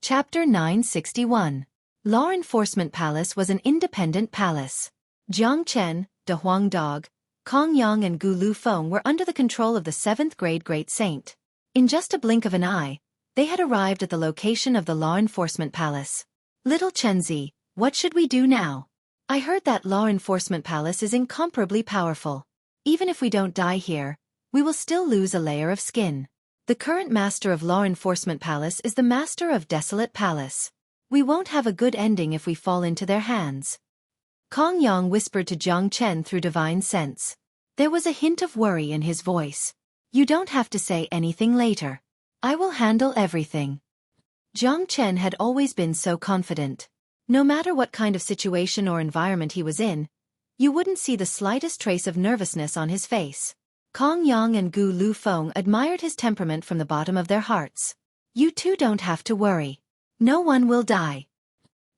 Chapter 961. Law Enforcement Palace was an independent palace. Jiang Chen, De Huang Dog, Kong Yang and Gu Lu Feng were under the control of the 7th grade Great Saint. In just a blink of an eye, they had arrived at the location of the Law Enforcement Palace. Little Chenzi, what should we do now? I heard that Law Enforcement Palace is incomparably powerful. Even if we don't die here, we will still lose a layer of skin. The current master of Law Enforcement Palace is the master of Desolate Palace. We won't have a good ending if we fall into their hands. Kong Yang whispered to Jiang Chen through divine sense. There was a hint of worry in his voice. You don't have to say anything later. I will handle everything. Jiang Chen had always been so confident. No matter what kind of situation or environment he was in, you wouldn't see the slightest trace of nervousness on his face. Kong Yang and Gu Lu Feng admired his temperament from the bottom of their hearts. You two don't have to worry. No one will die.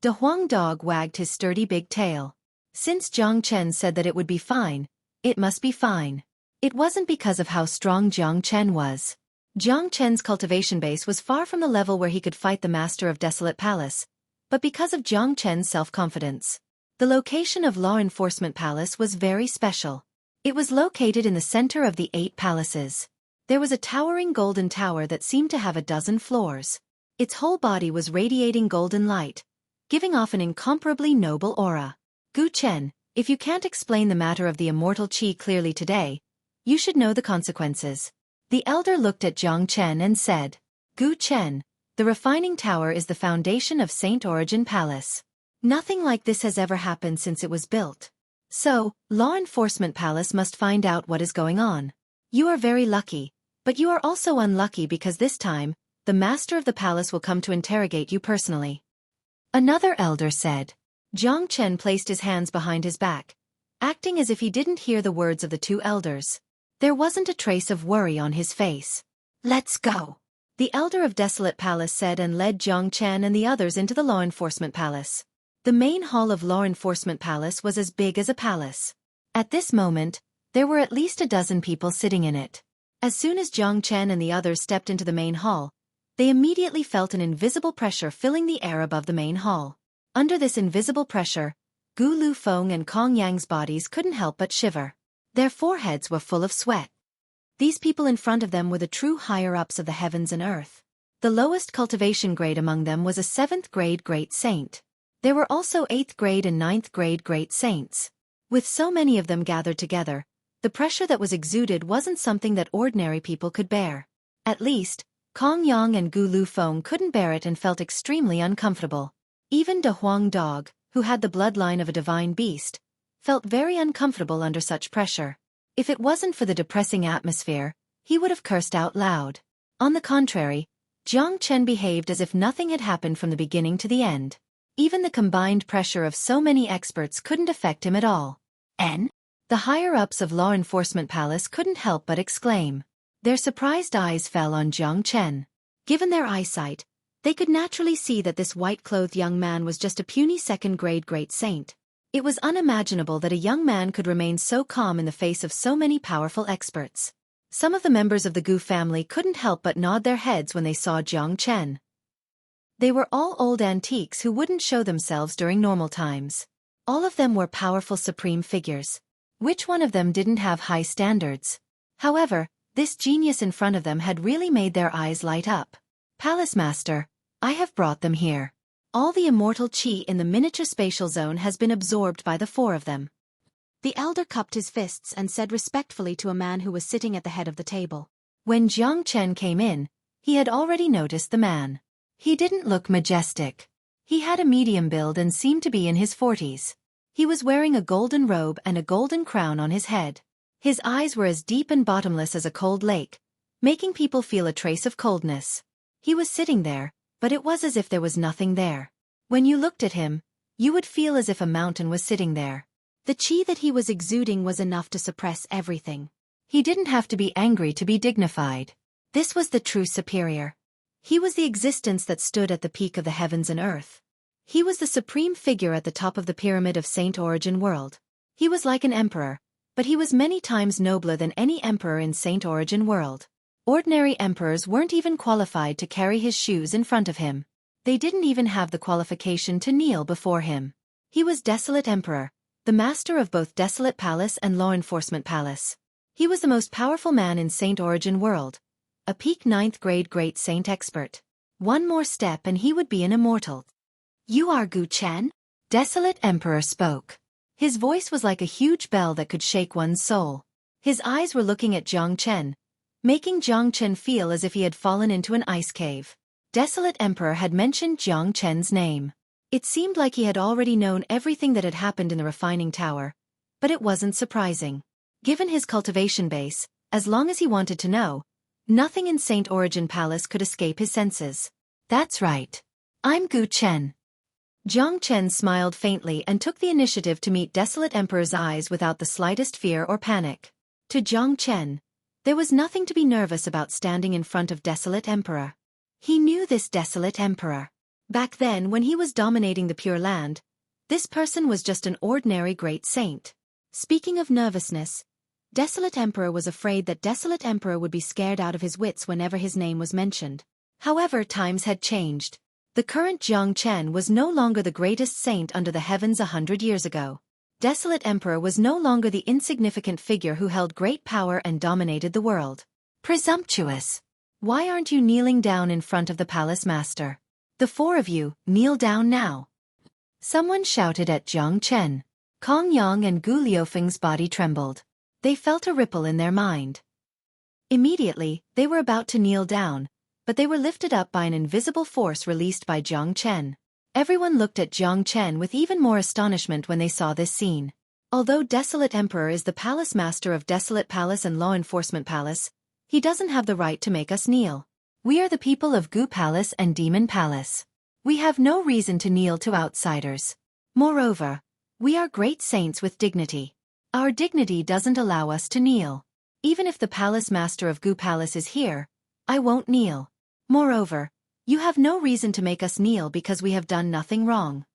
De Huang Dog wagged his sturdy big tail. Since Jiang Chen said that it would be fine, it must be fine. It wasn't because of how strong Jiang Chen was. Jiang Chen's cultivation base was far from the level where he could fight the master of Desolate Palace, but because of Jiang Chen's self-confidence. The location of Law Enforcement Palace was very special. It was located in the center of the 8 palaces. There was a towering golden tower that seemed to have a dozen floors. Its whole body was radiating golden light, giving off an incomparably noble aura. Gu Chen, if you can't explain the matter of the immortal qi clearly today, you should know the consequences. The elder looked at Jiang Chen and said, Gu Chen, the refining tower is the foundation of Saint Origin Palace. Nothing like this has ever happened since it was built. So, Law Enforcement Palace must find out what is going on. You are very lucky, but you are also unlucky because this time, the master of the palace will come to interrogate you personally. Another elder said. Jiang Chen placed his hands behind his back, acting as if he didn't hear the words of the 2 elders. There wasn't a trace of worry on his face. Let's go. The elder of Desolate Palace said and led Jiang Chen and the others into the Law Enforcement Palace. The main hall of Law Enforcement Palace was as big as a palace. At this moment, there were at least a dozen people sitting in it. As soon as Jiang Chen and the others stepped into the main hall, they immediately felt an invisible pressure filling the air above the main hall. Under this invisible pressure, Gu Lu Feng and Kong Yang's bodies couldn't help but shiver. Their foreheads were full of sweat. These people in front of them were the true higher-ups of the heavens and earth. The lowest cultivation grade among them was a 7th grade Great Saint. There were also 8th grade and 9th grade Great Saints. With so many of them gathered together, the pressure that was exuded wasn't something that ordinary people could bear. At least, Kong Yang and Gu Lu Feng couldn't bear it and felt extremely uncomfortable. Even De Huang Dog, who had the bloodline of a divine beast, felt very uncomfortable under such pressure. If it wasn't for the depressing atmosphere, he would have cursed out loud. On the contrary, Jiang Chen behaved as if nothing had happened from the beginning to the end. Even the combined pressure of so many experts couldn't affect him at all. The higher-ups of Law Enforcement Palace couldn't help but exclaim. Their surprised eyes fell on Jiang Chen. Given their eyesight, they could naturally see that this white-clothed young man was just a puny 2nd grade Great Saint. It was unimaginable that a young man could remain so calm in the face of so many powerful experts. Some of the members of the Gu family couldn't help but nod their heads when they saw Jiang Chen. They were all old antiques who wouldn't show themselves during normal times. All of them were powerful supreme figures. Which one of them didn't have high standards? However, this genius in front of them had really made their eyes light up. Palace Master, I have brought them here. All the immortal qi in the miniature spatial zone has been absorbed by the 4 of them. The elder cupped his fists and said respectfully to a man who was sitting at the head of the table. When Jiang Chen came in, he had already noticed the man. He didn't look majestic. He had a medium build and seemed to be in his 40s. He was wearing a golden robe and a golden crown on his head. His eyes were as deep and bottomless as a cold lake, making people feel a trace of coldness. He was sitting there, but it was as if there was nothing there. When you looked at him, you would feel as if a mountain was sitting there. The qi that he was exuding was enough to suppress everything. He didn't have to be angry to be dignified. This was the true superior. He was the existence that stood at the peak of the heavens and earth. He was the supreme figure at the top of the pyramid of Saint Origin world. He was like an emperor, but he was many times nobler than any emperor in Saint Origin world. Ordinary emperors weren't even qualified to carry his shoes in front of him. They didn't even have the qualification to kneel before him. He was Desolate Emperor, the master of both Desolate Palace and Law Enforcement Palace. He was the most powerful man in Saint Origin world, a peak 9th grade great saint expert. One more step and he would be an immortal. You are Gu Chen? Desolate Emperor spoke. His voice was like a huge bell that could shake one's soul. His eyes were looking at Jiang Chen, making Jiang Chen feel as if he had fallen into an ice cave. Desolate Emperor had mentioned Jiang Chen's name. It seemed like he had already known everything that had happened in the refining tower, but it wasn't surprising. Given his cultivation base, as long as he wanted to know, nothing in Saint Origin Palace could escape his senses. That's right. I'm Gu Chen. Jiang Chen smiled faintly and took the initiative to meet Desolate Emperor's eyes without the slightest fear or panic. To Jiang Chen, there was nothing to be nervous about standing in front of Desolate Emperor. He knew this Desolate Emperor. Back then when he was dominating the Pure Land, this person was just an ordinary great saint. Speaking of nervousness, Desolate Emperor was afraid that Desolate Emperor would be scared out of his wits whenever his name was mentioned. However, times had changed. The current Jiang Chen was no longer the greatest saint under the heavens 100 years ago. Desolate Emperor was no longer the insignificant figure who held great power and dominated the world. Presumptuous! Why aren't you kneeling down in front of the palace master? The four of you, kneel down now. Someone shouted at Jiang Chen. Kong Yang and Gu Liufeng's body trembled. They felt a ripple in their mind. Immediately, they were about to kneel down, but they were lifted up by an invisible force released by Jiang Chen. Everyone looked at Jiang Chen with even more astonishment when they saw this scene. Although Desolate Emperor is the palace master of Desolate Palace and Law Enforcement Palace, he doesn't have the right to make us kneel. We are the people of Gu Palace and Demon Palace. We have no reason to kneel to outsiders. Moreover, we are great saints with dignity. Our dignity doesn't allow us to kneel. Even if the palace master of Gu Palace is here, I won't kneel. Moreover, you have no reason to make us kneel because we have done nothing wrong.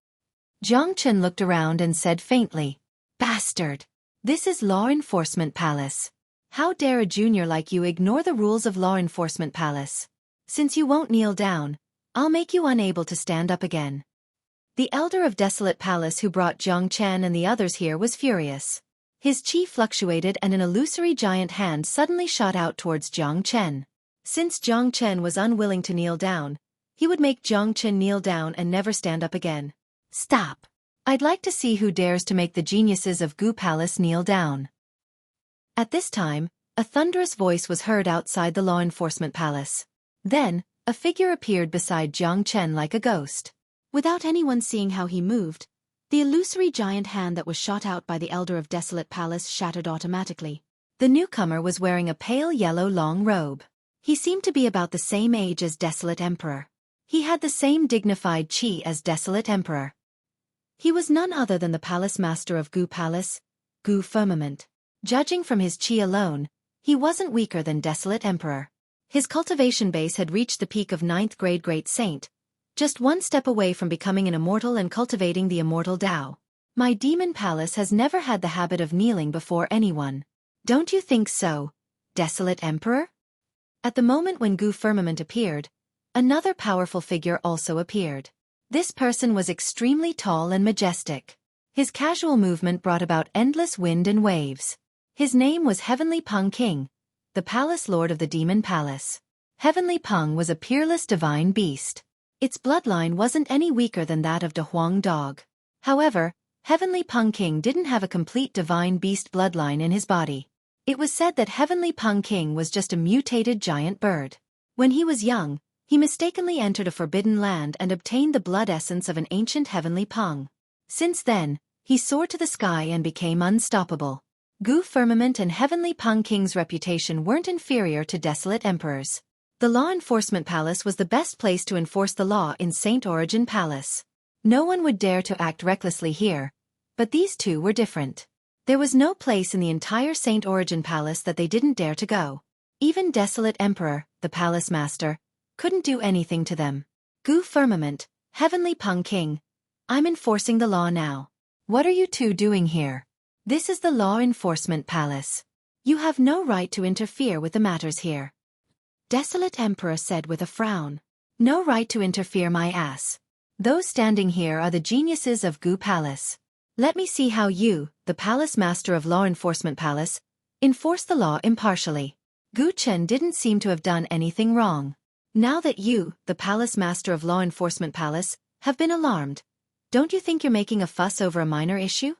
Jiang Chen looked around and said faintly, Bastard! This is Law Enforcement Palace. How dare a junior like you ignore the rules of Law Enforcement Palace? Since you won't kneel down, I'll make you unable to stand up again. The elder of Desolate Palace who brought Jiang Chen and the others here was furious. His chi fluctuated and an illusory giant hand suddenly shot out towards Jiang Chen. Since Jiang Chen was unwilling to kneel down, he would make Jiang Chen kneel down and never stand up again. Stop! I'd like to see who dares to make the geniuses of Gu Palace kneel down. At this time, a thunderous voice was heard outside the Law Enforcement Palace. Then, a figure appeared beside Jiang Chen like a ghost. Without anyone seeing how he moved, the illusory giant hand that was shot out by the elder of Desolate Palace shattered automatically. The newcomer was wearing a pale yellow long robe. He seemed to be about the same age as Desolate Emperor. He had the same dignified chi as Desolate Emperor. He was none other than the palace master of Gu Palace, Gu Firmament. Judging from his chi alone, he wasn't weaker than Desolate Emperor. His cultivation base had reached the peak of 9th grade great saint, just one step away from becoming an immortal and cultivating the immortal Tao. My demon palace has never had the habit of kneeling before anyone. Don't you think so, Desolate Emperor? At the moment when Gu Firmament appeared, another powerful figure also appeared. This person was extremely tall and majestic. His casual movement brought about endless wind and waves. His name was Heavenly Peng King, the palace lord of the Demon Palace. Heavenly Peng was a peerless divine beast. Its bloodline wasn't any weaker than that of De Huang Dog. However, Heavenly Peng King didn't have a complete divine beast bloodline in his body. It was said that Heavenly Peng King was just a mutated giant bird. When he was young, he mistakenly entered a forbidden land and obtained the blood essence of an ancient Heavenly Peng. Since then, he soared to the sky and became unstoppable. Gu Firmament and Heavenly Peng King's reputation weren't inferior to Desolate Emperor's. The Law Enforcement Palace was the best place to enforce the law in Saint Origin Palace. No one would dare to act recklessly here, but these two were different. There was no place in the entire Saint Origin Palace that they didn't dare to go. Even Desolate Emperor, the palace master, couldn't do anything to them. Gu Firmament, Heavenly Peng King, I'm enforcing the law now. What are you two doing here? This is the Law Enforcement Palace. You have no right to interfere with the matters here. Desolate Emperor said with a frown. No right to interfere my ass. Those standing here are the geniuses of Gu Palace. Let me see how you, the Palace Master of Law Enforcement Palace, enforce the law impartially. Gu Chen didn't seem to have done anything wrong. Now that you, the Palace Master of Law Enforcement Palace, have been alarmed, don't you think you're making a fuss over a minor issue?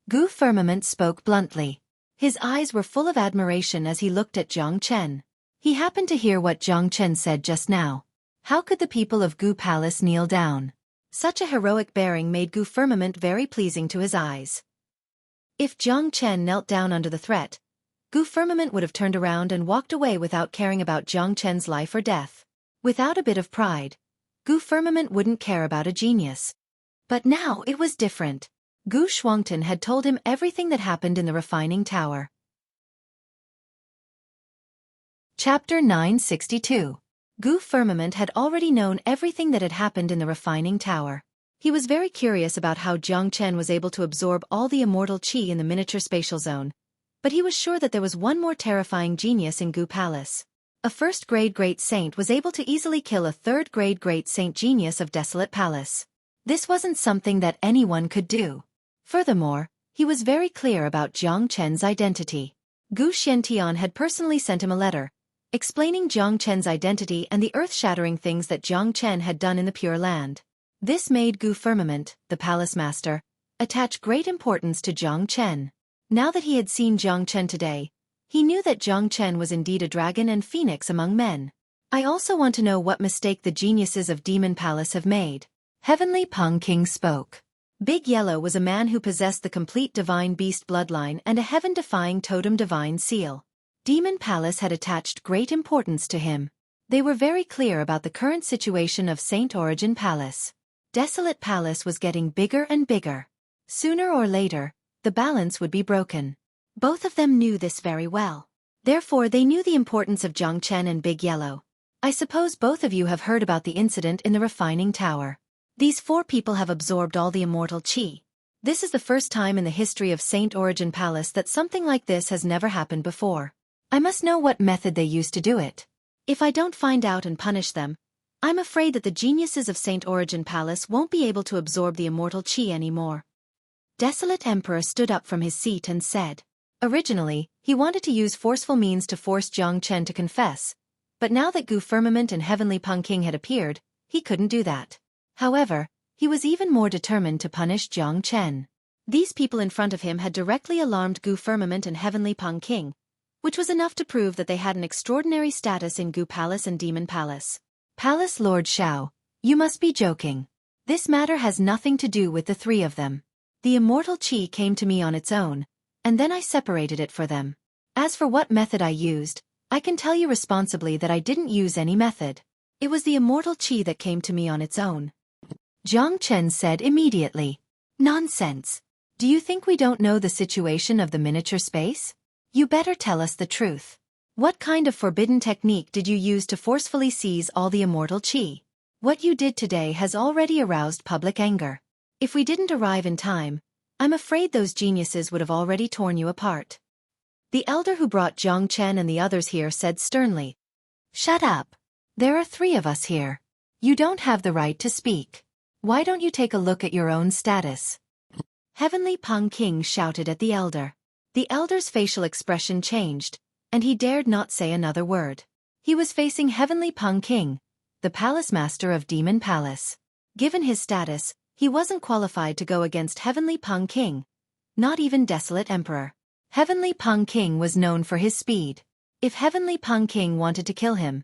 Gu Firmament spoke bluntly. His eyes were full of admiration as he looked at Jiang Chen. He happened to hear what Jiang Chen said just now. How could the people of Gu Palace kneel down? Such a heroic bearing made Gu Firmament very pleasing to his eyes. If Jiang Chen knelt down under the threat, Gu Firmament would have turned around and walked away without caring about Jiang Chen's life or death. Without a bit of pride, Gu Firmament wouldn't care about a genius. But now it was different. Gu Shuangtan had told him everything that happened in the refining tower. Chapter 962. Gu Firmament had already known everything that had happened in the refining tower. He was very curious about how Jiang Chen was able to absorb all the immortal qi in the miniature spatial zone, but he was sure that there was one more terrifying genius in Gu Palace. A first-grade great saint was able to easily kill a third-grade great saint genius of Desolate Palace. This wasn't something that anyone could do. Furthermore, he was very clear about Jiang Chen's identity. Gu Xiantian had personally sent him a letter, explaining Jiang Chen's identity and the earth-shattering things that Jiang Chen had done in the Pure Land. This made Gu Firmament, the palace master, attach great importance to Jiang Chen. Now that he had seen Jiang Chen today, he knew that Jiang Chen was indeed a dragon and phoenix among men. I also want to know what mistake the geniuses of Demon Palace have made. Heavenly Peng King spoke. Big Yellow was a man who possessed the complete divine beast bloodline and a heaven-defying totem divine seal. Demon Palace had attached great importance to him. They were very clear about the current situation of Saint Origin Palace. Desolate Palace was getting bigger and bigger. Sooner or later, the balance would be broken. Both of them knew this very well. Therefore they knew the importance of Jiang Chen and Big Yellow. I suppose both of you have heard about the incident in the refining tower. These four people have absorbed all the immortal qi. This is the first time in the history of Saint Origin Palace that something like this has never happened before. I must know what method they used to do it. If I don't find out and punish them, I'm afraid that the geniuses of Saint Origin Palace won't be able to absorb the immortal qi anymore. Desolate Emperor stood up from his seat and said. Originally, he wanted to use forceful means to force Jiang Chen to confess, but now that Gu Firmament and Heavenly Peng King had appeared, he couldn't do that. However, he was even more determined to punish Jiang Chen. These people in front of him had directly alarmed Gu Firmament and Heavenly Peng King, which was enough to prove that they had an extraordinary status in Gu Palace and Demon Palace. Palace Lord Xiao, you must be joking. This matter has nothing to do with the three of them. The immortal qi came to me on its own, and then I separated it for them. As for what method I used, I can tell you responsibly that I didn't use any method. It was the immortal qi that came to me on its own. Jiang Chen said immediately. Nonsense. Do you think we don't know the situation of the miniature space? You better tell us the truth. What kind of forbidden technique did you use to forcefully seize all the immortal qi? What you did today has already aroused public anger. If we didn't arrive in time, I'm afraid those geniuses would have already torn you apart. The elder who brought Jiang Chen and the others here said sternly. Shut up. There are three of us here. You don't have the right to speak. Why don't you take a look at your own status? Heavenly Peng King shouted at the elder. The elder's facial expression changed, and he dared not say another word. He was facing Heavenly Peng King, the palace master of Demon Palace. Given his status, he wasn't qualified to go against Heavenly Peng King, not even Desolate Emperor. Heavenly Peng King was known for his speed. If Heavenly Peng King wanted to kill him,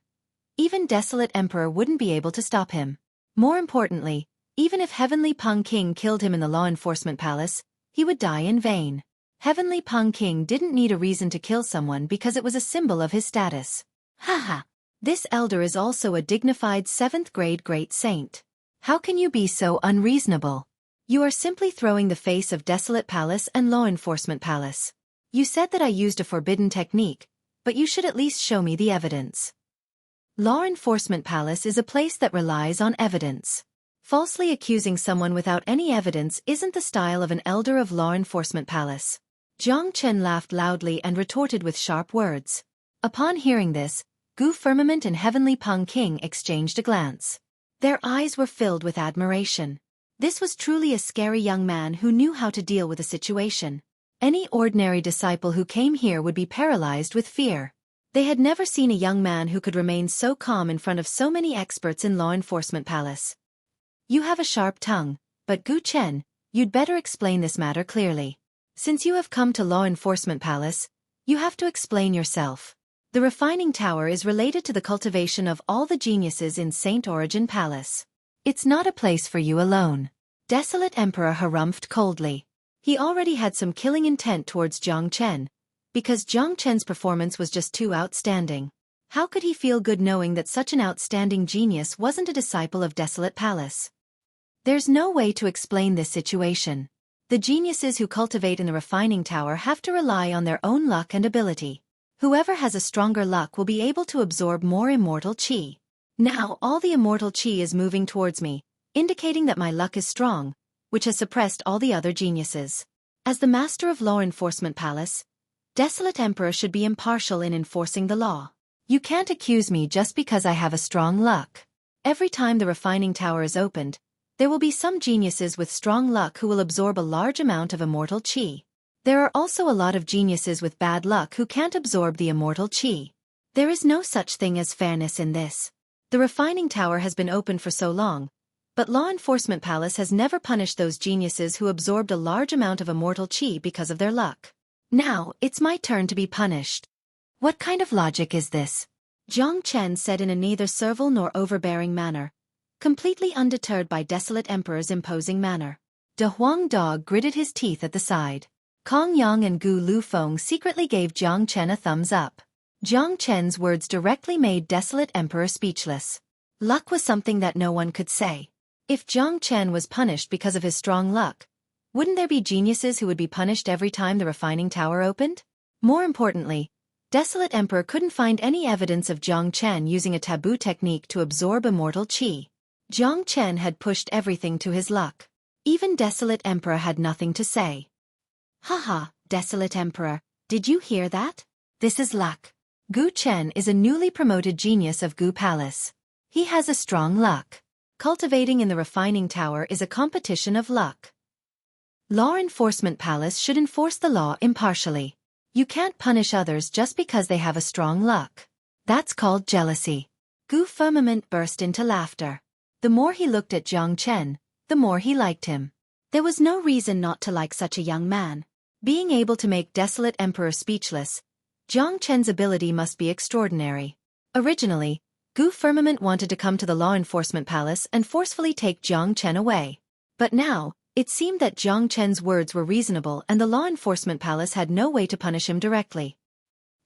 even Desolate Emperor wouldn't be able to stop him. More importantly, even if Heavenly Peng King killed him in the Law Enforcement Palace, he would die in vain. Heavenly Peng King didn't need a reason to kill someone because it was a symbol of his status. Haha. This elder is also a dignified 7th grade great saint. How can you be so unreasonable? You are simply throwing the face of Desolate Palace and Law Enforcement Palace. You said that I used a forbidden technique, but you should at least show me the evidence. Law Enforcement Palace is a place that relies on evidence. Falsely accusing someone without any evidence isn't the style of an elder of Law Enforcement Palace. Jiang Chen laughed loudly and retorted with sharp words. Upon hearing this, Gu Firmament and Heavenly Peng King exchanged a glance. Their eyes were filled with admiration. This was truly a scary young man who knew how to deal with a situation. Any ordinary disciple who came here would be paralyzed with fear. They had never seen a young man who could remain so calm in front of so many experts in law enforcement palace. You have a sharp tongue, but Gu Chen, you'd better explain this matter clearly. Since you have come to law enforcement palace, you have to explain yourself. The refining tower is related to the cultivation of all the geniuses in Saint Origin Palace. It's not a place for you alone. Desolate Emperor harumphed coldly. He already had some killing intent towards Jiang Chen, because Jiang Chen's performance was just too outstanding. How could he feel good knowing that such an outstanding genius wasn't a disciple of Desolate Palace? There's no way to explain this situation. The geniuses who cultivate in the refining tower have to rely on their own luck and ability. Whoever has a stronger luck will be able to absorb more immortal qi. Now all the immortal qi is moving towards me, indicating that my luck is strong, which has suppressed all the other geniuses. As the master of law enforcement palace, Desolate Emperor should be impartial in enforcing the law. You can't accuse me just because I have a strong luck. Every time the refining tower is opened, there will be some geniuses with strong luck who will absorb a large amount of immortal qi. There are also a lot of geniuses with bad luck who can't absorb the immortal qi. There is no such thing as fairness in this. The refining tower has been open for so long, but Law Enforcement Palace has never punished those geniuses who absorbed a large amount of immortal qi because of their luck. Now, it's my turn to be punished. What kind of logic is this? Jiang Chen said in a neither servile nor overbearing manner, completely undeterred by Desolate Emperor's imposing manner. De Huang Dog gritted his teeth at the side. Kong Yang and Gu Lufeng secretly gave Jiang Chen a thumbs up. Jiang Chen's words directly made Desolate Emperor speechless. Luck was something that no one could say. If Jiang Chen was punished because of his strong luck, wouldn't there be geniuses who would be punished every time the refining tower opened? More importantly, Desolate Emperor couldn't find any evidence of Jiang Chen using a taboo technique to absorb immortal qi. Jiang Chen had pushed everything to his luck. Even Desolate Emperor had nothing to say. Haha, Desolate Emperor, did you hear that? This is luck. Gu Chen is a newly promoted genius of Gu Palace. He has a strong luck. Cultivating in the refining tower is a competition of luck. Law Enforcement Palace should enforce the law impartially. You can't punish others just because they have a strong luck. That's called jealousy. Gu Firmament burst into laughter. The more he looked at Jiang Chen, the more he liked him. There was no reason not to like such a young man. Being able to make Desolate Emperor speechless, Jiang Chen's ability must be extraordinary. Originally, Gu Firmament wanted to come to the Law Enforcement Palace and forcefully take Jiang Chen away. But now, it seemed that Jiang Chen's words were reasonable and the Law Enforcement Palace had no way to punish him directly.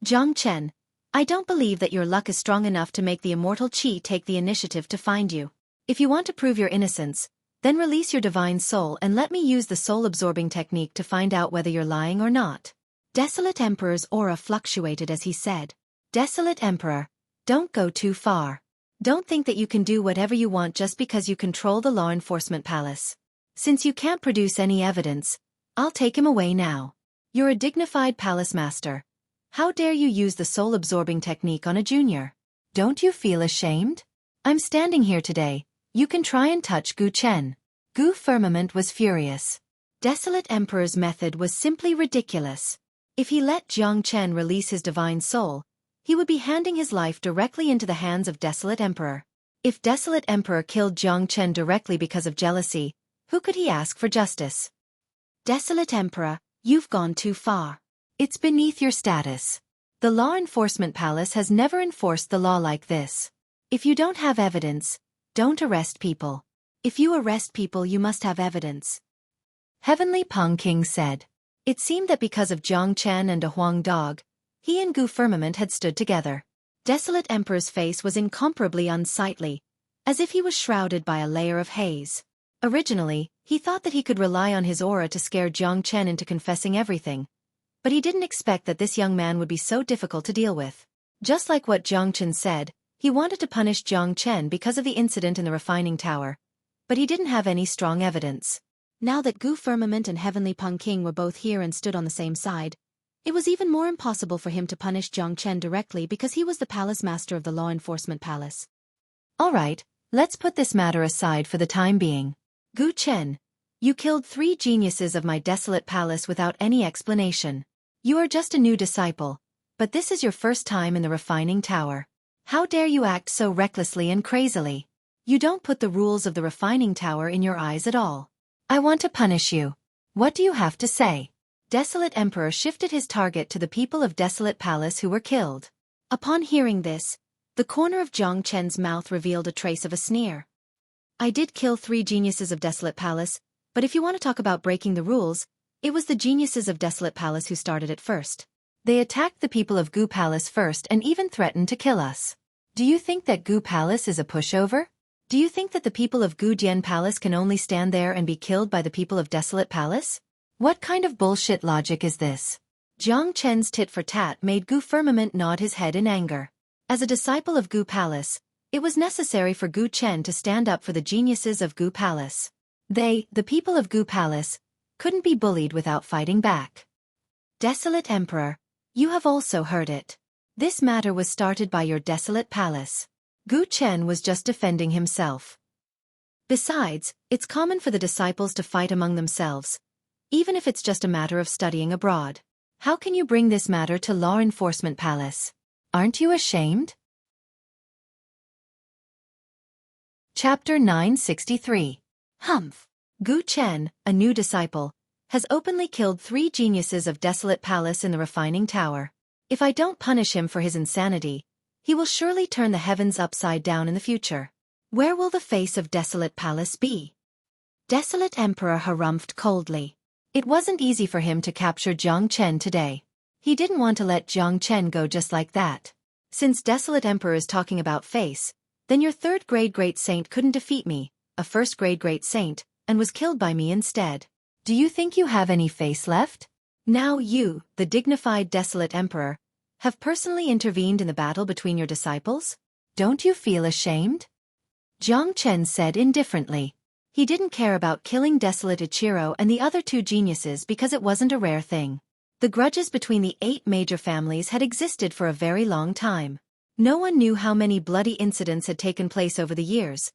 Jiang Chen, I don't believe that your luck is strong enough to make the immortal qi take the initiative to find you. If you want to prove your innocence, then release your divine soul and let me use the soul-absorbing technique to find out whether you're lying or not. Desolate Emperor's aura fluctuated as he said, Desolate Emperor, don't go too far. Don't think that you can do whatever you want just because you control the Law Enforcement Palace. Since you can't produce any evidence, I'll take him away now. You're a dignified palace master. How dare you use the soul-absorbing technique on a junior? Don't you feel ashamed? I'm standing here today. You can try and touch Gu Chen. Gu Firmament was furious. Desolate Emperor's method was simply ridiculous. If he let Jiang Chen release his divine soul, he would be handing his life directly into the hands of Desolate Emperor. If Desolate Emperor killed Jiang Chen directly because of jealousy, who could he ask for justice? Desolate Emperor, you've gone too far. It's beneath your status. The Law Enforcement Palace has never enforced the law like this. If you don't have evidence, don't arrest people. If you arrest people, you must have evidence. Heavenly Peng King said. It seemed that because of Jiang Chen and De Huang Dog, he and Gu Firmament had stood together. Desolate Emperor's face was incomparably unsightly, as if he was shrouded by a layer of haze. Originally, he thought that he could rely on his aura to scare Jiang Chen into confessing everything, but he didn't expect that this young man would be so difficult to deal with. Just like what Jiang Chen said, he wanted to punish Jiang Chen because of the incident in the refining tower, but he didn't have any strong evidence. Now that Gu Firmament and Heavenly Peng King were both here and stood on the same side, It was even more impossible for him to punish Jiang Chen directly because he was the palace master of the law enforcement palace. Alright, let's put this matter aside for the time being. Gu Chen, you killed 3 geniuses of my desolate palace without any explanation. You are just a new disciple, but this is your first time in the refining tower. How dare you act so recklessly and crazily? You don't put the rules of the refining tower in your eyes at all. I want to punish you. What do you have to say? Desolate Emperor shifted his target to the people of Desolate Palace who were killed. Upon hearing this, the corner of Jiang Chen's mouth revealed a trace of a sneer. I did kill 3 geniuses of Desolate Palace, but if you want to talk about breaking the rules, it was the geniuses of Desolate Palace who started it first. They attacked the people of Gu Palace first and even threatened to kill us. Do you think that Gu Palace is a pushover? Do you think that the people of Gu Dian Palace can only stand there and be killed by the people of Desolate Palace? What kind of bullshit logic is this? Jiang Chen's tit-for-tat made Gu Firmament nod his head in anger. As a disciple of Gu Palace, it was necessary for Gu Chen to stand up for the geniuses of Gu Palace. They, the people of Gu Palace, couldn't be bullied without fighting back. Desolate Emperor, you have also heard it. This matter was started by your Desolate Palace. Gu Chen was just defending himself. Besides, it's common for the disciples to fight among themselves, even if it's just a matter of studying abroad. How can you bring this matter to Law Enforcement Palace? Aren't you ashamed? Chapter 963. Humph. Gu Chen, a new disciple, has openly killed 3 geniuses of Desolate Palace in the refining tower. If I don't punish him for his insanity, he will surely turn the heavens upside down in the future. Where will the face of Desolate Palace be? Desolate Emperor harumphed coldly. It wasn't easy for him to capture Jiang Chen today. He didn't want to let Jiang Chen go just like that. Since Desolate Emperor is talking about face, then your 3rd grade great saint couldn't defeat me, a 1st grade great saint, and was killed by me instead. Do you think you have any face left? Now you, the dignified Desolate Emperor, have personally intervened in the battle between your disciples? Don't you feel ashamed? Jiang Chen said indifferently. He didn't care about killing Desolate Ichiro and the other 2 geniuses because it wasn't a rare thing. The grudges between the 8 major families had existed for a very long time. No one knew how many bloody incidents had taken place over the years,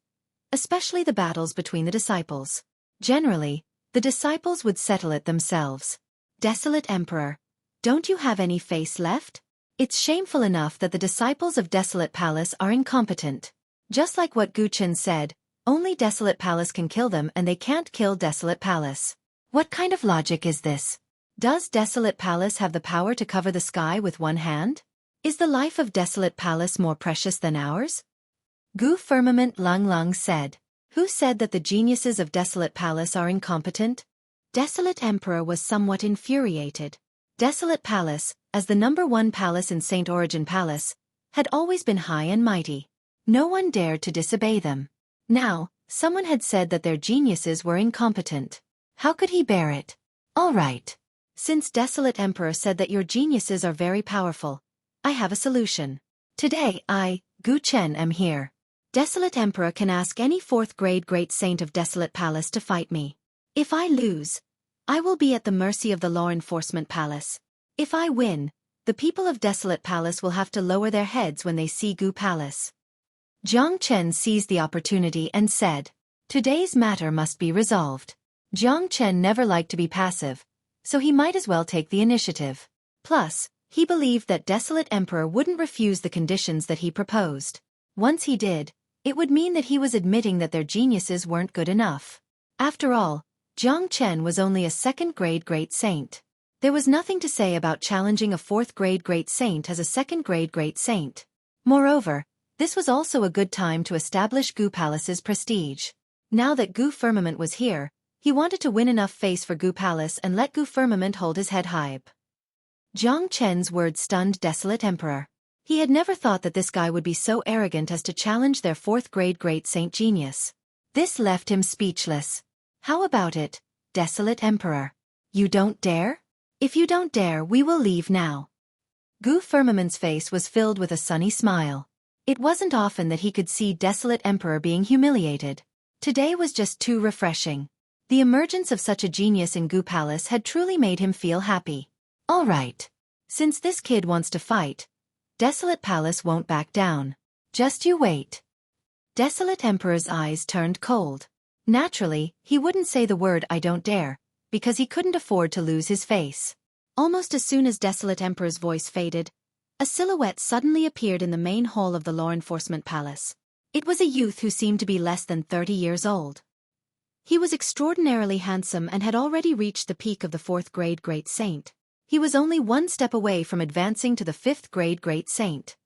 especially the battles between the disciples. Generally, the disciples would settle it themselves. Desolate Emperor, don't you have any face left? It's shameful enough that the disciples of Desolate Palace are incompetent. Just like what Gu Chen said, only Desolate Palace can kill them and they can't kill Desolate Palace. What kind of logic is this? Does Desolate Palace have the power to cover the sky with one hand? Is the life of Desolate Palace more precious than ours? Gu Firmament Lung Lung said. Who said that the geniuses of Desolate Palace are incompetent? Desolate Emperor was somewhat infuriated. Desolate Palace, as the #1 palace in Saint Origin Palace, had always been high and mighty. No one dared to disobey them. Now, someone had said that their geniuses were incompetent. How could he bear it? All right. Since Desolate Emperor said that your geniuses are very powerful, I have a solution. Today I, Gu Chen, am here. Desolate Emperor can ask any 4th grade great saint of Desolate Palace to fight me. If I lose, I will be at the mercy of the Law Enforcement Palace. If I win, the people of Desolate Palace will have to lower their heads when they see Gu Palace. Jiang Chen seized the opportunity and said, today's matter must be resolved. Jiang Chen never liked to be passive, so he might as well take the initiative. Plus, he believed that Desolate Emperor wouldn't refuse the conditions that he proposed. Once he did, it would mean that he was admitting that their geniuses weren't good enough. After all, Jiang Chen was only a 2nd grade great saint. There was nothing to say about challenging a 4th grade great saint as a 2nd grade great saint. Moreover, this was also a good time to establish Gu Palace's prestige. Now that Gu Firmament was here, he wanted to win enough face for Gu Palace and let Gu Firmament hold his head high. Jiang Chen's words stunned Desolate Emperor. He had never thought that this guy would be so arrogant as to challenge their 4th grade great saint genius. This left him speechless. How about it, Desolate Emperor? You don't dare? If you don't dare, we will leave now. Gu Firmament's face was filled with a sunny smile. It wasn't often that he could see Desolate Emperor being humiliated. Today was just too refreshing. The emergence of such a genius in Gu Palace had truly made him feel happy. All right. Since this kid wants to fight, Desolate Palace won't back down. Just you wait. Desolate Emperor's eyes turned cold. Naturally, he wouldn't say the word "I don't dare," because he couldn't afford to lose his face. Almost as soon as Desolate Emperor's voice faded, a silhouette suddenly appeared in the main hall of the law enforcement palace. It was a youth who seemed to be less than 30 years old. He was extraordinarily handsome and had already reached the peak of the 4th grade Great Saint. He was only one step away from advancing to the 5th grade Great Saint.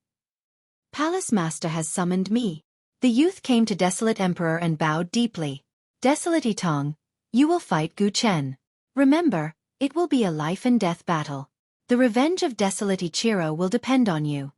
Palace Master has summoned me. The youth came to Desolate Emperor and bowed deeply. Desolate Itong, you will fight Gu Chen. Remember, it will be a life-and-death battle. The revenge of Desolate Ichiro will depend on you.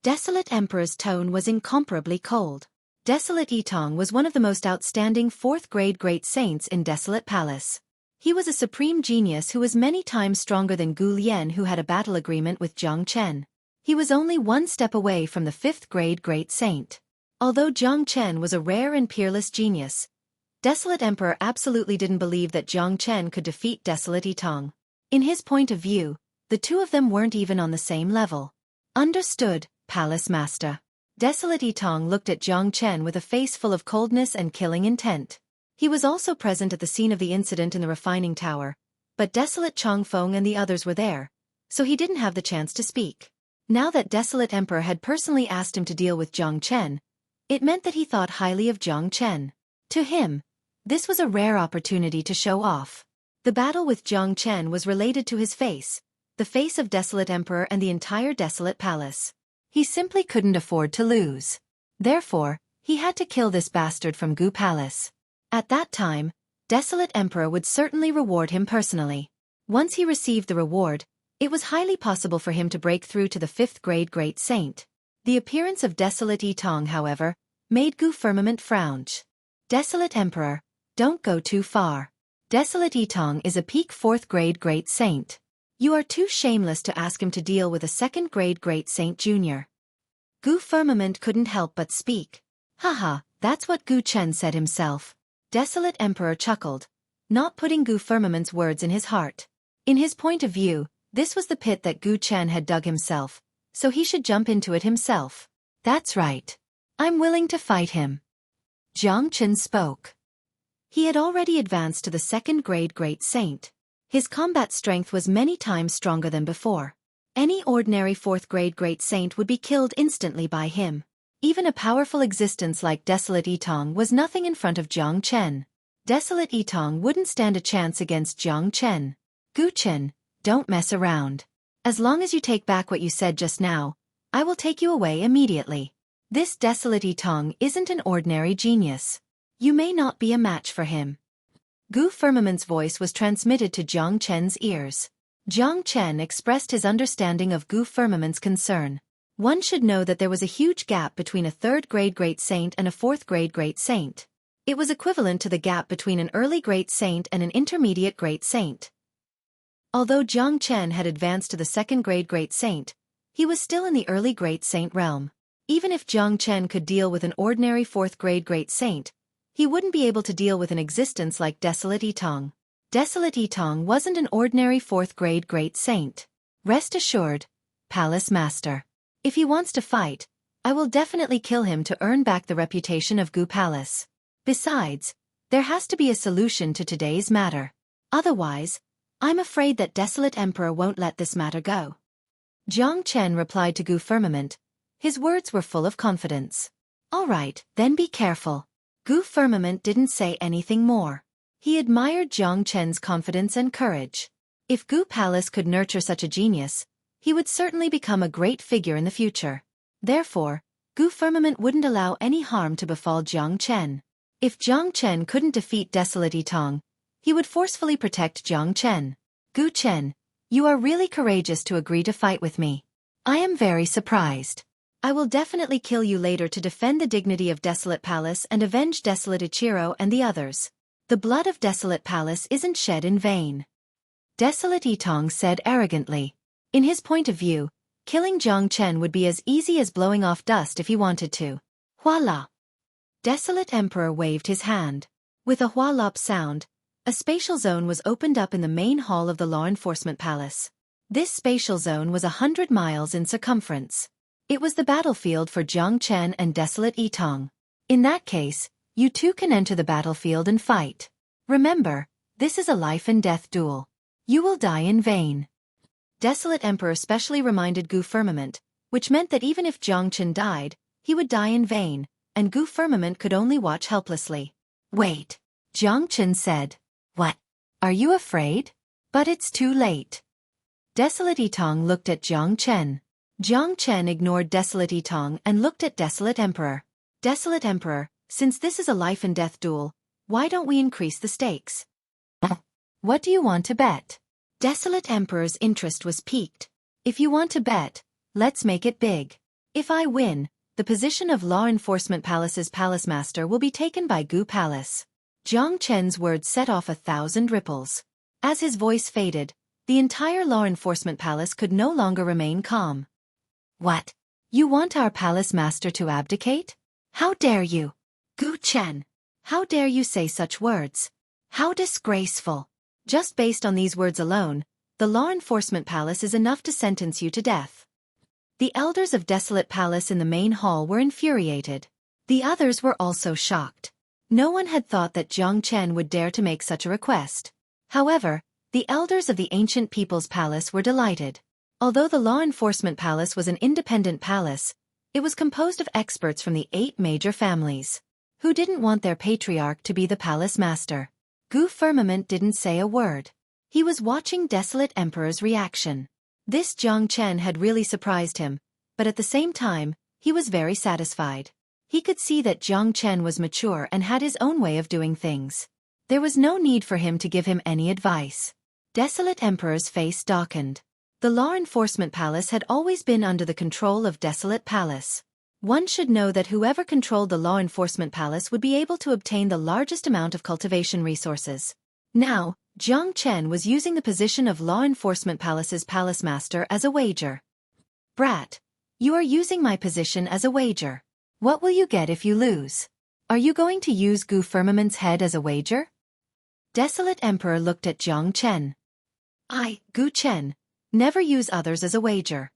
Desolate Emperor's tone was incomparably cold. Desolate Itong was one of the most outstanding 4th grade Great Saints in Desolate Palace. He was a supreme genius who was many times stronger than Gu Lian, who had a battle agreement with Jiang Chen. He was only one step away from the 5th grade Great Saint. Although Jiang Chen was a rare and peerless genius, Desolate Emperor absolutely didn't believe that Jiang Chen could defeat Desolate Itong. In his point of view, the two of them weren't even on the same level. Understood, Palace Master. Desolate Itong looked at Jiang Chen with a face full of coldness and killing intent. He was also present at the scene of the incident in the refining tower, but Desolate Chongfeng and the others were there, so he didn't have the chance to speak. Now that Desolate Emperor had personally asked him to deal with Jiang Chen, it meant that he thought highly of Jiang Chen. To him, this was a rare opportunity to show off. The battle with Jiang Chen was related to his face, the face of Desolate Emperor and the entire Desolate Palace. He simply couldn't afford to lose. Therefore, he had to kill this bastard from Gu Palace. At that time, Desolate Emperor would certainly reward him personally. Once he received the reward, it was highly possible for him to break through to the 5th grade Great Saint. The appearance of Desolate Itong, however, made Gu Firmament frown. Desolate Emperor, don't go too far. Desolate Itong is a peak 4th grade Great Saint. You are too shameless to ask him to deal with a 2nd grade Great Saint Jr. Gu Firmament couldn't help but speak. Haha, that's what Gu Chen said himself. Desolate Emperor chuckled, not putting Gu Firmament's words in his heart. In his point of view, this was the pit that Gu Chen had dug himself, so he should jump into it himself. That's right. I'm willing to fight him. Jiang Chen spoke. He had already advanced to the 2nd grade Great Saint. His combat strength was many times stronger than before. Any ordinary 4th grade Great Saint would be killed instantly by him. Even a powerful existence like Desolate Itong was nothing in front of Jiang Chen. Desolate Itong wouldn't stand a chance against Jiang Chen. Gu Chen, don't mess around. As long as you take back what you said just now, I will take you away immediately. This Desolate Itong isn't an ordinary genius. You may not be a match for him. Gu Firmament's voice was transmitted to Jiang Chen's ears. Jiang Chen expressed his understanding of Gu Firmament's concern. One should know that there was a huge gap between a 3rd grade Great Saint and a 4th grade Great Saint. It was equivalent to the gap between an early Great Saint and an intermediate Great Saint. Although Jiang Chen had advanced to the 2nd grade Great Saint, he was still in the early Great Saint realm. Even if Jiang Chen could deal with an ordinary 4th grade Great Saint, he wouldn't be able to deal with an existence like Desolate Itong. Desolate Itong wasn't an ordinary 4th grade Great Saint. Rest assured, Palace Master. If he wants to fight, I will definitely kill him to earn back the reputation of Gu Palace. Besides, there has to be a solution to today's matter. Otherwise, I'm afraid that Desolate Emperor won't let this matter go. Jiang Chen replied to Gu Firmament. His words were full of confidence. All right, then be careful. Gu Firmament didn't say anything more. He admired Jiang Chen's confidence and courage. If Gu Palace could nurture such a genius, he would certainly become a great figure in the future. Therefore, Gu Firmament wouldn't allow any harm to befall Jiang Chen. If Jiang Chen couldn't defeat Desolate Itong, he would forcefully protect Jiang Chen. Gu Chen, you are really courageous to agree to fight with me. I am very surprised. I will definitely kill you later to defend the dignity of Desolate Palace and avenge Desolate Ichiro and the others. The blood of Desolate Palace isn't shed in vain. Desolate Itong said arrogantly. In his point of view, killing Jiang Chen would be as easy as blowing off dust if he wanted to. Voila! Desolate Emperor waved his hand. With a hualop sound, a spatial zone was opened up in the main hall of the Law Enforcement Palace. This spatial zone was 100 miles in circumference. It was the battlefield for Jiang Chen and Desolate Yitong. In that case, you two can enter the battlefield and fight. Remember, this is a life and death duel. You will die in vain. Desolate Emperor specially reminded Gu Firmament, which meant that even if Jiang Chen died, he would die in vain, and Gu Firmament could only watch helplessly. Wait, Jiang Chen said. What? Are you afraid? But it's too late. Desolate Yitong looked at Jiang Chen. Jiang Chen ignored Desolate Yitong and looked at Desolate Emperor. Desolate Emperor, since this is a life and death duel, why don't we increase the stakes? What do you want to bet? Desolate Emperor's interest was piqued. If you want to bet, let's make it big. If I win, the position of Law Enforcement Palace's Palace Master will be taken by Gu Palace. Jiang Chen's words set off 1,000 ripples. As his voice faded, the entire Law Enforcement Palace could no longer remain calm. What? You want our Palace Master to abdicate? How dare you? Gu Chen! How dare you say such words? How disgraceful! Just based on these words alone, the Law Enforcement Palace is enough to sentence you to death. The elders of Desolate Palace in the main hall were infuriated. The others were also shocked. No one had thought that Jiang Chen would dare to make such a request. However, the elders of the Ancient People's Palace were delighted. Although the Law Enforcement Palace was an independent palace, it was composed of experts from the 8 major families. Who didn't want their patriarch to be the palace master? Gu Firmament didn't say a word. He was watching Desolate Emperor's reaction. This Jiang Chen had really surprised him, but at the same time, he was very satisfied. He could see that Jiang Chen was mature and had his own way of doing things. There was no need for him to give him any advice. Desolate Emperor's face darkened. The Law Enforcement Palace had always been under the control of Desolate Palace. One should know that whoever controlled the Law Enforcement Palace would be able to obtain the largest amount of cultivation resources. Now, Jiang Chen was using the position of Law Enforcement Palace's Palace Master as a wager. Brat, you are using my position as a wager. What will you get if you lose? Are you going to use Gu Firmament's head as a wager? Desolate Emperor looked at Jiang Chen. I, Gu Chen, never use others as a wager.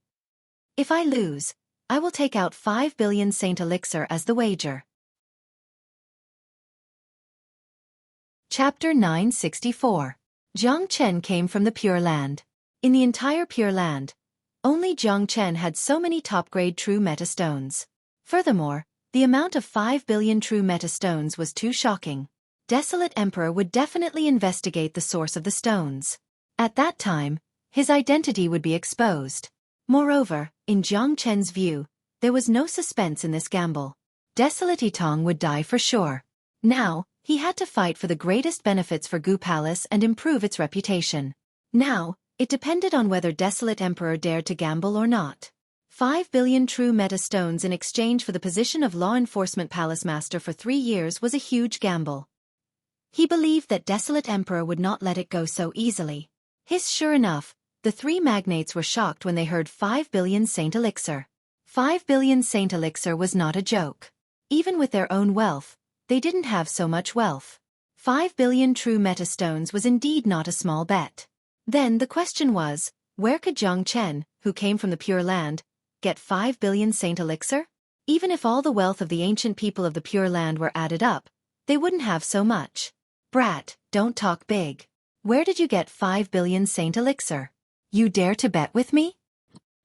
If I lose, I will take out 5 billion Saint Elixir as the wager. Chapter 964. Jiang Chen came from the Pure Land. In the entire Pure Land, only Jiang Chen had so many top-grade true meta stones. Furthermore, the amount of 5 billion true meta stones was too shocking. Desolate Emperor would definitely investigate the source of the stones. At that time, his identity would be exposed. Moreover, in Jiang Chen's view, there was no suspense in this gamble. Desolate Yitong would die for sure. Now, he had to fight for the greatest benefits for Gu Palace and improve its reputation. Now, it depended on whether Desolate Emperor dared to gamble or not. 5 billion true meta stones in exchange for the position of Law Enforcement Palace Master for 3 years was a huge gamble. He believed that Desolate Emperor would not let it go so easily. Sure enough, the 3 magnates were shocked when they heard 5 billion Saint Elixir. 5 billion Saint Elixir was not a joke. Even with their own wealth, they didn't have so much wealth. 5 billion true meta stones was indeed not a small bet. Then the question was, where could Jiang Chen, who came from the Pure Land, get 5 billion Saint Elixir? Even if all the wealth of the ancient people of the Pure Land were added up, they wouldn't have so much. Brat, don't talk big. Where did you get 5 billion Saint Elixir? You dare to bet with me?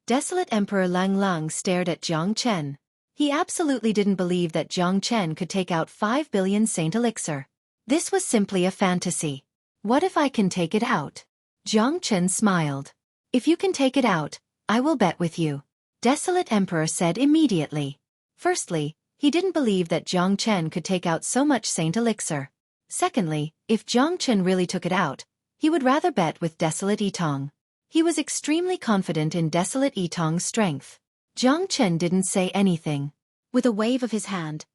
Desolate Emperor Lang Lang stared at Jiang Chen. He absolutely didn't believe that Jiang Chen could take out 5 billion Saint Elixir. This was simply a fantasy. What if I can take it out? Jiang Chen smiled. If you can take it out, I will bet with you. Desolate Emperor said immediately. Firstly, he didn't believe that Jiang Chen could take out so much Saint Elixir. Secondly, if Jiang Chen really took it out, he would rather bet with Desolate Yitong. He was extremely confident in Desolate Yitong's strength. Jiang Chen didn't say anything. With a wave of his hand,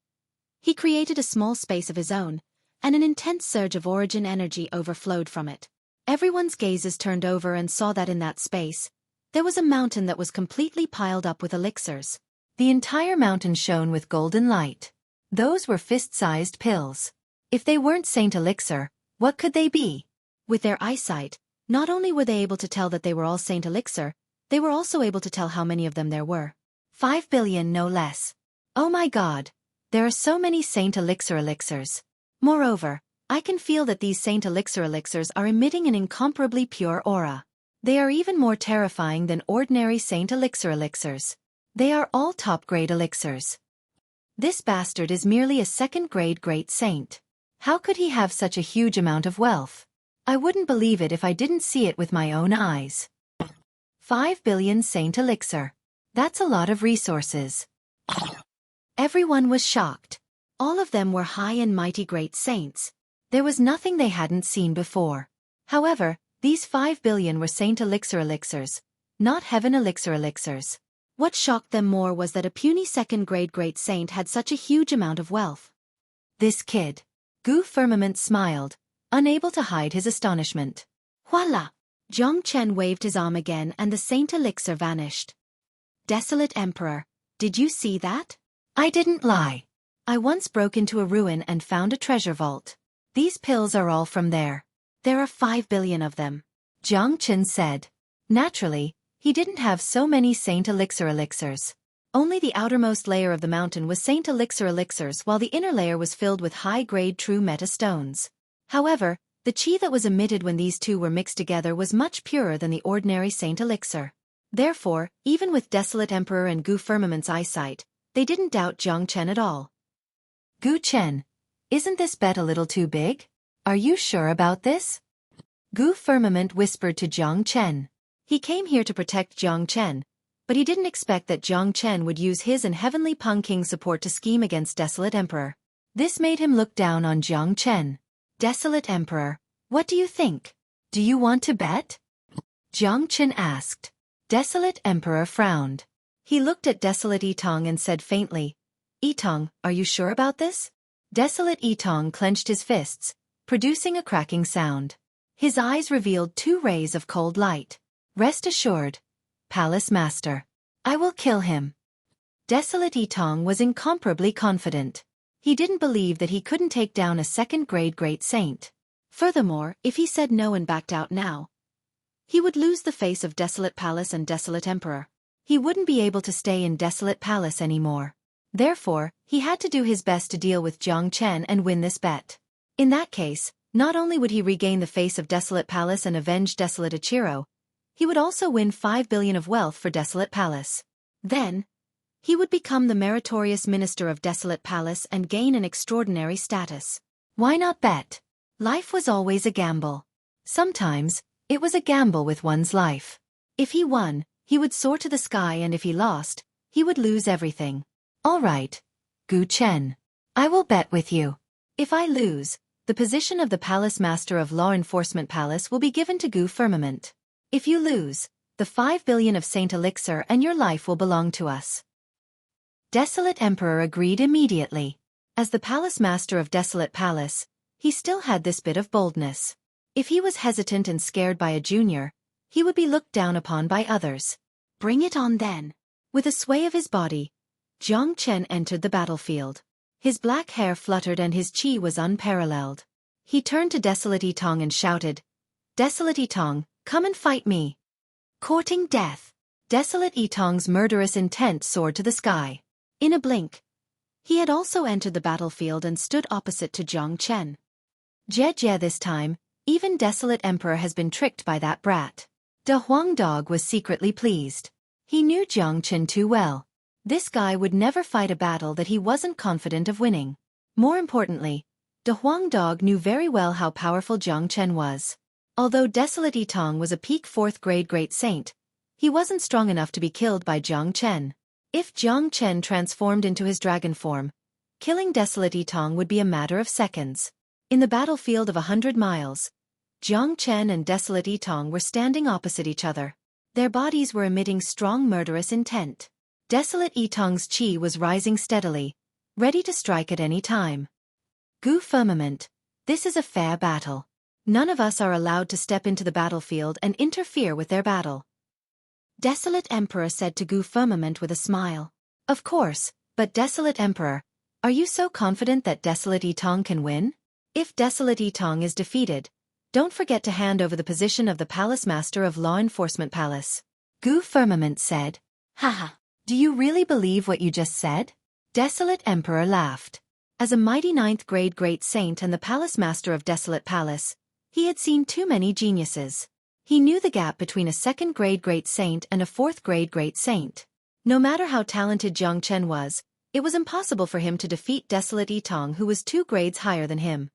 he created a small space of his own, and an intense surge of origin energy overflowed from it. Everyone's gazes turned over and saw that in that space, there was a mountain that was completely piled up with elixirs. The entire mountain shone with golden light. Those were fist-sized pills. If they weren't Saint Elixir, what could they be? With their eyesight, Not only were they able to tell that they were all Saint Elixir, they were also able to tell how many of them there were. 5 billion no less. Oh my god. There are so many Saint Elixir elixirs. Moreover, I can feel that these Saint Elixir elixirs are emitting an incomparably pure aura. They are even more terrifying than ordinary Saint Elixir elixirs. They are all top-grade elixirs. This bastard is merely a second-grade great saint. How could he have such a huge amount of wealth? I wouldn't believe it if I didn't see it with my own eyes. 5 billion Saint Elixir. That's a lot of resources. Everyone was shocked. All of them were high and mighty great saints. There was nothing they hadn't seen before. However, these 5 billion were Saint Elixir elixirs, not Heaven Elixir elixirs. What shocked them more was that a puny second-grade great saint had such a huge amount of wealth. This kid. Gu Firmament smiled, unable to hide his astonishment. Voila! Zhang Chen waved his arm again and the Saint Elixir vanished. Desolate Emperor, did you see that? I didn't lie. I once broke into a ruin and found a treasure vault. These pills are all from there. There are 5 billion of them. Zhang Chen said. Naturally, he didn't have so many Saint Elixir elixirs. Only the outermost layer of the mountain was Saint Elixir elixirs while the inner layer was filled with high-grade true meta stones. However, the chi that was emitted when these two were mixed together was much purer than the ordinary Saint Elixir. Therefore, even with Desolate Emperor and Gu Firmament's eyesight, they didn't doubt Zhang Chen at all. Gu Chen, isn't this bet a little too big? Are you sure about this? Gu Firmament whispered to Zhang Chen. He came here to protect Zhang Chen, but he didn't expect that Zhang Chen would use his and Heavenly Peng King's support to scheme against Desolate Emperor. This made him look down on Zhang Chen. Desolate Emperor, what do you think? Do you want to bet? Zhang Chen asked. Desolate Emperor frowned. He looked at Desolate Yitong and said faintly, Yitong, are you sure about this? Desolate Yitong clenched his fists, producing a cracking sound. His eyes revealed 2 rays of cold light. Rest assured, Palace Master. I will kill him. Desolate Yitong was incomparably confident. He didn't believe that he couldn't take down a second-grade great saint. Furthermore, if he said no and backed out now, he would lose the face of Desolate Palace and Desolate Emperor. He wouldn't be able to stay in Desolate Palace anymore. Therefore, he had to do his best to deal with Zhang Chen and win this bet. In that case, not only would he regain the face of Desolate Palace and avenge Desolate Ichiro, he would also win 5 billion of wealth for Desolate Palace. Then, he would become the meritorious minister of Desolate Palace and gain an extraordinary status. Why not bet? Life was always a gamble. Sometimes, it was a gamble with one's life. If he won, he would soar to the sky, and if he lost, he would lose everything. All right, Gu Chen. I will bet with you. If I lose, the position of the Palace Master of Law Enforcement Palace will be given to Gu Firmament. If you lose, the 5 billion of Saint Elixir and your life will belong to us. Desolate Emperor agreed immediately. As the Palace Master of Desolate Palace, he still had this bit of boldness. If he was hesitant and scared by a junior, he would be looked down upon by others. Bring it on then. With a sway of his body, Zhang Chen entered the battlefield. His black hair fluttered and his chi was unparalleled. He turned to Desolate Yitong and shouted, Desolate Yitong, come and fight me. Courting death. Desolate Yitong's murderous intent soared to the sky. In a blink, he had also entered the battlefield and stood opposite to Zhang Chen. Jie this time, even Desolate Emperor has been tricked by that brat. De Huang Dog was secretly pleased. He knew Zhang Chen too well. This guy would never fight a battle that he wasn't confident of winning. More importantly, De Huang Dog knew very well how powerful Zhang Chen was. Although Desolate Yitong was a peak 4th-grade great saint, he wasn't strong enough to be killed by Zhang Chen. If Zhang Chen transformed into his dragon form, killing Desolate Yitong would be a matter of seconds. In the battlefield of 100 miles, Zhang Chen and Desolate Yitong were standing opposite each other. Their bodies were emitting strong murderous intent. Desolate Yitong's chi was rising steadily, ready to strike at any time. Gu Firmament, this is a fair battle. None of us are allowed to step into the battlefield and interfere with their battle. Desolate Emperor said to Gu Firmament with a smile. Of course, but Desolate Emperor, are you so confident that Desolate Yitong can win? If Desolate Yitong is defeated, Don't forget to hand over the position of the Palace Master of Law Enforcement Palace. Gu Firmament said. Haha. Do you really believe what you just said? Desolate Emperor laughed. As a mighty 9th grade great saint and the Palace Master of Desolate Palace, he had seen too many geniuses. He knew the gap between a 2nd grade great saint and a 4th grade great saint. No matter how talented Jiang Chen was, it was impossible for him to defeat Desolate Yitong, who was 2 grades higher than him.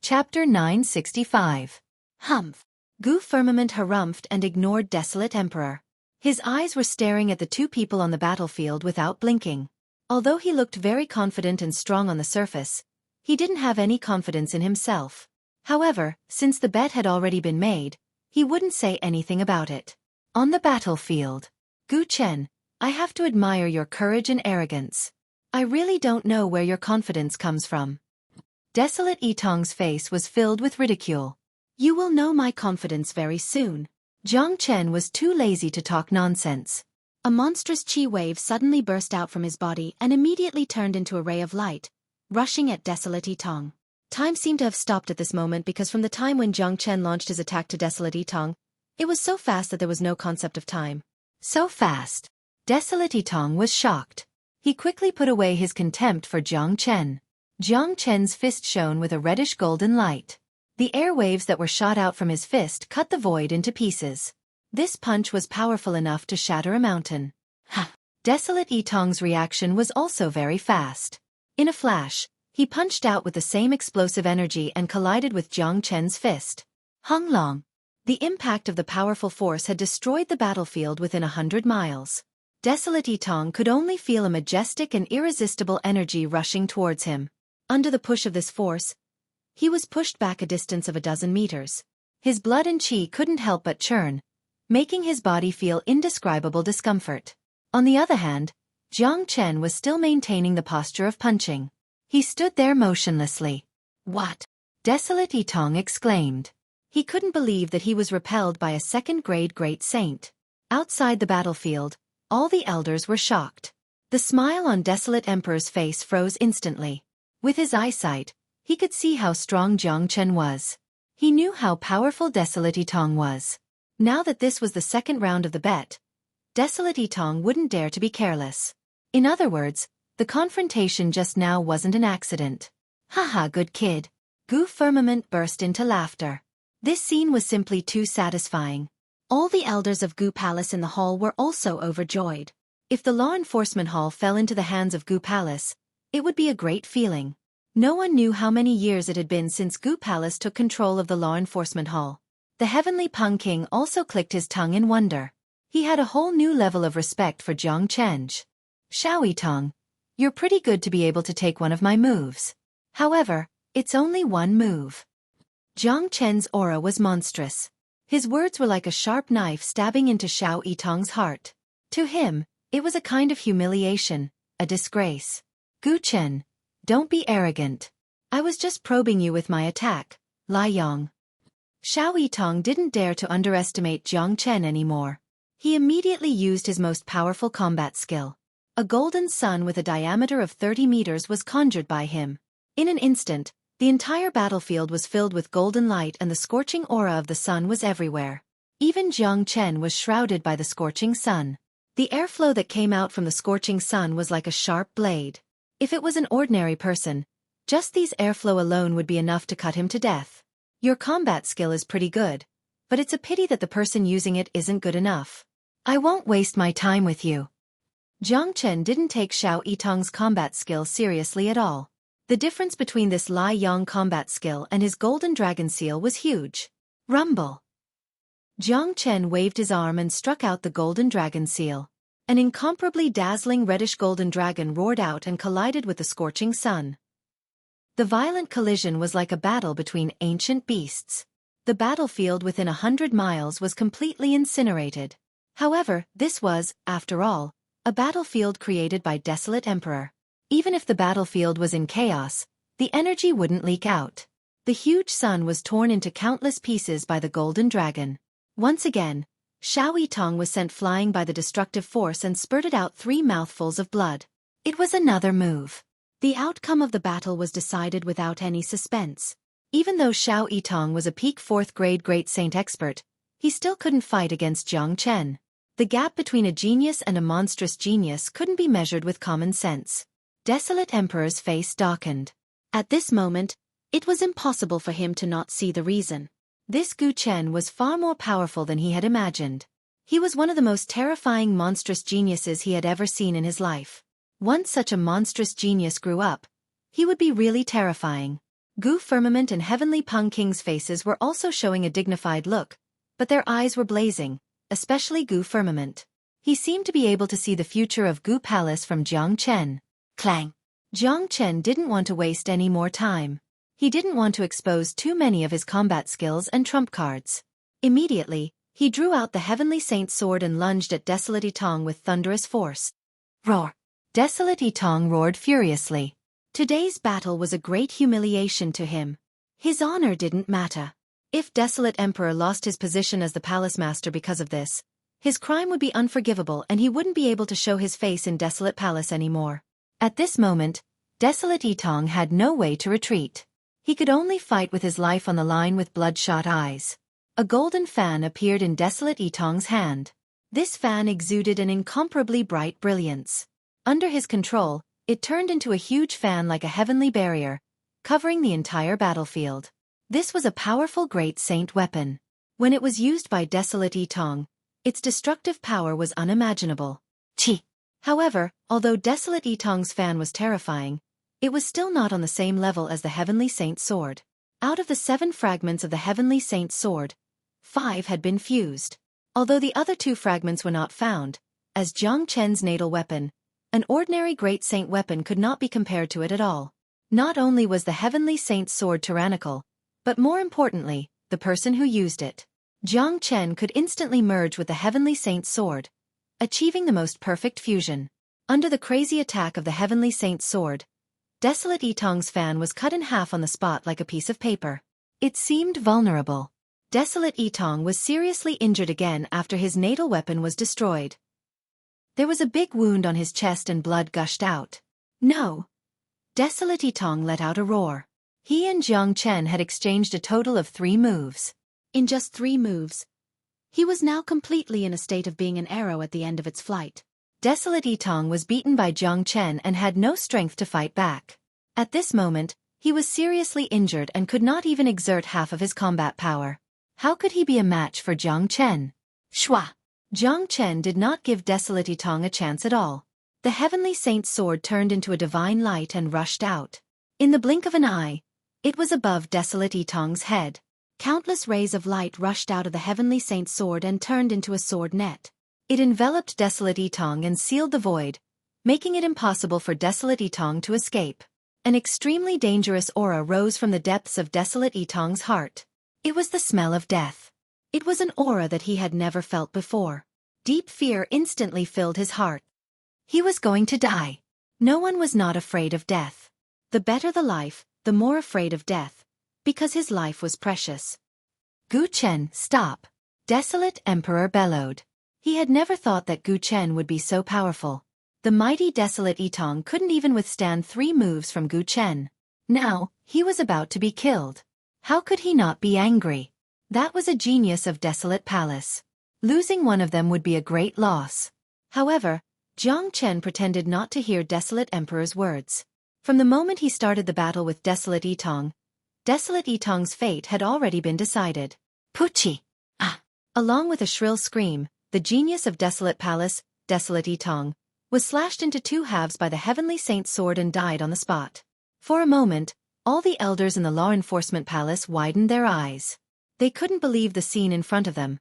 Chapter 965. Humph. Gu Firmament harumphed and ignored Desolate Emperor. His eyes were staring at the 2 people on the battlefield without blinking. Although he looked very confident and strong on the surface, he didn't have any confidence in himself. However, since the bet had already been made, he wouldn't say anything about it. On the battlefield. Gu Chen, I have to admire your courage and arrogance. I really don't know where your confidence comes from. Desolate Yitong's face was filled with ridicule. You will know my confidence very soon. Jiang Chen was too lazy to talk nonsense. A monstrous chi wave suddenly burst out from his body and immediately turned into a ray of light, rushing at Desolate Yitong. Time seemed to have stopped at this moment because from the time when Jiang Chen launched his attack to Desolate Yitong, it was so fast that there was no concept of time. So fast. Desolate Yitong was shocked. He quickly put away his contempt for Jiang Chen. Jiang Chen's fist shone with a reddish-golden light. The airwaves that were shot out from his fist cut the void into pieces. This punch was powerful enough to shatter a mountain. Ha! Desolate Yitong's reaction was also very fast. In a flash, he punched out with the same explosive energy and collided with Jiang Chen's fist. Hung long. The impact of the powerful force had destroyed the battlefield within 100 miles. Desolate Yitong could only feel a majestic and irresistible energy rushing towards him. Under the push of this force, he was pushed back a distance of 12 meters. His blood and qi couldn't help but churn, making his body feel indescribable discomfort. On the other hand, Jiang Chen was still maintaining the posture of punching. He stood there motionlessly. What? Desolate Yitong exclaimed. He couldn't believe that he was repelled by a 2nd grade great saint. Outside the battlefield, all the elders were shocked. The smile on Desolate Emperor's face froze instantly. With his eyesight, he could see how strong Jiang Chen was. He knew how powerful Desolate Yitong was. Now that this was the 2nd round of the bet, Desolate Yitong wouldn't dare to be careless. In other words, the confrontation just now wasn't an accident. Haha, good kid. Gu Firmament burst into laughter. This scene was simply too satisfying. All the elders of Gu Palace in the hall were also overjoyed. If the law enforcement hall fell into the hands of Gu Palace, it would be a great feeling. No one knew how many years it had been since Gu Palace took control of the law enforcement hall. The heavenly Peng King also clicked his tongue in wonder. He had a whole new level of respect for Jiang Chen. Xueqi, you're pretty good to be able to take one of my moves. However, it's only one move. Jiang Chen's aura was monstrous. His words were like a sharp knife stabbing into Xiao Yitong's heart. To him, it was a kind of humiliation, a disgrace. Gu Chen, don't be arrogant. I was just probing you with my attack, Lai Yang. Xiao Yitong didn't dare to underestimate Jiang Chen anymore. He immediately used his most powerful combat skill. A golden sun with a diameter of 30 meters was conjured by him. In an instant, the entire battlefield was filled with golden light and the scorching aura of the sun was everywhere. Even Jiang Chen was shrouded by the scorching sun. The airflow that came out from the scorching sun was like a sharp blade. If it was an ordinary person, just these airflow alone would be enough to cut him to death. Your combat skill is pretty good, but it's a pity that the person using it isn't good enough. I won't waste my time with you. Jiang Chen didn't take Xiao Yitong's combat skill seriously at all. The difference between this Lai Yang combat skill and his golden dragon seal was huge. Rumble. Jiang Chen waved his arm and struck out the golden dragon seal. An incomparably dazzling reddish golden dragon roared out and collided with the scorching sun. The violent collision was like a battle between ancient beasts. The battlefield within 100 miles was completely incinerated. However, this was, after all, a battlefield created by Desolate Emperor. Even if the battlefield was in chaos, the energy wouldn't leak out. The huge sun was torn into countless pieces by the golden dragon. Once again, Xiao Yitong was sent flying by the destructive force and spurted out 3 mouthfuls of blood. It was another move. The outcome of the battle was decided without any suspense. Even though Xueqi was a peak 4th grade Great Saint expert, he still couldn't fight against Jiang Chen. The gap between a genius and a monstrous genius couldn't be measured with common sense. Desolate Emperor's face darkened. At this moment, it was impossible for him to not see the reason. This Gu Chen was far more powerful than he had imagined. He was one of the most terrifying monstrous geniuses he had ever seen in his life. Once such a monstrous genius grew up, he would be really terrifying. Gu Firmament and Heavenly Peng King's faces were also showing a dignified look, but their eyes were blazing, especially Gu Firmament. He seemed to be able to see the future of Gu Palace from Jiang Chen. Clang! Jiang Chen didn't want to waste any more time. He didn't want to expose too many of his combat skills and trump cards. Immediately, he drew out the Heavenly Saint sword and lunged at Desolate Yitong with thunderous force. Roar! Desolate Yitong roared furiously. Today's battle was a great humiliation to him. His honor didn't matter. If Desolate Emperor lost his position as the palace master because of this, his crime would be unforgivable and he wouldn't be able to show his face in Desolate Palace anymore. At this moment, Desolate Yitong had no way to retreat. He could only fight with his life on the line with bloodshot eyes. A golden fan appeared in Desolate Yitong's hand. This fan exuded an incomparably bright brilliance. Under his control, it turned into a huge fan like a heavenly barrier, covering the entire battlefield. This was a powerful Great Saint weapon. When it was used by Desolate Yitong, its destructive power was unimaginable. Chi! However, although Desolate Yitong's fan was terrifying, it was still not on the same level as the Heavenly Saint sword. Out of the 7 fragments of the Heavenly Saint sword, 5 had been fused. Although the other 2 fragments were not found, as Jiang Chen's natal weapon, an ordinary Great Saint weapon could not be compared to it at all. Not only was the Heavenly Saint's sword tyrannical, but more importantly, the person who used it. Jiang Chen could instantly merge with the Heavenly Saint's sword, achieving the most perfect fusion. Under the crazy attack of the Heavenly Saint's sword, Desolate Yitong's fan was cut in half on the spot like a piece of paper. It seemed vulnerable. Desolate Yitong was seriously injured again after his natal weapon was destroyed. There was a big wound on his chest and blood gushed out. No! Desolate Yitong let out a roar. He and Jiang Chen had exchanged a total of 3 moves. In just 3 moves, he was now completely in a state of being an arrow at the end of its flight. Desolate Yitong was beaten by Jiang Chen and had no strength to fight back. At this moment, he was seriously injured and could not even exert half of his combat power. How could he be a match for Jiang Chen? Shua! Jiang Chen did not give Desolate Yitong a chance at all. The Heavenly Saint's sword turned into a divine light and rushed out. In the blink of an eye, it was above Desolate Yitong's head. Countless rays of light rushed out of the Heavenly Saint's sword and turned into a sword net. It enveloped Desolate Yitong and sealed the void, making it impossible for Desolate Yitong to escape. An extremely dangerous aura rose from the depths of Desolate Yitong's heart. It was the smell of death. It was an aura that he had never felt before. Deep fear instantly filled his heart. He was going to die. No one was not afraid of death. The better the life, the more afraid of death, because his life was precious. Gu Chen, stop! Desolate Emperor bellowed. He had never thought that Gu Chen would be so powerful. The mighty Desolate Yitong couldn't even withstand 3 moves from Gu Chen. Now, he was about to be killed. How could he not be angry? That was a genius of Desolate Palace. Losing one of them would be a great loss. However, Jiang Chen pretended not to hear Desolate Emperor's words. From the moment he started the battle with Desolate Yitong's fate had already been decided. Puchi! Ah! Along with a shrill scream, the genius of Desolate Palace, Desolate Yitong, was slashed into 2 halves by the Heavenly Saint's sword and died on the spot. For a moment, all the elders in the law enforcement palace widened their eyes. They couldn't believe the scene in front of them,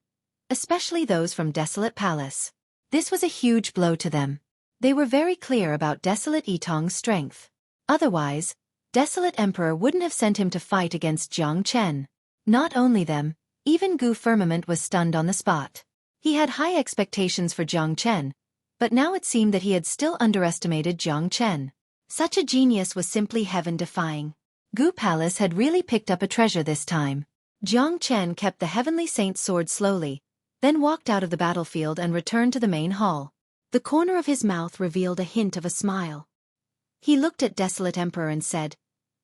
especially those from Desolate Palace. This was a huge blow to them. They were very clear about Desolate Yitong's strength. Otherwise, Desolate Emperor wouldn't have sent him to fight against Jiang Chen. Not only them, even Gu Firmament was stunned on the spot. He had high expectations for Jiang Chen, but now it seemed that he had still underestimated Jiang Chen. Such a genius was simply heaven-defying. Gu Palace had really picked up a treasure this time. Jiang Chen kept the Heavenly Saint's sword slowly, then walked out of the battlefield and returned to the main hall. The corner of his mouth revealed a hint of a smile. He looked at Desolate Emperor and said,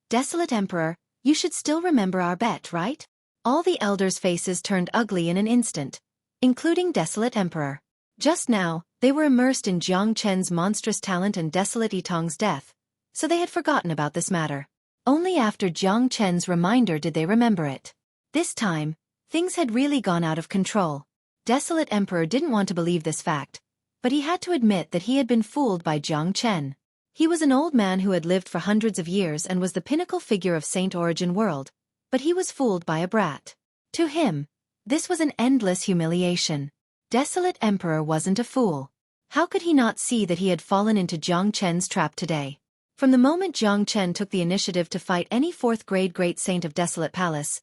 "Desolate Emperor, you should still remember our bet, right?" All the elders' faces turned ugly in an instant, including Desolate Emperor. Just now, they were immersed in Jiang Chen's monstrous talent and Desolate Yitong's death, so they had forgotten about this matter. Only after Jiang Chen's reminder did they remember it. This time, things had really gone out of control. Desolate Emperor didn't want to believe this fact, but he had to admit that he had been fooled by Jiang Chen. He was an old man who had lived for hundreds of years and was the pinnacle figure of Saint Origin World, but he was fooled by a brat. To him, this was an endless humiliation. Desolate Emperor wasn't a fool. How could he not see that he had fallen into Jiang Chen's trap today? From the moment Jiang Chen took the initiative to fight any fourth-grade great saint of Desolate Palace,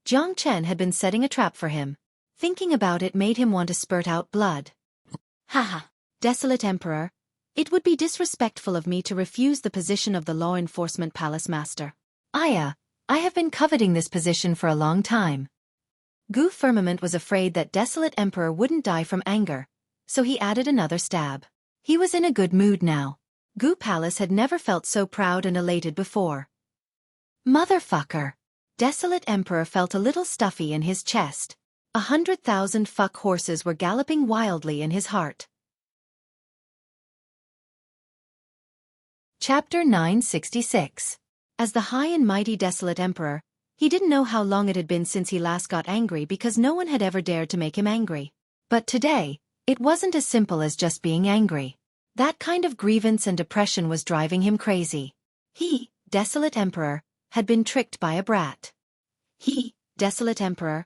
Jiang Chen had been setting a trap for him. Thinking about it made him want to spurt out blood. Haha, Desolate Emperor, it would be disrespectful of me to refuse the position of the Law Enforcement Palace Master. I have been coveting this position for a long time. Gu Firmament was afraid that Desolate Emperor wouldn't die from anger, so he added another stab. He was in a good mood now. Gu Palace had never felt so proud and elated before. Motherfucker! Desolate Emperor felt a little stuffy in his chest. 100,000 fuck horses were galloping wildly in his heart. Chapter 966. As the high and mighty Desolate Emperor, he didn't know how long it had been since he last got angry because no one had ever dared to make him angry. But today, it wasn't as simple as just being angry. That kind of grievance and depression was driving him crazy. He, Desolate Emperor, had been tricked by a brat. He, Desolate Emperor,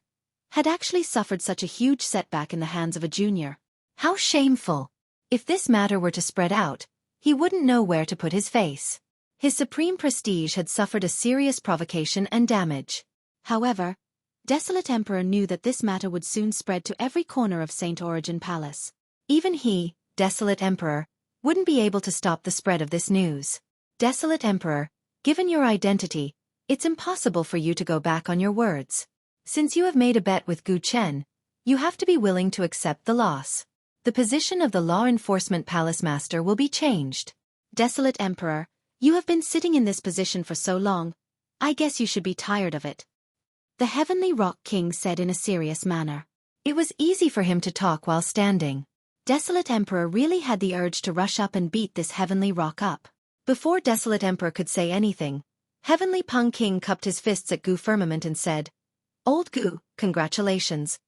had actually suffered such a huge setback in the hands of a junior. How shameful! If this matter were to spread out, he wouldn't know where to put his face. His supreme prestige had suffered a serious provocation and damage. However, Desolate Emperor knew that this matter would soon spread to every corner of Saint Origin Palace. Even he, Desolate Emperor, wouldn't be able to stop the spread of this news. Desolate Emperor, given your identity, it's impossible for you to go back on your words. Since you have made a bet with Gu Chen, you have to be willing to accept the loss. The position of the Law Enforcement Palace Master will be changed. Desolate Emperor, you have been sitting in this position for so long, I guess you should be tired of it. The Heavenly Rock King said in a serious manner. It was easy for him to talk while standing. Desolate Emperor really had the urge to rush up and beat this Heavenly Rock up. Before Desolate Emperor could say anything, Heavenly Pung King cupped his fists at Gu Firmament and said, "Old Gu, congratulations."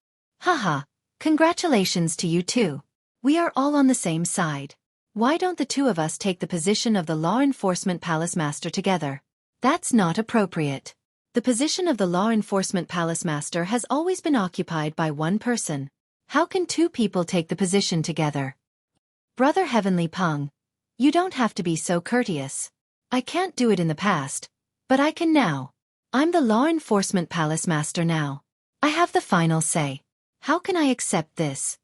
Haha, congratulations to you too. We are all on the same side. Why don't the two of us take the position of the Law Enforcement Palace Master together? That's not appropriate. The position of the Law Enforcement Palace Master has always been occupied by one person. How can two people take the position together? Brother Heavenly Pung, you don't have to be so courteous. I can't do it in the past, but I can now. I'm the Law Enforcement Palace Master now. I have the final say. How can I accept this?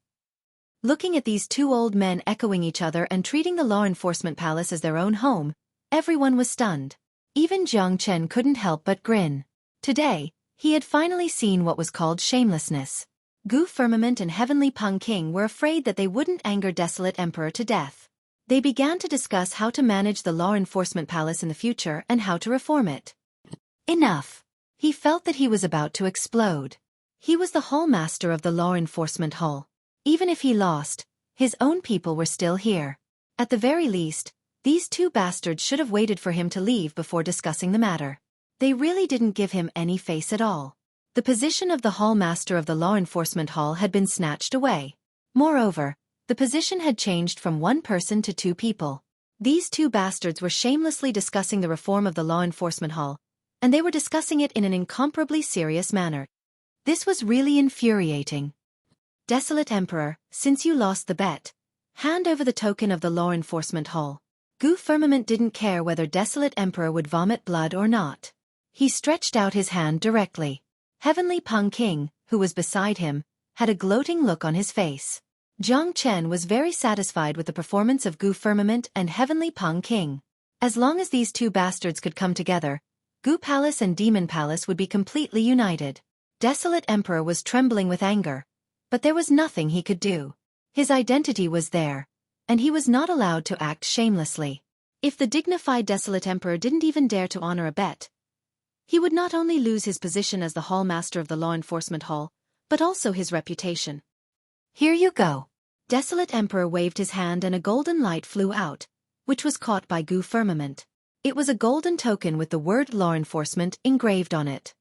Looking at these two old men echoing each other and treating the Law Enforcement Palace as their own home, everyone was stunned. Even Jiang Chen couldn't help but grin. Today, he had finally seen what was called shamelessness. Gu Firmament and Heavenly Pung King were afraid that they wouldn't anger Desolate Emperor to death. They began to discuss how to manage the Law Enforcement Palace in the future and how to reform it. Enough. He felt that he was about to explode. He was the Hall Master of the Law Enforcement Hall. Even if he lost, his own people were still here. At the very least, these two bastards should have waited for him to leave before discussing the matter. They really didn't give him any face at all. The position of the Hall Master of the Law Enforcement Hall had been snatched away. Moreover, the position had changed from one person to two people. These two bastards were shamelessly discussing the reform of the Law Enforcement Hall, and they were discussing it in an incomparably serious manner. This was really infuriating. Desolate Emperor, since you lost the bet, hand over the token of the Law Enforcement Hall. Gu Firmament didn't care whether Desolate Emperor would vomit blood or not. He stretched out his hand directly. Heavenly Pung King, who was beside him, had a gloating look on his face. Jiang Chen was very satisfied with the performance of Gu Firmament and Heavenly Pung King. As long as these two bastards could come together, Gu Palace and Demon Palace would be completely united. Desolate Emperor was trembling with anger, but there was nothing he could do. His identity was there, and he was not allowed to act shamelessly. If the dignified desolate emperor didn't even dare to honor a bet, he would not only lose his position as the hall master of the law enforcement hall, but also his reputation. Here you go. Desolate emperor waved his hand and a golden light flew out, which was caught by Gu Firmament. It was a golden token with the word law enforcement engraved on it.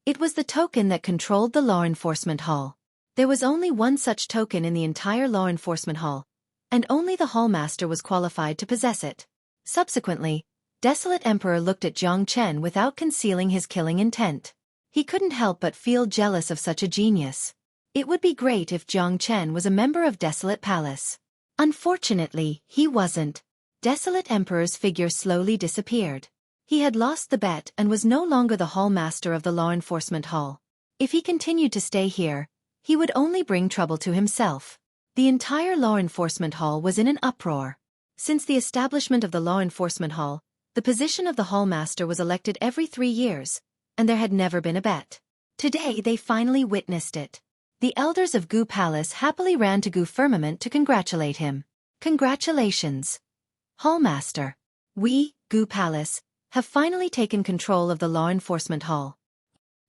It was the token that controlled the law enforcement hall. There was only one such token in the entire law enforcement hall, and only the hall master was qualified to possess it. Subsequently, Desolate Emperor looked at Jiang Chen without concealing his killing intent. He couldn't help but feel jealous of such a genius. It would be great if Jiang Chen was a member of Desolate Palace. Unfortunately, he wasn't. Desolate Emperor's figure slowly disappeared. He had lost the bet and was no longer the hall master of the law enforcement hall. If he continued to stay here, he would only bring trouble to himself. The entire law enforcement hall was in an uproar. Since the establishment of the law enforcement hall, the position of the hall master was elected every 3 years, and there had never been a bet. Today they finally witnessed it. The elders of Gu Palace happily ran to Gu Firmament to congratulate him. Congratulations, hall master. We, Gu Palace, have finally taken control of the law enforcement hall.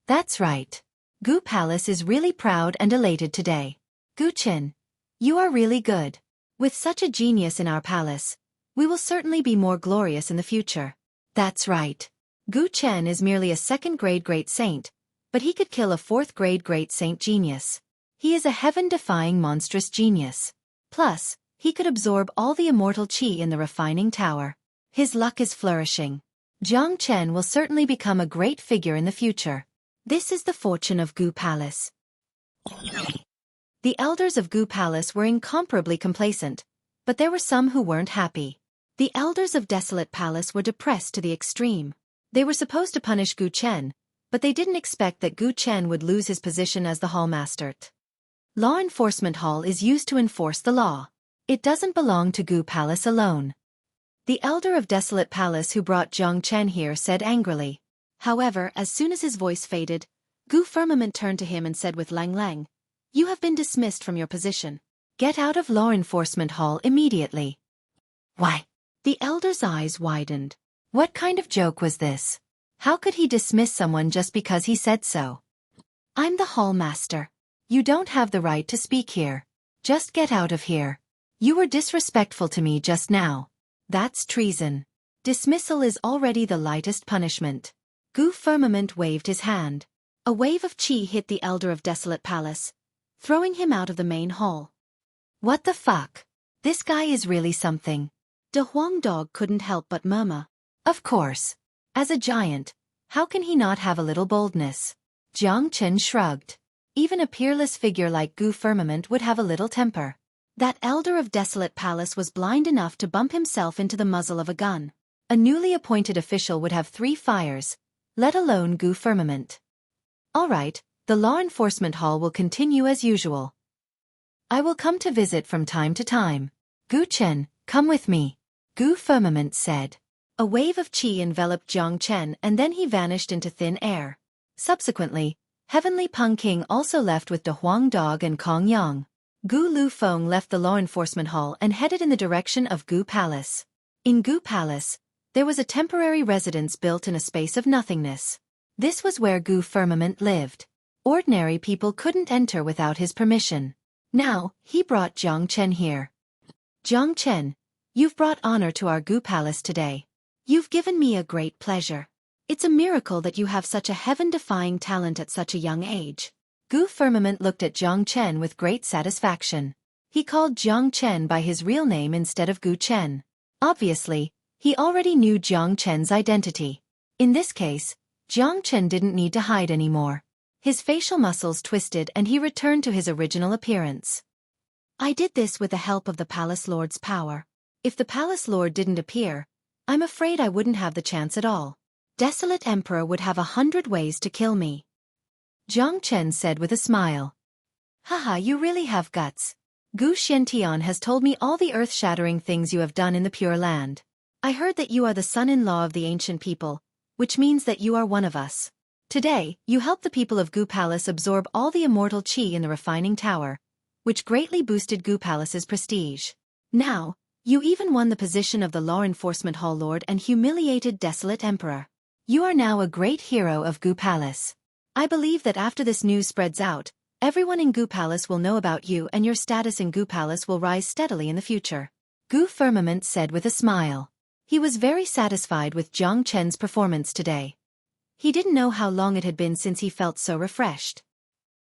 That's right. Gu Palace is really proud and elated today. Gu Chen, you are really good. With such a genius in our palace, we will certainly be more glorious in the future. That's right. Gu Chen is merely a second-grade great saint, but he could kill a fourth-grade great saint genius. He is a heaven-defying monstrous genius. Plus, he could absorb all the immortal qi in the refining tower. His luck is flourishing. Jiang Chen will certainly become a great figure in the future. This is the fortune of Gu Palace. The elders of Gu Palace were incomparably complacent, but there were some who weren't happy. The elders of Desolate Palace were depressed to the extreme. They were supposed to punish Gu Chen, but they didn't expect that Gu Chen would lose his position as the hall master. Law Enforcement Hall is used to enforce the law. It doesn't belong to Gu Palace alone. The elder of Desolate Palace who brought Jiang Chen here said angrily. However, as soon as his voice faded, Gu Firmament turned to him and said with Lang Lang, "You have been dismissed from your position. Get out of Law Enforcement Hall immediately." Why? The elder's eyes widened. What kind of joke was this? How could he dismiss someone just because he said so? I'm the hall master. You don't have the right to speak here. Just get out of here. You were disrespectful to me just now. That's treason. Dismissal is already the lightest punishment. Gu Firmament waved his hand. A wave of qi hit the elder of Desolate Palace, throwing him out of the main hall. What the fuck? This guy is really something. De Huang Dog couldn't help but murmur. Of course. As a giant, how can he not have a little boldness? Jiang Chen shrugged. Even a peerless figure like Gu Firmament would have a little temper. That elder of Desolate Palace was blind enough to bump himself into the muzzle of a gun. A newly appointed official would have 3 fires, let alone Gu Firmament. All right, the law enforcement hall will continue as usual. I will come to visit from time to time. Gu Chen, come with me. Gu Firmament said. A wave of qi enveloped Jiang Chen and then he vanished into thin air. Subsequently, Heavenly Peng King also left with De Huang Dog and Kong Yang. Gu Lu Feng left the law enforcement hall and headed in the direction of Gu Palace. In Gu Palace, there was a temporary residence built in a space of nothingness. This was where Gu Firmament lived. Ordinary people couldn't enter without his permission. Now, he brought Jiang Chen here. Jiang Chen, you've brought honor to our Gu Palace today. You've given me a great pleasure. It's a miracle that you have such a heaven-defying talent at such a young age. Gu Firmament looked at Jiang Chen with great satisfaction. He called Jiang Chen by his real name instead of Gu Chen. Obviously, he already knew Jiang Chen's identity. In this case, Jiang Chen didn't need to hide anymore. His facial muscles twisted and he returned to his original appearance. I did this with the help of the Palace Lord's power. If the Palace Lord didn't appear, I'm afraid I wouldn't have the chance at all. Desolate Emperor would have 100 ways to kill me. Jiang Chen said with a smile. Haha, you really have guts. Gu Xiantian has told me all the earth-shattering things you have done in the Pure Land. I heard that you are the son-in-law of the ancient people, which means that you are one of us. Today, you helped the people of Gu Palace absorb all the immortal qi in the refining tower, which greatly boosted Gu Palace's prestige. Now, You even won the position of the Law Enforcement Hall Lord and humiliated Desolate Emperor. You are now a great hero of Gu Palace. I believe that after this news spreads out, everyone in Gu Palace will know about you and your status in Gu Palace will rise steadily in the future. Gu Firmament said with a smile. He was very satisfied with Jiang Chen's performance today. He didn't know how long it had been since he felt so refreshed.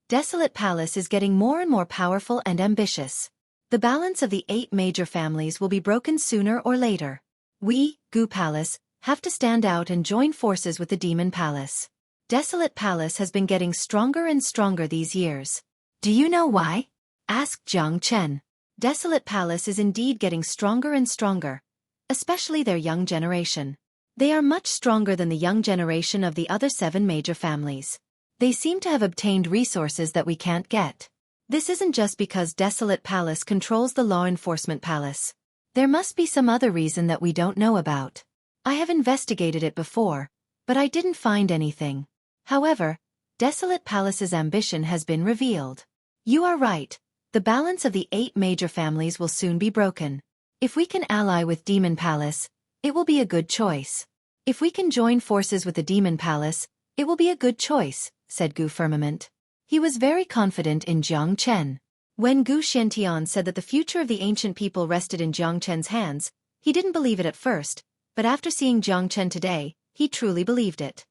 Desolate Palace is getting more and more powerful and ambitious. The balance of the 8 major families will be broken sooner or later. We, Gu Palace, have to stand out and join forces with the Demon Palace. Desolate Palace has been getting stronger and stronger these years. Do you know why? Asked Jiang Chen. Desolate Palace is indeed getting stronger and stronger, especially their young generation. They are much stronger than the young generation of the other 7 major families. They seem to have obtained resources that we can't get. This isn't just because Desolate Palace controls the Law Enforcement Palace. There must be some other reason that we don't know about. I have investigated it before, but I didn't find anything. However, Desolate Palace's ambition has been revealed. You are right, the balance of the 8 major families will soon be broken. If we can ally with Demon Palace, it will be a good choice. If we can join forces with the Demon Palace, it will be a good choice, said Gu Firmament. He was very confident in Jiang Chen. When Gu Xiantian said that the future of the ancient people rested in Jiang Chen's hands, he didn't believe it at first, but after seeing Jiang Chen today, he truly believed it.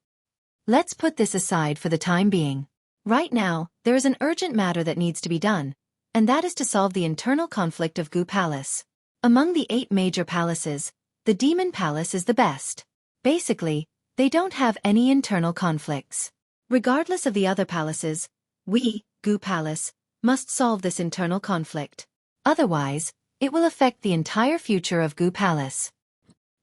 Let's put this aside for the time being. Right now, there is an urgent matter that needs to be done, and that is to solve the internal conflict of Gu Palace. Among the 8 major palaces, the Demon Palace is the best. Basically, they don't have any internal conflicts. Regardless of the other palaces, we, Gu Palace, must solve this internal conflict. Otherwise, it will affect the entire future of Gu Palace.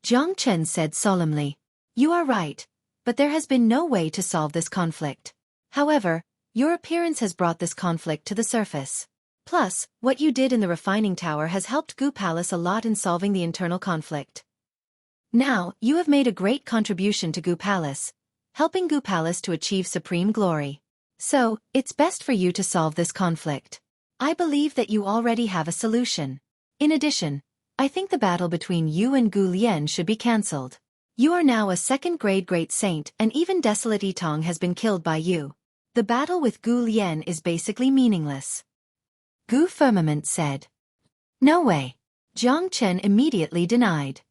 Jiang Chen said solemnly. You are right, but there has been no way to solve this conflict. However, your appearance has brought this conflict to the surface. Plus, what you did in the refining tower has helped Gu Palace a lot in solving the internal conflict. Now, you have made a great contribution to Gu Palace, helping Gu Palace to achieve supreme glory. So, it's best for you to solve this conflict. I believe that you already have a solution. In addition, I think the battle between you and Gu Lian should be cancelled. You are now a 2nd-grade great saint and even Desolate Yitong has been killed by you. The battle with Gu Lian is basically meaningless. Gu Firmament said. No way. Jiang Chen immediately denied.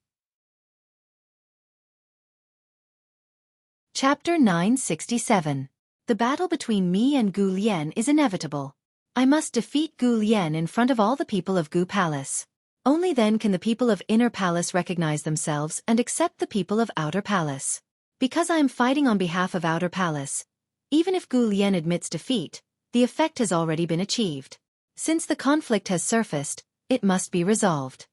Chapter 967. The battle between me and Gu Lian is inevitable. I must defeat Gu Lian in front of all the people of Gu Palace. Only then can the people of Inner Palace recognize themselves and accept the people of Outer Palace. Because I am fighting on behalf of Outer Palace, even if Gu Lian admits defeat, the effect has already been achieved. Since the conflict has surfaced, it must be resolved.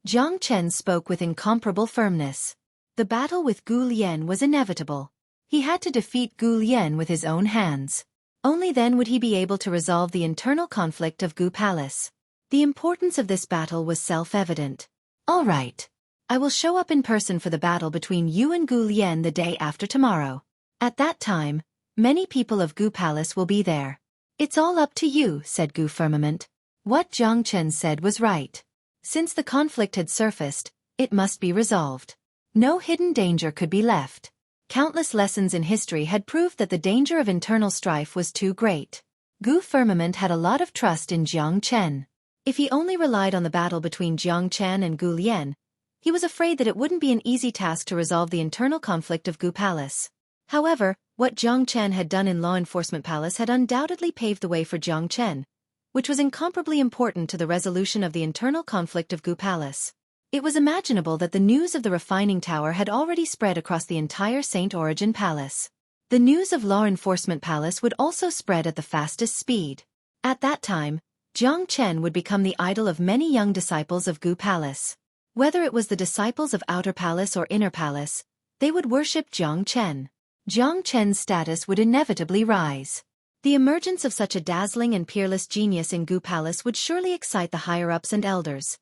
Jiang Chen spoke with incomparable firmness. The battle with Gu Lian was inevitable. He had to defeat Gu Lian with his own hands. Only then would he be able to resolve the internal conflict of Gu Palace. The importance of this battle was self-evident. All right. I will show up in person for the battle between you and Gu Lian the day after tomorrow. At that time, many people of Gu Palace will be there. It's all up to you, said Gu Firmament. What Jiang Chen said was right. Since the conflict had surfaced, it must be resolved. No hidden danger could be left. Countless lessons in history had proved that the danger of internal strife was too great. Gu Firmament had a lot of trust in Jiang Chen. If he only relied on the battle between Jiang Chen and Gu Lian, he was afraid that it wouldn't be an easy task to resolve the internal conflict of Gu Palace. However, what Jiang Chen had done in Law Enforcement Palace had undoubtedly paved the way for Jiang Chen, which was incomparably important to the resolution of the internal conflict of Gu Palace. It was imaginable that the news of the refining tower had already spread across the entire Saint Origin Palace. The news of Law Enforcement Palace would also spread at the fastest speed. At that time, Jiang Chen would become the idol of many young disciples of Gu Palace. Whether it was the disciples of Outer Palace or Inner Palace, they would worship Jiang Chen. Jiang Chen's status would inevitably rise. The emergence of such a dazzling and peerless genius in Gu Palace would surely excite the higher-ups and elders.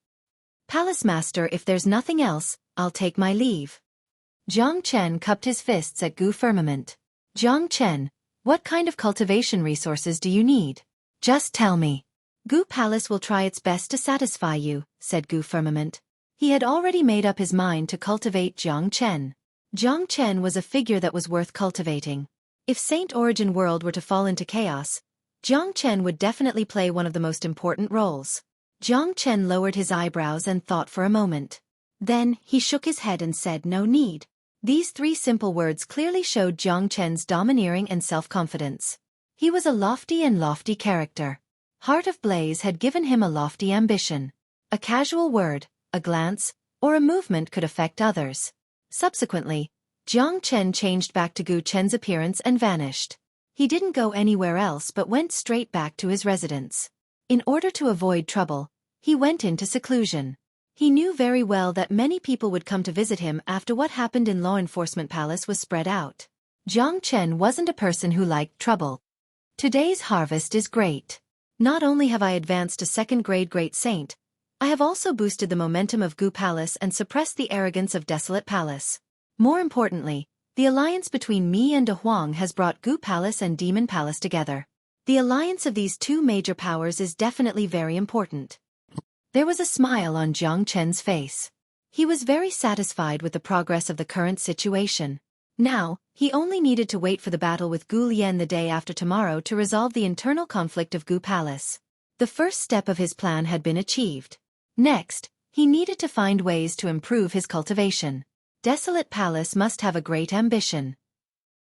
Palace Master, if there's nothing else, I'll take my leave. Jiang Chen cupped his fists at Gu Firmament. Jiang Chen, what kind of cultivation resources do you need? Just tell me. Gu Palace will try its best to satisfy you, said Gu Firmament. He had already made up his mind to cultivate Jiang Chen. Jiang Chen was a figure that was worth cultivating. If Saint Origin World were to fall into chaos, Jiang Chen would definitely play one of the most important roles. Jiang Chen lowered his eyebrows and thought for a moment. Then, he shook his head and said, "No need." These three simple words clearly showed Jiang Chen's domineering and self-confidence. He was a lofty character. Heart of Blaze had given him a lofty ambition. A casual word, a glance, or a movement could affect others. Subsequently, Jiang Chen changed back to Gu Chen's appearance and vanished. He didn't go anywhere else but went straight back to his residence. In order to avoid trouble, he went into seclusion. He knew very well that many people would come to visit him after what happened in Law Enforcement Palace was spread out. Jiang Chen wasn't a person who liked trouble. Today's harvest is great. Not only have I advanced to second-grade Great Saint, I have also boosted the momentum of Gu Palace and suppressed the arrogance of Desolate Palace. More importantly, the alliance between me and De Huang has brought Gu Palace and Demon Palace together. The alliance of these two major powers is definitely very important. There was a smile on Jiang Chen's face. He was very satisfied with the progress of the current situation. Now, he only needed to wait for the battle with Gu Lian the day after tomorrow to resolve the internal conflict of Gu Palace. The first step of his plan had been achieved. Next, he needed to find ways to improve his cultivation. Desolate Palace must have a great ambition.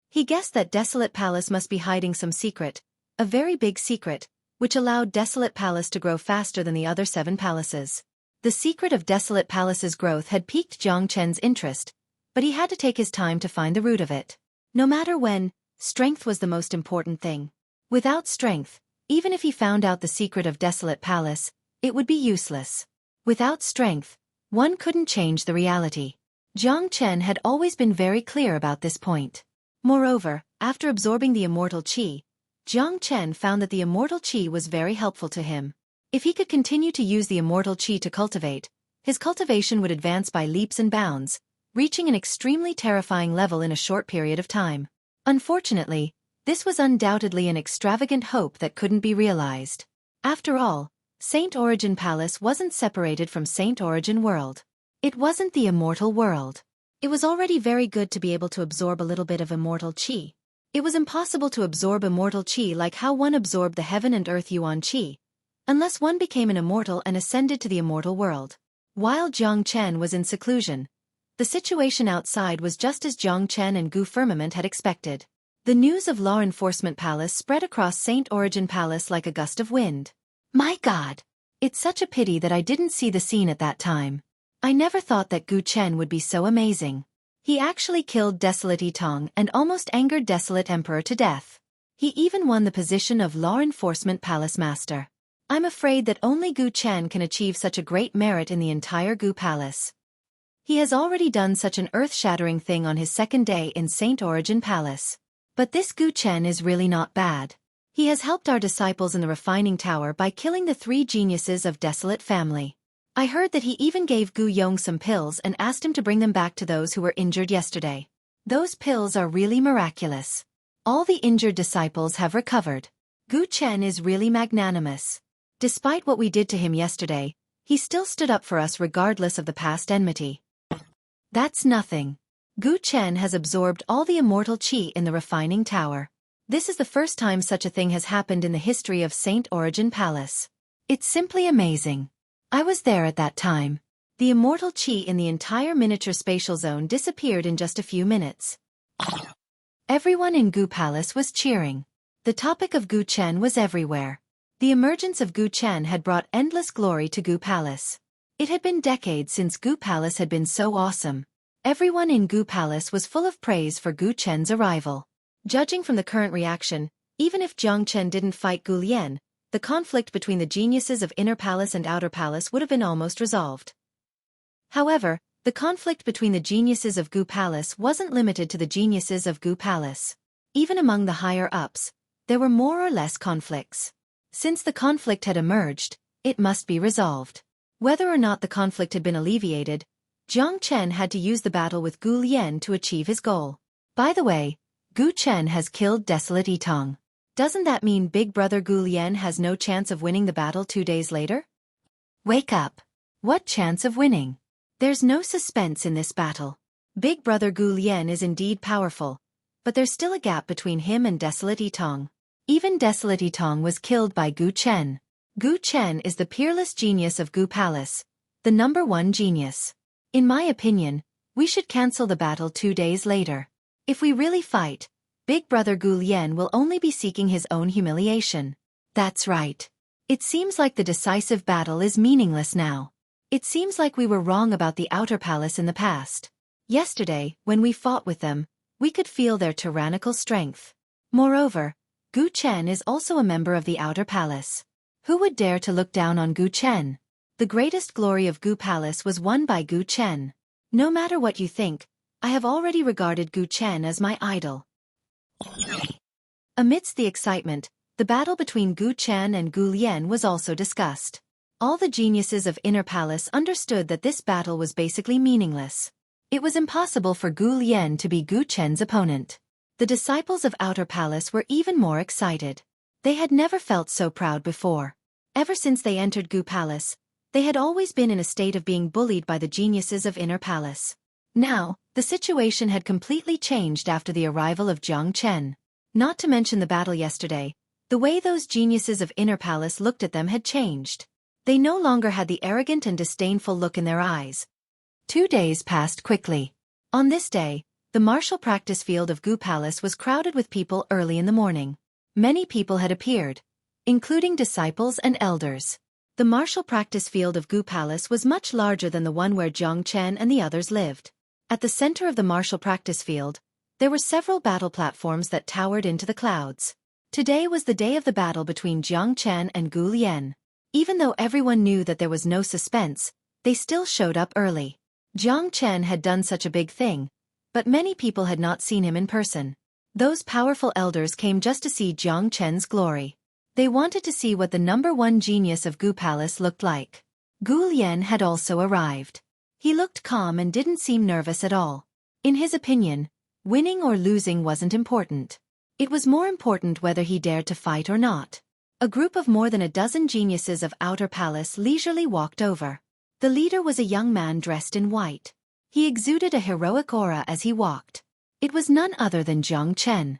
He guessed that Desolate Palace must be hiding some secret, a very big secret, which allowed Desolate Palace to grow faster than the other 7 palaces. The secret of Desolate Palace's growth had piqued Jiang Chen's interest, but he had to take his time to find the root of it. No matter when, strength was the most important thing. Without strength, even if he found out the secret of Desolate Palace, it would be useless. Without strength, one couldn't change the reality. Jiang Chen had always been very clear about this point. Moreover, after absorbing the immortal qi, Jiang Chen found that the immortal qi was very helpful to him. If he could continue to use the immortal qi to cultivate, his cultivation would advance by leaps and bounds, reaching an extremely terrifying level in a short period of time. Unfortunately, this was undoubtedly an extravagant hope that couldn't be realized. After all, Saint Origin Palace wasn't separated from Saint Origin World. It wasn't the immortal world. It was already very good to be able to absorb a little bit of immortal qi. It was impossible to absorb immortal qi like how one absorbed the heaven and earth yuan qi, unless one became an immortal and ascended to the immortal world. While Jiang Chen was in seclusion, the situation outside was just as Jiang Chen and Gu Firmament had expected. The news of Law Enforcement Palace spread across Saint Origin Palace like a gust of wind. My God! It's such a pity that I didn't see the scene at that time. I never thought that Gu Chen would be so amazing. He actually killed Desolate Yitong and almost angered Desolate Emperor to death. He even won the position of Law Enforcement Palace Master. I'm afraid that only Gu Chen can achieve such a great merit in the entire Gu Palace. He has already done such an earth-shattering thing on his second day in Saint Origin Palace. But this Gu Chen is really not bad. He has helped our disciples in the refining tower by killing the 3 geniuses of Desolate family. I heard that he even gave Gu Yong some pills and asked him to bring them back to those who were injured yesterday. Those pills are really miraculous. All the injured disciples have recovered. Gu Chen is really magnanimous. Despite what we did to him yesterday, he still stood up for us regardless of the past enmity. That's nothing. Gu Chen has absorbed all the immortal qi in the refining tower. This is the first time such a thing has happened in the history of Saint Origin Palace. It's simply amazing. I was there at that time. The immortal qi in the entire miniature spatial zone disappeared in just a few minutes. Everyone in Gu Palace was cheering. The topic of Gu Chen was everywhere. The emergence of Gu Chen had brought endless glory to Gu Palace. It had been decades since Gu Palace had been so awesome. Everyone in Gu Palace was full of praise for Gu Chen's arrival. Judging from the current reaction, even if Jiang Chen didn't fight Gu Lian, the conflict between the geniuses of Inner Palace and Outer Palace would have been almost resolved. However, the conflict between the geniuses of Gu Palace wasn't limited to the geniuses of Gu Palace. Even among the higher-ups, there were more or less conflicts. Since the conflict had emerged, it must be resolved. Whether or not the conflict had been alleviated, Jiang Chen had to use the battle with Gu Lian to achieve his goal. By the way, Gu Chen has killed Desolate Yitong. Doesn't that mean Big Brother Gu Lian has no chance of winning the battle 2 days later? Wake up. What chance of winning? There's no suspense in this battle. Big Brother Gu Lian is indeed powerful, but there's still a gap between him and Desolate Yitong. Even Desolate Yitong was killed by Gu Chen. Gu Chen is the peerless genius of Gu Palace, the #1 genius. In my opinion, we should cancel the battle 2 days later. If we really fight, Big Brother Gu Lian will only be seeking his own humiliation. That's right. It seems like the decisive battle is meaningless now. It seems like we were wrong about the Outer Palace in the past. Yesterday, when we fought with them, we could feel their tyrannical strength. Moreover, Gu Chen is also a member of the Outer Palace. Who would dare to look down on Gu Chen? The greatest glory of Gu Palace was won by Gu Chen. No matter what you think, I have already regarded Gu Chen as my idol. Amidst the excitement, the battle between Gu Chen and Gu Lian was also discussed. All the geniuses of Inner Palace understood that this battle was basically meaningless. It was impossible for Gu Lian to be Gu Chen's opponent. The disciples of Outer Palace were even more excited. They had never felt so proud before. Ever since they entered Gu Palace, they had always been in a state of being bullied by the geniuses of Inner Palace. Now, the situation had completely changed after the arrival of Jiang Chen. Not to mention the battle yesterday, the way those geniuses of Inner Palace looked at them had changed. They no longer had the arrogant and disdainful look in their eyes. 2 days passed quickly. On this day, the martial practice field of Gu Palace was crowded with people early in the morning. Many people had appeared, including disciples and elders. The martial practice field of Gu Palace was much larger than the one where Jiang Chen and the others lived. At the center of the martial practice field, there were several battle platforms that towered into the clouds. Today was the day of the battle between Jiang Chen and Gu Lian. Even though everyone knew that there was no suspense, they still showed up early. Jiang Chen had done such a big thing, but many people had not seen him in person. Those powerful elders came just to see Jiang Chen's glory. They wanted to see what the #1 genius of Gu Palace looked like. Gu Lian had also arrived. He looked calm and didn't seem nervous at all. In his opinion, winning or losing wasn't important. It was more important whether he dared to fight or not. A group of more than a dozen geniuses of Outer Palace leisurely walked over. The leader was a young man dressed in white. He exuded a heroic aura as he walked. It was none other than Jiang Chen.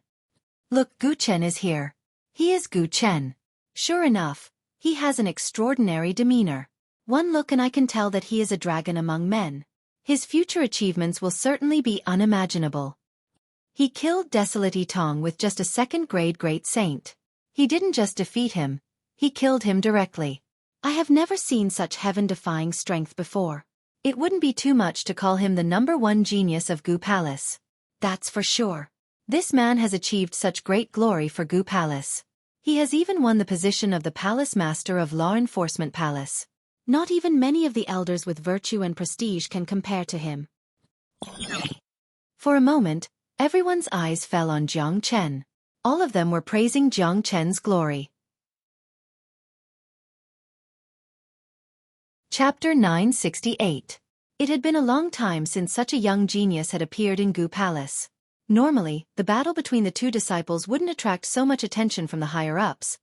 Look, Gu Chen is here. He is Gu Chen. Sure enough, he has an extraordinary demeanor. One look and I can tell that he is a dragon among men. His future achievements will certainly be unimaginable. He killed Desolate Yitong with just a second-grade great saint. He didn't just defeat him, he killed him directly. I have never seen such heaven-defying strength before. It wouldn't be too much to call him the #1 genius of Gu Palace. That's for sure. This man has achieved such great glory for Gu Palace. He has even won the position of the Palace Master of Law Enforcement Palace. Not even many of the elders with virtue and prestige can compare to him. For a moment, everyone's eyes fell on Jiang Chen. All of them were praising Jiang Chen's glory. Chapter 968. It had been a long time since such a young genius had appeared in Gu Palace. Normally, the battle between the two disciples wouldn't attract so much attention from the higher-ups.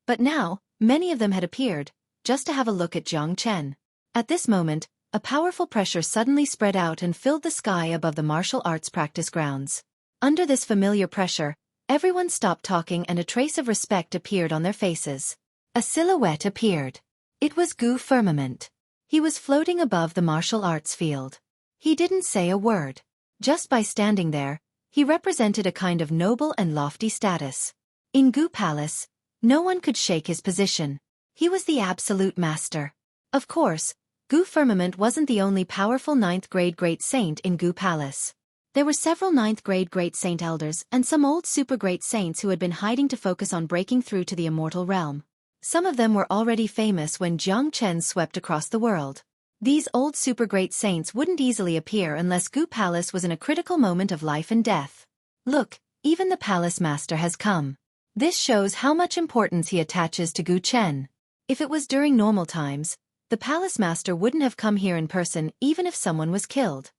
But now, many of them had appeared, just to have a look at Jiang Chen. At this moment, a powerful pressure suddenly spread out and filled the sky above the martial arts practice grounds. Under this familiar pressure, everyone stopped talking and a trace of respect appeared on their faces. A silhouette appeared. It was Gu Firmament. He was floating above the martial arts field. He didn't say a word. Just by standing there, he represented a kind of noble and lofty status. In Gu Palace, no one could shake his position. He was the absolute master. Of course, Gu Firmament wasn't the only powerful 9th-grade great saint in Gu Palace. There were several 9th-grade great saint elders and some old super great saints who had been hiding to focus on breaking through to the immortal realm. Some of them were already famous when Jiang Chen swept across the world. These old super great saints wouldn't easily appear unless Gu Palace was in a critical moment of life and death. Look, even the palace master has come. This shows how much importance he attaches to Gu Chen. If it was during normal times, the palace master wouldn't have come here in person even if someone was killed.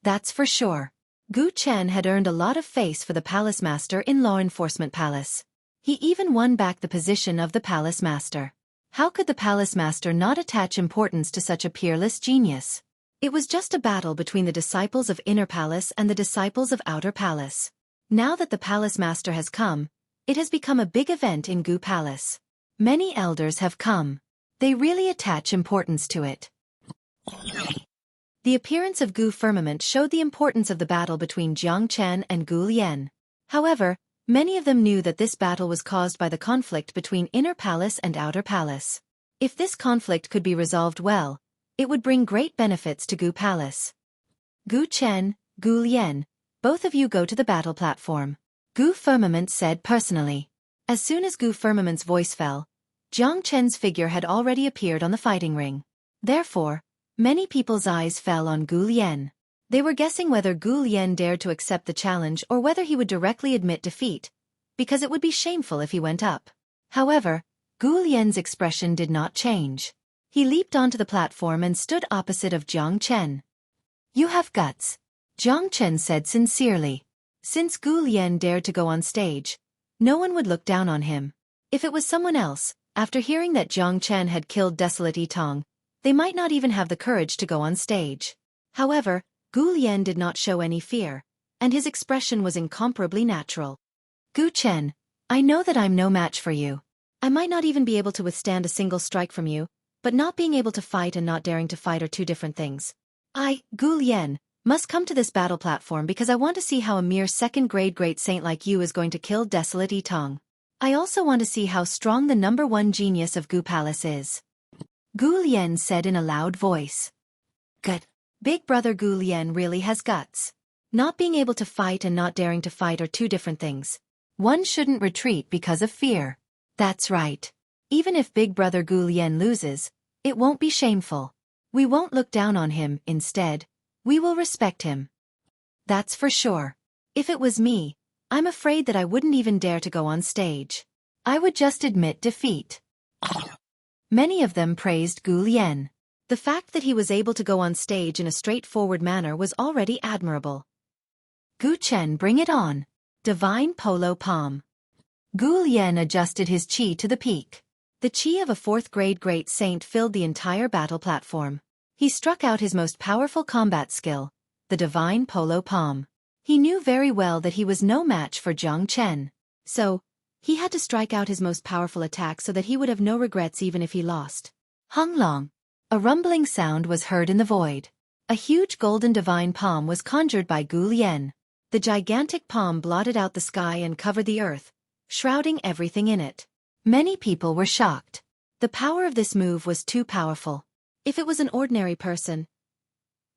That's for sure. Gu Chen had earned a lot of face for the palace master in Law Enforcement Palace. He even won back the position of the palace master. How could the palace master not attach importance to such a peerless genius? It was just a battle between the disciples of Inner Palace and the disciples of Outer Palace. Now that the palace master has come, it has become a big event in Gu Palace. Many elders have come. They really attach importance to it. The appearance of Gu Firmament showed the importance of the battle between Jiang Chen and Gu Lian. However, many of them knew that this battle was caused by the conflict between Inner Palace and Outer Palace. If this conflict could be resolved well, it would bring great benefits to Gu Palace. Gu Chen, Gu Lian, both of you go to the battle platform, Gu Firmament said personally. As soon as Gu Firmament's voice fell, Jiang Chen's figure had already appeared on the fighting ring. Therefore, many people's eyes fell on Gu Lian. They were guessing whether Gu Lian dared to accept the challenge or whether he would directly admit defeat, because it would be shameful if he went up. However, Gu Lian's expression did not change. He leaped onto the platform and stood opposite of Jiang Chen. You have guts, Jiang Chen said sincerely. Since Gu Lian dared to go on stage, no one would look down on him. If it was someone else, after hearing that Jiang Chen had killed Desolate Yitong, they might not even have the courage to go on stage. However, Gu Lian did not show any fear, and his expression was incomparably natural. Gu Chen, I know that I'm no match for you. I might not even be able to withstand a single strike from you, but not being able to fight and not daring to fight are two different things. I, Gu Lian, must come to this battle platform because I want to see how a mere second-grade great saint like you is going to kill Desolate Yitong. I also want to see how strong the #1 genius of Gu Palace is. Gu Lian said in a loud voice. Good. Big brother Gu Lian really has guts. Not being able to fight and not daring to fight are two different things. One shouldn't retreat because of fear. That's right. Even if big brother Gu Lian loses, it won't be shameful. We won't look down on him, instead, we will respect him. That's for sure. If it was me, I'm afraid that I wouldn't even dare to go on stage. I would just admit defeat. Many of them praised Gu Lian. The fact that he was able to go on stage in a straightforward manner was already admirable. Gu Chen, bring it on. Divine Polo Palm. Gu Lian adjusted his qi to the peak. The qi of a 4th-grade great saint filled the entire battle platform. He struck out his most powerful combat skill, the Divine Polo Palm. He knew very well that he was no match for Jiang Chen. So, he had to strike out his most powerful attack so that he would have no regrets even if he lost. Hung long. A rumbling sound was heard in the void. A huge golden divine palm was conjured by Gu Lian. The gigantic palm blotted out the sky and covered the earth, shrouding everything in it. Many people were shocked. The power of this move was too powerful. If it was an ordinary person,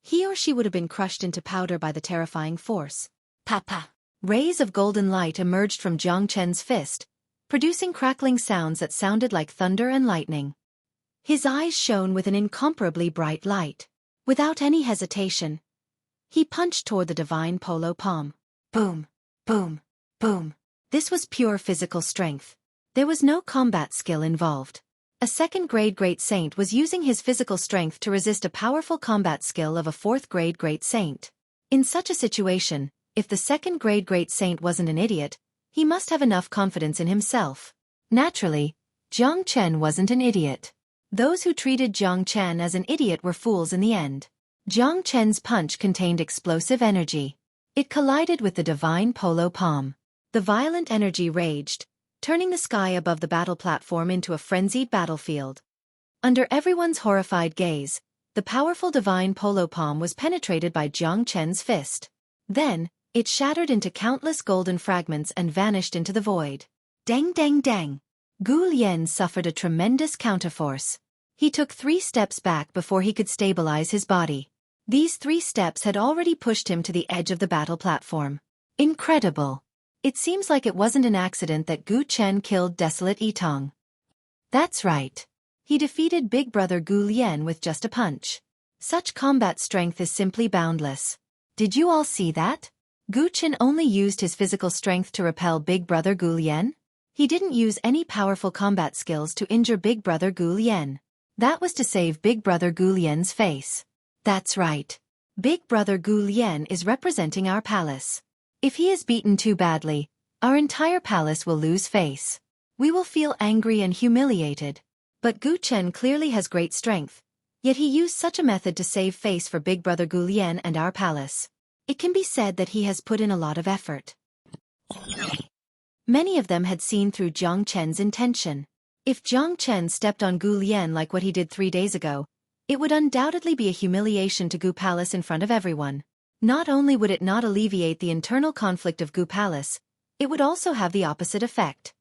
he or she would have been crushed into powder by the terrifying force. Papa. Rays of golden light emerged from Jiang Chen's fist, producing crackling sounds that sounded like thunder and lightning. His eyes shone with an incomparably bright light. Without any hesitation, he punched toward the divine polo palm. Boom, boom, boom. This was pure physical strength. There was no combat skill involved. A 2nd-grade great saint was using his physical strength to resist a powerful combat skill of a 4th-grade great saint. In such a situation, if the 2nd-grade great saint wasn't an idiot, he must have enough confidence in himself. Naturally, Jiang Chen wasn't an idiot. Those who treated Jiang Chen as an idiot were fools in the end. Jiang Chen's punch contained explosive energy. It collided with the divine polo palm. The violent energy raged, turning the sky above the battle platform into a frenzied battlefield. Under everyone's horrified gaze, the powerful divine polo palm was penetrated by Jiang Chen's fist. Then, it shattered into countless golden fragments and vanished into the void. Dang dang dang! Gu Lian suffered a tremendous counterforce. He took 3 steps back before he could stabilize his body. These 3 steps had already pushed him to the edge of the battle platform. Incredible! It seems like it wasn't an accident that Gu Chen killed Desolate Yitong. That's right. He defeated Big Brother Gu Lian with just a punch. Such combat strength is simply boundless. Did you all see that? Gu Chen only used his physical strength to repel Big Brother Gu Lian. He didn't use any powerful combat skills to injure Big Brother Gu Lian. That was to save Big Brother Gu Lian's face. That's right. Big Brother Gu Lian is representing our palace. If he is beaten too badly, our entire palace will lose face. We will feel angry and humiliated. But Gu Chen clearly has great strength, yet he used such a method to save face for big brother Gu Lian and our palace. It can be said that he has put in a lot of effort. Many of them had seen through Jiang Chen's intention. If Jiang Chen stepped on Gu Lian like what he did 3 days ago, it would undoubtedly be a humiliation to Gu Palace in front of everyone. Not only would it not alleviate the internal conflict of Gu Palace, it would also have the opposite effect.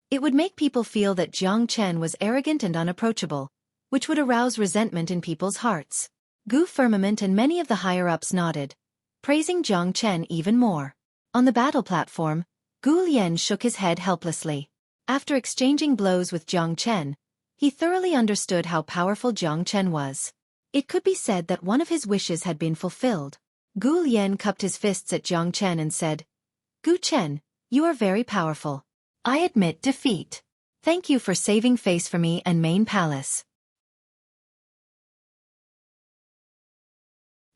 It would make people feel that Jiang Chen was arrogant and unapproachable, which would arouse resentment in people's hearts. Gu Firmament and many of the higher-ups nodded, praising Jiang Chen even more. On the battle platform, Gu Lian shook his head helplessly. After exchanging blows with Jiang Chen, he thoroughly understood how powerful Jiang Chen was. It could be said that one of his wishes had been fulfilled. Gu Lian cupped his fists at Jiang Chen and said, "Gu Chen, you are very powerful. I admit defeat. Thank you for saving face for me and main palace."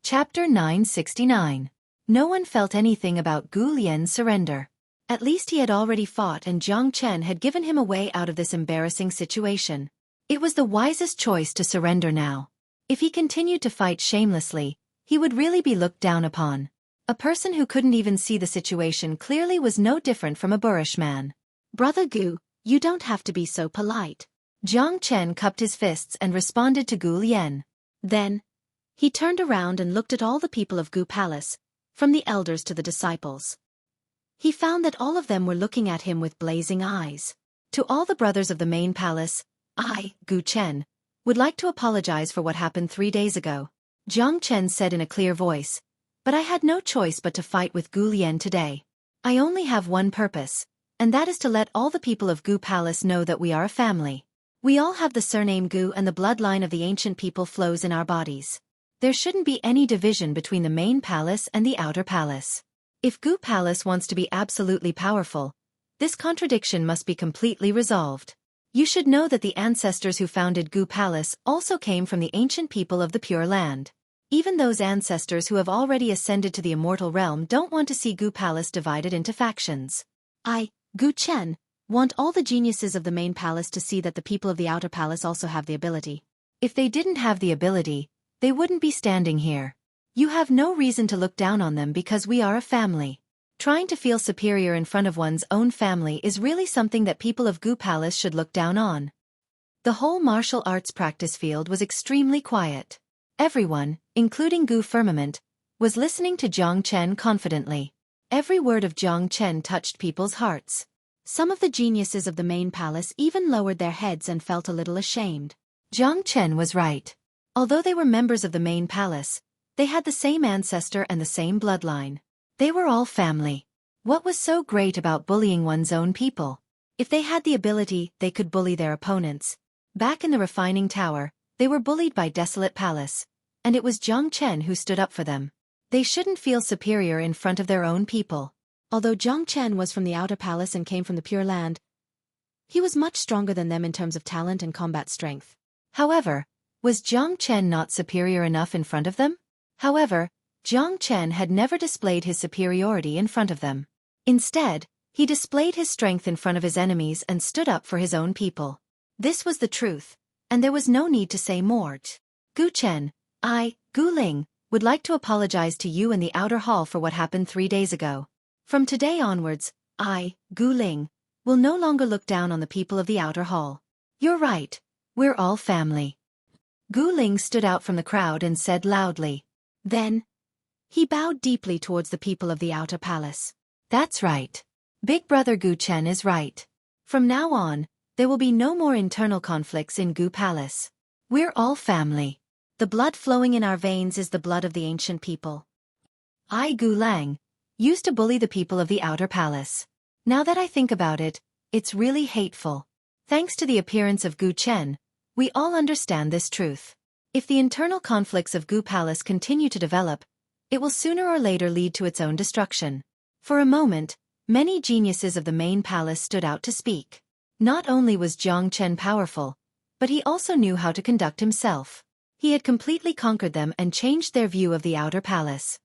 Chapter 969. No one felt anything about Gu Lian's surrender. At least he had already fought and Jiang Chen had given him a way out of this embarrassing situation. It was the wisest choice to surrender now. If he continued to fight shamelessly, he would really be looked down upon. A person who couldn't even see the situation clearly was no different from a boorish man. "Brother Gu, you don't have to be so polite." Jiang Chen cupped his fists and responded to Gu Lian. Then, he turned around and looked at all the people of Gu Palace, from the elders to the disciples. He found that all of them were looking at him with blazing eyes. To all the brothers of the main palace, I, Gu Chen, would like to apologize for what happened 3 days ago. Jiang Chen said in a clear voice, "But I had no choice but to fight with Gu Lian today. I only have one purpose, and that is to let all the people of Gu Palace know that we are a family. We all have the surname Gu and the bloodline of the ancient people flows in our bodies. There shouldn't be any division between the main palace and the outer palace. If Gu Palace wants to be absolutely powerful, this contradiction must be completely resolved. You should know that the ancestors who founded Gu Palace also came from the ancient people of the Pure Land. Even those ancestors who have already ascended to the immortal realm don't want to see Gu Palace divided into factions. I, Gu Chen, want all the geniuses of the main palace to see that the people of the outer palace also have the ability. If they didn't have the ability, they wouldn't be standing here. You have no reason to look down on them because we are a family. Trying to feel superior in front of one's own family is really something that people of Gu Palace should look down on." The whole martial arts practice field was extremely quiet. Everyone, including Gu Firmament, was listening to Jiang Chen confidently. Every word of Jiang Chen touched people's hearts. Some of the geniuses of the main palace even lowered their heads and felt a little ashamed. Jiang Chen was right. Although they were members of the main palace, they had the same ancestor and the same bloodline. They were all family. What was so great about bullying one's own people? If they had the ability, they could bully their opponents. Back in the refining tower, they were bullied by Desolate Palace, and it was Jiang Chen who stood up for them. They shouldn't feel superior in front of their own people. Although Jiang Chen was from the outer palace and came from the Pure Land, he was much stronger than them in terms of talent and combat strength. However, was Jiang Chen not superior enough in front of them? However, Jiang Chen had never displayed his superiority in front of them. Instead, he displayed his strength in front of his enemies and stood up for his own people. This was the truth, and there was no need to say more. "Gu Chen, I, Gu Ling, would like to apologize to you in the outer hall for what happened 3 days ago. From today onwards, I, Gu Ling, will no longer look down on the people of the outer hall. You're right, we're all family." Gu Ling stood out from the crowd and said loudly. Then, he bowed deeply towards the people of the outer palace. "That's right. Big brother Gu Chen is right. From now on, there will be no more internal conflicts in Gu Palace. We're all family. The blood flowing in our veins is the blood of the ancient people. I, Gu Lang, used to bully the people of the outer palace. Now that I think about it, it's really hateful. Thanks to the appearance of Gu Chen, we all understand this truth. If the internal conflicts of Gu Palace continue to develop, it will sooner or later lead to its own destruction." For a moment, many geniuses of the main palace stood out to speak. Not only was Jiang Chen powerful, but he also knew how to conduct himself. He had completely conquered them and changed their view of the outer palace.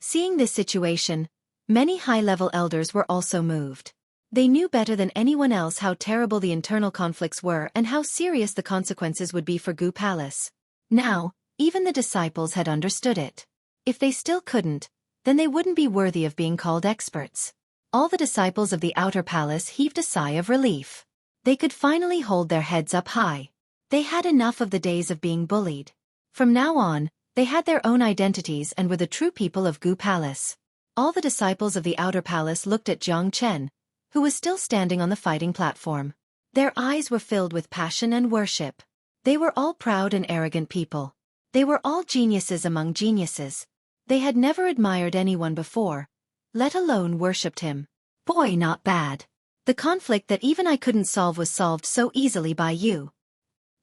Seeing this situation, Many high-level elders were also moved. They knew better than anyone else how terrible the internal conflicts were and how serious the consequences would be for Gu Palace. Now, even the disciples had understood it. If they still couldn't, then they wouldn't be worthy of being called experts. All the disciples of the outer palace heaved a sigh of relief. They could finally hold their heads up high. They had enough of the days of being bullied. From now on, they had their own identities and were the true people of Gu Palace. All the disciples of the outer palace looked at Jiang Chen, who was still standing on the fighting platform. Their eyes were filled with passion and worship. They were all proud and arrogant people. They were all geniuses among geniuses. They had never admired anyone before, let alone worshipped him. Boy, not bad. The conflict that even I couldn't solve was solved so easily by you.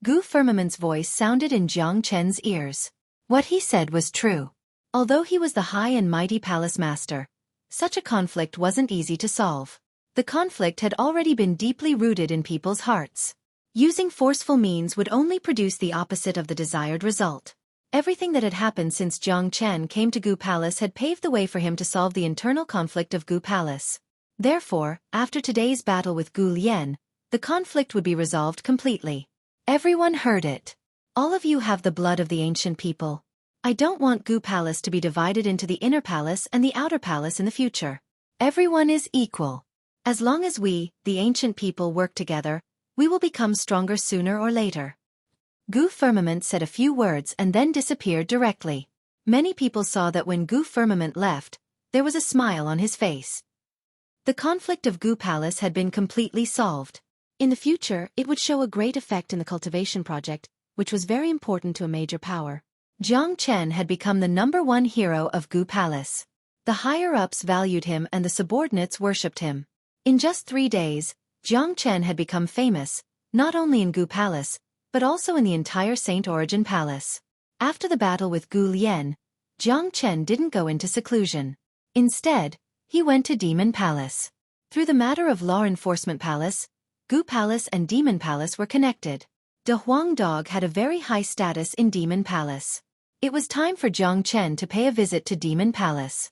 Gu Firmament's voice sounded in Jiang Chen's ears. What he said was true. Although he was the high and mighty palace master, such a conflict wasn't easy to solve. The conflict had already been deeply rooted in people's hearts. Using forceful means would only produce the opposite of the desired result. Everything that had happened since Jiang Chen came to Gu Palace had paved the way for him to solve the internal conflict of Gu Palace. Therefore, after today's battle with Gu Lian, the conflict would be resolved completely. Everyone heard it. All of you have the blood of the ancient people. I don't want Gu Palace to be divided into the inner palace and the outer palace in the future. Everyone is equal. As long as we, the ancient people, work together, we will become stronger sooner or later. Gu Firmament said a few words and then disappeared directly. Many people saw that when Gu Firmament left, there was a smile on his face. The conflict of Gu Palace had been completely solved. In the future, it would show a great effect in the cultivation project, which was very important to a major power. Jiang Chen had become the #1 hero of Gu Palace. The higher-ups valued him and the subordinates worshipped him. In just 3 days, Jiang Chen had become famous, not only in Gu Palace, but also in the entire Saint Origin Palace. After the battle with Gu Lian, Jiang Chen didn't go into seclusion. Instead, he went to Demon Palace. Through the matter of Law Enforcement Palace, Gu Palace and Demon Palace were connected. De Huang Dog had a very high status in Demon Palace. It was time for Jiang Chen to pay a visit to Demon Palace.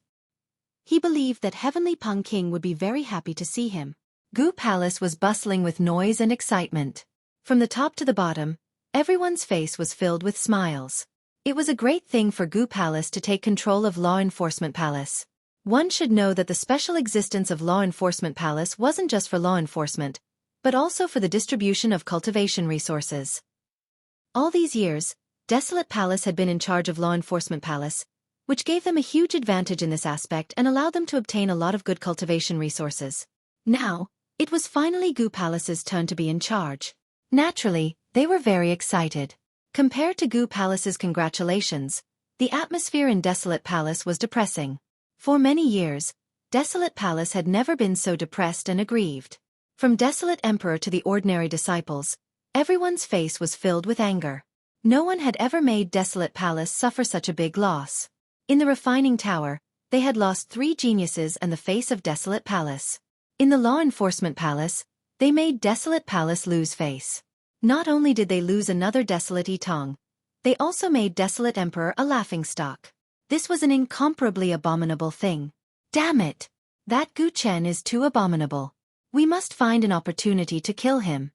He believed that Heavenly Peng King would be very happy to see him. Gu Palace was bustling with noise and excitement. From the top to the bottom, everyone's face was filled with smiles. It was a great thing for Gu Palace to take control of Law Enforcement Palace. One should know that the special existence of Law Enforcement Palace wasn't just for law enforcement, but also for the distribution of cultivation resources. All these years, Desolate Palace had been in charge of Law Enforcement Palace, which gave them a huge advantage in this aspect and allowed them to obtain a lot of good cultivation resources. Now, it was finally Gu Palace's turn to be in charge. Naturally, they were very excited. Compared to Gu Palace's congratulations, the atmosphere in Desolate Palace was depressing. For many years, Desolate Palace had never been so depressed and aggrieved. From Desolate Emperor to the ordinary disciples, everyone's face was filled with anger. No one had ever made Desolate Palace suffer such a big loss. In the refining tower, they had lost 3 geniuses and the face of Desolate Palace. In the Law Enforcement Palace, they made Desolate Palace lose face. Not only did they lose another Desolate Yitong, they also made Desolate Emperor a laughingstock. This was an incomparably abominable thing. Damn it! That Gu Chen is too abominable. We must find an opportunity to kill him.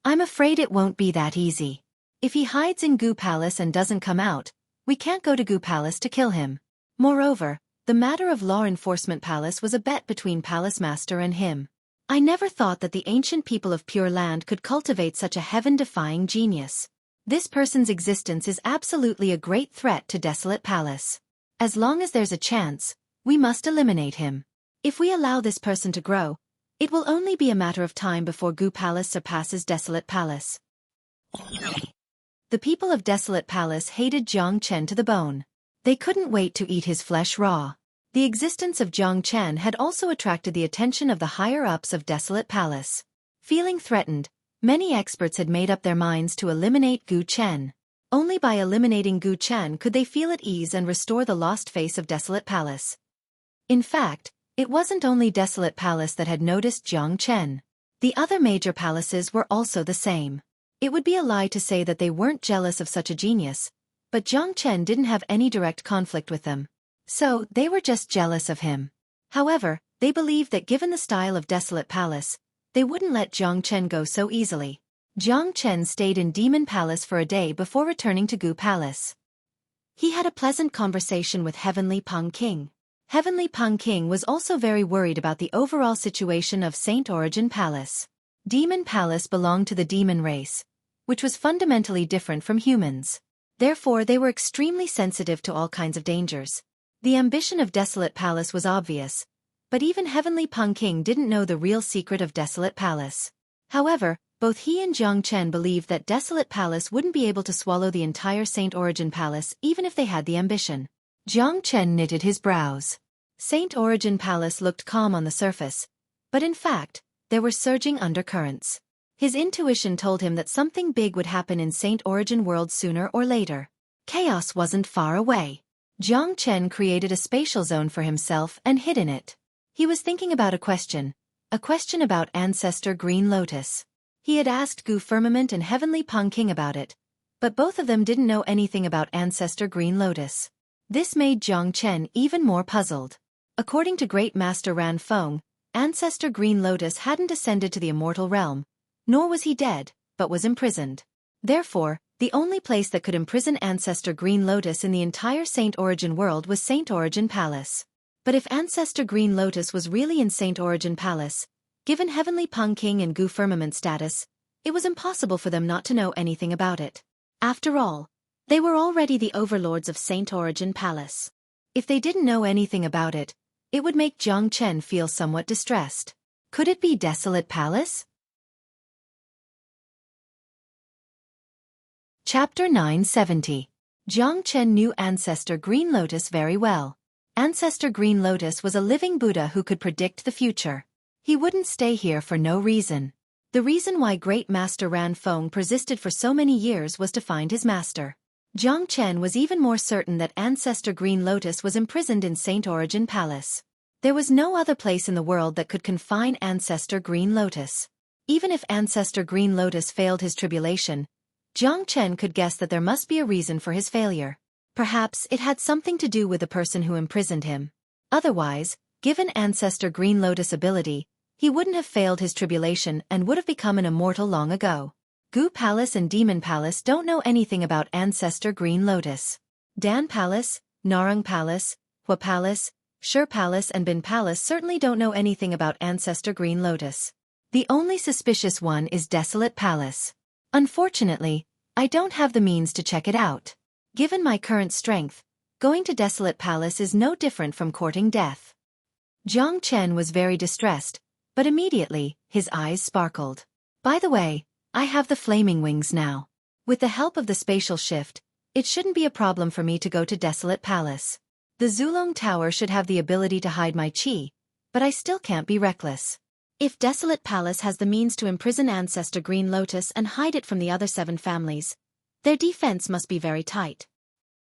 I'm afraid it won't be that easy. If he hides in Gu Palace and doesn't come out, we can't go to Gu Palace to kill him. Moreover, the matter of Law Enforcement Palace was a bet between Palace Master and him. I never thought that the ancient people of Pure Land could cultivate such a heaven-defying genius. This person's existence is absolutely a great threat to Desolate Palace. As long as there's a chance, we must eliminate him. If we allow this person to grow, it will only be a matter of time before Gu Palace surpasses Desolate Palace. The people of Desolate Palace hated Jiang Chen to the bone. They couldn't wait to eat his flesh raw. The existence of Jiang Chen had also attracted the attention of the higher-ups of Desolate Palace. Feeling threatened, many experts had made up their minds to eliminate Gu Chen. Only by eliminating Gu Chen could they feel at ease and restore the lost face of Desolate Palace. In fact, it wasn't only Desolate Palace that had noticed Jiang Chen. The other major palaces were also the same. It would be a lie to say that they weren't jealous of such a genius, but Jiang Chen didn't have any direct conflict with them. So, they were just jealous of him. However, they believed that given the style of Desolate Palace, they wouldn't let Jiang Chen go so easily. Jiang Chen stayed in Demon Palace for a day before returning to Gu Palace. He had a pleasant conversation with Heavenly Peng King. Heavenly Peng King was also very worried about the overall situation of Saint Origin Palace. Demon Palace belonged to the demon race, which was fundamentally different from humans. Therefore, they were extremely sensitive to all kinds of dangers. The ambition of Desolate Palace was obvious, but even Heavenly Peng King didn't know the real secret of Desolate Palace. However, both he and Jiang Chen believed that Desolate Palace wouldn't be able to swallow the entire Saint Origin Palace even if they had the ambition. Jiang Chen knitted his brows. Saint Origin Palace looked calm on the surface, but in fact, there were surging undercurrents. His intuition told him that something big would happen in Saint Origin World sooner or later. Chaos wasn't far away. Jiang Chen created a spatial zone for himself and hid in it. He was thinking about a question about Ancestor Green Lotus. He had asked Gu Firmament and Heavenly Peng King about it, but both of them didn't know anything about Ancestor Green Lotus. This made Jiang Chen even more puzzled. According to Great Master Ran Feng, Ancestor Green Lotus hadn't ascended to the immortal realm, nor was he dead, but was imprisoned. Therefore, the only place that could imprison Ancestor Green Lotus in the entire Saint Origin world was Saint Origin Palace. But if Ancestor Green Lotus was really in Saint Origin Palace, given Heavenly Peng King and Gu Firmament status, it was impossible for them not to know anything about it. After all, they were already the overlords of Saint Origin Palace. If they didn't know anything about it, it would make Jiang Chen feel somewhat distressed. Could it be Desolate Palace? Chapter 970. Jiang Chen knew Ancestor Green Lotus very well. Ancestor Green Lotus was a living Buddha who could predict the future. He wouldn't stay here for no reason. The reason why Great Master Ran Feng persisted for so many years was to find his master. Jiang Chen was even more certain that Ancestor Green Lotus was imprisoned in Saint Origin Palace. There was no other place in the world that could confine Ancestor Green Lotus. Even if Ancestor Green Lotus failed his tribulation, Jiang Chen could guess that there must be a reason for his failure. Perhaps it had something to do with the person who imprisoned him. Otherwise, given Ancestor Green Lotus' ability, he wouldn't have failed his tribulation and would have become an immortal long ago. Gu Palace and Demon Palace don't know anything about Ancestor Green Lotus. Dan Palace, Narang Palace, Hua Palace, Shi Palace and Bin Palace certainly don't know anything about Ancestor Green Lotus. The only suspicious one is Desolate Palace. Unfortunately, I don't have the means to check it out. Given my current strength, going to Desolate Palace is no different from courting death. Jiang Chen was very distressed, but immediately, his eyes sparkled. By the way, I have the flaming wings now. With the help of the spatial shift, it shouldn't be a problem for me to go to Desolate Palace. The Zulong Tower should have the ability to hide my qi, but I still can't be reckless. If Desolate Palace has the means to imprison Ancestor Green Lotus and hide it from the other 7 families, their defense must be very tight.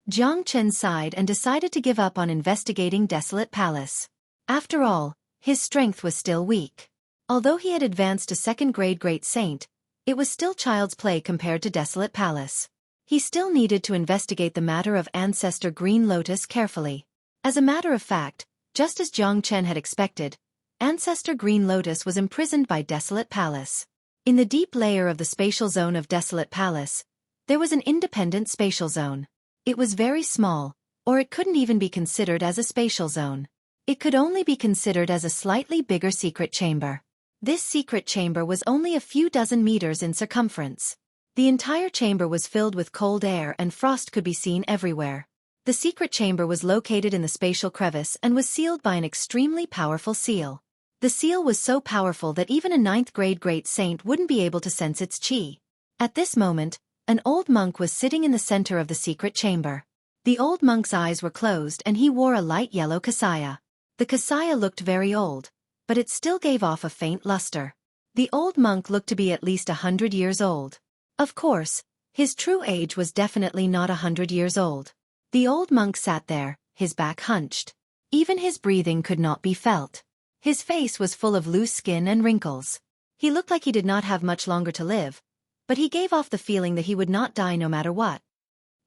Jiang Chen sighed and decided to give up on investigating Desolate Palace. After all, his strength was still weak. Although he had advanced to 2nd grade Great Saint, it was still child's play compared to Desolate Palace. He still needed to investigate the matter of Ancestor Green Lotus carefully. As a matter of fact, just as Jiang Chen had expected, Ancestor Green Lotus was imprisoned by Desolate Palace. In the deep layer of the spatial zone of Desolate Palace, there was an independent spatial zone. It was very small, or it couldn't even be considered as a spatial zone. It could only be considered as a slightly bigger secret chamber. This secret chamber was only a few dozen meters in circumference. The entire chamber was filled with cold air and frost could be seen everywhere. The secret chamber was located in the spatial crevice and was sealed by an extremely powerful seal. The seal was so powerful that even a 9th grade Great Saint wouldn't be able to sense its qi. At this moment, an old monk was sitting in the center of the secret chamber. The old monk's eyes were closed and he wore a light yellow kasaya. The kasaya looked very old, but it still gave off a faint luster. The old monk looked to be at least 100 years old. Of course, his true age was definitely not 100 years old. The old monk sat there, his back hunched. Even his breathing could not be felt. His face was full of loose skin and wrinkles. He looked like he did not have much longer to live, but he gave off the feeling that he would not die no matter what.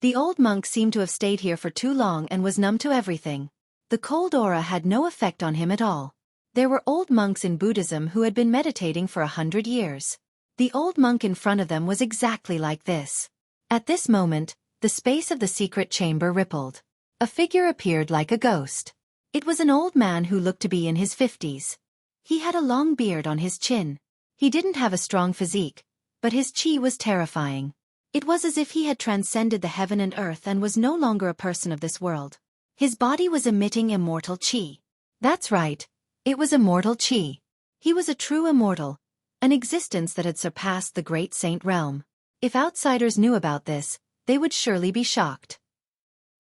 The old monk seemed to have stayed here for too long and was numb to everything. The cold aura had no effect on him at all. There were old monks in Buddhism who had been meditating for 100 years. The old monk in front of them was exactly like this. At this moment, the space of the secret chamber rippled. A figure appeared like a ghost. It was an old man who looked to be in his 50s. He had a long beard on his chin. He didn't have a strong physique, but his chi was terrifying. It was as if he had transcended the heaven and earth and was no longer a person of this world. His body was emitting immortal chi. That's right, it was immortal chi. He was a true immortal, an existence that had surpassed the great saint realm. If outsiders knew about this, they would surely be shocked.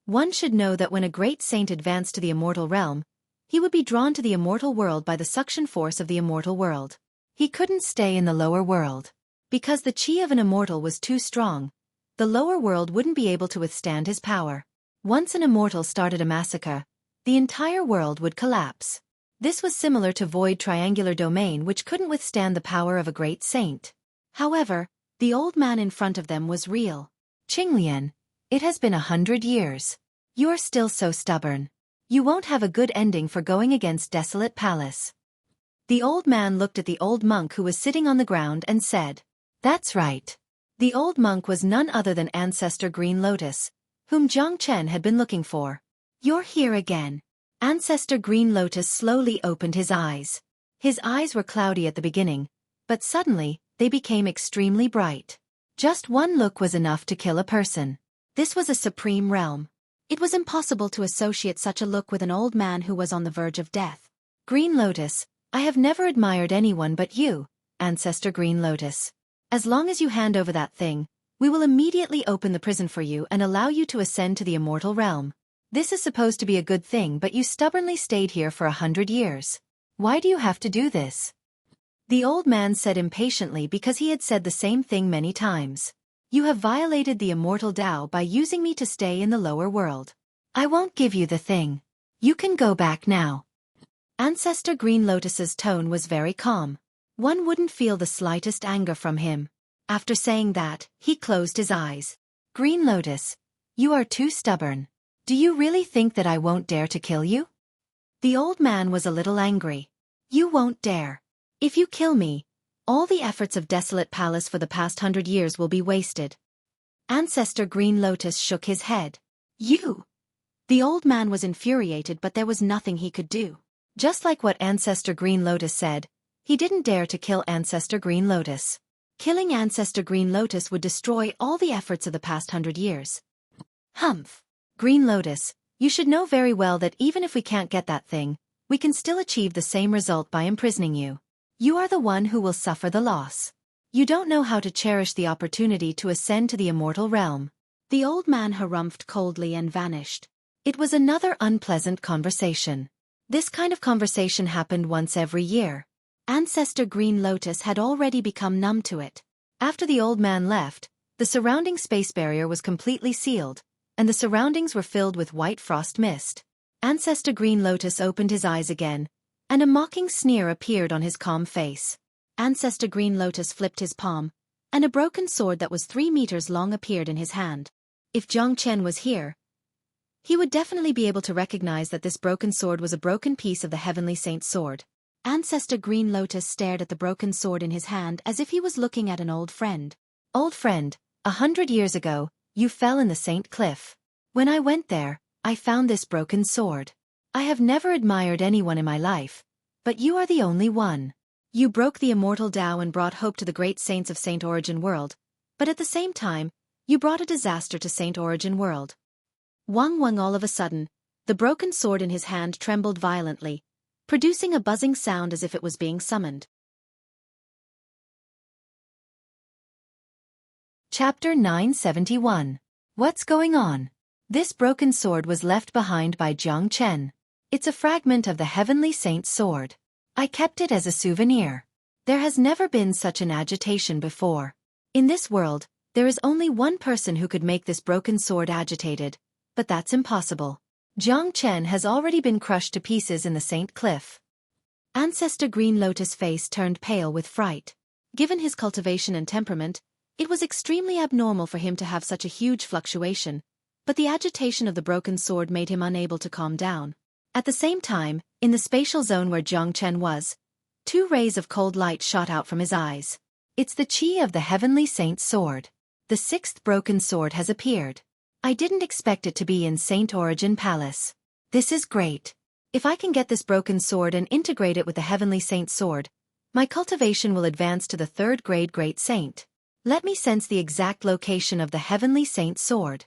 One should know that when a great saint advanced to the immortal realm, he would be drawn to the immortal world by the suction force of the immortal world. He couldn't stay in the lower world. Because the chi of an immortal was too strong, the lower world wouldn't be able to withstand his power. Once an immortal started a massacre, the entire world would collapse. This was similar to void triangular domain which couldn't withstand the power of a great saint. However, the old man in front of them was real. Qinglian, it has been 100 years. You are still so stubborn. You won't have a good ending for going against Desolate Palace. The old man looked at the old monk who was sitting on the ground and said, "That's right." The old monk was none other than Ancestor Green Lotus, whom Jiang Chen had been looking for. "You're here again." Ancestor Green Lotus slowly opened his eyes. His eyes were cloudy at the beginning, but suddenly, they became extremely bright. Just one look was enough to kill a person. This was a supreme realm. It was impossible to associate such a look with an old man who was on the verge of death. "Green Lotus, I have never admired anyone but you, Ancestor Green Lotus. As long as you hand over that thing, we will immediately open the prison for you and allow you to ascend to the immortal realm. This is supposed to be a good thing, but you stubbornly stayed here for 100 years. Why do you have to do this?" The old man said impatiently because he had said the same thing many times. "You have violated the immortal Tao by using me to stay in the lower world. I won't give you the thing. You can go back now." Ancestor Green Lotus's tone was very calm. One wouldn't feel the slightest anger from him. After saying that, he closed his eyes. "Green Lotus, you are too stubborn. Do you really think that I won't dare to kill you?" The old man was a little angry. "You won't dare. If you kill me, all the efforts of Desolate Palace for the past 100 years will be wasted." Ancestor Green Lotus shook his head. "You!" The old man was infuriated, but there was nothing he could do. Just like what Ancestor Green Lotus said, he didn't dare to kill Ancestor Green Lotus. Killing Ancestor Green Lotus would destroy all the efforts of the past 100 years. "Humph! Green Lotus, you should know very well that even if we can't get that thing, we can still achieve the same result by imprisoning you. You are the one who will suffer the loss. You don't know how to cherish the opportunity to ascend to the immortal realm." The old man harumphed coldly and vanished. It was another unpleasant conversation. This kind of conversation happened once every year. Ancestor Green Lotus had already become numb to it. After the old man left, the surrounding space barrier was completely sealed, and the surroundings were filled with white frost mist. Ancestor Green Lotus opened his eyes again, and a mocking sneer appeared on his calm face. Ancestor Green Lotus flipped his palm, and a broken sword that was 3 meters long appeared in his hand. If Jiang Chen was here, he would definitely be able to recognize that this broken sword was a broken piece of the Heavenly Saint's sword. Ancestor Green Lotus stared at the broken sword in his hand as if he was looking at an old friend. "Old friend, 100 years ago, you fell in the Saint Cliff. When I went there, I found this broken sword. I have never admired anyone in my life, but you are the only one. You broke the immortal Tao and brought hope to the great saints of Saint Origin World, but at the same time, you brought a disaster to Saint Origin World." Wang all of a sudden, the broken sword in his hand trembled violently, producing a buzzing sound as if it was being summoned. Chapter 971. What's going on? This broken sword was left behind by Jiang Chen. It's a fragment of the Heavenly Saint's sword. I kept it as a souvenir. There has never been such an agitation before. In this world, there is only one person who could make this broken sword agitated, but that's impossible. Jiang Chen has already been crushed to pieces in the Saint Cliff. Ancestor Green Lotus' face turned pale with fright. Given his cultivation and temperament, it was extremely abnormal for him to have such a huge fluctuation, but the agitation of the broken sword made him unable to calm down. At the same time, in the spatial zone where Jiang Chen was, 2 rays of cold light shot out from his eyes. It's the chi of the Heavenly Saint's sword. The 6th broken sword has appeared. I didn't expect it to be in Saint Origin Palace. This is great. If I can get this broken sword and integrate it with the Heavenly Saint's sword, my cultivation will advance to the 3rd grade Great Saint. Let me sense the exact location of the Heavenly Saint's sword.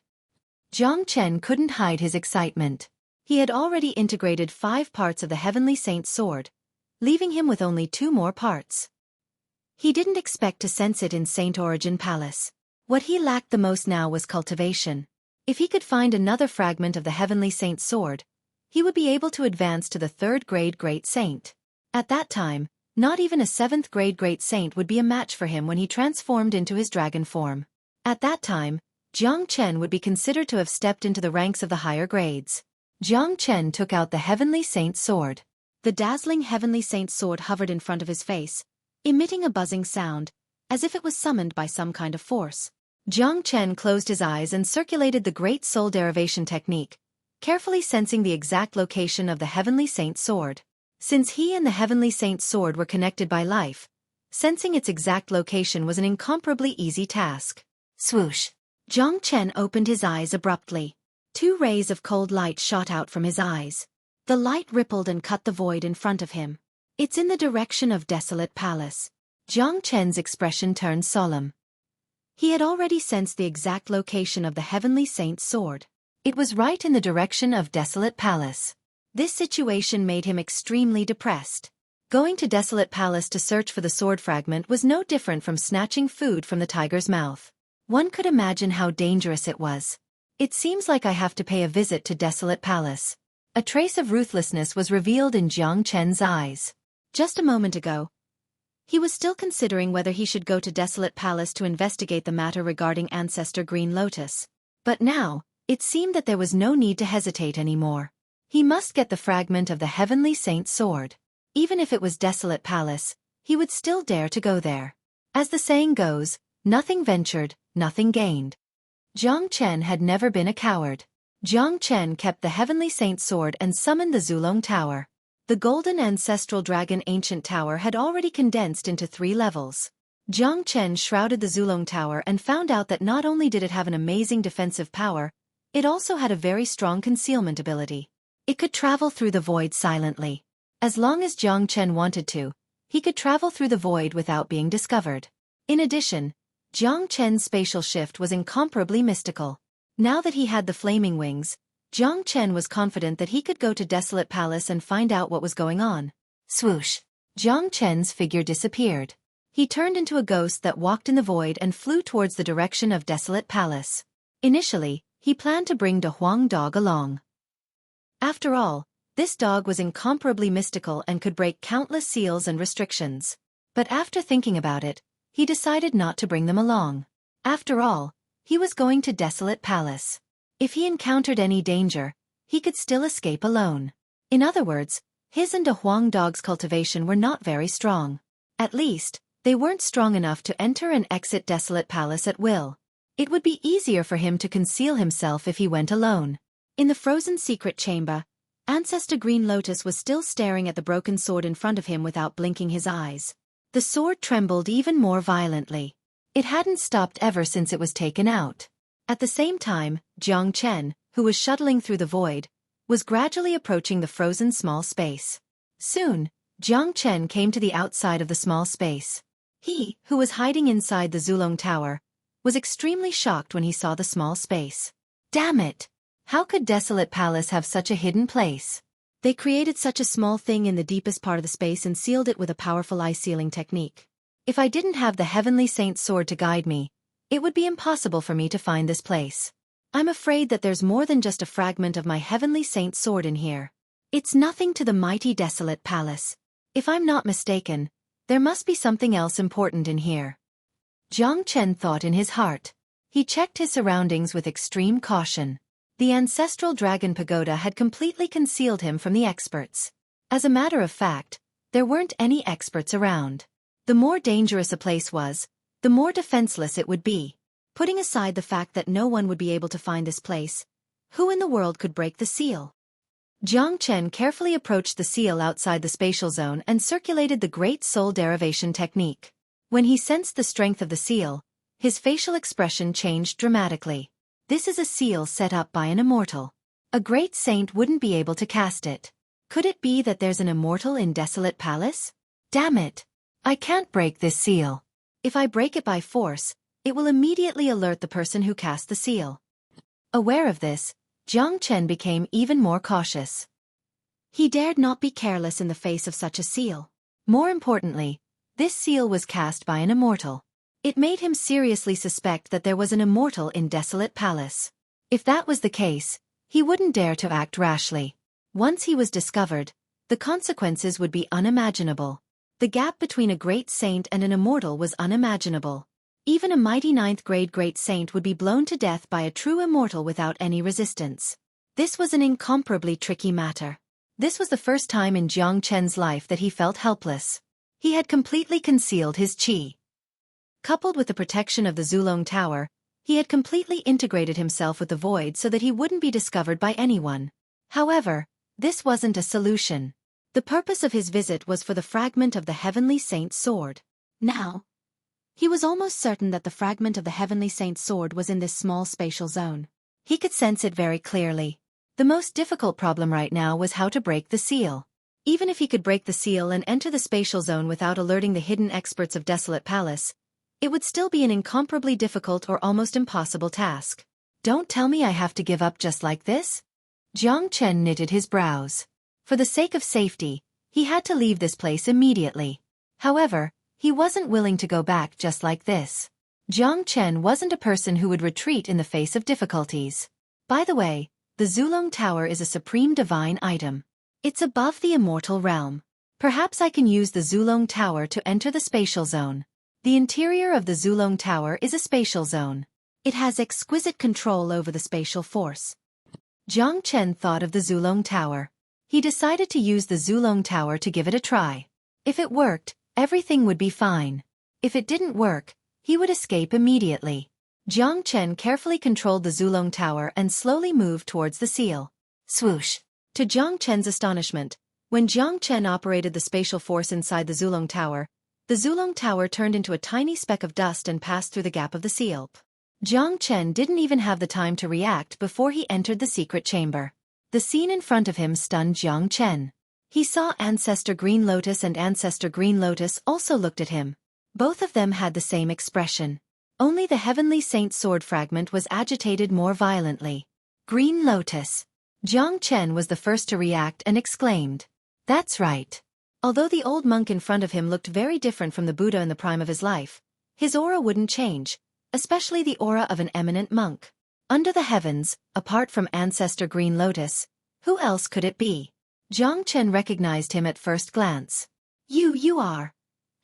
Jiang Chen couldn't hide his excitement. He had already integrated 5 parts of the Heavenly Saint's sword, leaving him with only 2 more parts. He didn't expect to sense it in Saint Origin Palace. What he lacked the most now was cultivation. If he could find another fragment of the Heavenly Saint's sword, he would be able to advance to the 3rd grade Great Saint. At that time, not even a 7th grade Great Saint would be a match for him when he transformed into his dragon form. At that time, Jiang Chen would be considered to have stepped into the ranks of the higher grades. Jiang Chen took out the Heavenly Saint's sword. The dazzling Heavenly Saint's sword hovered in front of his face, emitting a buzzing sound, as if it was summoned by some kind of force. Jiang Chen closed his eyes and circulated the Great Soul Derivation technique, carefully sensing the exact location of the Heavenly Saint's sword. Since he and the Heavenly Saint's sword were connected by life, sensing its exact location was an incomparably easy task. Swoosh! Jiang Chen opened his eyes abruptly. 2 rays of cold light shot out from his eyes. The light rippled and cut the void in front of him. It's in the direction of Desolate Palace. Jiang Chen's expression turned solemn. He had already sensed the exact location of the Heavenly Saint's sword. It was right in the direction of Desolate Palace. This situation made him extremely depressed. Going to Desolate Palace to search for the sword fragment was no different from snatching food from the tiger's mouth. One could imagine how dangerous it was. It seems like I have to pay a visit to Desolate Palace. A trace of ruthlessness was revealed in Jiang Chen's eyes. Just a moment ago, he was still considering whether he should go to Desolate Palace to investigate the matter regarding Ancestor Green Lotus. But now, it seemed that there was no need to hesitate anymore. He must get the fragment of the Heavenly Saint's sword. Even if it was Desolate Palace, he would still dare to go there. As the saying goes, nothing ventured, nothing gained. Jiang Chen had never been a coward. Jiang Chen kept the Heavenly Saint's sword and summoned the Zulong Tower. The golden ancestral dragon ancient tower had already condensed into 3 levels. Jiang Chen shrouded the Zulong Tower and found out that not only did it have an amazing defensive power, it also had a very strong concealment ability. It could travel through the void silently. As long as Jiang Chen wanted to, he could travel through the void without being discovered. In addition, Jiang Chen's spatial shift was incomparably mystical. Now that he had the flaming wings, Jiang Chen was confident that he could go to Desolate Palace and find out what was going on. Swoosh! Jiang Chen's figure disappeared. He turned into a ghost that walked in the void and flew towards the direction of Desolate Palace. Initially, he planned to bring De Huang Dog along. After all, this dog was incomparably mystical and could break countless seals and restrictions. But after thinking about it, he decided not to bring them along. After all, he was going to Desolate Palace. If he encountered any danger, he could still escape alone. In other words, his and De Huang Dog's cultivation were not very strong. At least, they weren't strong enough to enter and exit Desolate Palace at will. It would be easier for him to conceal himself if he went alone. In the frozen secret chamber, Ancestor Green Lotus was still staring at the broken sword in front of him without blinking his eyes. The sword trembled even more violently. It hadn't stopped ever since it was taken out. At the same time, Jiang Chen, who was shuttling through the void, was gradually approaching the frozen small space. Soon, Jiang Chen came to the outside of the small space. He, who was hiding inside the Zulong Tower, was extremely shocked when he saw the small space. Damn it! How could Desolate Palace have such a hidden place? They created such a small thing in the deepest part of the space and sealed it with a powerful eye-sealing technique. If I didn't have the Heavenly Saint's sword to guide me, it would be impossible for me to find this place. I'm afraid that there's more than just a fragment of my Heavenly Saint's sword in here. It's nothing to the mighty Desolate Palace. If I'm not mistaken, there must be something else important in here. Jiang Chen thought in his heart. He checked his surroundings with extreme caution. The ancestral dragon pagoda had completely concealed him from the experts. As a matter of fact, there weren't any experts around. The more dangerous a place was, the more defenseless it would be. Putting aside the fact that no one would be able to find this place, who in the world could break the seal? Jiang Chen carefully approached the seal outside the spatial zone and circulated the Great Soul Derivation technique. When he sensed the strength of the seal, his facial expression changed dramatically. This is a seal set up by an immortal. A great saint wouldn't be able to cast it. Could it be that there's an immortal in Desolate Palace? Damn it! I can't break this seal. If I break it by force, it will immediately alert the person who cast the seal. Aware of this, Jiang Chen became even more cautious. He dared not be careless in the face of such a seal. More importantly, this seal was cast by an immortal. It made him seriously suspect that there was an immortal in Desolate Palace. If that was the case, he wouldn't dare to act rashly. Once he was discovered, the consequences would be unimaginable. The gap between a great saint and an immortal was unimaginable. Even a mighty 9th grade great saint would be blown to death by a true immortal without any resistance. This was an incomparably tricky matter. This was the first time in Jiang Chen's life that he felt helpless. He had completely concealed his qi. Coupled with the protection of the Zulong Tower, he had completely integrated himself with the void so that he wouldn't be discovered by anyone. However, this wasn't a solution. The purpose of his visit was for the fragment of the Heavenly Saint's sword. Now, he was almost certain that the fragment of the Heavenly Saint's sword was in this small spatial zone. He could sense it very clearly. The most difficult problem right now was how to break the seal. Even if he could break the seal and enter the spatial zone without alerting the hidden experts of Desolate Palace, it would still be an incomparably difficult or almost impossible task. Don't tell me I have to give up just like this? Jiang Chen knitted his brows. For the sake of safety, he had to leave this place immediately. However, he wasn't willing to go back just like this. Jiang Chen wasn't a person who would retreat in the face of difficulties. By the way, the Zulong Tower is a supreme divine item. It's above the immortal realm. Perhaps I can use the Zulong Tower to enter the spatial zone. The interior of the Zulong Tower is a spatial zone. It has exquisite control over the spatial force. Jiang Chen thought of the Zulong Tower. He decided to use the Zulong Tower to give it a try. If it worked, everything would be fine. If it didn't work, he would escape immediately. Jiang Chen carefully controlled the Zulong Tower and slowly moved towards the seal. Swoosh! To Jiang Chen's astonishment, when Jiang Chen operated the spatial force inside the Zulong Tower turned into a tiny speck of dust and passed through the gap of the seal. Jiang Chen didn't even have the time to react before he entered the secret chamber. The scene in front of him stunned Jiang Chen. He saw Ancestor Green Lotus, and Ancestor Green Lotus also looked at him. Both of them had the same expression. Only the Heavenly Saint's sword fragment was agitated more violently. Green Lotus. Jiang Chen was the first to react and exclaimed, "That's right." Although the old monk in front of him looked very different from the Buddha in the prime of his life, his aura wouldn't change, especially the aura of an eminent monk. Under the heavens, apart from Ancestor Green Lotus, who else could it be? Jiang Chen recognized him at first glance. You are.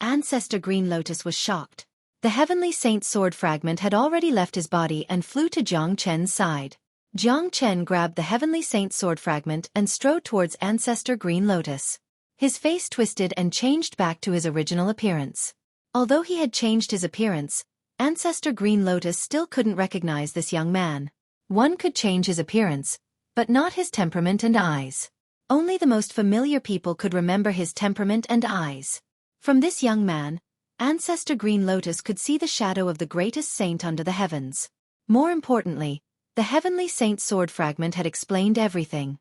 Ancestor Green Lotus was shocked. The Heavenly Saint's sword fragment had already left his body and flew to Jiang Chen's side. Jiang Chen grabbed the Heavenly Saint's sword fragment and strode towards Ancestor Green Lotus. His face twisted and changed back to his original appearance. Although he had changed his appearance, Ancestor Green Lotus still couldn't recognize this young man. One could change his appearance, but not his temperament and eyes. Only the most familiar people could remember his temperament and eyes. From this young man, Ancestor Green Lotus could see the shadow of the greatest saint under the heavens. More importantly, the Heavenly Saint's sword fragment had explained everything.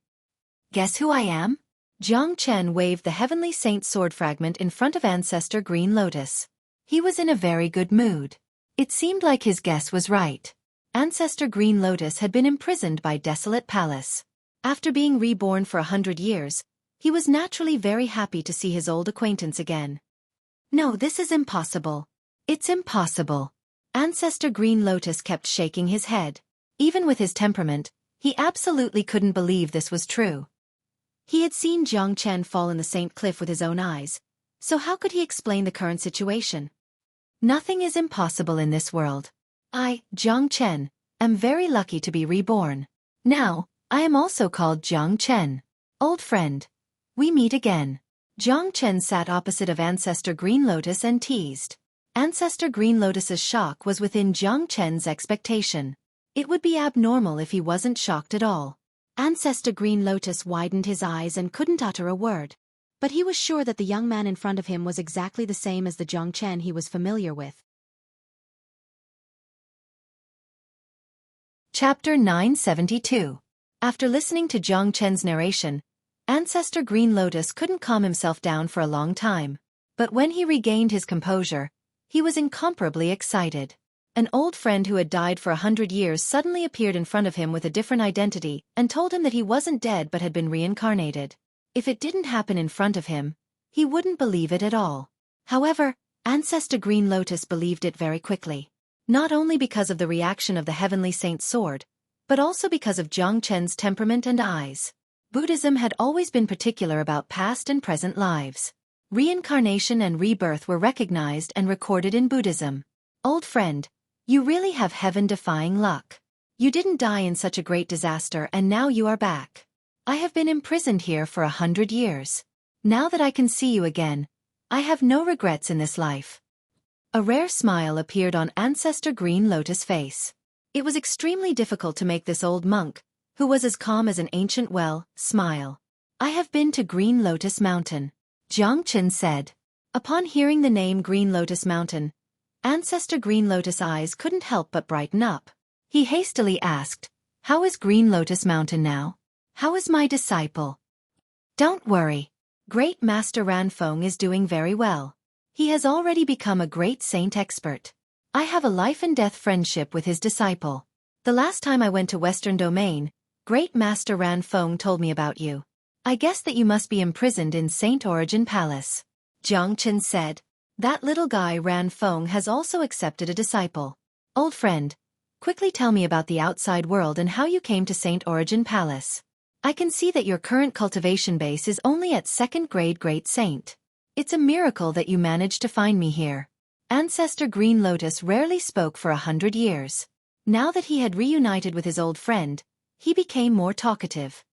Guess who I am? Jiang Chen waved the Heavenly Saint's sword fragment in front of Ancestor Green Lotus. He was in a very good mood. It seemed like his guess was right. Ancestor Green Lotus had been imprisoned by Desolate Palace. After being reborn for 100 years, he was naturally very happy to see his old acquaintance again. No, this is impossible. It's impossible. Ancestor Green Lotus kept shaking his head. Even with his temperament, he absolutely couldn't believe this was true. He had seen Jiang Chen fall in the Saint Cliff with his own eyes, so how could he explain the current situation? Nothing is impossible in this world. I, Jiang Chen, am very lucky to be reborn. Now, I am also called Jiang Chen. Old friend. We meet again. Jiang Chen sat opposite of Ancestor Green Lotus and teased. Ancestor Green Lotus's shock was within Jiang Chen's expectation. It would be abnormal if he wasn't shocked at all. Ancestor Green Lotus widened his eyes and couldn't utter a word. But he was sure that the young man in front of him was exactly the same as the Jiang Chen he was familiar with. Chapter 972. After listening to Jiang Chen's narration, Ancestor Green Lotus couldn't calm himself down for a long time. But when he regained his composure, he was incomparably excited. An old friend who had died for 100 years suddenly appeared in front of him with a different identity and told him that he wasn't dead but had been reincarnated. If it didn't happen in front of him, he wouldn't believe it at all. However, Ancestor Green Lotus believed it very quickly. Not only because of the reaction of the Heavenly Saint's sword, but also because of Jiang Chen's temperament and eyes. Buddhism had always been particular about past and present lives. Reincarnation and rebirth were recognized and recorded in Buddhism. Old friend, you really have heaven-defying luck. You didn't die in such a great disaster and now you are back. I have been imprisoned here for 100 years. Now that I can see you again, I have no regrets in this life. A rare smile appeared on Ancestor Green Lotus' face. It was extremely difficult to make this old monk, who was as calm as an ancient well, smile. I have been to Green Lotus Mountain, Jiang Chen said. Upon hearing the name Green Lotus Mountain, Ancestor Green Lotus' eyes couldn't help but brighten up. He hastily asked, "How is Green Lotus Mountain now? How is my disciple?" "Don't worry. Great Master Ranfeng is doing very well. He has already become a great saint expert. I have a life-and-death friendship with his disciple. The last time I went to Western Domain, Great Master Ranfeng told me about you. I guess that you must be imprisoned in Saint Origin Palace," Jiang Chen said. "That little guy Ranfeng has also accepted a disciple. Old friend, quickly tell me about the outside world and how you came to Saint Origin Palace. I can see that your current cultivation base is only at 2nd grade Great Saint. It's a miracle that you managed to find me here." Ancestor Green Lotus rarely spoke for 100 years. Now that he had reunited with his old friend, he became more talkative.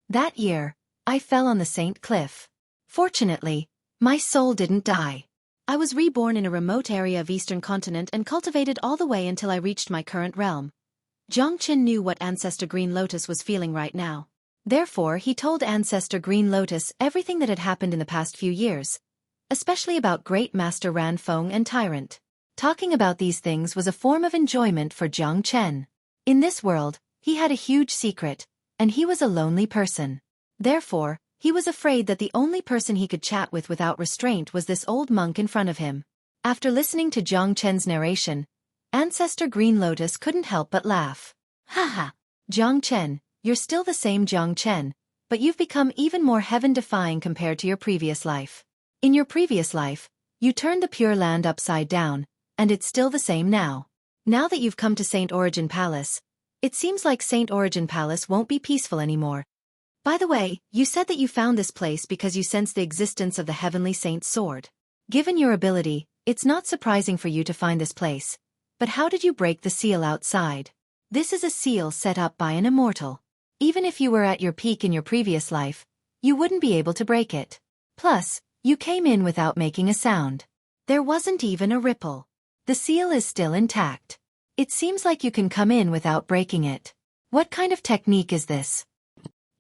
"That year, I fell on the Saint Cliff. Fortunately, my soul didn't die. I was reborn in a remote area of Eastern Continent and cultivated all the way until I reached my current realm." Jiang Chen knew what Ancestor Green Lotus was feeling right now. Therefore, he told Ancestor Green Lotus everything that had happened in the past few years, especially about Great Master Ranfeng and Tyrant. Talking about these things was a form of enjoyment for Jiang Chen. In this world, he had a huge secret, and he was a lonely person. Therefore, he was afraid that the only person he could chat with without restraint was this old monk in front of him. After listening to Jiang Chen's narration, Ancestor Green Lotus couldn't help but laugh. "Haha, Jiang Chen, you're still the same Jiang Chen, but you've become even more heaven-defying compared to your previous life. In your previous life, you turned the Pure Land upside down, and it's still the same now. Now that you've come to Saint Origin Palace, it seems like Saint Origin Palace won't be peaceful anymore. By the way, you said that you found this place because you sensed the existence of the Heavenly Saint's sword. Given your ability, it's not surprising for you to find this place. But how did you break the seal outside? This is a seal set up by an immortal. Even if you were at your peak in your previous life, you wouldn't be able to break it. Plus, you came in without making a sound. There wasn't even a ripple. The seal is still intact. It seems like you can come in without breaking it. What kind of technique is this?"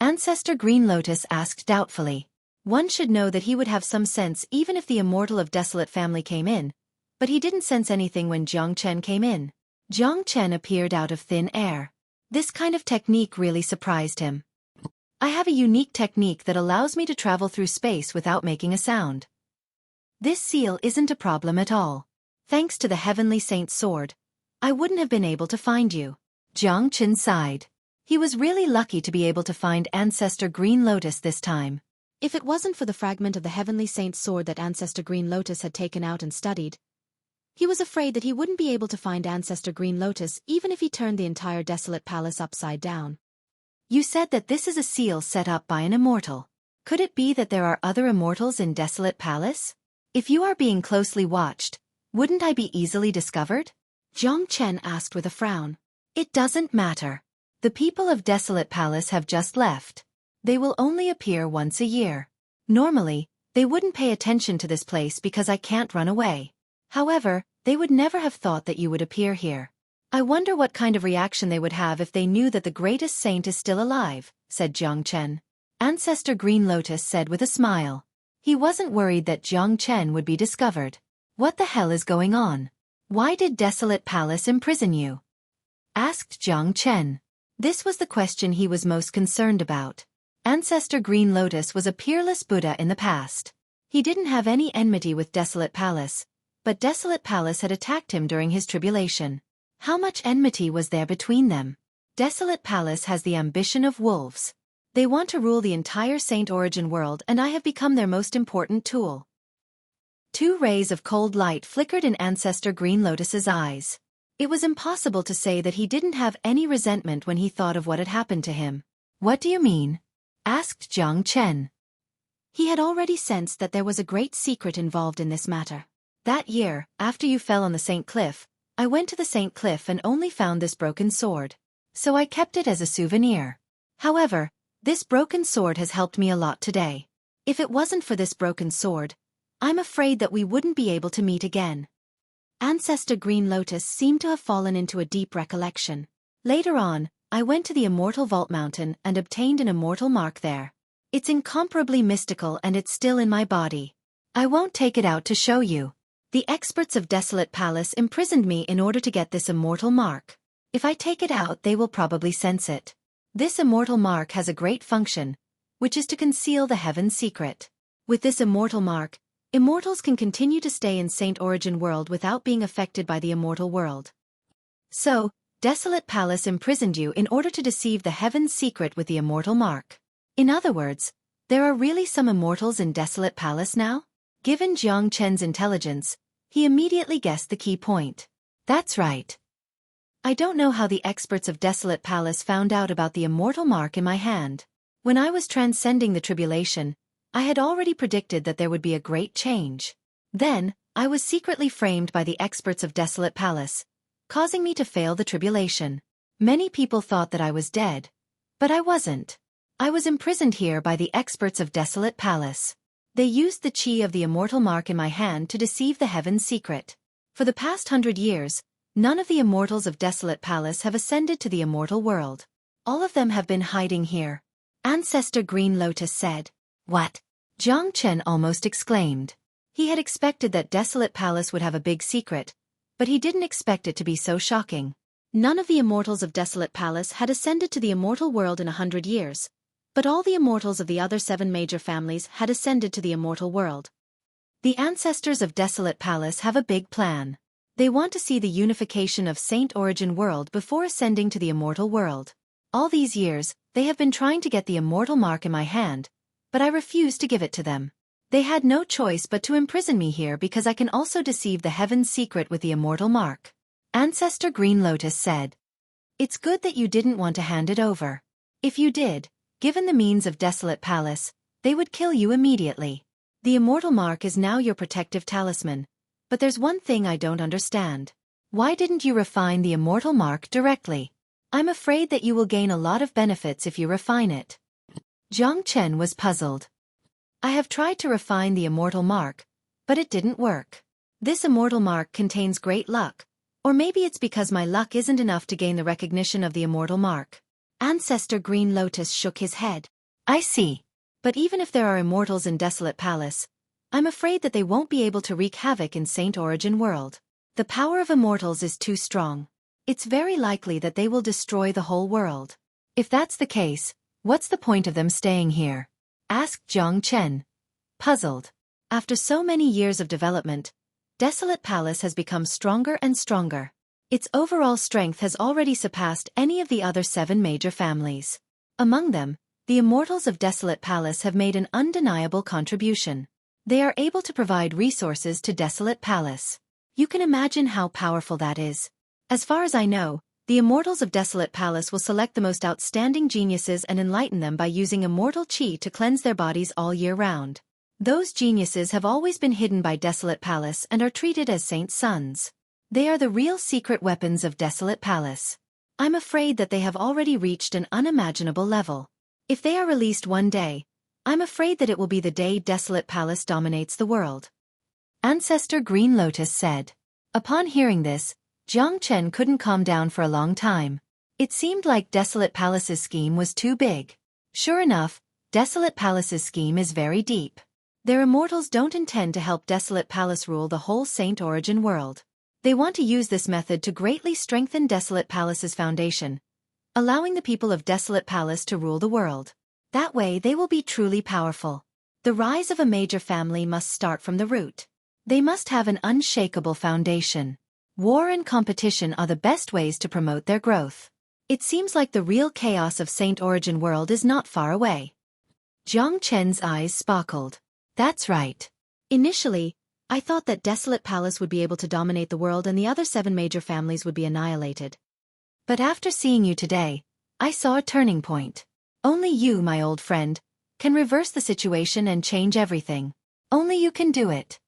Ancestor Green Lotus asked doubtfully. One should know that he would have some sense even if the immortal of Desolate Family came in, but he didn't sense anything when Jiang Chen came in. Jiang Chen appeared out of thin air. This kind of technique really surprised him. "I have a unique technique that allows me to travel through space without making a sound. This seal isn't a problem at all. Thanks to the Heavenly Saint's sword, I wouldn't have been able to find you." Jiang Chen sighed. He was really lucky to be able to find Ancestor Green Lotus this time. If it wasn't for the fragment of the Heavenly Saint's sword that Ancestor Green Lotus had taken out and studied, he was afraid that he wouldn't be able to find Ancestor Green Lotus even if he turned the entire Desolate Palace upside down. "You said that this is a seal set up by an immortal. Could it be that there are other immortals in Desolate Palace? If you are being closely watched, wouldn't I be easily discovered?" Jiang Chen asked with a frown. "It doesn't matter. The people of Desolate Palace have just left. They will only appear once a year. Normally, they wouldn't pay attention to this place because I can't run away. However, they would never have thought that you would appear here. I wonder what kind of reaction they would have if they knew that the greatest saint is still alive, said Jiang Chen. Ancestor Green Lotus said with a smile. He wasn't worried that Jiang Chen would be discovered. What the hell is going on? Why did Desolate Palace imprison you? Asked Jiang Chen. This was the question he was most concerned about. Ancestor Green Lotus was a peerless Buddha in the past. He didn't have any enmity with Desolate Palace, but Desolate Palace had attacked him during his tribulation. How much enmity was there between them? Desolate Palace has the ambition of wolves. They want to rule the entire Saint Origin world, and I have become their most important tool. 2 rays of cold light flickered in Ancestor Green Lotus's eyes. It was impossible to say that he didn't have any resentment when he thought of what had happened to him. What do you mean? Asked Jiang Chen. He had already sensed that there was a great secret involved in this matter. That year, after you fell on the Saint Cliff, I went to the Saint Cliff and only found this broken sword. So I kept it as a souvenir. However, this broken sword has helped me a lot today. If it wasn't for this broken sword, I'm afraid that we wouldn't be able to meet again. Ancestor Green Lotus seemed to have fallen into a deep recollection. Later on, I went to the Immortal Vault Mountain and obtained an immortal mark there. It's incomparably mystical and it's still in my body. I won't take it out to show you. The experts of Desolate Palace imprisoned me in order to get this immortal mark. If I take it out, they will probably sense it. This immortal mark has a great function, which is to conceal the heaven's secret. With this immortal mark, immortals can continue to stay in Saint Origin world without being affected by the immortal world. So, Desolate Palace imprisoned you in order to deceive the heaven's secret with the immortal mark. In other words, there are really some immortals in Desolate Palace now? Given Jiang Chen's intelligence, he immediately guessed the key point. That's right. I don't know how the experts of Desolate Palace found out about the immortal mark in my hand. When I was transcending the tribulation, I had already predicted that there would be a great change. Then, I was secretly framed by the experts of Desolate Palace, causing me to fail the tribulation. Many people thought that I was dead, but I wasn't. I was imprisoned here by the experts of Desolate Palace. They used the chi of the immortal mark in my hand to deceive the heaven's secret. For the past 100 years, none of the immortals of Desolate Palace have ascended to the immortal world. All of them have been hiding here. Ancestor Green Lotus said. What? Jiang Chen almost exclaimed. He had expected that Desolate Palace would have a big secret, but he didn't expect it to be so shocking. None of the immortals of Desolate Palace had ascended to the immortal world in 100 years, but all the immortals of the other 7 major families had ascended to the immortal world. The ancestors of Desolate Palace have a big plan. They want to see the unification of Saint Origin world before ascending to the immortal world. All these years, they have been trying to get the immortal mark in my hand, but I refused to give it to them. They had no choice but to imprison me here because I can also deceive the heaven's secret with the immortal mark. Ancestor Green Lotus said. It's good that you didn't want to hand it over. If you did, given the means of Desolate Palace, they would kill you immediately. The immortal mark is now your protective talisman, but there's one thing I don't understand. Why didn't you refine the immortal mark directly? I'm afraid that you will gain a lot of benefits if you refine it. Jiang Chen was puzzled. I have tried to refine the immortal mark, but it didn't work. This immortal mark contains great luck, or maybe it's because my luck isn't enough to gain the recognition of the immortal mark. Ancestor Green Lotus shook his head. I see. But even if there are immortals in Desolate Palace, I'm afraid that they won't be able to wreak havoc in Saint Origin world. The power of immortals is too strong. It's very likely that they will destroy the whole world. If that's the case, what's the point of them staying here? Asked Jiang Chen, puzzled. After so many years of development, Desolate Palace has become stronger and stronger. Its overall strength has already surpassed any of the other 7 major families. Among them, the immortals of Desolate Palace have made an undeniable contribution. They are able to provide resources to Desolate Palace. You can imagine how powerful that is. As far as I know, the immortals of Desolate Palace will select the most outstanding geniuses and enlighten them by using immortal chi to cleanse their bodies all year round. Those geniuses have always been hidden by Desolate Palace and are treated as saints' sons. They are the real secret weapons of Desolate Palace. I'm afraid that they have already reached an unimaginable level. If they are released one day, I'm afraid that it will be the day Desolate Palace dominates the world. Ancestor Green Lotus said. Upon hearing this, Jiang Chen couldn't calm down for a long time. It seemed like Desolate Palace's scheme was too big. Sure enough, Desolate Palace's scheme is very deep. Their immortals don't intend to help Desolate Palace rule the whole Saint Origin world. They want to use this method to greatly strengthen Desolate Palace's foundation, allowing the people of Desolate Palace to rule the world. That way they will be truly powerful. The rise of a major family must start from the root. They must have an unshakable foundation. War and competition are the best ways to promote their growth. It seems like the real chaos of Saint Origin world is not far away. Jiang Chen's eyes sparkled. That's right. Initially, I thought that Desolate Palace would be able to dominate the world and the other 7 major families would be annihilated. But after seeing you today, I saw a turning point. Only you, my old friend, can reverse the situation and change everything. Only you can do it.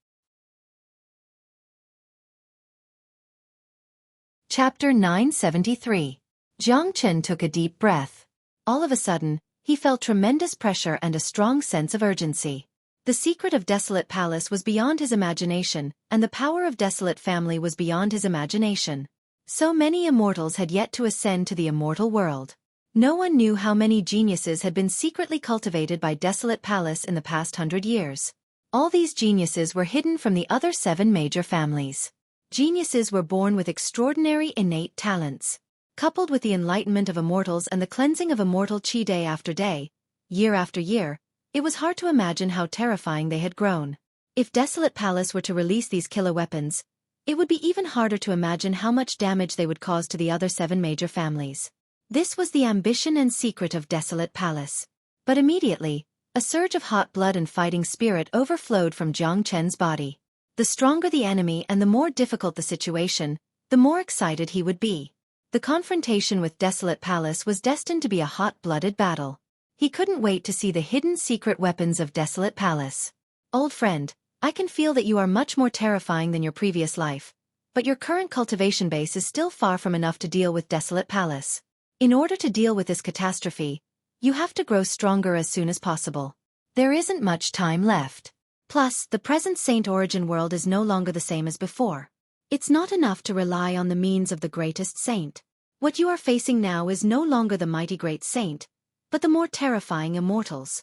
Chapter 973. Jiang Chen took a deep breath. All of a sudden, he felt tremendous pressure and a strong sense of urgency. The secret of Desolate Palace was beyond his imagination, and the power of Desolate Family was beyond his imagination. So many immortals had yet to ascend to the immortal world. No one knew how many geniuses had been secretly cultivated by Desolate Palace in the past 100 years. All these geniuses were hidden from the other 7 major families. Geniuses were born with extraordinary innate talents. Coupled with the enlightenment of immortals and the cleansing of immortal chi day after day, year after year, it was hard to imagine how terrifying they had grown. If Desolate Palace were to release these killer weapons, it would be even harder to imagine how much damage they would cause to the other 7 major families. This was the ambition and secret of Desolate Palace. But immediately, a surge of hot blood and fighting spirit overflowed from Jiang Chen's body. The stronger the enemy and the more difficult the situation, the more excited he would be. The confrontation with Desolate Palace was destined to be a hot-blooded battle. He couldn't wait to see the hidden secret weapons of Desolate Palace. Old friend, I can feel that you are much more terrifying than your previous life, but your current cultivation base is still far from enough to deal with Desolate Palace. In order to deal with this catastrophe, you have to grow stronger as soon as possible. There isn't much time left. Plus, the present Saint Origin world is no longer the same as before. It's not enough to rely on the means of the greatest saint. What you are facing now is no longer the mighty great saint, but the more terrifying immortals.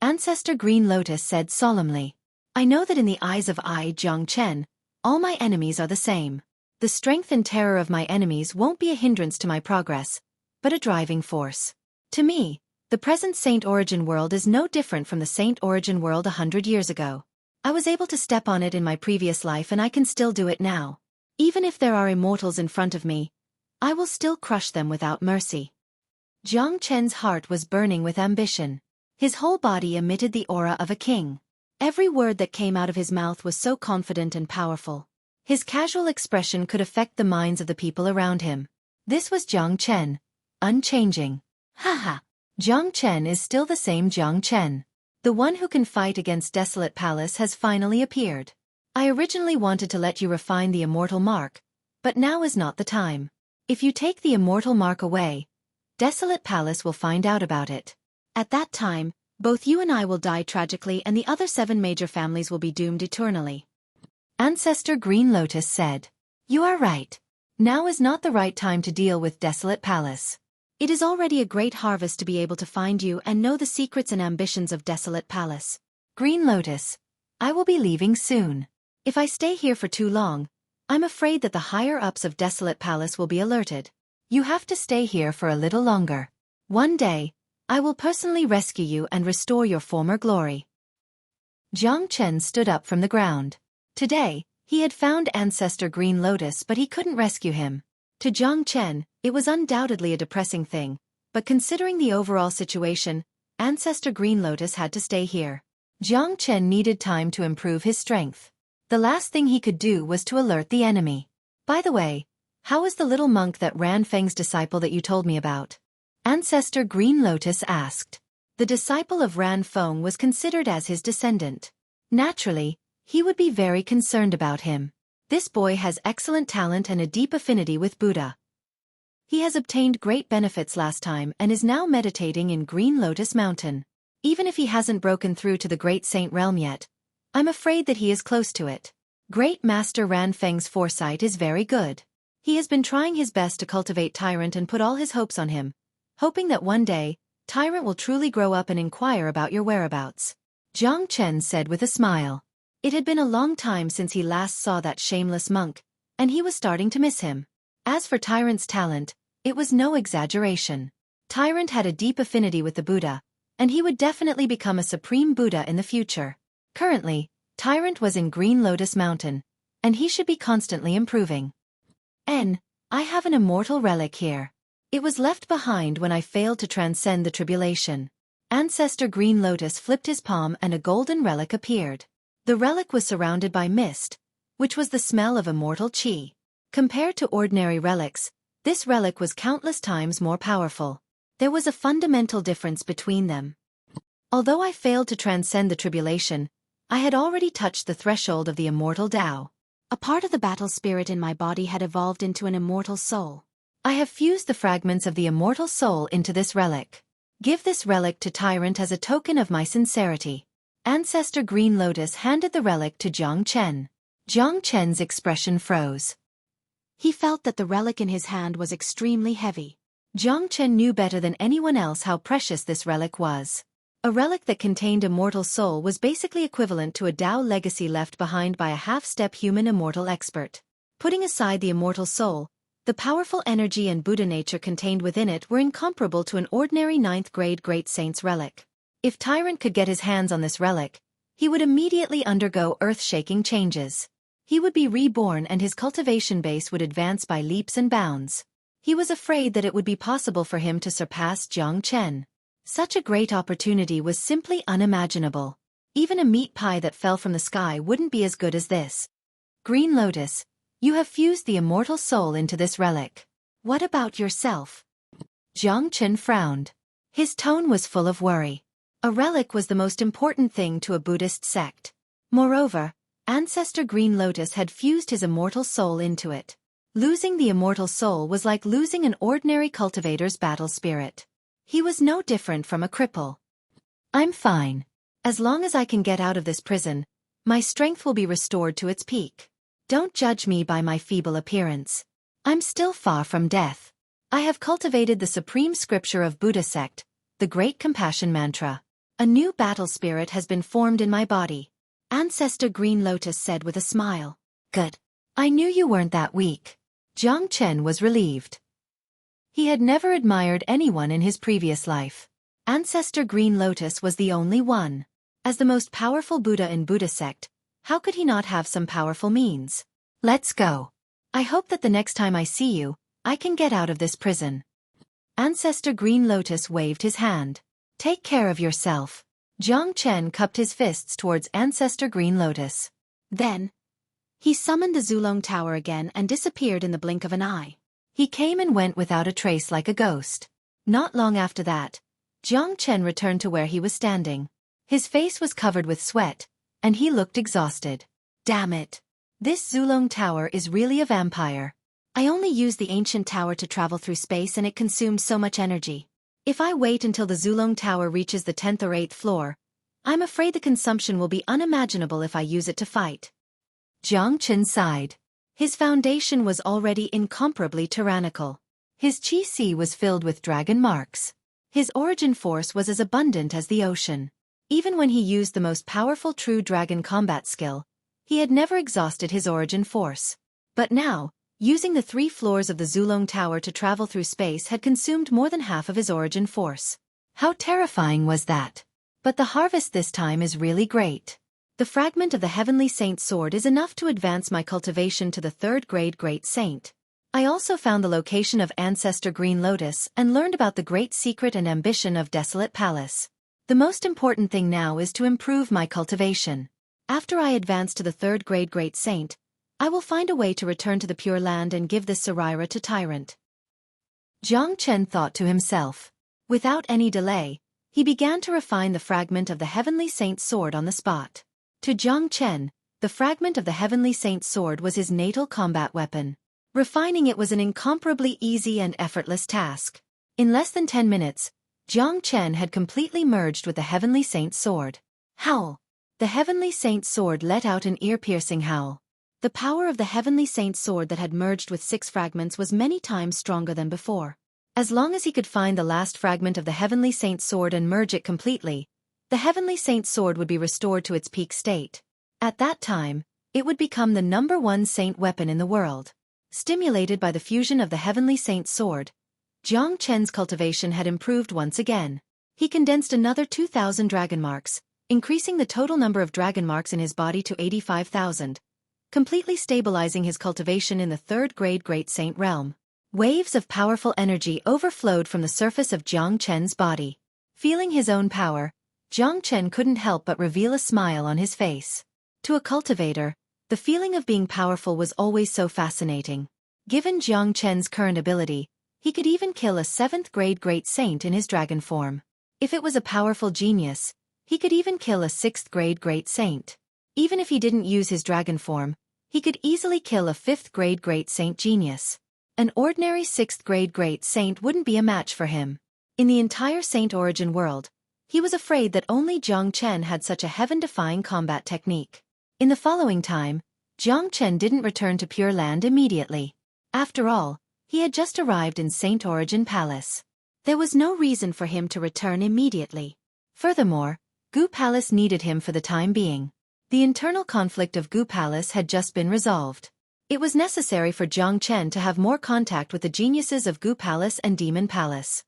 Ancestor Green Lotus said solemnly. I know that in the eyes of I, Jiang Chen, all my enemies are the same. The strength and terror of my enemies won't be a hindrance to my progress, but a driving force. To me, the present Saint Origin world is no different from the Saint Origin world 100 years ago. I was able to step on it in my previous life and I can still do it now. Even if there are immortals in front of me, I will still crush them without mercy. Jiang Chen's heart was burning with ambition. His whole body emitted the aura of a king. Every word that came out of his mouth was so confident and powerful. His casual expression could affect the minds of the people around him. This was Jiang Chen, unchanging. Haha. Jiang Chen is still the same Jiang Chen. The one who can fight against Desolate Palace has finally appeared. I originally wanted to let you refine the immortal mark, but now is not the time. If you take the immortal mark away, Desolate Palace will find out about it. At that time, both you and I will die tragically and the other 7 major families will be doomed eternally. Ancestor Green Lotus said. You are right. Now is not the right time to deal with Desolate Palace. It is already a great harvest to be able to find you and know the secrets and ambitions of Desolate Palace. Green Lotus, I will be leaving soon. If I stay here for too long, I'm afraid that the higher-ups of Desolate Palace will be alerted. You have to stay here for a little longer. One day, I will personally rescue you and restore your former glory. Jiang Chen stood up from the ground. Today, he had found Ancestor Green Lotus but he couldn't rescue him. To Jiang Chen, it was undoubtedly a depressing thing, but considering the overall situation, Ancestor Green Lotus had to stay here. Jiang Chen needed time to improve his strength. The last thing he could do was to alert the enemy. By the way, how is the little monk that Ran Feng's disciple that you told me about? Ancestor Green Lotus asked. The disciple of Ran Feng was considered as his descendant. Naturally, he would be very concerned about him. This boy has excellent talent and a deep affinity with Buddha. He has obtained great benefits last time and is now meditating in Green Lotus Mountain. Even if he hasn't broken through to the Great Saint realm yet, I'm afraid that he is close to it. Great Master Ran Feng's foresight is very good. He has been trying his best to cultivate Tyrant and put all his hopes on him, hoping that one day, Tyrant will truly grow up and inquire about your whereabouts. Jiang Chen said with a smile. It had been a long time since he last saw that shameless monk, and he was starting to miss him. As for Tyrant's talent, it was no exaggeration. Tyrant had a deep affinity with the Buddha, and he would definitely become a supreme Buddha in the future. Currently, Tyrant was in Green Lotus Mountain, and he should be constantly improving. I have an immortal relic here. It was left behind when I failed to transcend the tribulation. Ancestor Green Lotus flipped his palm and a golden relic appeared. The relic was surrounded by mist, which was the smell of immortal qi. Compared to ordinary relics, this relic was countless times more powerful. There was a fundamental difference between them. Although I failed to transcend the tribulation, I had already touched the threshold of the immortal Tao. A part of the battle spirit in my body had evolved into an immortal soul. I have fused the fragments of the immortal soul into this relic. Give this relic to Tyrant as a token of my sincerity. Ancestor Green Lotus handed the relic to Jiang Chen. Jiang Chen's expression froze. He felt that the relic in his hand was extremely heavy. Jiang Chen knew better than anyone else how precious this relic was. A relic that contained immortal soul was basically equivalent to a Tao legacy left behind by a half-step human immortal expert. Putting aside the immortal soul, the powerful energy and Buddha nature contained within it were incomparable to an ordinary 9th-grade Great Saint's relic. If Tyrant could get his hands on this relic, he would immediately undergo earth-shaking changes. He would be reborn and his cultivation base would advance by leaps and bounds. He was afraid that it would be possible for him to surpass Jiang Chen. Such a great opportunity was simply unimaginable. Even a meat pie that fell from the sky wouldn't be as good as this. Green Lotus, you have fused the immortal soul into this relic. What about yourself? Jiang Chen frowned. His tone was full of worry. A relic was the most important thing to a Buddhist sect. Moreover, Ancestor Green Lotus had fused his immortal soul into it. Losing the immortal soul was like losing an ordinary cultivator's battle spirit. He was no different from a cripple. I'm fine. As long as I can get out of this prison, my strength will be restored to its peak. Don't judge me by my feeble appearance. I'm still far from death. I have cultivated the supreme scripture of Buddha sect, the Great Compassion Mantra. A new battle spirit has been formed in my body. Ancestor Green Lotus said with a smile. Good. I knew you weren't that weak. Jiang Chen was relieved. He had never admired anyone in his previous life. Ancestor Green Lotus was the only one. As the most powerful Buddha in Buddha sect, how could he not have some powerful means? Let's go. I hope that the next time I see you, I can get out of this prison. Ancestor Green Lotus waved his hand. Take care of yourself. Jiang Chen cupped his fists towards Ancestor Green Lotus. Then, he summoned the Zulong Tower again and disappeared in the blink of an eye. He came and went without a trace like a ghost. Not long after that, Jiang Chen returned to where he was standing. His face was covered with sweat, and he looked exhausted. Damn it. This Zulong Tower is really a vampire. I only used the ancient tower to travel through space and it consumed so much energy. If I wait until the Zulong Tower reaches the 10th or 8th floor, I'm afraid the consumption will be unimaginable if I use it to fight. Jiang Chen sighed. His foundation was already incomparably tyrannical. His chi-si was filled with dragon marks. His origin force was as abundant as the ocean. Even when he used the most powerful true dragon combat skill, he had never exhausted his origin force. But now, using the 3 floors of the Zulong Tower to travel through space had consumed more than half of his origin force. How terrifying was that? But the harvest this time is really great. The fragment of the Heavenly Saint's sword is enough to advance my cultivation to the 3rd grade Great Saint. I also found the location of Ancestor Green Lotus and learned about the great secret and ambition of Desolate Palace. The most important thing now is to improve my cultivation. After I advance to the 3rd grade Great Saint, I will find a way to return to the Pure Land and give this Saraira to Tyrant. Jiang Chen thought to himself. Without any delay, he began to refine the fragment of the Heavenly Saint's sword on the spot. To Jiang Chen, the fragment of the Heavenly Saint's sword was his natal combat weapon. Refining it was an incomparably easy and effortless task. In less than 10 minutes, Jiang Chen had completely merged with the Heavenly Saint's sword. Howl! The Heavenly Saint's sword let out an ear-piercing howl. The power of the Heavenly Saint's sword that had merged with 6 fragments was many times stronger than before. As long as he could find the last fragment of the Heavenly Saint's sword and merge it completely, the Heavenly Saint's sword would be restored to its peak state. At that time, it would become the #1 saint weapon in the world. Stimulated by the fusion of the Heavenly Saint's sword, Jiang Chen's cultivation had improved once again. He condensed another 2,000 dragon marks, increasing the total number of dragon marks in his body to 85,000, completely stabilizing his cultivation in the 3rd grade Great Saint realm. Waves of powerful energy overflowed from the surface of Jiang Chen's body. Feeling his own power, Jiang Chen couldn't help but reveal a smile on his face. To a cultivator, the feeling of being powerful was always so fascinating. Given Jiang Chen's current ability, he could even kill a 7th grade Great Saint in his dragon form. If it was a powerful genius, he could even kill a 6th grade Great Saint. Even if he didn't use his dragon form, he could easily kill a 5th grade Great Saint genius. An ordinary 6th grade Great Saint wouldn't be a match for him. In the entire Saint origin world, he was afraid that only Jiang Chen had such a heaven-defying combat technique. In the following time, Jiang Chen didn't return to Pure Land immediately. After all, he had just arrived in Saint Origin Palace. There was no reason for him to return immediately. Furthermore, Gu Palace needed him for the time being. The internal conflict of Gu Palace had just been resolved. It was necessary for Jiang Chen to have more contact with the geniuses of Gu Palace and Demon Palace.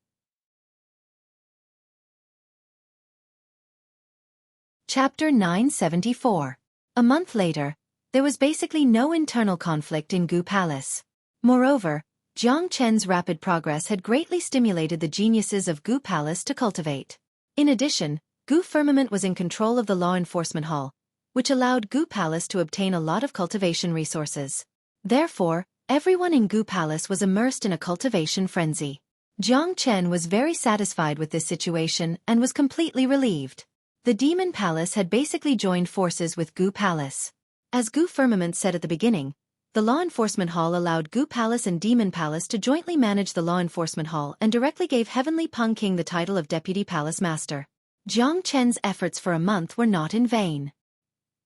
Chapter 974. A month later, there was basically no internal conflict in Gu Palace. Moreover, Jiang Chen's rapid progress had greatly stimulated the geniuses of Gu Palace to cultivate. In addition, Gu Firmament was in control of the law enforcement hall, which allowed Gu Palace to obtain a lot of cultivation resources. Therefore, everyone in Gu Palace was immersed in a cultivation frenzy. Jiang Chen was very satisfied with this situation and was completely relieved. The Demon Palace had basically joined forces with Gu Palace. As Gu Firmament said at the beginning, the Law Enforcement Hall allowed Gu Palace and Demon Palace to jointly manage the Law Enforcement Hall and directly gave Heavenly Peng King the title of Deputy Palace Master. Jiang Chen's efforts for a month were not in vain.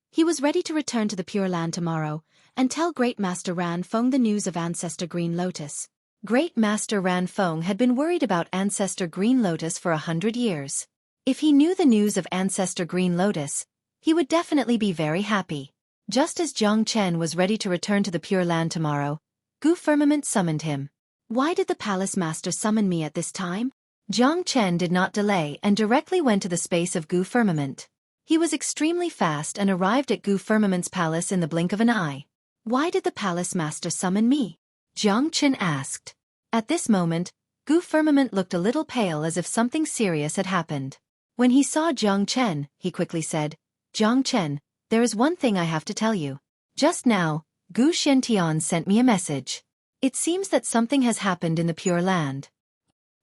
He was ready to return to the Pure Land tomorrow and tell Great Master Ran Feng the news of Ancestor Green Lotus. Great Master Ran Feng had been worried about Ancestor Green Lotus for 100 years. If he knew the news of Ancestor Green Lotus, he would definitely be very happy. Just as Jiang Chen was ready to return to the Pure Land tomorrow, Gu Firmament summoned him. Why did the Palace Master summon me at this time? Jiang Chen did not delay and directly went to the space of Gu Firmament. He was extremely fast and arrived at Gu Firmament's palace in the blink of an eye. Why did the Palace Master summon me? Jiang Chen asked. At this moment, Gu Firmament looked a little pale as if something serious had happened. When he saw Jiang Chen, he quickly said, Jiang Chen, there is one thing I have to tell you. Just now, Gu Xiantian sent me a message. It seems that something has happened in the Pure Land.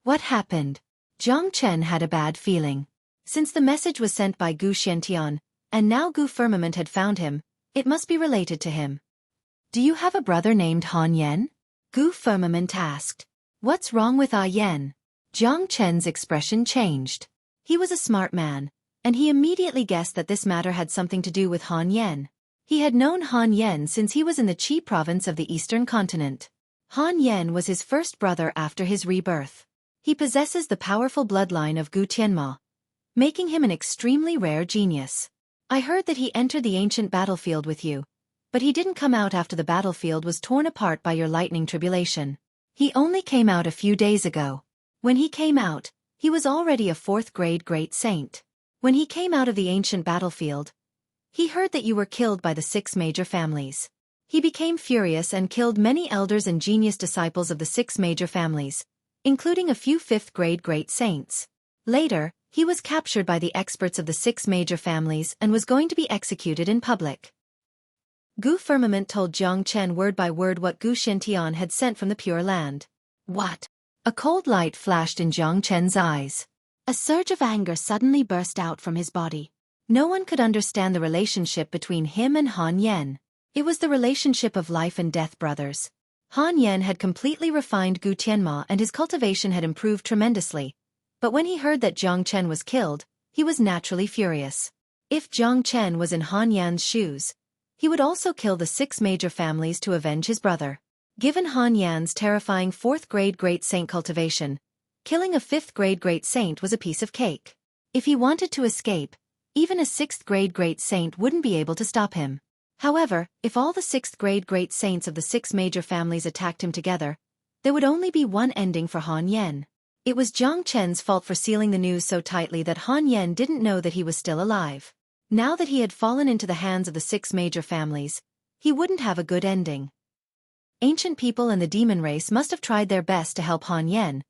What happened? Jiang Chen had a bad feeling. Since the message was sent by Gu Xiantian, and now Gu Firmament had found him, it must be related to him. Do you have a brother named Han Yen? Gu Firmament asked. What's wrong with Ah Yen? Jiang Chen's expression changed. He was a smart man, and he immediately guessed that this matter had something to do with Han Yen. He had known Han Yen since he was in the Qi province of the Eastern Continent. Han Yen was his first brother after his rebirth. He possesses the powerful bloodline of Gu Tianma, making him an extremely rare genius. I heard that he entered the ancient battlefield with you, but he didn't come out after the battlefield was torn apart by your lightning tribulation. He only came out a few days ago. When he came out, he was already a 4th grade Great Saint. When he came out of the ancient battlefield, he heard that you were killed by the 6 major families. He became furious and killed many elders and genius disciples of the 6 major families, including a few 5th grade Great Saints. Later, he was captured by the experts of the 6 major families and was going to be executed in public. Gu Firmament told Jiang Chen word by word what Gu Xiantian had sent from the Pure Land. What? A cold light flashed in Jiang Chen's eyes. A surge of anger suddenly burst out from his body. No one could understand the relationship between him and Han Yen. It was the relationship of life and death brothers. Han Yen had completely refined Gu Tianma and his cultivation had improved tremendously. But when he heard that Jiang Chen was killed, he was naturally furious. If Jiang Chen was in Han Yan's shoes, He would also kill the 6 major families to avenge his brother. Given Han Yan's terrifying 4th grade great saint cultivation, killing a 5th grade great saint was a piece of cake. If he wanted to escape, even a 6th grade great saint wouldn't be able to stop him. However, if all the 6th grade great saints of the 6 major families attacked him together, there would only be one ending for Han Yan. It was Jiang Chen's fault for sealing the news so tightly that Han Yan didn't know that he was still alive. Now that he had fallen into the hands of the 6 major families, he wouldn't have a good ending. Ancient people and the demon race must have tried their best to help Han Yan,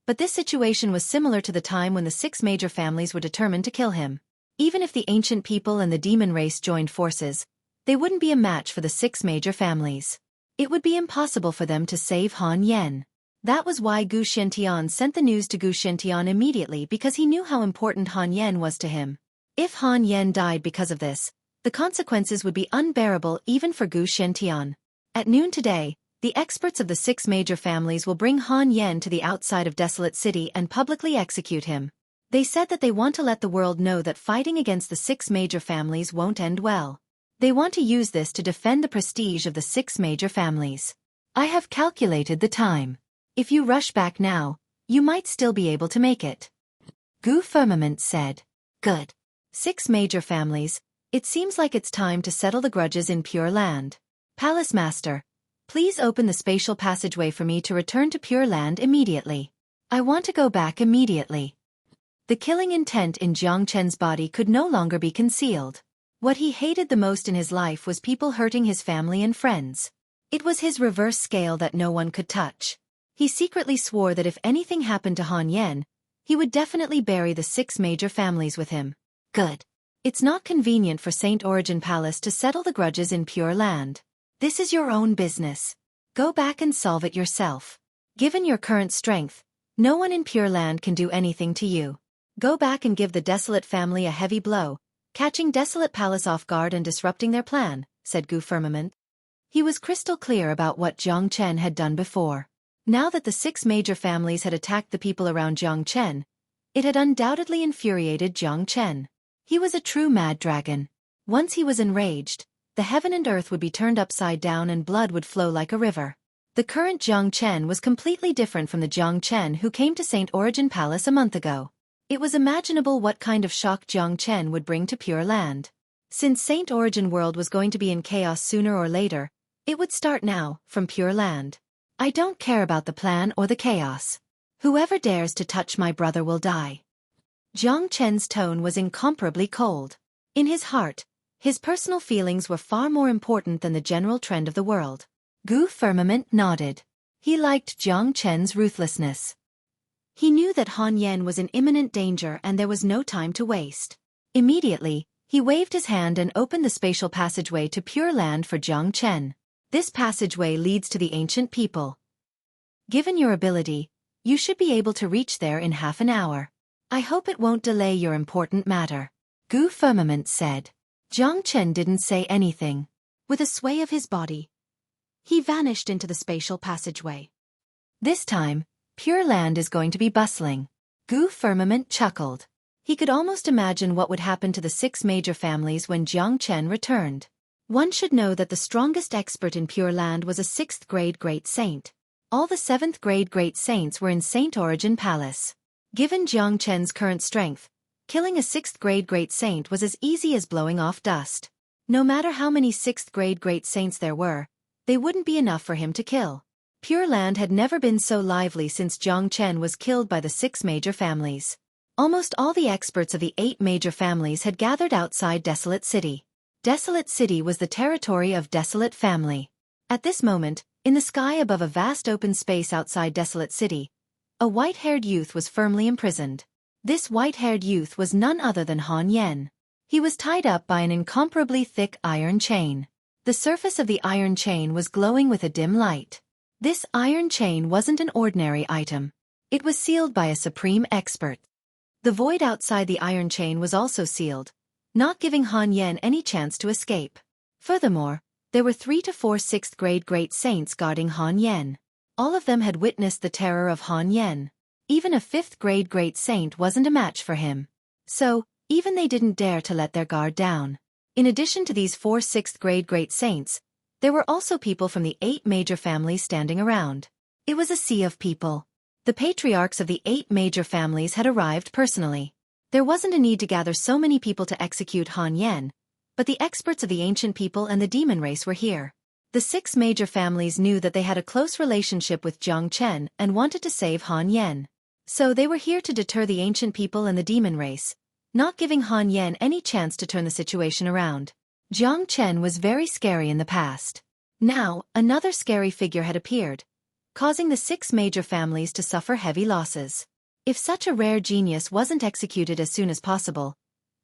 but this situation was similar to the time when the 6 major families were determined to kill him. Even if the ancient people and the demon race joined forces, they wouldn't be a match for the 6 major families. It would be impossible for them to save Han Yan. That was why Gu Xiantian sent the news to Gu Xiantian immediately, because he knew how important Han Yan was to him. If Han Yan died because of this, the consequences would be unbearable even for Gu Xiantian. At noon today, the experts of the 6 major families will bring Han Yan to the outside of Desolate City and publicly execute him. They said that they want to let the world know that fighting against the 6 major families won't end well. They want to use this to defend the prestige of the 6 major families. I have calculated the time. If you rush back now, you might still be able to make it. Gu Firmament said. Good. 6 major families, it seems like it's time to settle the grudges in Pure Land. Palace Master, please open the spatial passageway for me to return to Pure Land immediately. I want to go back immediately. The killing intent in Jiang Chen's body could no longer be concealed. What he hated the most in his life was people hurting his family and friends. It was his reverse scale that no one could touch. He secretly swore that if anything happened to Han Yan, he would definitely bury the 6 major families with him. Good. It's not convenient for Saint Origin Palace to settle the grudges in Pure Land. This is your own business. Go back and solve it yourself. Given your current strength, no one in Pure Land can do anything to you. Go back and give the Desolate family a heavy blow, catching Desolate Palace off guard and disrupting their plan, said Gu Firmament. He was crystal clear about what Jiang Chen had done before. Now that the 6 major families had attacked the people around Jiang Chen, it had undoubtedly infuriated Jiang Chen. He was a true mad dragon. Once he was enraged, the heaven and earth would be turned upside down and blood would flow like a river. The current Jiang Chen was completely different from the Jiang Chen who came to Saint Origin Palace a month ago. It was imaginable what kind of shock Jiang Chen would bring to Pure Land. Since Saint Origin World was going to be in chaos sooner or later, it would start now, from Pure Land. I don't care about the plan or the chaos. Whoever dares to touch my brother will die. Jiang Chen's tone was incomparably cold. In his heart, his personal feelings were far more important than the general trend of the world. Gu Firmament nodded. He liked Jiang Chen's ruthlessness. He knew that Han Yan was in imminent danger and there was no time to waste. Immediately, he waved his hand and opened the spatial passageway to Pure Land for Jiang Chen. This passageway leads to the ancient people. Given your ability, you should be able to reach there in half an hour. I hope it won't delay your important matter. Gu Firmament said. Jiang Chen didn't say anything. With a sway of his body, he vanished into the spatial passageway. This time, Pure Land is going to be bustling. Gu Firmament chuckled. He could almost imagine what would happen to the 6 major families when Jiang Chen returned. One should know that the strongest expert in Pure Land was a 6th grade great saint. All the 7th grade great saints were in Saint Origin Palace. Given Jiang Chen's current strength, killing a 6th grade great saint was as easy as blowing off dust. No matter how many 6th grade great saints there were, they wouldn't be enough for him to kill. Pure Land had never been so lively since Jiang Chen was killed by the 6 major families. Almost all the experts of the 8 major families had gathered outside Desolate City. Desolate City was the territory of Desolate family. At this moment, in the sky above a vast open space outside Desolate City, a white-haired youth was firmly imprisoned. This white-haired youth was none other than Han Yan. He was tied up by an incomparably thick iron chain. The surface of the iron chain was glowing with a dim light. This iron chain wasn't an ordinary item. It was sealed by a supreme expert. The void outside the iron chain was also sealed, not giving Han Yan any chance to escape. Furthermore, there were 3 to 4 6th grade great saints guarding Han Yan. All of them had witnessed the terror of Han Yan. Even a 5th grade great saint wasn't a match for him. So, even they didn't dare to let their guard down. In addition to these 4 6th-grade great saints, there were also people from the 8 major families standing around. It was a sea of people. The patriarchs of the 8 major families had arrived personally. There wasn't a need to gather so many people to execute Han Yen, but the experts of the ancient people and the demon race were here. The 6 major families knew that they had a close relationship with Jiang Chen and wanted to save Han Yen. So they were here to deter the ancient people and the demon race, not giving Han Yen any chance to turn the situation around. Jiang Chen was very scary in the past. Now, another scary figure had appeared, causing the 6 major families to suffer heavy losses. If such a rare genius wasn't executed as soon as possible,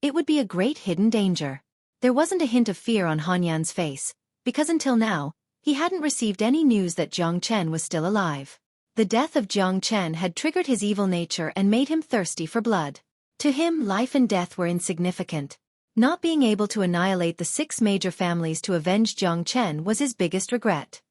it would be a great hidden danger. There wasn't a hint of fear on Han Yan's face, because until now, he hadn't received any news that Jiang Chen was still alive. The death of Jiang Chen had triggered his evil nature and made him thirsty for blood. To him, life and death were insignificant. Not being able to annihilate the 6 major families to avenge Jiang Chen was his biggest regret.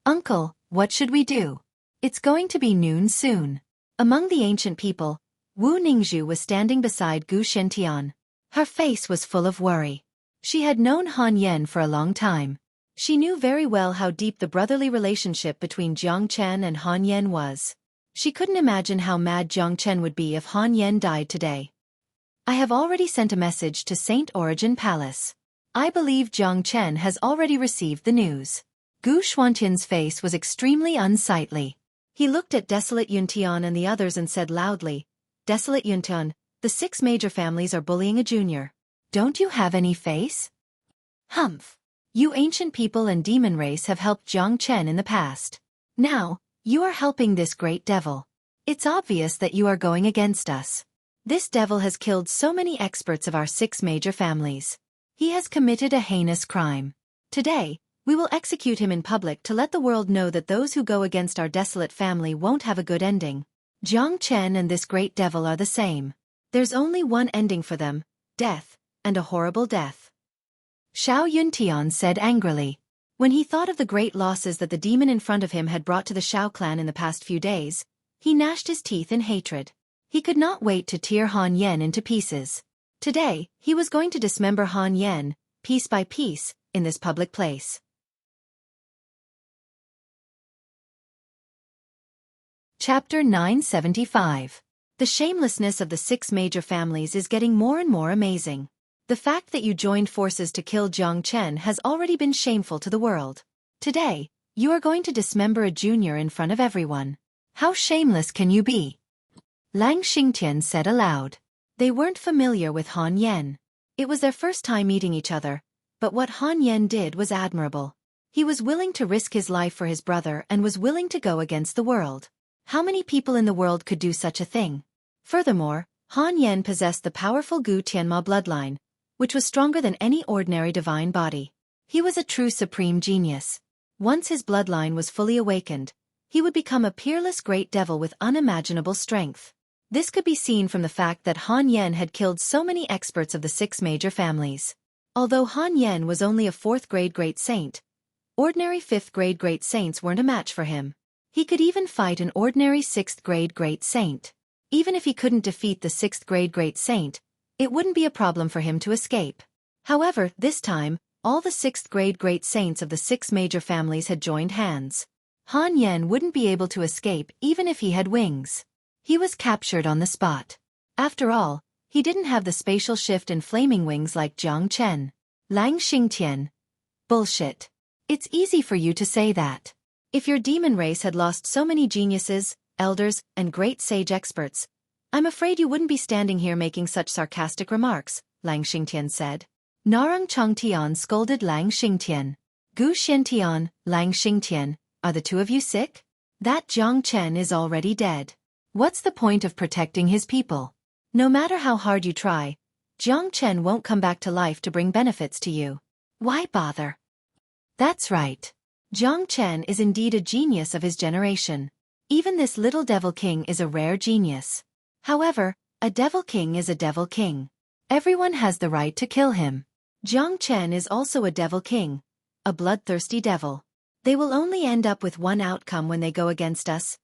"Uncle, what should we do? It's going to be noon soon." Among the ancient people, Wu Ningzhu was standing beside Gu Shentian. Her face was full of worry. She had known Han Yen for a long time. She knew very well how deep the brotherly relationship between Jiang Chen and Han Yen was. She couldn't imagine how mad Jiang Chen would be if Han Yen died today. "I have already sent a message to Saint Origin Palace. I believe Jiang Chen has already received the news." Gu Xuantian's face was extremely unsightly. He looked at Desolate Yuntian and the others and said loudly, "Desolate Yuntian, the 6 major families are bullying a junior. Don't you have any face? Humph. You ancient people and demon race have helped Jiang Chen in the past. Now, you are helping this great devil. It's obvious that you are going against us. This devil has killed so many experts of our 6 major families. He has committed a heinous crime. Today, we will execute him in public to let the world know that those who go against our desolate family won't have a good ending. Jiang Chen and this great devil are the same. There's only one ending for them, death, and a horrible death." Xiao Yuntian said angrily. When he thought of the great losses that the demon in front of him had brought to the Xiao clan in the past few days, he gnashed his teeth in hatred. He could not wait to tear Han Yen into pieces. Today, he was going to dismember Han Yen, piece by piece, in this public place. Chapter 975. The shamelessness of the 6 major families is getting more and more amazing. The fact that you joined forces to kill Jiang Chen has already been shameful to the world. Today, you are going to dismember a junior in front of everyone. How shameless can you be? Lang Xingtian said aloud. They weren't familiar with Han Yen. It was their first time meeting each other, but what Han Yen did was admirable. He was willing to risk his life for his brother and was willing to go against the world. How many people in the world could do such a thing? Furthermore, Han Yen possessed the powerful Gu Tianma bloodline, which was stronger than any ordinary divine body. He was a true supreme genius. Once his bloodline was fully awakened, he would become a peerless great devil with unimaginable strength. This could be seen from the fact that Han Yen had killed so many experts of the 6 major families. Although Han Yen was only a 4th-grade great saint, ordinary 5th-grade great saints weren't a match for him. He could even fight an ordinary 6th-grade great saint. Even if he couldn't defeat the 6th-grade great saint, it wouldn't be a problem for him to escape. However, this time, all the 6th-grade great saints of the 6 major families had joined hands. Han Yen wouldn't be able to escape even if he had wings. He was captured on the spot. After all, he didn't have the spatial shift and flaming wings like Jiang Chen. Lang Xingtian. Bullshit. It's easy for you to say that. If your demon race had lost so many geniuses, elders, and great sage experts, I'm afraid you wouldn't be standing here making such sarcastic remarks, Lang Xingtian said. Narang Changtian scolded Lang Xingtian. Gu Shentian, Lang Xingtian, are the 2 of you sick? That Jiang Chen is already dead. What's the point of protecting his people? No matter how hard you try, Jiang Chen won't come back to life to bring benefits to you. Why bother? That's right. Jiang Chen is indeed a genius of his generation. Even this little devil king is a rare genius. However, a devil king is a devil king. Everyone has the right to kill him. Jiang Chen is also a devil king, a bloodthirsty devil. They will only end up with one outcome when they go against us: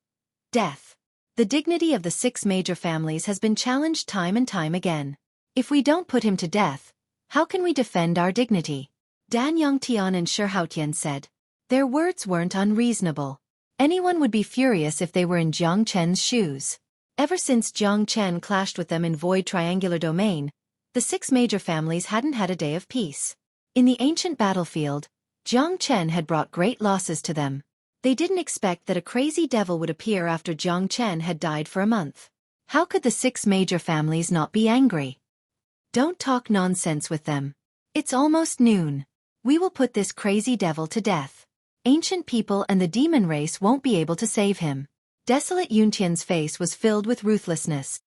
death. The dignity of the 6 major families has been challenged time and time again. If we don't put him to death, How can we defend our dignity? Dan Yongtian and Shi Haotian said. Their words weren't unreasonable. Anyone would be furious if they were in Jiang Chen's shoes. Ever since Jiang Chen clashed with them in Void Triangular Domain, the 6 major families hadn't had a day of peace. In the ancient battlefield, Jiang Chen had brought great losses to them. They didn't expect that a crazy devil would appear after Jiang Chen had died for a month. How could the 6 major families not be angry? Don't talk nonsense with them. It's almost noon. We will put this crazy devil to death. Ancient people and the demon race won't be able to save him. Desolate Yuntian's face was filled with ruthlessness.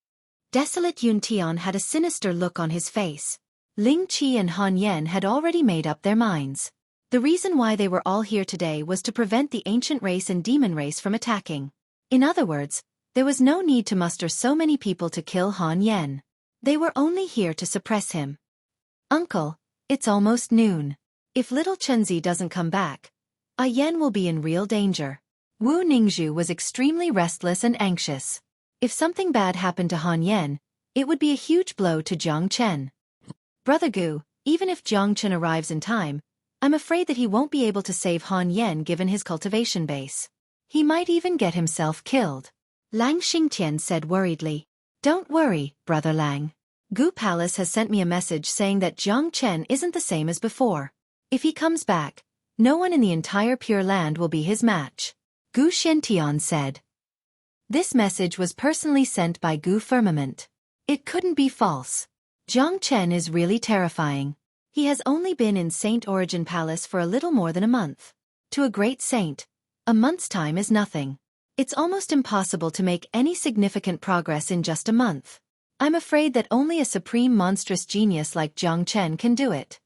Desolate Yuntian had a sinister look on his face. Ling Qi and Han Yen had already made up their minds. The reason why they were all here today was to prevent the ancient race and demon race from attacking. In other words, there was no need to muster so many people to kill Han Yen. They were only here to suppress him. Uncle, it's almost noon. If little Chenzi doesn't come back, Yen will be in real danger. Wu Ningzhu was extremely restless and anxious. If something bad happened to Han Yen, it would be a huge blow to Jiang Chen. Brother Gu, even if Jiang Chen arrives in time, I'm afraid that he won't be able to save Han Yen given his cultivation base. He might even get himself killed. Lang Xingtian said worriedly. Don't worry, Brother Lang. Gu Palace has sent me a message saying that Jiang Chen isn't the same as before. If he comes back, no one in the entire Pure Land will be his match. Gu Xiantian said. This message was personally sent by Gu Firmament. It couldn't be false. Jiang Chen is really terrifying. He has only been in Saint Origin Palace for a little more than a month. To a great saint, a month's time is nothing. It's almost impossible to make any significant progress in just a month. I'm afraid that only a supreme monstrous genius like Jiang Chen can do it.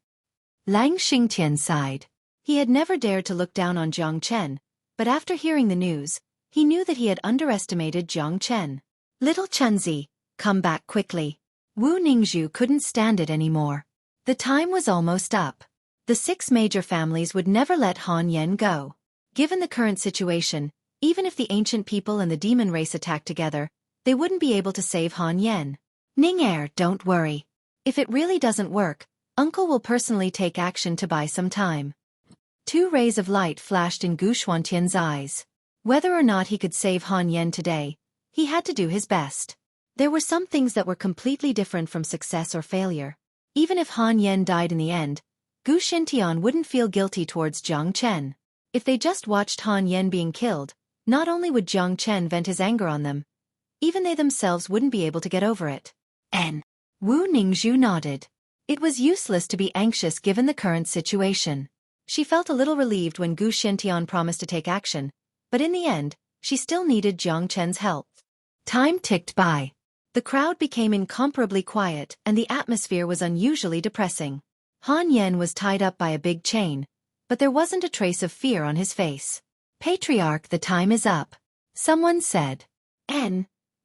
Lang Xingtian sighed. He had never dared to look down on Jiang Chen, but after hearing the news, he knew that he had underestimated Jiang Chen. Little Chenzi, come back quickly. Wu Ningzhu couldn't stand it anymore. The time was almost up. The 6 major families would never let Han Yen go. Given the current situation, even if the ancient people and the demon race attacked together, they wouldn't be able to save Han Yen. Ning don't worry. If it really doesn't work, Uncle will personally take action to buy some time. 2 rays of light flashed in Gu Xuantian's eyes. Whether or not he could save Han Yen today, he had to do his best. There were some things that were completely different from success or failure. Even if Han Yen died in the end, Gu Xintian wouldn't feel guilty towards Jiang Chen. If they just watched Han Yen being killed, not only would Jiang Chen vent his anger on them, even they themselves wouldn't be able to get over it. Wu Ningzhu nodded. It was useless to be anxious given the current situation. She felt a little relieved when Gu Xintian promised to take action, but in the end, she still needed Jiang Chen's help. Time ticked by. The crowd became incomparably quiet and the atmosphere was unusually depressing. Han Yen was tied up by a big chain, but there wasn't a trace of fear on his face. Patriarch, the time is up. Someone said.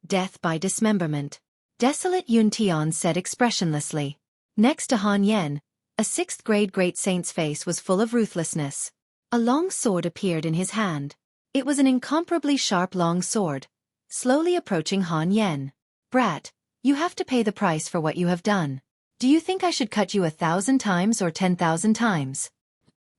Death by dismemberment. Desolate Yuntian said expressionlessly. Next to Han Yen, a 6th grade great saint's face was full of ruthlessness. A long sword appeared in his hand. It was an incomparably sharp long sword, slowly approaching Han Yen. Brat, you have to pay the price for what you have done. Do you think I should cut you 1,000 times or 10,000 times?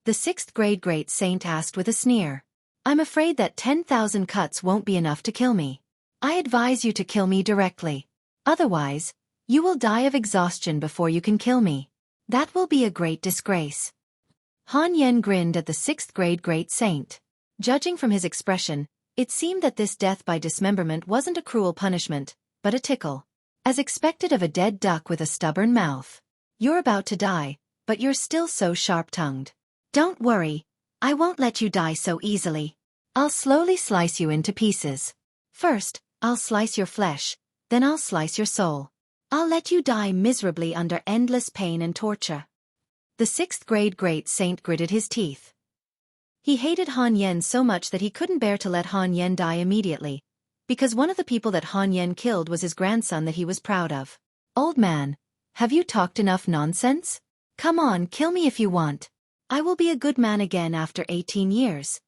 The 6th grade great saint asked with a sneer. I'm afraid that 10,000 cuts won't be enough to kill me. I advise you to kill me directly. Otherwise, you will die of exhaustion before you can kill me. That will be a great disgrace. Han Yen grinned at the 6th grade great saint. Judging from his expression, it seemed that this death by dismemberment wasn't a cruel punishment, but a tickle. As expected of a dead duck with a stubborn mouth. You're about to die, but you're still so sharp-tongued. Don't worry, I won't let you die so easily. I'll slowly slice you into pieces. First, I'll slice your flesh, then I'll slice your soul. I'll let you die miserably under endless pain and torture. The 6th grade great saint gritted his teeth. He hated Han Yen so much that he couldn't bear to let Han Yen die immediately, because one of the people that Han Yen killed was his grandson that he was proud of. Old man, have you talked enough nonsense? Come on, kill me if you want. I will be a good man again after 18 years.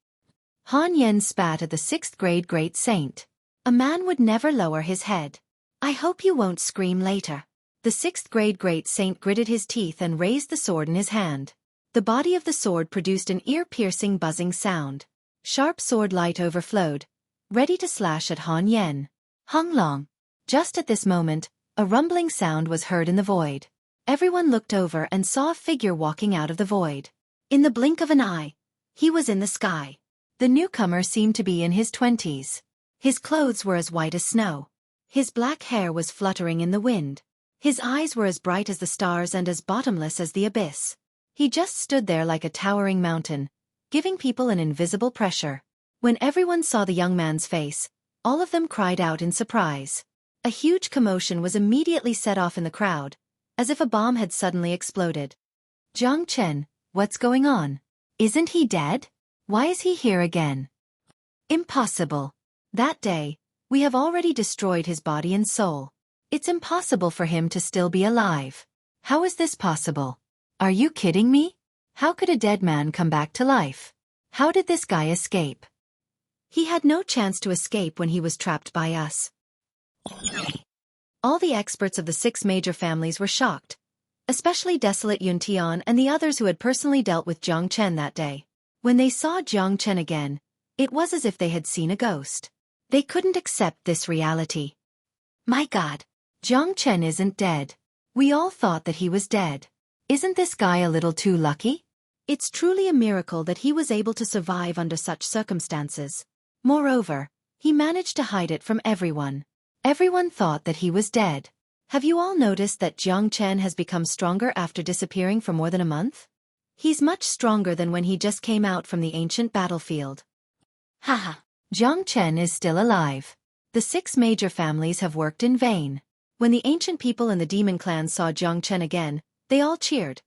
Han Yen spat at the 6th grade great saint. A man would never lower his head. I hope you won't scream later. The sixth-grade great saint gritted his teeth and raised the sword in his hand. The body of the sword produced an ear-piercing buzzing sound. Sharp sword light overflowed, ready to slash at Han Yen. Hung Long. Just at this moment, a rumbling sound was heard in the void. Everyone looked over and saw a figure walking out of the void. In the blink of an eye, he was in the sky. The newcomer seemed to be in his 20s. His clothes were as white as snow. His black hair was fluttering in the wind. His eyes were as bright as the stars and as bottomless as the abyss. He just stood there like a towering mountain, giving people an invisible pressure. When everyone saw the young man's face, all of them cried out in surprise. A huge commotion was immediately set off in the crowd, as if a bomb had suddenly exploded. Jiang Chen, what's going on? Isn't he dead? Why is he here again? Impossible. That day, we have already destroyed his body and soul. It's impossible for him to still be alive. How is this possible? Are you kidding me? How could a dead man come back to life? How did this guy escape? He had no chance to escape when he was trapped by us. All the experts of the 6 major families were shocked, especially Desolate Yuntian and the others who had personally dealt with Jiang Chen that day. When they saw Jiang Chen again, it was as if they had seen a ghost. They couldn't accept this reality. My God, Jiang Chen isn't dead. We all thought that he was dead. Isn't this guy a little too lucky? It's truly a miracle that he was able to survive under such circumstances. Moreover, he managed to hide it from everyone. Everyone thought that he was dead. Have you all noticed that Jiang Chen has become stronger after disappearing for more than a month? He's much stronger than when he just came out from the ancient battlefield. Haha, Jiang Chen is still alive. The 6 major families have worked in vain. When the ancient people in the demon clan saw Jiang Chen again, they all cheered,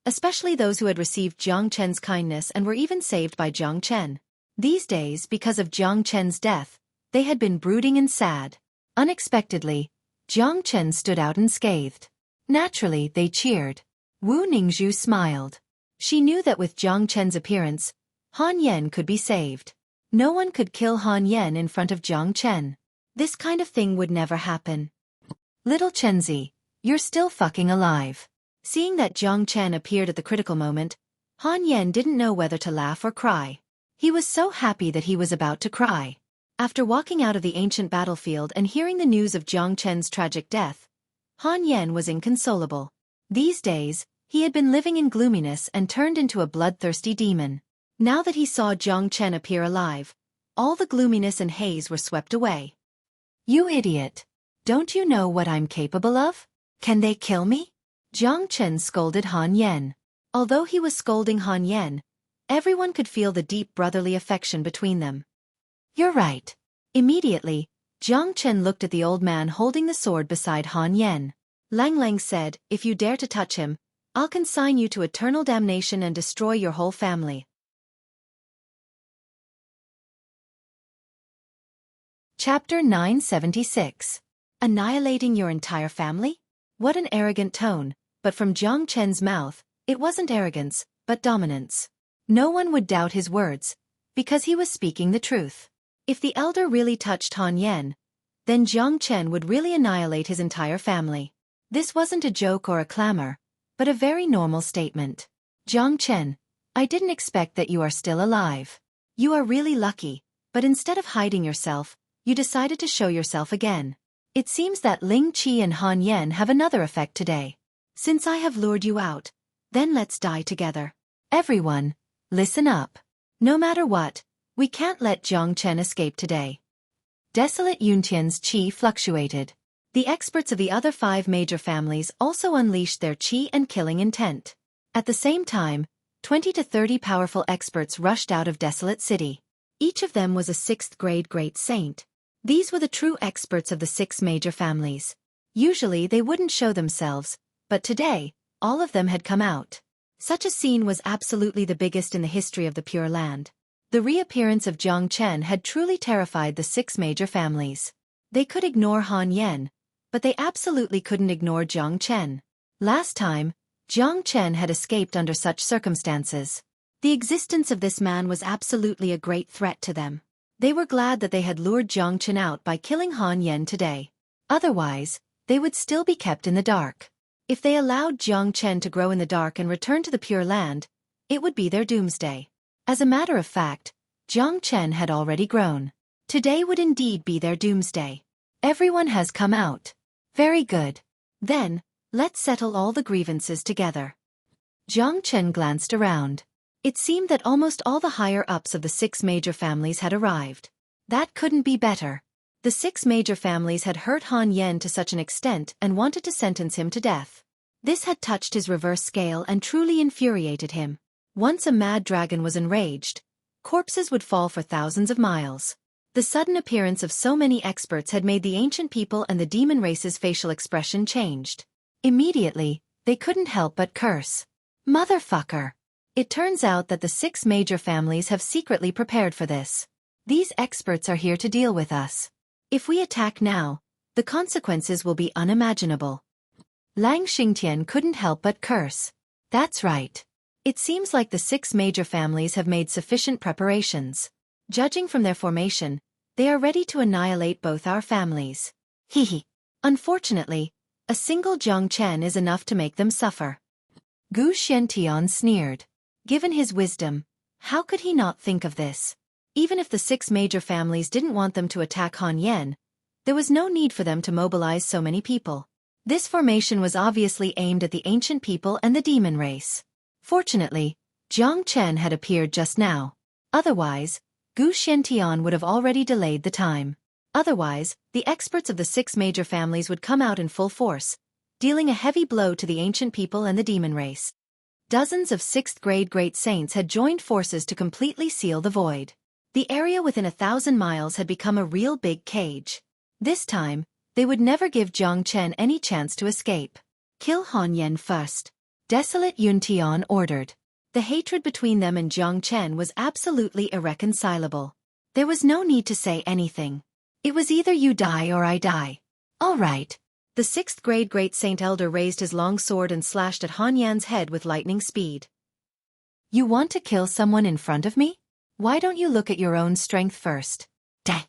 especially those who had received Jiang Chen's kindness and were even saved by Jiang Chen. These days, because of Jiang Chen's death, they had been brooding and sad. Unexpectedly, Jiang Chen stood out unscathed. Naturally, they cheered. Wu Ningzhu smiled. She knew that with Jiang Chen's appearance, Han Yen could be saved. No one could kill Han Yen in front of Jiang Chen. This kind of thing would never happen. Little Chenzi, you're still fucking alive. Seeing that Jiang Chen appeared at the critical moment, Han Yen didn't know whether to laugh or cry. He was so happy that he was about to cry. After walking out of the ancient battlefield and hearing the news of Jiang Chen's tragic death, Han Yen was inconsolable. These days, he had been living in gloominess and turned into a bloodthirsty demon. Now that he saw Jiang Chen appear alive, all the gloominess and haze were swept away. You idiot! Don't you know what I'm capable of? Can they kill me? Jiang Chen scolded Han Yen. Although he was scolding Han Yen, everyone could feel the deep brotherly affection between them. You're right. Immediately, Jiang Chen looked at the old man holding the sword beside Han Yen. Lang Lang said, if you dare to touch him, I'll consign you to eternal damnation and destroy your whole family. Chapter 976. Annihilating your entire family? What an arrogant tone, but from Jiang Chen's mouth, it wasn't arrogance, but dominance. No one would doubt his words, because he was speaking the truth. If the elder really touched Han Yen, then Jiang Chen would really annihilate his entire family. This wasn't a joke or a clamor, but a very normal statement. Jiang Chen, I didn't expect that you are still alive. You are really lucky, but instead of hiding yourself, you decided to show yourself again. It seems that Ling Qi and Han Yen have another effect today. Since I have lured you out, then let's die together. Everyone, listen up. No matter what, we can't let Jiang Chen escape today. Desolate Yuntian's qi fluctuated. The experts of the other 5 major families also unleashed their qi and killing intent. At the same time, 20 to 30 powerful experts rushed out of Desolate City. Each of them was a 6th-grade great saint. These were the true experts of the 6 major families. Usually they wouldn't show themselves, but today, all of them had come out. Such a scene was absolutely the biggest in the history of the Pure Land. The reappearance of Jiang Chen had truly terrified the 6 major families. They could ignore Han Yen, but they absolutely couldn't ignore Jiang Chen. Last time, Jiang Chen had escaped under such circumstances. The existence of this man was absolutely a great threat to them. They were glad that they had lured Jiang Chen out by killing Han Yen today. Otherwise, they would still be kept in the dark. If they allowed Jiang Chen to grow in the dark and return to the Pure Land, it would be their doomsday. As a matter of fact, Jiang Chen had already grown. Today would indeed be their doomsday. Everyone has come out. Very good. Then, let's settle all the grievances together. Jiang Chen glanced around. It seemed that almost all the higher-ups of the 6 major families had arrived. That couldn't be better. The 6 major families had hurt Han Yen to such an extent and wanted to sentence him to death. This had touched his reverse scale and truly infuriated him. Once a mad dragon was enraged, corpses would fall for thousands of miles. The sudden appearance of so many experts had made the ancient people and the demon race's facial expression changed. Immediately, they couldn't help but curse. Motherfucker! It turns out that the 6 major families have secretly prepared for this. These experts are here to deal with us. If we attack now, the consequences will be unimaginable. Lang Xingtian couldn't help but curse. That's right. It seems like the 6 major families have made sufficient preparations. Judging from their formation, they are ready to annihilate both our families. Hehe. Unfortunately, a single Jiang Chen is enough to make them suffer. Gu Xiantian sneered. Given his wisdom, how could he not think of this? Even if the 6 major families didn't want them to attack Han Yen, there was no need for them to mobilize so many people. This formation was obviously aimed at the ancient people and the demon race. Fortunately, Jiang Chen had appeared just now. Otherwise, Gu Xiantian would have already delayed the time. Otherwise, the experts of the 6 major families would come out in full force, dealing a heavy blow to the ancient people and the demon race. Dozens of 6th-grade great saints had joined forces to completely seal the void. The area within 1,000 miles had become a real big cage. This time, they would never give Jiang Chen any chance to escape. Kill Han Yen first. Desolate Yuntian ordered. The hatred between them and Jiang Chen was absolutely irreconcilable. There was no need to say anything. It was either you die or I die. All right. The 6th-grade Great Saint Elder raised his long sword and slashed at Han Yan's head with lightning speed. You want to kill someone in front of me? Why don't you look at your own strength first? Deh.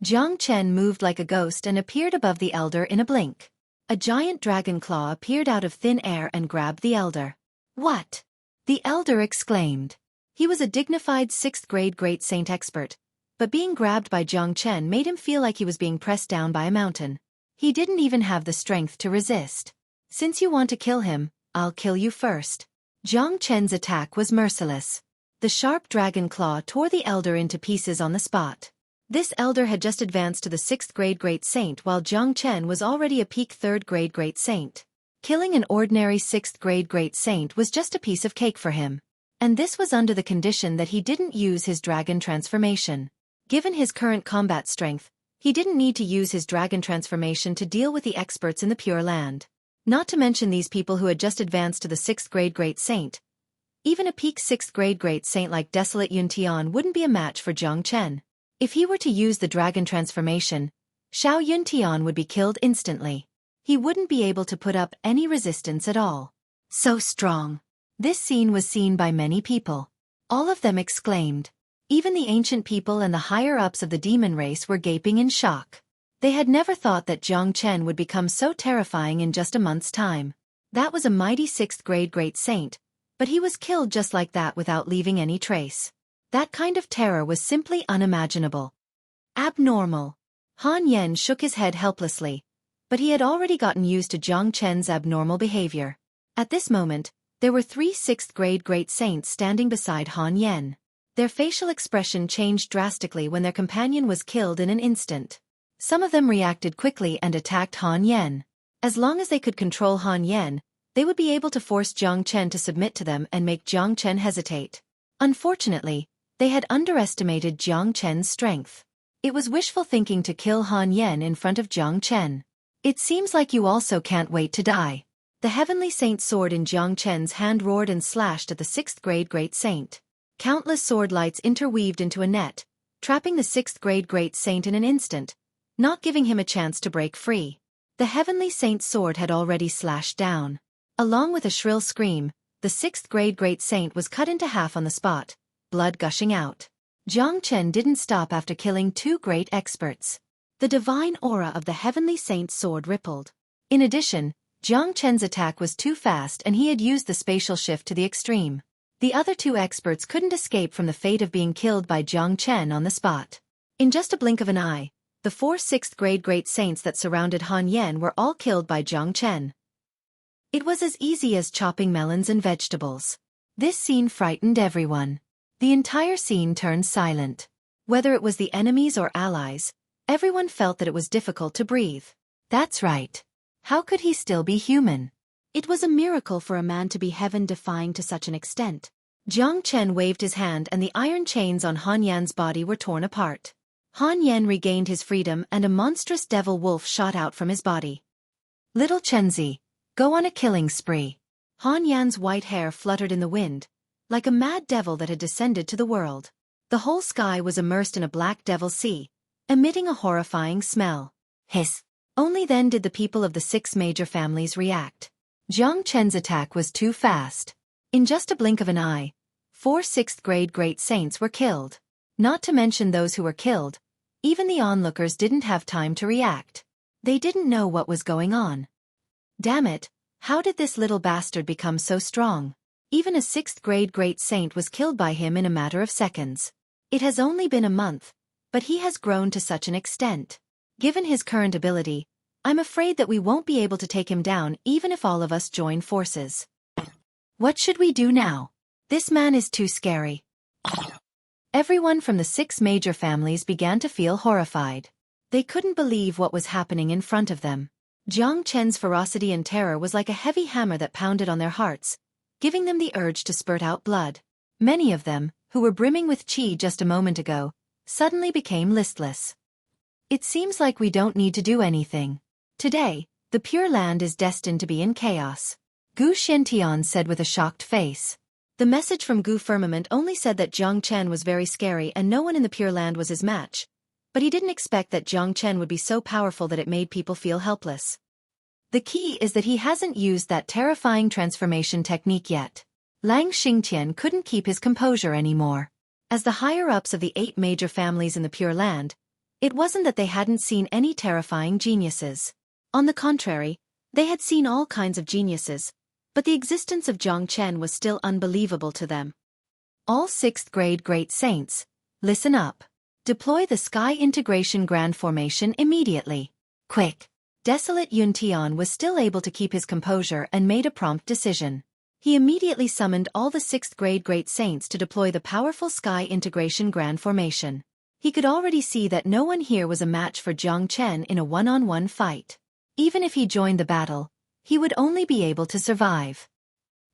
Jiang Chen moved like a ghost and appeared above the Elder in a blink. A giant dragon claw appeared out of thin air and grabbed the Elder. What? The Elder exclaimed. He was a dignified 6th-grade Great Saint expert, but being grabbed by Jiang Chen made him feel like he was being pressed down by a mountain. He didn't even have the strength to resist. Since you want to kill him, I'll kill you first. Jiang Chen's attack was merciless. The sharp dragon claw tore the Elder into pieces on the spot. This Elder had just advanced to the 6th-grade Great Saint while Jiang Chen was already a peak 3rd-grade Great Saint. Killing an ordinary 6th-grade Great Saint was just a piece of cake for him. And this was under the condition that he didn't use his dragon transformation. Given his current combat strength, he didn't need to use his dragon transformation to deal with the experts in the Pure Land. Not to mention these people who had just advanced to the 6th-grade Great Saint. Even a peak 6th-grade Great Saint like Desolate Yuntian wouldn't be a match for Jiang Chen. If he were to use the dragon transformation, Xiao Yuntian would be killed instantly. He wouldn't be able to put up any resistance at all. So strong. This scene was seen by many people. All of them exclaimed. Even the ancient people and the higher-ups of the demon race were gaping in shock. They had never thought that Jiang Chen would become so terrifying in just a month's time. That was a mighty 6th-grade Great Saint, but he was killed just like that without leaving any trace. That kind of terror was simply unimaginable. Abnormal. Han Yen shook his head helplessly, but he had already gotten used to Jiang Chen's abnormal behavior. At this moment, there were 3 6th-grade Great Saints standing beside Han Yen. Their facial expression changed drastically when their companion was killed in an instant. Some of them reacted quickly and attacked Han Yen. As long as they could control Han Yen, they would be able to force Jiang Chen to submit to them and make Jiang Chen hesitate. Unfortunately, they had underestimated Jiang Chen's strength. It was wishful thinking to kill Han Yen in front of Jiang Chen. It seems like you also can't wait to die. The Heavenly Saint sword in Jiang Chen's hand roared and slashed at the 6th-grade Great Saint. Countless sword lights interweaved into a net, trapping the 6th-grade Great Saint in an instant, not giving him a chance to break free. The Heavenly Saint's sword had already slashed down. Along with a shrill scream, the 6th-grade Great Saint was cut into half on the spot, blood gushing out. Jiang Chen didn't stop after killing 2 great experts. The divine aura of the heavenly saint's sword rippled. In addition, Jiang Chen's attack was too fast and he had used the spatial shift to the extreme. The other two experts couldn't escape from the fate of being killed by Jiang Chen on the spot. In just a blink of an eye, the 4 6th-grade great saints that surrounded Han Yan were all killed by Jiang Chen. It was as easy as chopping melons and vegetables. This scene frightened everyone. The entire scene turned silent. Whether it was the enemies or allies, everyone felt that it was difficult to breathe. That's right. How could he still be human? It was a miracle for a man to be heaven-defying to such an extent. Jiang Chen waved his hand and the iron chains on Han Yan's body were torn apart. Han Yan regained his freedom and a monstrous devil wolf shot out from his body. Little Chenzi, go on a killing spree. Han Yan's white hair fluttered in the wind, like a mad devil that had descended to the world. The whole sky was immersed in a black devil sea, emitting a horrifying smell. Hiss! Only then did the people of the 6 major families react. Jiang Chen's attack was too fast. In just a blink of an eye, 4 6th-grade great saints were killed. Not to mention those who were killed, even the onlookers didn't have time to react. They didn't know what was going on. Damn it, how did this little bastard become so strong? Even a 6th-grade great saint was killed by him in a matter of seconds. It has only been a month, but he has grown to such an extent. Given his current ability, I'm afraid that we won't be able to take him down even if all of us join forces. What should we do now? This man is too scary. Everyone from the 6 major families began to feel horrified. They couldn't believe what was happening in front of them. Jiang Chen's ferocity and terror was like a heavy hammer that pounded on their hearts, giving them the urge to spurt out blood. Many of them, who were brimming with qi just a moment ago, suddenly became listless. It seems like we don't need to do anything. Today, the Pure Land is destined to be in chaos. Gu Xiantian said with a shocked face. The message from Gu Firmament only said that Jiang Chen was very scary and no one in the Pure Land was his match, but he didn't expect that Jiang Chen would be so powerful that it made people feel helpless. The key is that he hasn't used that terrifying transformation technique yet. Lang Xingtian couldn't keep his composure anymore. As the higher-ups of the 8 major families in the Pure Land, it wasn't that they hadn't seen any terrifying geniuses. On the contrary, they had seen all kinds of geniuses, but the existence of Jiang Chen was still unbelievable to them. All 6th-grade great saints, listen up. Deploy the Sky Integration Grand Formation immediately. Quick! Desolate Yuntian was still able to keep his composure and made a prompt decision. He immediately summoned all the 6th-grade great saints to deploy the powerful Sky Integration Grand Formation. He could already see that no one here was a match for Jiang Chen in a one-on-one fight. Even if he joined the battle, he would only be able to survive.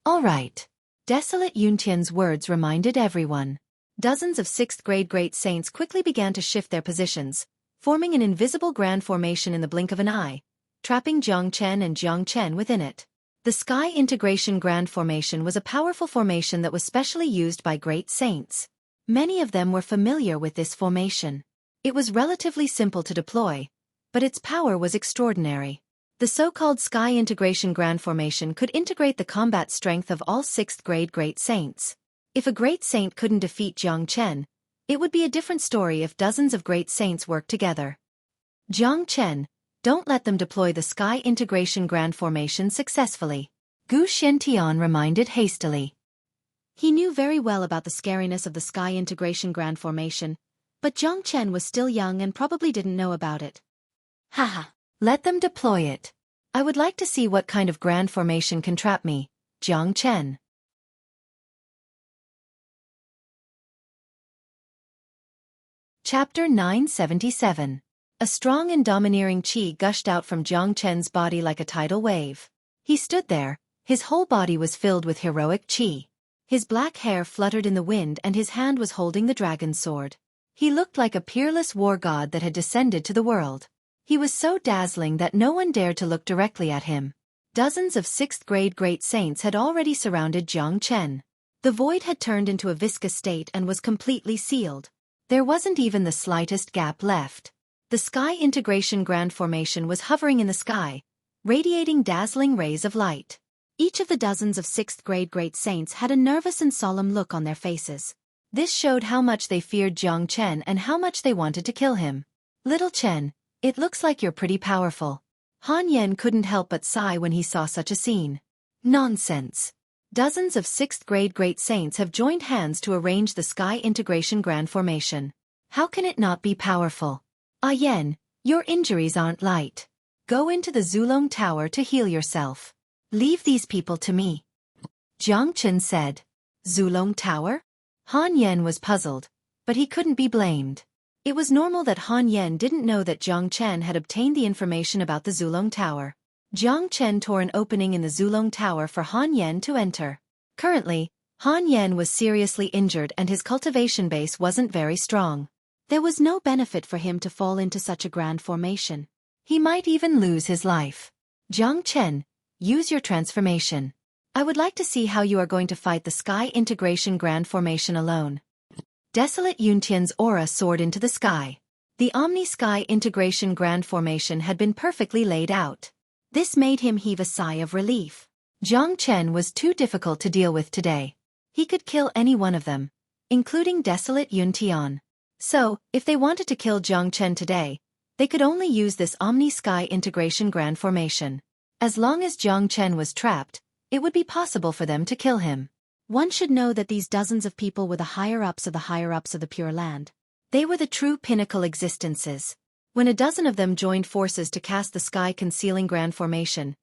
All right. Desolate Yuntian's words reminded everyone. Dozens of 6th-grade great saints quickly began to shift their positions, forming an invisible grand formation in the blink of an eye, trapping Jiang Chen and Jiang Chen within it. The Sky Integration Grand Formation was a powerful formation that was specially used by great saints. Many of them were familiar with this formation. It was relatively simple to deploy, but its power was extraordinary. The so-called Sky Integration Grand Formation could integrate the combat strength of all 6th-grade great saints. If a great saint couldn't defeat Jiang Chen, it would be a different story if dozens of great saints worked together. Jiang Chen, don't let them deploy the Sky Integration Grand Formation successfully. Gu Xiantian reminded hastily. He knew very well about the scariness of the Sky Integration Grand Formation, but Jiang Chen was still young and probably didn't know about it. Haha, let them deploy it. I would like to see what kind of grand formation can trap me, Jiang Chen. Chapter 977. A strong and domineering qi gushed out from Jiang Chen's body like a tidal wave. He stood there, his whole body was filled with heroic qi. His black hair fluttered in the wind and his hand was holding the dragon sword. He looked like a peerless war god that had descended to the world. He was so dazzling that no one dared to look directly at him. Dozens of 6th-grade great saints had already surrounded Jiang Chen. The void had turned into a viscous state and was completely sealed. There wasn't even the slightest gap left. The Sky Integration Grand Formation was hovering in the sky, radiating dazzling rays of light. Each of the dozens of 6th-grade great saints had a nervous and solemn look on their faces. This showed how much they feared Jiang Chen and how much they wanted to kill him. Little Chen, It looks like you're pretty powerful. Han Yen couldn't help but sigh when he saw such a scene. Nonsense. Dozens of 6th grade great saints have joined hands to arrange the Sky Integration Grand Formation. How can it not be powerful? Ah Yen, your injuries aren't light. Go into the Zulong Tower to heal yourself. Leave these people to me. Jiang Chen said. Zulong Tower? Han Yen was puzzled, but he couldn't be blamed. It was normal that Han Yen didn't know that Jiang Chen had obtained the information about the Zulong Tower. Jiang Chen tore an opening in the Zulong Tower for Han Yen to enter. Currently, Han Yen was seriously injured and his cultivation base wasn't very strong. There was no benefit for him to fall into such a grand formation. He might even lose his life. Jiang Chen, use your transformation. I would like to see how you are going to fight the Sky Integration Grand Formation alone. Desolate Yuntian's aura soared into the sky. The Omni-Sky Integration Grand Formation had been perfectly laid out. This made him heave a sigh of relief. Jiang Chen was too difficult to deal with today. He could kill any one of them, including Desolate Yuntian. So, if they wanted to kill Jiang Chen today, they could only use this Omni-Sky Integration Grand Formation. As long as Jiang Chen was trapped, it would be possible for them to kill him. One should know that these dozens of people were the higher-ups of the Pure Land. They were the true pinnacle existences. When a dozen of them joined forces to cast the sky-concealing grand formation,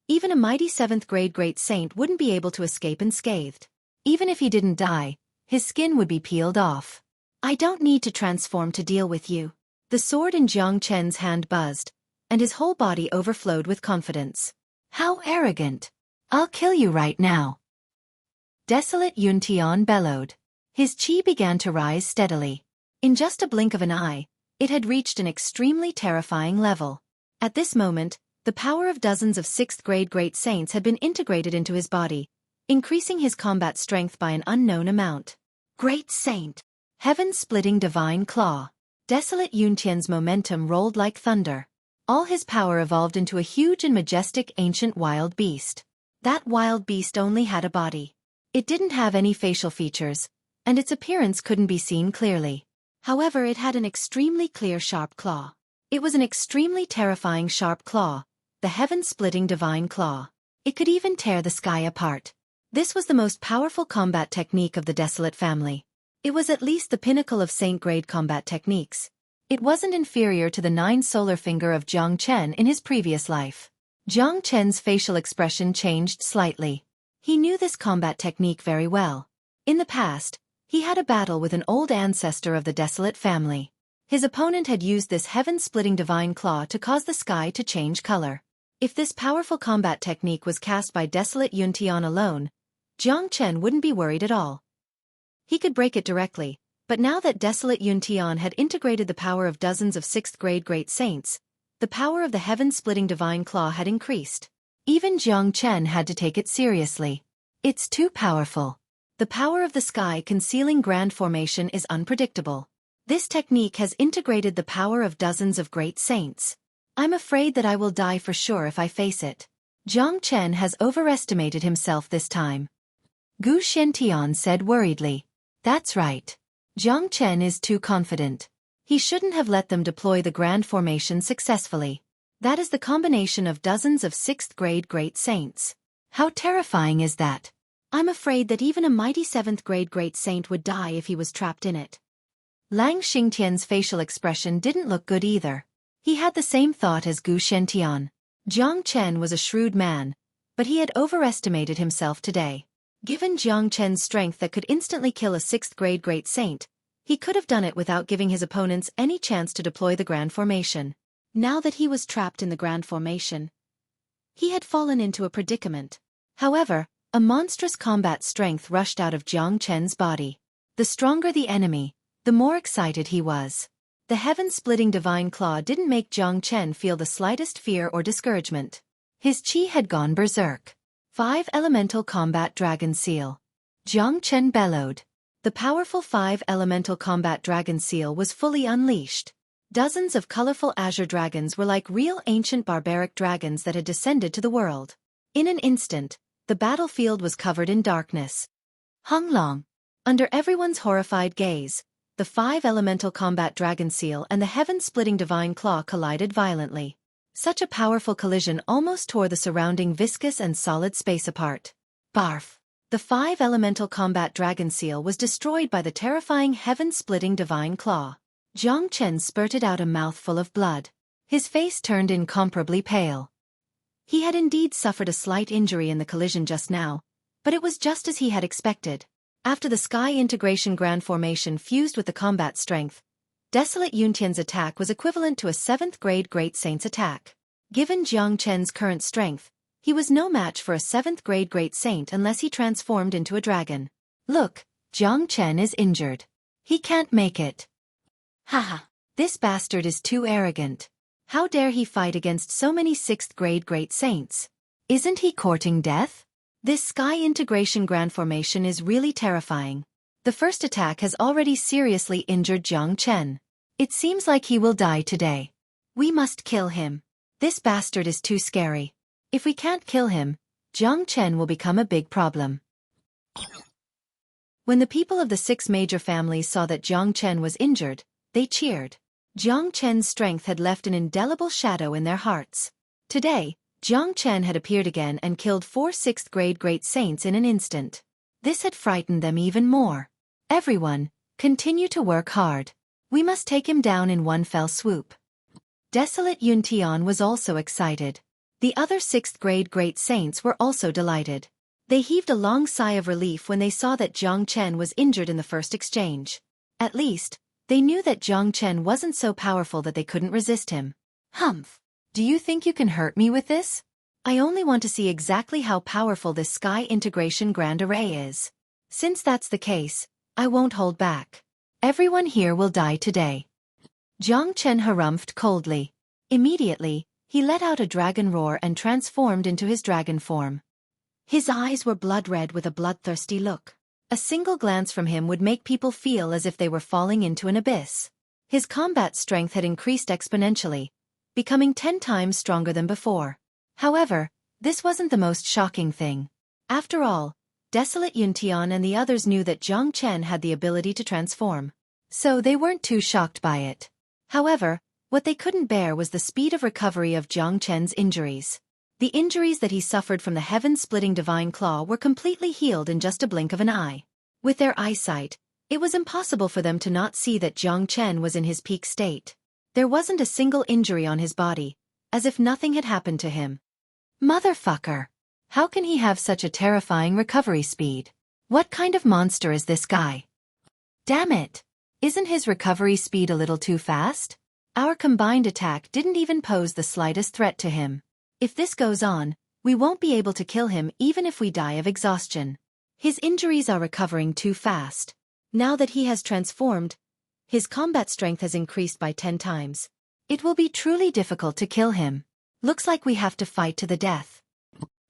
even a mighty 7th grade great saint wouldn't be able to escape unscathed. Even if he didn't die, his skin would be peeled off. I don't need to transform to deal with you. The sword in Jiang Chen's hand buzzed, and his whole body overflowed with confidence. How arrogant! I'll kill you right now. Desolate Yuntian bellowed. His chi began to rise steadily. In just a blink of an eye, it had reached an extremely terrifying level. At this moment, the power of dozens of 6th grade great saints had been integrated into his body, increasing his combat strength by an unknown amount. Great Saint! Heaven-splitting divine claw. Desolate Yuntian's momentum rolled like thunder. All his power evolved into a huge and majestic ancient wild beast. That wild beast only had a body. It didn't have any facial features, and its appearance couldn't be seen clearly. However, it had an extremely clear sharp claw. It was an extremely terrifying sharp claw, the heaven-splitting divine claw. It could even tear the sky apart. This was the most powerful combat technique of the Desolate family. It was at least the pinnacle of saint-grade combat techniques. It wasn't inferior to the 9 solar finger of Jiang Chen in his previous life. Jiang Chen's facial expression changed slightly. He knew this combat technique very well. In the past, he had a battle with an old ancestor of the Desolate family. His opponent had used this heaven-splitting divine claw to cause the sky to change color. If this powerful combat technique was cast by Desolate Yuntian alone, Jiang Chen wouldn't be worried at all. He could break it directly, but now that Desolate Yuntian had integrated the power of dozens of 6th grade great saints, the power of the heaven-splitting divine claw had increased. Even Jiang Chen had to take it seriously. It's too powerful. The power of the sky-concealing grand formation is unpredictable. This technique has integrated the power of dozens of great saints. I'm afraid that I will die for sure if I face it. Jiang Chen has overestimated himself this time. Gu Xiantian said worriedly. That's right. Jiang Chen is too confident. He shouldn't have let them deploy the grand formation successfully. That is the combination of dozens of 6th grade great saints. How terrifying is that? I'm afraid that even a mighty 7th grade great saint would die if he was trapped in it. Lang Xingtian's facial expression didn't look good either. He had the same thought as Gu Xiantian. Jiang Chen was a shrewd man, but he had overestimated himself today. Given Jiang Chen's strength that could instantly kill a 6th grade great saint, he could have done it without giving his opponents any chance to deploy the grand formation. Now that he was trapped in the grand formation, he had fallen into a predicament. However, a monstrous combat strength rushed out of Jiang Chen's body. The stronger the enemy, the more excited he was. The heaven-splitting divine claw didn't make Jiang Chen feel the slightest fear or discouragement. His chi had gone berserk. 5 Elemental Combat Dragon Seal. Jiang Chen bellowed. The powerful 5 Elemental Combat Dragon Seal was fully unleashed. Dozens of colorful azure dragons were like real ancient barbaric dragons that had descended to the world. In an instant, the battlefield was covered in darkness. Hunglong. Under everyone's horrified gaze, the 5-elemental combat dragon seal and the heaven-splitting divine claw collided violently. Such a powerful collision almost tore the surrounding viscous and solid space apart. Barf! The 5-elemental combat dragon seal was destroyed by the terrifying heaven-splitting divine claw. Jiang Chen spurted out a mouthful of blood. His face turned incomparably pale. He had indeed suffered a slight injury in the collision just now, but it was just as he had expected. After the Sky Integration Grand Formation fused with the combat strength, Desolate Yuntian's attack was equivalent to a 7th-grade Great Saint's attack. Given Jiang Chen's current strength, he was no match for a 7th-grade Great Saint unless he transformed into a dragon. Look, Jiang Chen is injured. He can't make it. Haha, this bastard is too arrogant. How dare he fight against so many 6th-grade Great Saints? Isn't he courting death? This Sky Integration Grand Formation is really terrifying. The first attack has already seriously injured Jiang Chen. It seems like he will die today. We must kill him. This bastard is too scary. If we can't kill him, Jiang Chen will become a big problem. When the people of the 6 major families saw that Jiang Chen was injured, they cheered. Jiang Chen's strength had left an indelible shadow in their hearts. Today, Jiang Chen had appeared again and killed 4 6th-grade Great Saints in an instant. This had frightened them even more. Everyone, continue to work hard. We must take him down in one fell swoop. Desolate Yuntian was also excited. The other 6th-grade Great Saints were also delighted. They heaved a long sigh of relief when they saw that Jiang Chen was injured in the first exchange. At least, they knew that Jiang Chen wasn't so powerful that they couldn't resist him. Humph! Do you think you can hurt me with this? I only want to see exactly how powerful this Sky Integration Grand Array is. Since that's the case, I won't hold back. Everyone here will die today. Jiang Chen harumphed coldly. Immediately, he let out a dragon roar and transformed into his dragon form. His eyes were blood-red with a bloodthirsty look. A single glance from him would make people feel as if they were falling into an abyss. His combat strength had increased exponentially, becoming 10 times stronger than before. However, this wasn't the most shocking thing. After all, Desolate Yuntian and the others knew that Jiang Chen had the ability to transform. So they weren't too shocked by it. However, what they couldn't bear was the speed of recovery of Jiang Chen's injuries. The injuries that he suffered from the heaven-splitting divine claw were completely healed in just a blink of an eye. With their eyesight, it was impossible for them to not see that Jiang Chen was in his peak state. There wasn't a single injury on his body, as if nothing had happened to him. Motherfucker! How can he have such a terrifying recovery speed? What kind of monster is this guy? Damn it! Isn't his recovery speed a little too fast? Our combined attack didn't even pose the slightest threat to him. If this goes on, we won't be able to kill him even if we die of exhaustion. His injuries are recovering too fast. Now that he has transformed, his combat strength has increased by 10 times. It will be truly difficult to kill him. Looks like we have to fight to the death.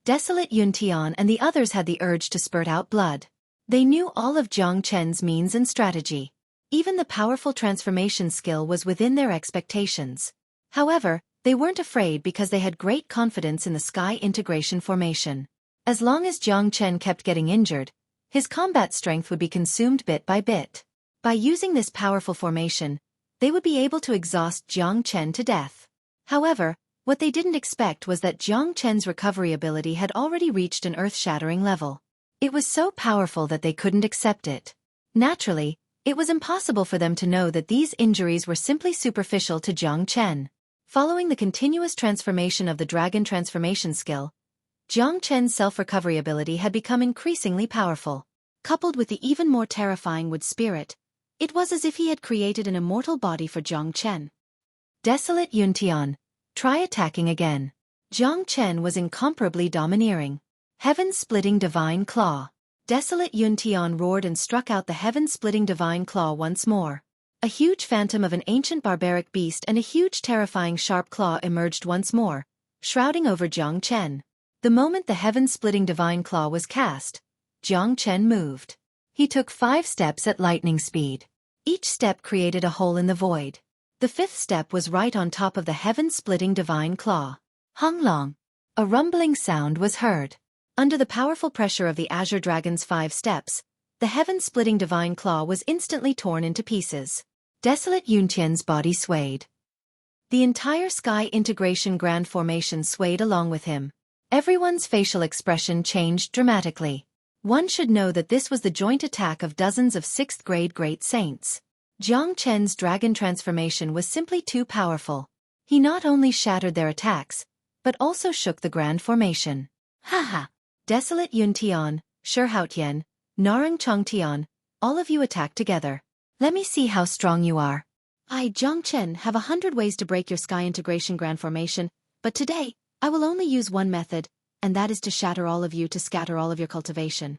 Desolate Yuntian and the others had the urge to spurt out blood. They knew all of Jiang Chen's means and strategy. Even the powerful transformation skill was within their expectations. However, they weren't afraid because they had great confidence in the Sky Integration Formation. As long as Jiang Chen kept getting injured, his combat strength would be consumed bit by bit. By using this powerful formation, they would be able to exhaust Jiang Chen to death. However, what they didn't expect was that Jiang Chen's recovery ability had already reached an earth-shattering level. It was so powerful that they couldn't accept it. Naturally, it was impossible for them to know that these injuries were simply superficial to Jiang Chen. Following the continuous transformation of the dragon transformation skill, Jiang Chen's self-recovery ability had become increasingly powerful. Coupled with the even more terrifying wood spirit, it was as if he had created an immortal body for Jiang Chen. Desolate Yuntian, try attacking again. Jiang Chen was incomparably domineering. Heaven-splitting divine claw. Desolate Yuntian roared and struck out the heaven-splitting divine claw once more. A huge phantom of an ancient barbaric beast and a huge terrifying sharp claw emerged once more, shrouding over Jiang Chen. The moment the heaven-splitting divine claw was cast, Jiang Chen moved. He took 5 steps at lightning speed. Each step created a hole in the void. The 5th step was right on top of the heaven-splitting divine claw. Hung long. A rumbling sound was heard. Under the powerful pressure of the Azure Dragon's 5 steps, The heaven-splitting divine claw was instantly torn into pieces. Desolate Yunqian's body swayed. The entire sky integration grand formation swayed along with him. Everyone's facial expression changed dramatically. One should know that this was the joint attack of dozens of 6th grade great saints. Jiang Chen's dragon transformation was simply too powerful. He not only shattered their attacks, but also shook the grand formation. Haha! Desolate Yuntian, Shihaotian, Narang Chongtian, all of you attack together. Let me see how strong you are. I, Jiang Chen, have 100 ways to break your sky integration grand formation, but today, I will only use one method, and that is to shatter all of you to scatter all of your cultivation.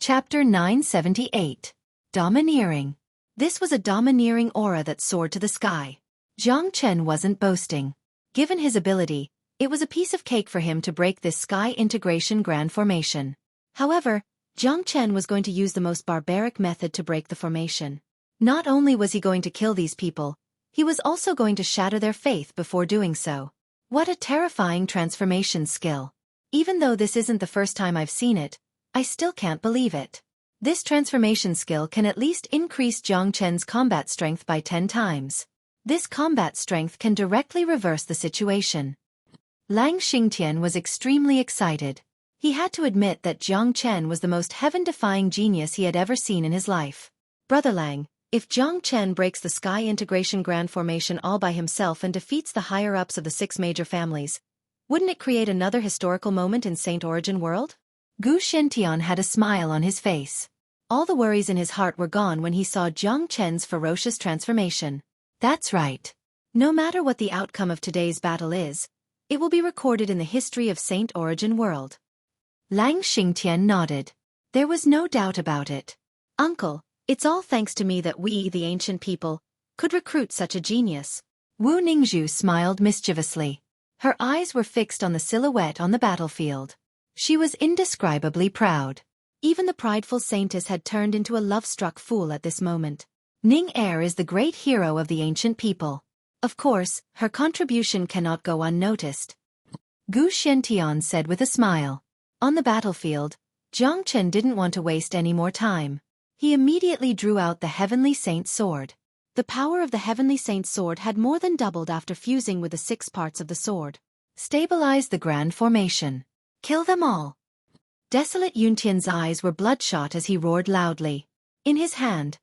Chapter 978. Domineering. This was a domineering aura that soared to the sky. Jiang Chen wasn't boasting. Given his ability, it was a piece of cake for him to break this sky integration grand formation. However, Jiang Chen was going to use the most barbaric method to break the formation. Not only was he going to kill these people, he was also going to shatter their faith before doing so. What a terrifying transformation skill. Even though this isn't the first time I've seen it, I still can't believe it. This transformation skill can at least increase Jiang Chen's combat strength by 10 times. This combat strength can directly reverse the situation. Lang Xingtian was extremely excited. He had to admit that Jiang Chen was the most heaven-defying genius he had ever seen in his life. Brother Lang, if Jiang Chen breaks the sky integration grand formation all by himself and defeats the higher-ups of the 6 major families, wouldn't it create another historical moment in Saint Origin World? Gu Shintian had a smile on his face. All the worries in his heart were gone when he saw Jiang Chen's ferocious transformation. That's right. No matter what the outcome of today's battle is, it will be recorded in the history of Saint Origin World. Lang Xingtian nodded. There was no doubt about it. Uncle, it's all thanks to me that we, the ancient people, could recruit such a genius. Wu Ningzhu smiled mischievously. Her eyes were fixed on the silhouette on the battlefield. She was indescribably proud. Even the prideful saintess had turned into a love-struck fool at this moment. Ning Er is the great hero of the ancient people. Of course, her contribution cannot go unnoticed. Gu Shintian said with a smile. On the battlefield, Jiang Chen didn't want to waste any more time. He immediately drew out the Heavenly Saint's sword. The power of the Heavenly Saint's sword had more than doubled after fusing with the 6 parts of the sword. Stabilize the grand formation. Kill them all. Desolate Yuntian's eyes were bloodshot as he roared loudly. In his hand,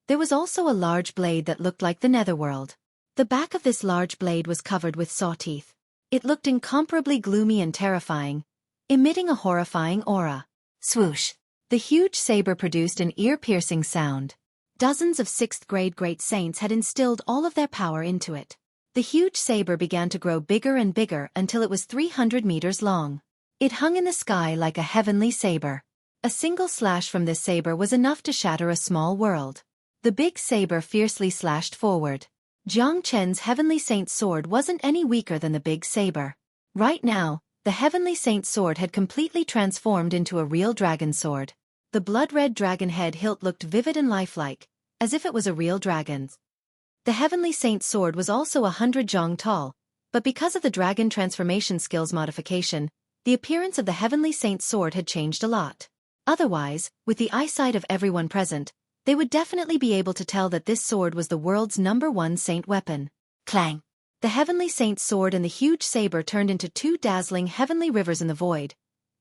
there was also a large blade that looked like the netherworld. The back of this large blade was covered with saw teeth. It looked incomparably gloomy and terrifying, emitting a horrifying aura. Swoosh! The huge saber produced an ear-piercing sound. Dozens of 6th grade great saints had instilled all of their power into it. The huge saber began to grow bigger and bigger until it was 300 meters long. It hung in the sky like a heavenly saber. A single slash from this saber was enough to shatter a small world. The big saber fiercely slashed forward. Jiang Chen's Heavenly Saint sword wasn't any weaker than the big saber. Right now, the Heavenly Saint sword had completely transformed into a real dragon sword. The blood-red dragon head hilt looked vivid and lifelike, as if it was a real dragon's. The Heavenly Saint sword was also 100 zhang tall, but because of the dragon transformation skills modification, the appearance of the Heavenly Saint sword had changed a lot. Otherwise, with the eyesight of everyone present, they would definitely be able to tell that this sword was the world's #1 saint weapon. Clang! The Heavenly Saint sword and the huge saber turned into 2 dazzling heavenly rivers in the void,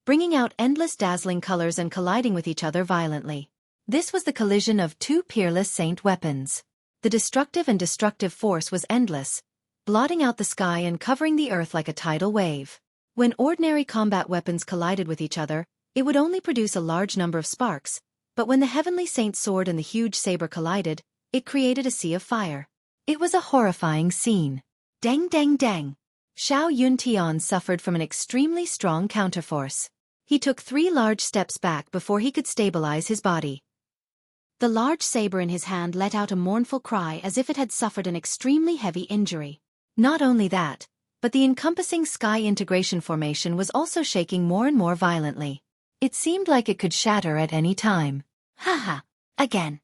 bringing out endless dazzling colors and colliding with each other violently. This was the collision of 2 peerless saint weapons. The destructive and destructive force was endless, blotting out the sky and covering the earth like a tidal wave. When ordinary combat weapons collided with each other, it would only produce a large number of sparks, but when the Heavenly Saint sword and the huge saber collided, it created a sea of fire. It was a horrifying scene. Dang dang dang! Xiao Yuntian suffered from an extremely strong counterforce. He took 3 large steps back before he could stabilize his body. The large saber in his hand let out a mournful cry as if it had suffered an extremely heavy injury. Not only that, but the encompassing sky integration formation was also shaking more and more violently. It seemed like it could shatter at any time. Haha! Again!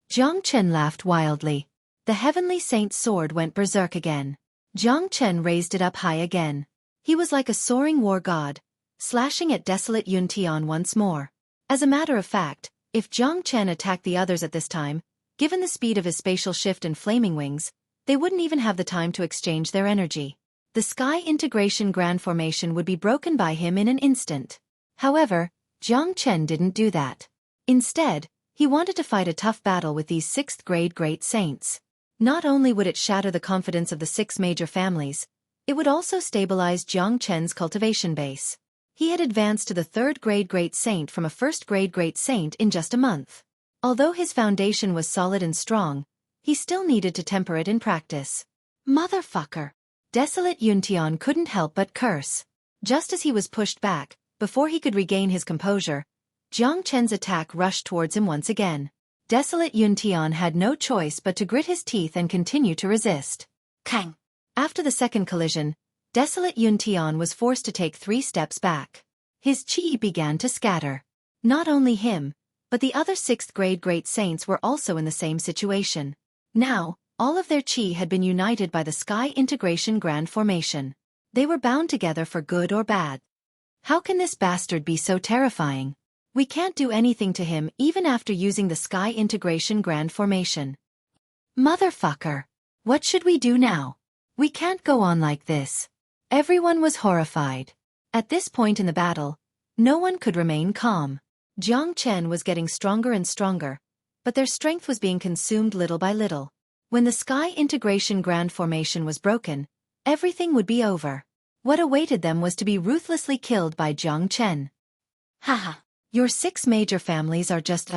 Jiang Chen laughed wildly. The Heavenly Saint's sword went berserk again. Jiang Chen raised it up high again. He was like a soaring war god, slashing at desolate Yuntian once more. As a matter of fact, if Jiang Chen attacked the others at this time, given the speed of his spatial shift and flaming wings, they wouldn't even have the time to exchange their energy. The Sky Integration Grand Formation would be broken by him in an instant. However, Jiang Chen didn't do that. Instead, he wanted to fight a tough battle with these 6th grade great saints. Not only would it shatter the confidence of the 6 major families, it would also stabilize Jiang Chen's cultivation base. He had advanced to the 3rd grade great saint from a 1st grade great saint in just a month. Although his foundation was solid and strong, he still needed to temper it in practice. Motherfucker! Desolate Yuntian couldn't help but curse. Just as he was pushed back, before he could regain his composure, Jiang Chen's attack rushed towards him once again. Desolate Yuntian had no choice but to grit his teeth and continue to resist. Kang! After the second collision, Desolate Yuntian was forced to take 3 steps back. His chi began to scatter. Not only him, but the other 6th grade great saints were also in the same situation. Now, all of their chi had been united by the Sky Integration Grand Formation. They were bound together for good or bad. How can this bastard be so terrifying? We can't do anything to him even after using the Sky Integration Grand Formation. Motherfucker! What should we do now? We can't go on like this. Everyone was horrified. At this point in the battle, no one could remain calm. Jiang Chen was getting stronger and stronger, but their strength was being consumed little by little. When the Sky Integration Grand Formation was broken, everything would be over. What awaited them was to be ruthlessly killed by Jiang Chen. Haha, your 6 major families are just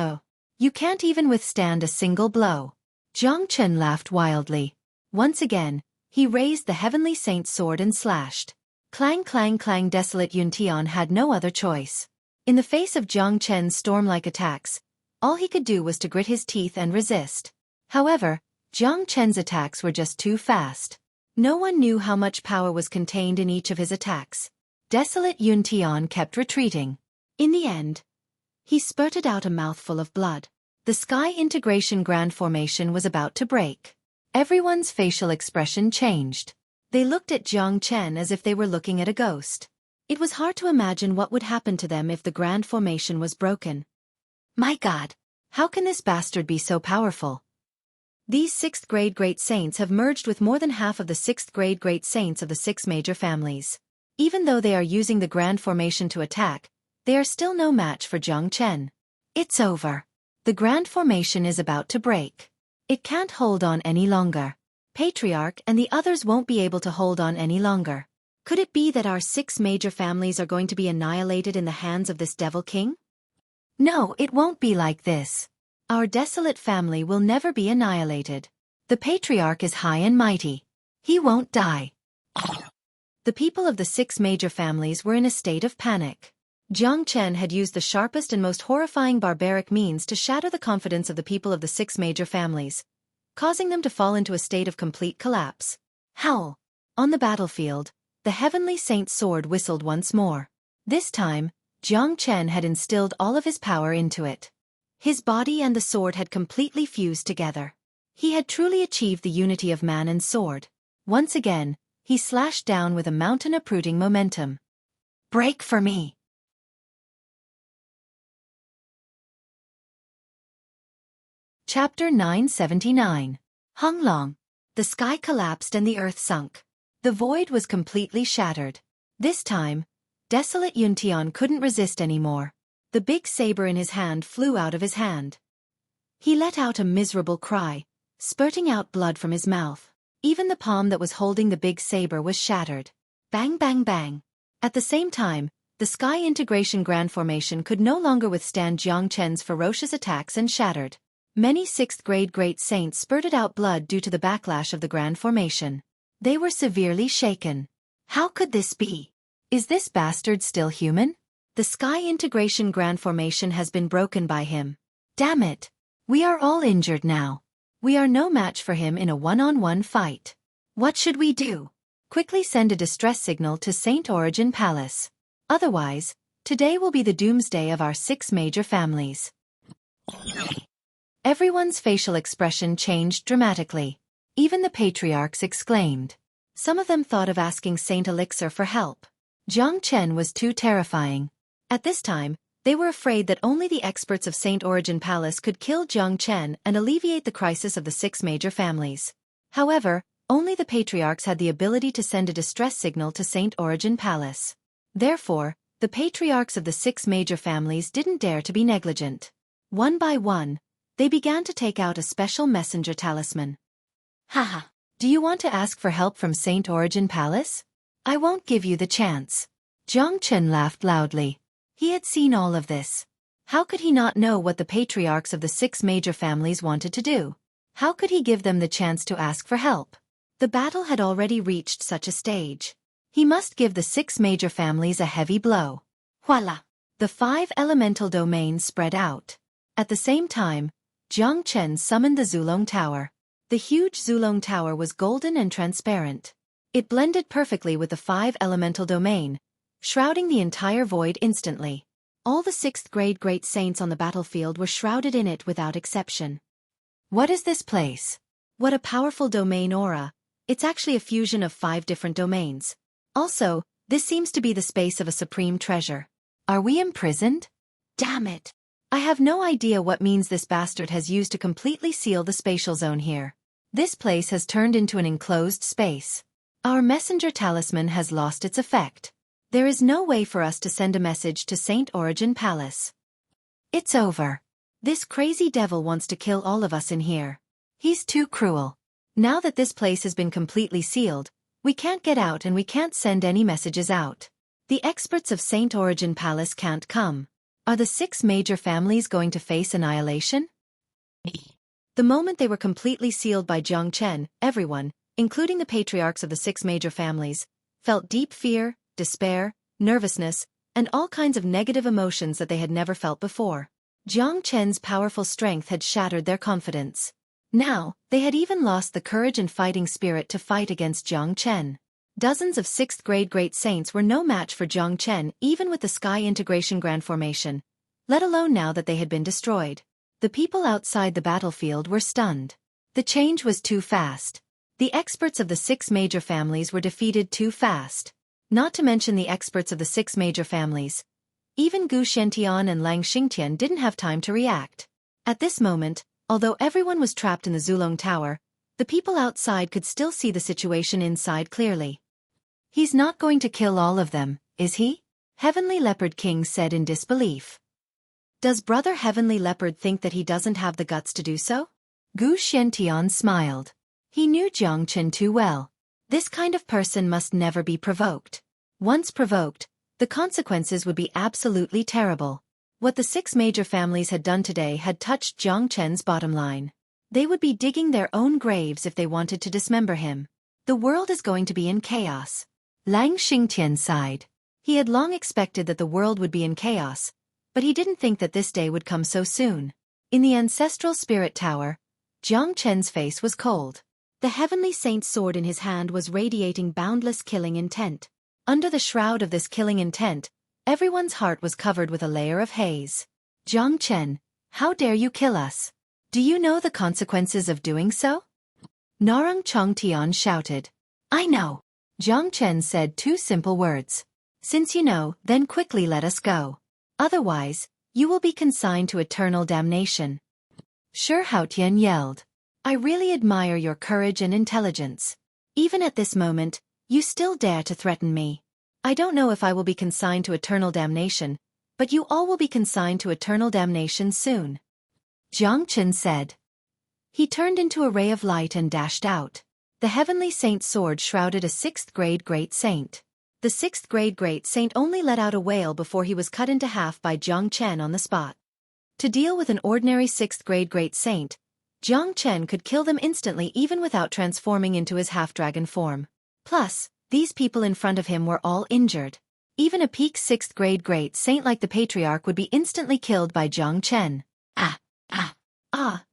you can't even withstand a single blow. Jiang Chen laughed wildly. Once again, he raised the Heavenly Saint's sword and slashed. Clang clang clang. Desolate Yuntian had no other choice. In the face of Jiang Chen's storm-like attacks, all he could do was to grit his teeth and resist. However, Jiang Chen's attacks were just too fast. No one knew how much power was contained in each of his attacks. Desolate Yuntian kept retreating. In the end, he spurted out a mouthful of blood. The Sky Integration Grand Formation was about to break. Everyone's facial expression changed. They looked at Jiang Chen as if they were looking at a ghost. It was hard to imagine what would happen to them if the Grand Formation was broken. My God! How can this bastard be so powerful? These 6th grade great saints have merged with more than half of the 6th grade great saints of the 6 major families. Even though they are using the Grand Formation to attack, they are still no match for Jiang Chen. It's over. The Grand Formation is about to break. It can't hold on any longer. Patriarch and the others won't be able to hold on any longer. Could it be that our 6 major families are going to be annihilated in the hands of this Devil King? No, it won't be like this. Our desolate family will never be annihilated. The Patriarch is high and mighty. He won't die. The people of the 6 major families were in a state of panic. Jiang Chen had used the sharpest and most horrifying barbaric means to shatter the confidence of the people of the 6 major families, causing them to fall into a state of complete collapse. Howl! On the battlefield, the Heavenly Saint's sword whistled once more. This time, Jiang Chen had instilled all of his power into it. His body and the sword had completely fused together. He had truly achieved the unity of man and sword. Once again, he slashed down with a mountain-uprooting momentum. Break for me! Chapter 979. Honglong. The sky collapsed and the earth sunk. The void was completely shattered. This time, Desolate Yuntian couldn't resist anymore. The big saber in his hand flew out of his hand. He let out a miserable cry, spurting out blood from his mouth. Even the palm that was holding the big saber was shattered. Bang bang bang. At the same time, the Sky Integration Grand Formation could no longer withstand Jiang Chen's ferocious attacks and shattered. Many 6th grade great saints spurted out blood due to the backlash of the Grand Formation. They were severely shaken. How could this be? Is this bastard still human? The Sky Integration Grand Formation has been broken by him. Damn it! We are all injured now. We are no match for him in a one-on-one fight. What should we do? Quickly send a distress signal to Saint Origin Palace. Otherwise, today will be the doomsday of our 6 major families. Everyone's facial expression changed dramatically. Even the patriarchs exclaimed. Some of them thought of asking Saint Elixir for help. Jiang Chen was too terrifying. At this time, they were afraid that only the experts of Saint Origin Palace could kill Jiang Chen and alleviate the crisis of the 6 major families. However, only the patriarchs had the ability to send a distress signal to Saint Origin Palace. Therefore, the patriarchs of the 6 major families didn't dare to be negligent. One by one, they began to take out a special messenger talisman. Haha, do you want to ask for help from Saint Origin Palace? I won't give you the chance. Jiang Chen laughed loudly. He had seen all of this. How could he not know what the patriarchs of the 6 major families wanted to do? How could he give them the chance to ask for help? The battle had already reached such a stage. He must give the 6 major families a heavy blow. Voila! The 5 elemental domains spread out. At the same time, Jiang Chen summoned the Zulong Tower. The huge Zulong Tower was golden and transparent. It blended perfectly with the 5 elemental domain, shrouding the entire void instantly. All the 6th grade great saints on the battlefield were shrouded in it without exception. What is this place? What a powerful domain aura. It's actually a fusion of 5 different domains. Also, this seems to be the space of a supreme treasure. Are we imprisoned? Damn it! I have no idea what means this bastard has used to completely seal the spatial zone here. This place has turned into an enclosed space. Our messenger talisman has lost its effect. There is no way for us to send a message to Saint Origin Palace. It's over. This crazy devil wants to kill all of us in here. He's too cruel. Now that this place has been completely sealed, we can't get out and we can't send any messages out. The experts of Saint Origin Palace can't come. Are the 6 major families going to face annihilation? The moment they were completely sealed by Jiang Chen, everyone, including the patriarchs of the 6 major families, felt deep fear, despair, nervousness, and all kinds of negative emotions that they had never felt before. Jiang Chen's powerful strength had shattered their confidence. Now, they had even lost the courage and fighting spirit to fight against Jiang Chen. Dozens of 6th grade great saints were no match for Jiang Chen even with the Sky Integration Grand Formation, let alone now that they had been destroyed. The people outside the battlefield were stunned. The change was too fast. The experts of the 6 major families were defeated too fast. Not to mention the experts of the 6 major families. Even Gu Xiantian and Lang Xingtian didn't have time to react. At this moment, although everyone was trapped in the Zulong Tower, the people outside could still see the situation inside clearly. He's not going to kill all of them, is he? Heavenly Leopard King said in disbelief. Does Brother Heavenly Leopard think that he doesn't have the guts to do so? Gu Xiantian smiled. He knew Jiang Chen too well. This kind of person must never be provoked. Once provoked, the consequences would be absolutely terrible. What the 6 major families had done today had touched Jiang Chen's bottom line. They would be digging their own graves if they wanted to dismember him. The world is going to be in chaos. Lang Xingtian sighed. He had long expected that the world would be in chaos, but he didn't think that this day would come so soon. In the ancestral spirit tower, Jiang Chen's face was cold. The heavenly saint's sword in his hand was radiating boundless killing intent. Under the shroud of this killing intent, everyone's heart was covered with a layer of haze. Jiang Chen, how dare you kill us? Do you know the consequences of doing so? Narang Chongtian shouted. I know. Jiang Chen said 2 simple words. Since you know, then quickly let us go. Otherwise, you will be consigned to eternal damnation. Shi Haotian yelled. I really admire your courage and intelligence. Even at this moment, you still dare to threaten me. I don't know if I will be consigned to eternal damnation, but you all will be consigned to eternal damnation soon. Jiang Chen said. He turned into a ray of light and dashed out. The heavenly saint's sword shrouded a 6th grade great saint. The 6th grade great saint only let out a wail before he was cut into half by Jiang Chen on the spot. To deal with an ordinary 6th grade great saint, Jiang Chen could kill them instantly even without transforming into his half-dragon form. Plus, these people in front of him were all injured. Even a peak 6th grade great saint like the patriarch would be instantly killed by Jiang Chen.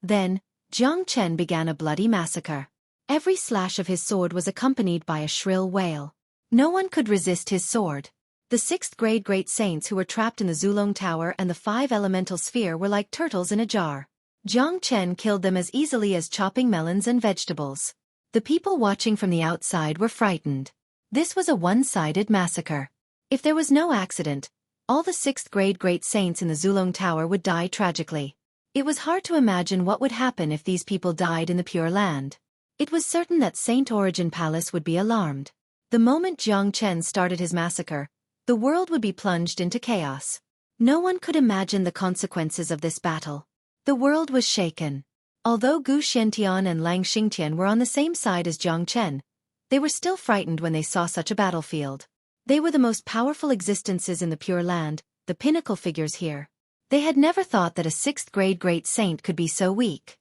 Then, Jiang Chen began a bloody massacre. Every slash of his sword was accompanied by a shrill wail. No one could resist his sword. The 6th grade great saints who were trapped in the Zulong Tower and the 5 elemental sphere were like turtles in a jar. Jiang Chen killed them as easily as chopping melons and vegetables. The people watching from the outside were frightened. This was a one-sided massacre. If there was no accident, all the 6th grade great saints in the Zulong Tower would die tragically. It was hard to imagine what would happen if these people died in the Pure Land. It was certain that Saint Origin Palace would be alarmed. The moment Jiang Chen started his massacre, the world would be plunged into chaos. No one could imagine the consequences of this battle. The world was shaken. Although Gu Xiantian and Lang Xingtian were on the same side as Jiang Chen, they were still frightened when they saw such a battlefield. They were the most powerful existences in the Pure Land, the pinnacle figures here. They had never thought that a 6th grade great saint could be so weak.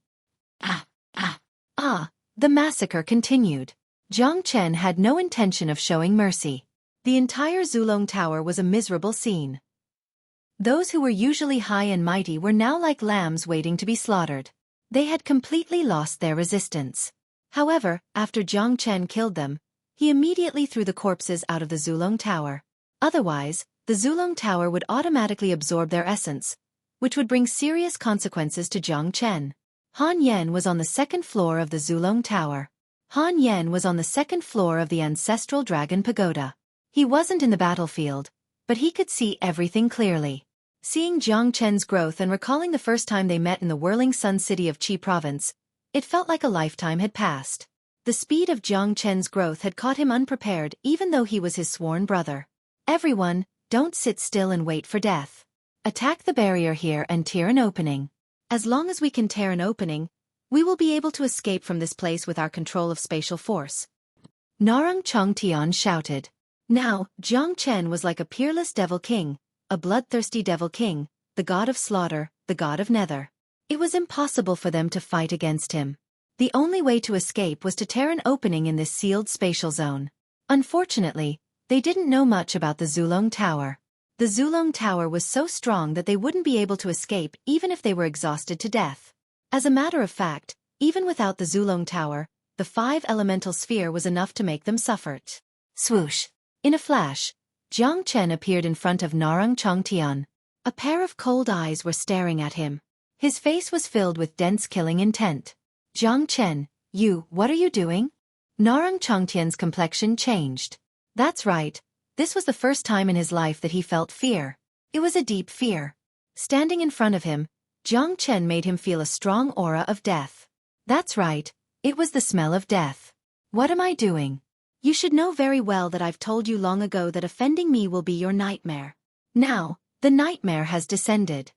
The massacre continued. Jiang Chen had no intention of showing mercy. The entire Zulong Tower was a miserable scene. Those who were usually high and mighty were now like lambs waiting to be slaughtered. They had completely lost their resistance. However, after Jiang Chen killed them, he immediately threw the corpses out of the Zulong Tower. Otherwise, the Zulong Tower would automatically absorb their essence, which would bring serious consequences to Jiang Chen. Han Yen was on the 2nd floor of the Zulong Tower. Han Yen was on the 2nd floor of the ancestral dragon pagoda. He wasn't in the battlefield, but he could see everything clearly. Seeing Jiang Chen's growth and recalling the first time they met in the whirling sun city of Qi province, it felt like a lifetime had passed. The speed of Jiang Chen's growth had caught him unprepared even though he was his sworn brother. Everyone, don't sit still and wait for death. Attack the barrier here and tear an opening. As long as we can tear an opening, we will be able to escape from this place with our control of spatial force. Narang Chongtian shouted. Now, Jiang Chen was like a peerless devil king, a bloodthirsty devil king, the god of slaughter, the god of nether. It was impossible for them to fight against him. The only way to escape was to tear an opening in this sealed spatial zone. Unfortunately, they didn't know much about the Zulong Tower. The Zulong Tower was so strong that they wouldn't be able to escape even if they were exhausted to death. As a matter of fact, even without the Zulong Tower, the 5 elemental sphere was enough to make them suffer. Swoosh! In a flash, Jiang Chen appeared in front of Narang Chongtian. A pair of cold eyes were staring at him. His face was filled with dense killing intent. Jiang Chen, what are you doing? Narang Chongtian's complexion changed. That's right, this was the first time in his life that he felt fear. It was a deep fear. Standing in front of him, Jiang Chen made him feel a strong aura of death. That's right, it was the smell of death. What am I doing? You should know very well that I've told you long ago that offending me will be your nightmare. Now, the nightmare has descended.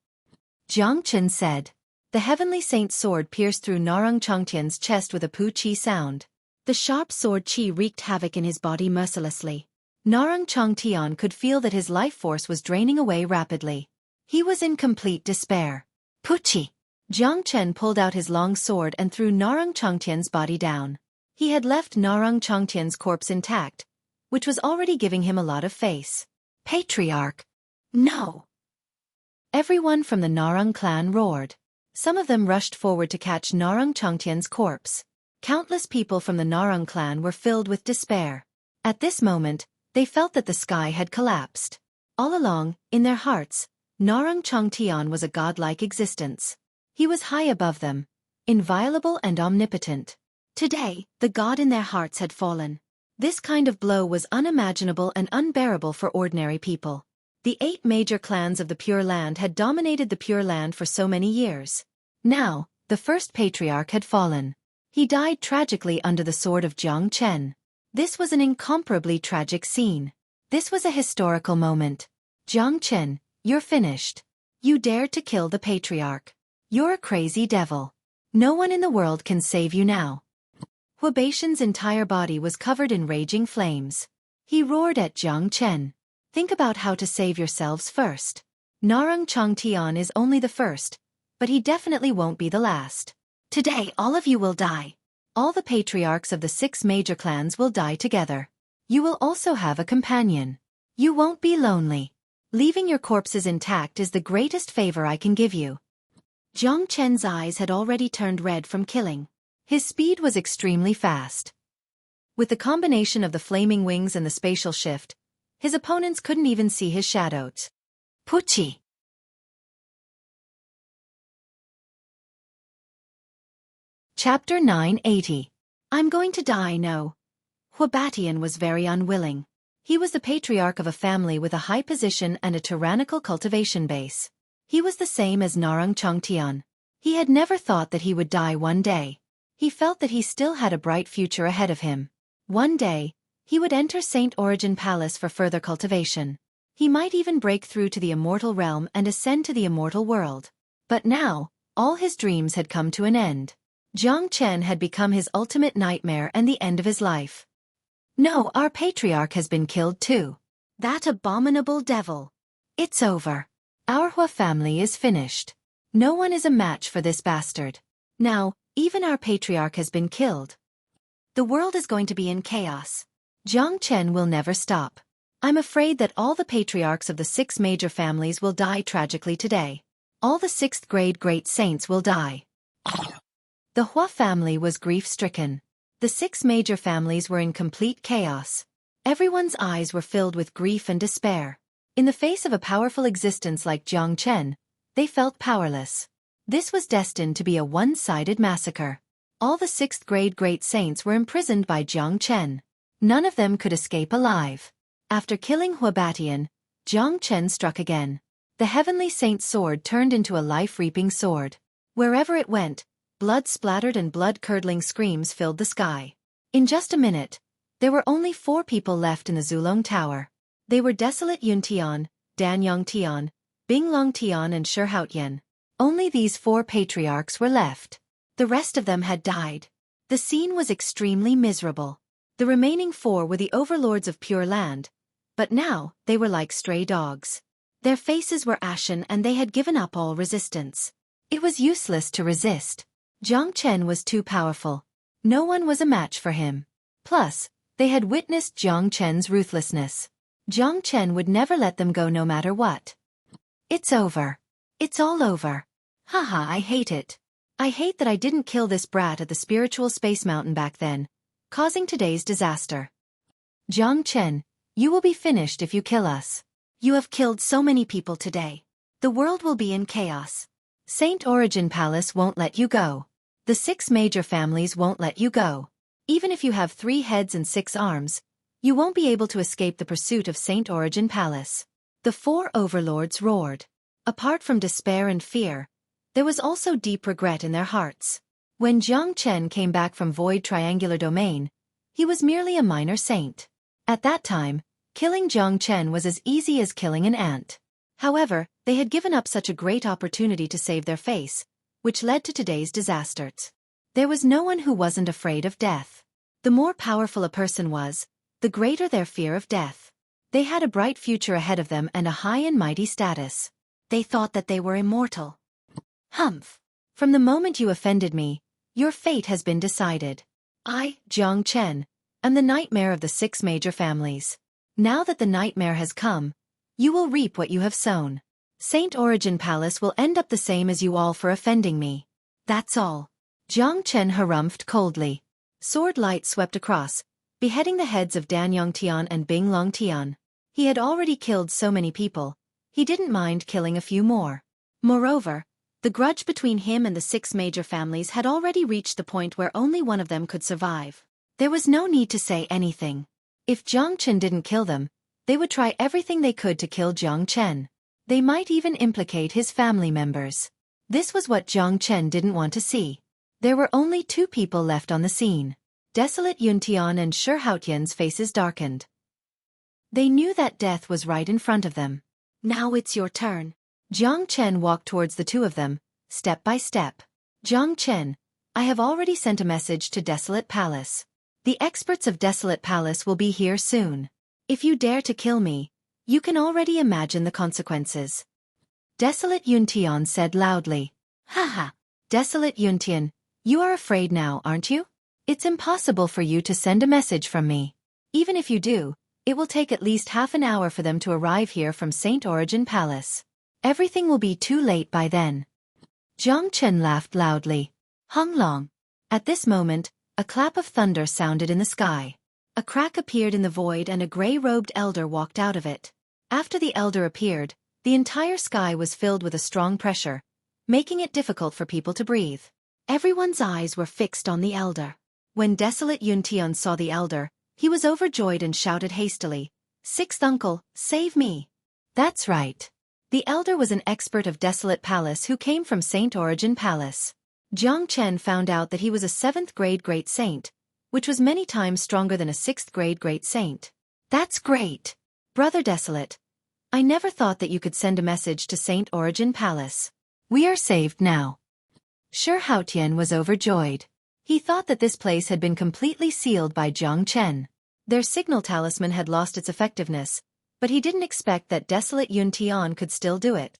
Jiang Chen said. The heavenly saint's sword pierced through Narang Chongtian's chest with a pu qi sound. The sharp sword qi wreaked havoc in his body mercilessly. Narang Chongtian could feel that his life force was draining away rapidly. He was in complete despair. Puchi! Jiang Chen pulled out his long sword and threw Narang Chongtian's body down. He had left Narang Chongtian's corpse intact, which was already giving him a lot of face. Patriarch! No! Everyone from the Narang clan roared. Some of them rushed forward to catch Narang Chongtian's corpse. Countless people from the Narang clan were filled with despair. At this moment, they felt that the sky had collapsed. All along, in their hearts, Narang Chongtian was a godlike existence. He was high above them, inviolable and omnipotent. Today, the god in their hearts had fallen. This kind of blow was unimaginable and unbearable for ordinary people. The 8 major clans of the Pure Land had dominated the Pure Land for so many years. Now, the first patriarch had fallen. He died tragically under the sword of Jiang Chen. This was an incomparably tragic scene. This was a historical moment. Jiang Chen, you're finished. You dared to kill the patriarch. You're a crazy devil. No one in the world can save you now. Huabeixian's entire body was covered in raging flames. He roared at Jiang Chen. Think about how to save yourselves first. Narang Chongtian is only the first, but he definitely won't be the last. Today all of you will die. All the patriarchs of the 6 major clans will die together. You will also have a companion. You won't be lonely. Leaving your corpses intact is the greatest favor I can give you. Jiang Chen's eyes had already turned red from killing. His speed was extremely fast. With the combination of the flaming wings and the spatial shift, his opponents couldn't even see his shadows. Puchi! Chapter 980. I'm going to die, no. Huabatian was very unwilling. He was the patriarch of a family with a high position and a tyrannical cultivation base. He was the same as Narang Chongtian. He had never thought that he would die one day. He felt that he still had a bright future ahead of him. One day, he would enter Saint Origin Palace for further cultivation. He might even break through to the immortal realm and ascend to the immortal world. But now, all his dreams had come to an end. Jiang Chen had become his ultimate nightmare and the end of his life. No, our patriarch has been killed too. That abominable devil. It's over. Our Hua family is finished. No one is a match for this bastard. Now, even our patriarch has been killed. The world is going to be in chaos. Jiang Chen will never stop. I'm afraid that all the patriarchs of the 6 major families will die tragically today. All the 6th grade great saints will die. The Hua family was grief-stricken. The 6 major families were in complete chaos. Everyone's eyes were filled with grief and despair. In the face of a powerful existence like Jiang Chen, they felt powerless. This was destined to be a one-sided massacre. All the 6th grade great saints were imprisoned by Jiang Chen. None of them could escape alive. After killing Huabatian, Jiang Chen struck again. The heavenly saint's sword turned into a life-reaping sword. Wherever it went, blood splattered and blood-curdling screams filled the sky. In just a minute, there were only 4 people left in the Zulong Tower. They were Desolate Yuntian, Danyang Tian, Binglong Tian and Shihaotian. Only these 4 patriarchs were left. The rest of them had died. The scene was extremely miserable. The remaining 4 were the overlords of Pure Land, but now they were like stray dogs. Their faces were ashen and they had given up all resistance. It was useless to resist. Jiang Chen was too powerful. No one was a match for him. Plus, they had witnessed Jiang Chen's ruthlessness. Jiang Chen would never let them go no matter what. It's over. It's all over. Haha, I hate it. I hate that I didn't kill this brat at the spiritual space mountain back then, causing today's disaster. Jiang Chen, you will be finished if you kill us. You have killed so many people today. The world will be in chaos. Saint Origin Palace won't let you go. The 6 major families won't let you go. Even if you have 3 heads and 6 arms, you won't be able to escape the pursuit of Saint Origin Palace. The 4 overlords roared. Apart from despair and fear, there was also deep regret in their hearts. When Jiang Chen came back from Void Triangular Domain, he was merely a minor saint. At that time, killing Jiang Chen was as easy as killing an ant. However, they had given up such a great opportunity to save their face, which led to today's disasters. There was no one who wasn't afraid of death. The more powerful a person was, the greater their fear of death. They had a bright future ahead of them and a high and mighty status. They thought that they were immortal. Humph! From the moment you offended me, your fate has been decided. I, Jiang Chen, am the nightmare of the 6 major families. Now that the nightmare has come, you will reap what you have sown. Saint Origin Palace will end up the same as you all for offending me. That's all. Jiang Chen harumphed coldly. Sword light swept across, beheading the heads of Danyang Tian and Binglong Tian. He had already killed so many people, he didn't mind killing a few more. Moreover, the grudge between him and the 6 major families had already reached the point where only one of them could survive. There was no need to say anything. If Jiang Chen didn't kill them, they would try everything they could to kill Jiang Chen. They might even implicate his family members. This was what Jiang Chen didn't want to see. There were only 2 people left on the scene. Desolate Yuntian and Shihaotian's faces darkened. They knew that death was right in front of them. Now it's your turn. Jiang Chen walked towards the 2 of them, step by step. Jiang Chen, I have already sent a message to Desolate Palace. The experts of Desolate Palace will be here soon. If you dare to kill me, you can already imagine the consequences. Desolate Yuntian said loudly. Haha, Desolate Yuntian, you are afraid now, aren't you? It's impossible for you to send a message from me. Even if you do, it will take at least half an hour for them to arrive here from Saint Origin Palace. Everything will be too late by then. Jiang Chen laughed loudly. Hung Long. At this moment, a clap of thunder sounded in the sky. A crack appeared in the void and a gray-robed elder walked out of it. After the elder appeared, the entire sky was filled with a strong pressure, making it difficult for people to breathe. Everyone's eyes were fixed on the elder. When Desolate Yuntian saw the elder, he was overjoyed and shouted hastily, Sixth uncle, save me. That's right. The elder was an expert of Desolate Palace who came from Saint Origin Palace. Jiang Chen found out that he was a 7th grade great saint, which was many times stronger than a 6th grade great saint. That's great. Brother Desolate, I never thought that you could send a message to Saint Origin Palace. We are saved now. Shi Haotian was overjoyed. He thought that this place had been completely sealed by Jiang Chen. Their signal talisman had lost its effectiveness, but he didn't expect that Desolate Yuntian could still do it.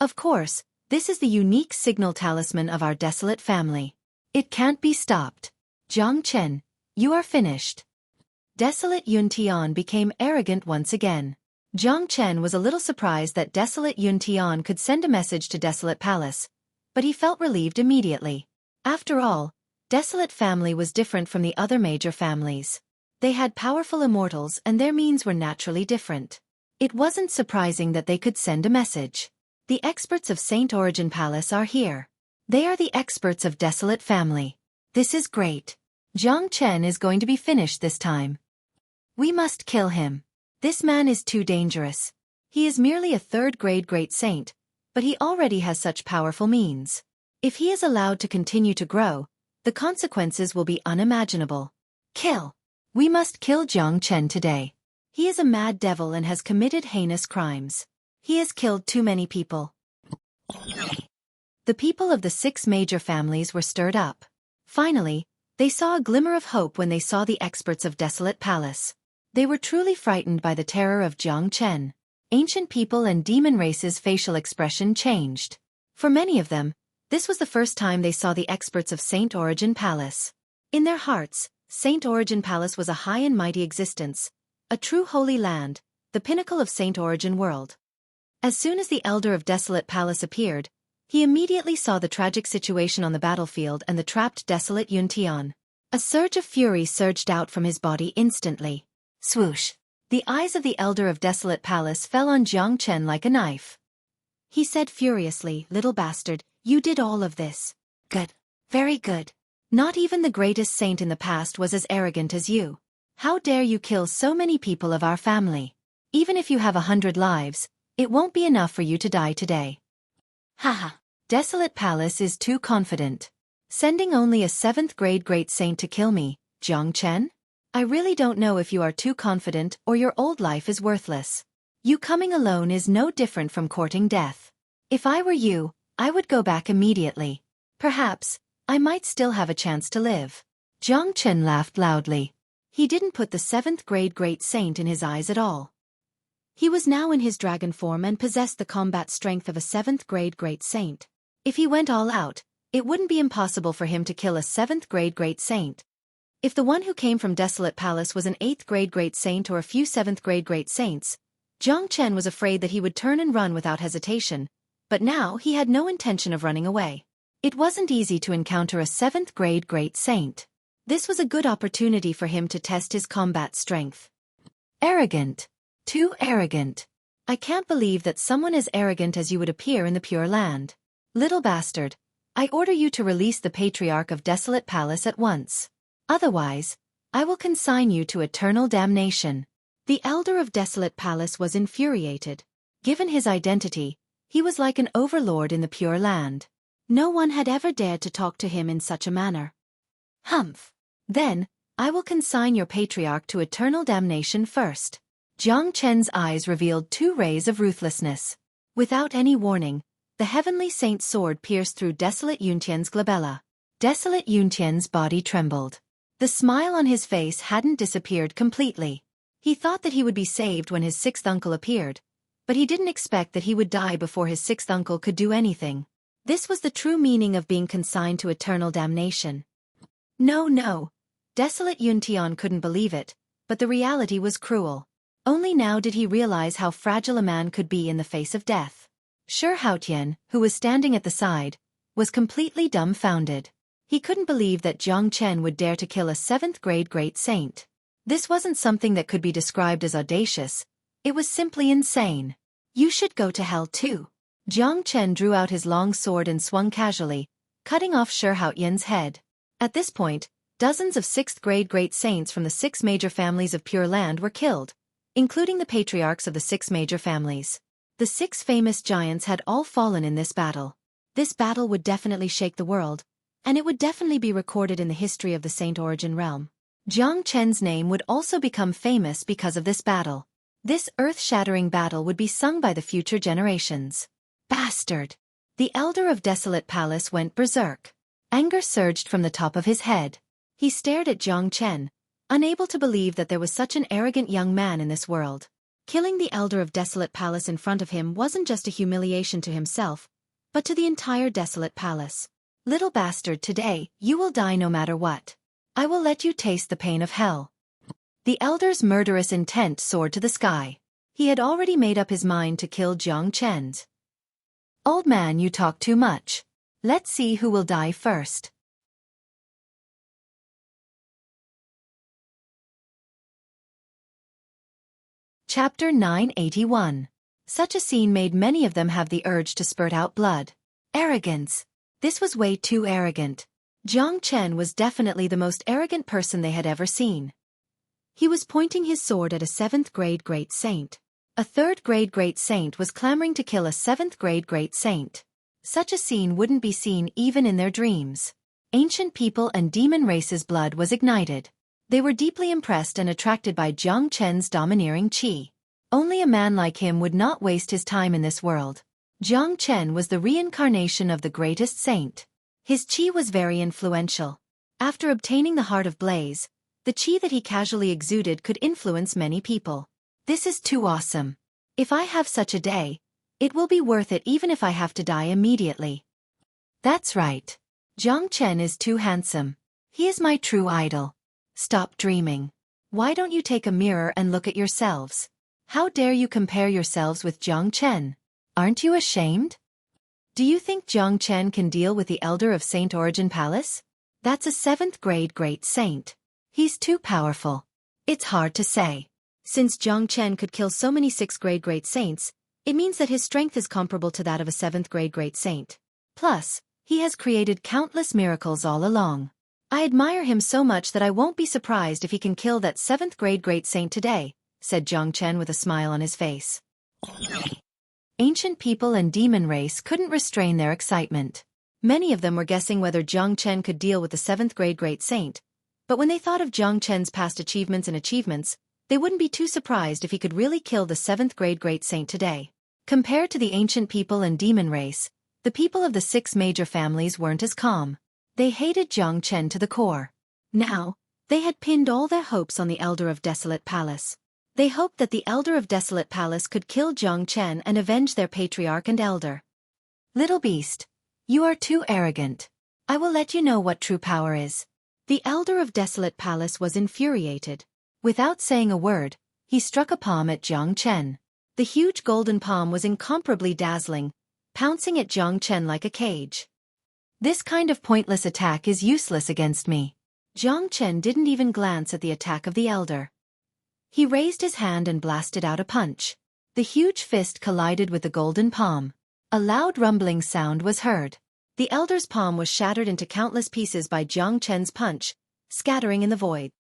Of course, this is the unique signal talisman of our Desolate family. It can't be stopped. Jiang Chen, you are finished. Desolate Yuntian became arrogant once again. Jiang Chen was a little surprised that Desolate Yuntian could send a message to Desolate Palace, but he felt relieved immediately. After all, Desolate family was different from the other major families. They had powerful immortals and their means were naturally different. It wasn't surprising that they could send a message. The experts of Saint Origin Palace are here. They are the experts of Desolate family. This is great. Jiang Chen is going to be finished this time. We must kill him. This man is too dangerous. He is merely a 3rd grade great saint, but he already has such powerful means. If he is allowed to continue to grow, the consequences will be unimaginable. Kill. We must kill Jiang Chen today. He is a mad devil and has committed heinous crimes. He has killed too many people. The people of the 6 major families were stirred up. Finally, they saw a glimmer of hope when they saw the experts of Desolate Palace. They were truly frightened by the terror of Jiang Chen. Ancient people and demon races' facial expression changed. For many of them, this was the first time they saw the experts of Saint Origin Palace. In their hearts, Saint Origin Palace was a high and mighty existence, a true holy land, the pinnacle of Saint Origin world. As soon as the elder of Desolate Palace appeared, he immediately saw the tragic situation on the battlefield and the trapped Desolate Yuntian. A surge of fury surged out from his body instantly. Swoosh! The eyes of the elder of Desolate Palace fell on Jiang Chen like a knife. He said furiously, "Little bastard, you did all of this. Good. Very good. Not even the greatest saint in the past was as arrogant as you. How dare you kill so many people of our family? Even if you have 100 lives, it won't be enough for you to die today." Haha. Desolate Palace is too confident. Sending only a 7th grade great saint to kill me, Jiang Chen? I really don't know if you are too confident or your old life is worthless. You coming alone is no different from courting death. If I were you, I would go back immediately. Perhaps, I might still have a chance to live. Jiang Chen laughed loudly. He didn't put the 7th grade great saint in his eyes at all. He was now in his dragon form and possessed the combat strength of a 7th grade great saint. If he went all out, it wouldn't be impossible for him to kill a 7th grade great saint. If the one who came from Desolate Palace was an 8th grade great saint or a few 7th grade great saints, Jiang Chen was afraid that he would turn and run without hesitation, but now he had no intention of running away. It wasn't easy to encounter a 7th grade great saint. This was a good opportunity for him to test his combat strength. Arrogant. Too arrogant. I can't believe that someone as arrogant as you would appear in the Pure Land. Little bastard, I order you to release the Patriarch of Desolate Palace at once. Otherwise, I will consign you to eternal damnation. The elder of Desolate Palace was infuriated. Given his identity, he was like an overlord in the Pure Land. No one had ever dared to talk to him in such a manner. Humph. Then, I will consign your patriarch to eternal damnation first. Jiang Chen's eyes revealed 2 rays of ruthlessness. Without any warning, the heavenly saint's sword pierced through Desolate Yuntian's glabella. Desolate Yuntian's body trembled. The smile on his face hadn't disappeared completely. He thought that he would be saved when his 6th uncle appeared, but he didn't expect that he would die before his 6th uncle could do anything. This was the true meaning of being consigned to eternal damnation. No. Desolate Yuntian couldn't believe it, but the reality was cruel. Only now did he realize how fragile a man could be in the face of death. Shi Haotian, who was standing at the side, was completely dumbfounded. He couldn't believe that Jiang Chen would dare to kill a 7th grade great saint. This wasn't something that could be described as audacious, it was simply insane. You should go to hell too. Jiang Chen drew out his long sword and swung casually, cutting off Shi Haotian's head. At this point, dozens of 6th grade great saints from the 6 major families of Pure Land were killed, including the patriarchs of the 6 major families. The 6 famous giants had all fallen in this battle. This battle would definitely shake the world, and it would definitely be recorded in the history of the Saint Origin realm. Jiang Chen's name would also become famous because of this battle. This earth-shattering battle would be sung by the future generations. Bastard! The elder of Desolate Palace went berserk. Anger surged from the top of his head. He stared at Jiang Chen, unable to believe that there was such an arrogant young man in this world. Killing the elder of Desolate Palace in front of him wasn't just a humiliation to himself, but to the entire Desolate Palace. Little bastard, today, you will die no matter what. I will let you taste the pain of hell. The elder's murderous intent soared to the sky. He had already made up his mind to kill Jiang Chen. Old man, you talk too much. Let's see who will die first. Chapter 981. Such a scene made many of them have the urge to spurt out blood. Arrogance. This was way too arrogant. Jiang Chen was definitely the most arrogant person they had ever seen. He was pointing his sword at a 7th grade great saint. A 3rd grade great saint was clamoring to kill a 7th grade great saint. Such a scene wouldn't be seen even in their dreams. Ancient people and demon races' blood was ignited. They were deeply impressed and attracted by Jiang Chen's domineering qi. Only a man like him would not waste his time in this world. Jiang Chen was the reincarnation of the greatest saint. His qi was very influential. After obtaining the Heart of Blaze, the qi that he casually exuded could influence many people. This is too awesome. If I have such a day, it will be worth it even if I have to die immediately. That's right. Jiang Chen is too handsome. He is my true idol. Stop dreaming. Why don't you take a mirror and look at yourselves? How dare you compare yourselves with Jiang Chen? Aren't you ashamed? Do you think Jiang Chen can deal with the elder of Saint Origin Palace? That's a 7th grade great saint. He's too powerful. It's hard to say. Since Jiang Chen could kill so many 6th grade great saints, it means that his strength is comparable to that of a 7th grade great saint. Plus, he has created countless miracles all along. I admire him so much that I won't be surprised if he can kill that 7th grade great saint today, said Jiang Chen with a smile on his face. Ancient people and demon race couldn't restrain their excitement. Many of them were guessing whether Jiang Chen could deal with the 7th grade great saint, but when they thought of Jiang Chen's past achievements, they wouldn't be too surprised if he could really kill the 7th grade great saint today. Compared to the ancient people and demon race, the people of the 6 major families weren't as calm. They hated Jiang Chen to the core. Now, they had pinned all their hopes on the elder of Desolate Palace. They hoped that the elder of Desolate Palace could kill Jiang Chen and avenge their patriarch and elder. Little beast, you are too arrogant. I will let you know what true power is. The elder of Desolate Palace was infuriated. Without saying a word, he struck a palm at Jiang Chen. The huge golden palm was incomparably dazzling, pouncing at Jiang Chen like a cage. This kind of pointless attack is useless against me. Jiang Chen didn't even glance at the attack of the elder. He raised his hand and blasted out a punch. The huge fist collided with the golden palm. A loud rumbling sound was heard. The elder's palm was shattered into countless pieces by Jiang Chen's punch, scattering in the void.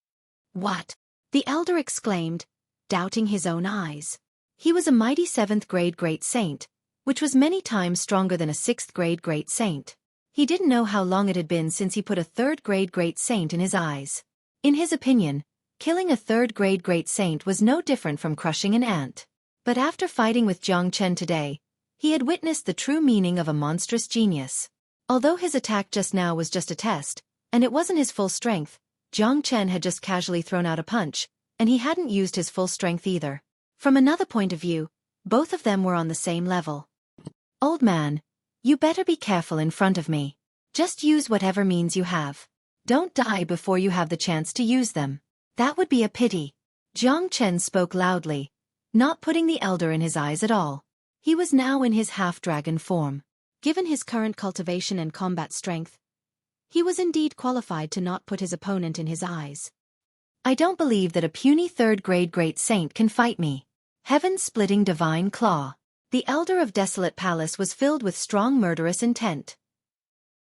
What? The elder exclaimed, doubting his own eyes. He was a mighty 7th grade great saint, which was many times stronger than a 6th grade great saint. He didn't know how long it had been since he put a 3rd grade great saint in his eyes. In his opinion, killing a 3rd grade great saint was no different from crushing an ant. But after fighting with Jiang Chen today, he had witnessed the true meaning of a monstrous genius. Although his attack just now was just a test, and it wasn't his full strength, Jiang Chen had just casually thrown out a punch, and he hadn't used his full strength either. From another point of view, both of them were on the same level. Old man, you better be careful in front of me. Just use whatever means you have. Don't die before you have the chance to use them. That would be a pity. Jiang Chen spoke loudly, not putting the elder in his eyes at all. He was now in his half-dragon form. Given his current cultivation and combat strength, he was indeed qualified to not put his opponent in his eyes. I don't believe that a puny 3rd grade great saint can fight me. Heaven-splitting divine claw. The elder of Desolate Palace was filled with strong murderous intent.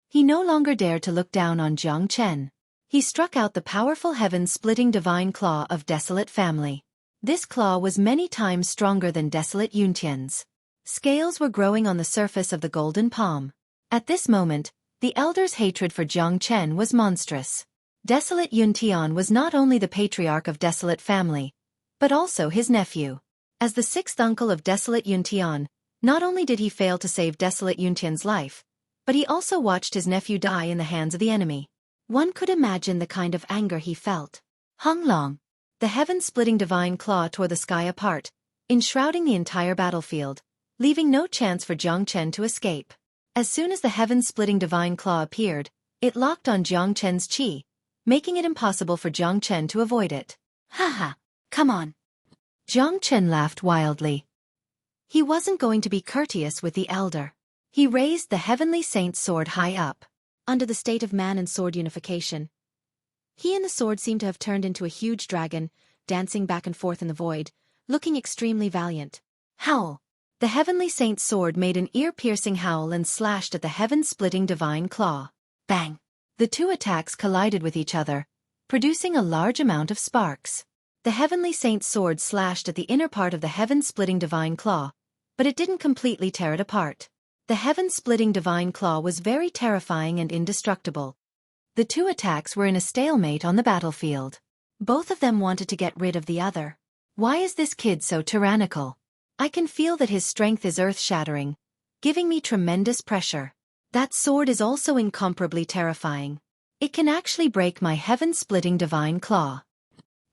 He no longer dared to look down on Jiang Chen. He struck out the powerful heaven-splitting divine claw of Desolate family. This claw was many times stronger than Desolate Yuntian's. Scales were growing on the surface of the golden palm. At this moment, the elder's hatred for Jiang Chen was monstrous. Desolate Yuntian was not only the patriarch of Desolate family, but also his nephew. As the sixth uncle of Desolate Yuntian, not only did he fail to save Desolate Yuntian's life, but he also watched his nephew die in the hands of the enemy. One could imagine the kind of anger he felt. Hung Long. The heaven-splitting divine claw tore the sky apart, enshrouding the entire battlefield, leaving no chance for Jiang Chen to escape. As soon as the heaven-splitting divine claw appeared, it locked on Jiang Chen's chi, making it impossible for Jiang Chen to avoid it. Haha, come on. Jiang Chen laughed wildly. He wasn't going to be courteous with the elder. He raised the heavenly saint's sword high up. Under the state of man and sword unification, he and the sword seemed to have turned into a huge dragon, dancing back and forth in the void, looking extremely valiant. Howl! The heavenly saint's sword made an ear-piercing howl and slashed at the heaven-splitting divine claw. Bang! The two attacks collided with each other, producing a large amount of sparks. The heavenly saint's sword slashed at the inner part of the heaven-splitting divine claw, but it didn't completely tear it apart. The heaven-splitting divine claw was very terrifying and indestructible. The two attacks were in a stalemate on the battlefield. Both of them wanted to get rid of the other. Why is this kid so tyrannical? I can feel that his strength is earth-shattering, giving me tremendous pressure. That sword is also incomparably terrifying. It can actually break my heaven-splitting divine claw.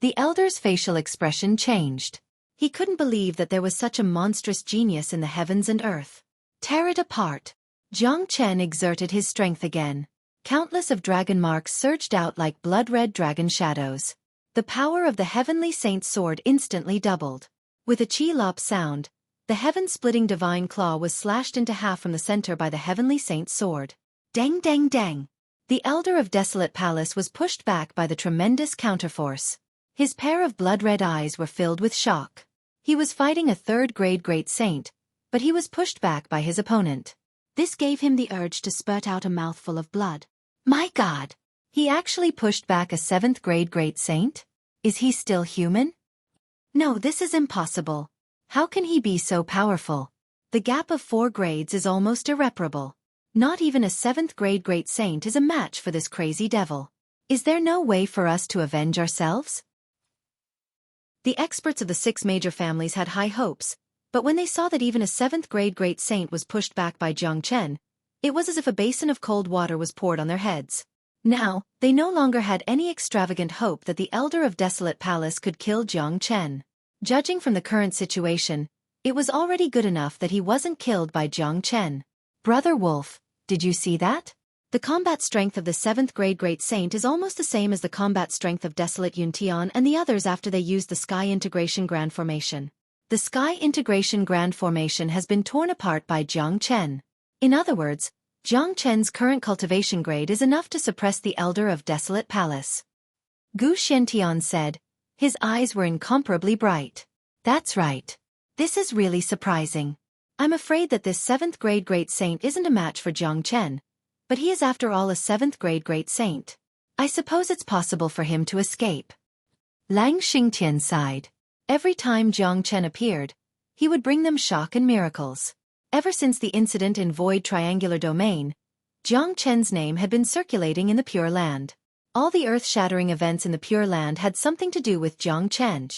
The elder's facial expression changed. He couldn't believe that there was such a monstrous genius in the heavens and earth. Tear it apart. Jiang Chen exerted his strength again. Countless of dragon marks surged out like blood-red dragon shadows. The power of the heavenly saint's sword instantly doubled. With a chi-lop sound, the heaven-splitting divine claw was slashed into half from the center by the heavenly saint's sword. Dang dang dang! The elder of Desolate Palace was pushed back by the tremendous counterforce. His pair of blood-red eyes were filled with shock. He was fighting a third-grade great saint, but he was pushed back by his opponent. This gave him the urge to spurt out a mouthful of blood. My God! He actually pushed back a 7th-grade great saint? Is he still human? No, this is impossible. How can he be so powerful? The gap of 4 grades is almost irreparable. Not even a 7th-grade great saint is a match for this crazy devil. Is there no way for us to avenge ourselves? The experts of the 6 major families had high hopes, but when they saw that even a 7th-grade great saint was pushed back by Jiang Chen, it was as if a basin of cold water was poured on their heads. Now, they no longer had any extravagant hope that the elder of Desolate Palace could kill Jiang Chen. Judging from the current situation, it was already good enough that he wasn't killed by Jiang Chen. Brother Wolf, did you see that? The combat strength of the 7th-grade great saint is almost the same as the combat strength of Desolate Yuntian and the others after they used the Sky Integration Grand Formation. The Sky Integration Grand Formation has been torn apart by Jiang Chen. In other words, Jiang Chen's current cultivation grade is enough to suppress the elder of Desolate Palace. Gu Xiantian said. His eyes were incomparably bright. That's right. This is really surprising. I'm afraid that this 7th-grade great saint isn't a match for Jiang Chen, but he is after all a 7th-grade great saint. I suppose it's possible for him to escape. Lang Xingtian sighed. Every time Jiang Chen appeared, he would bring them shock and miracles. Ever since the incident in Void Triangular Domain, Jiang Chen's name had been circulating in the Pure Land. All the earth-shattering events in the Pure Land had something to do with Jiang Chen.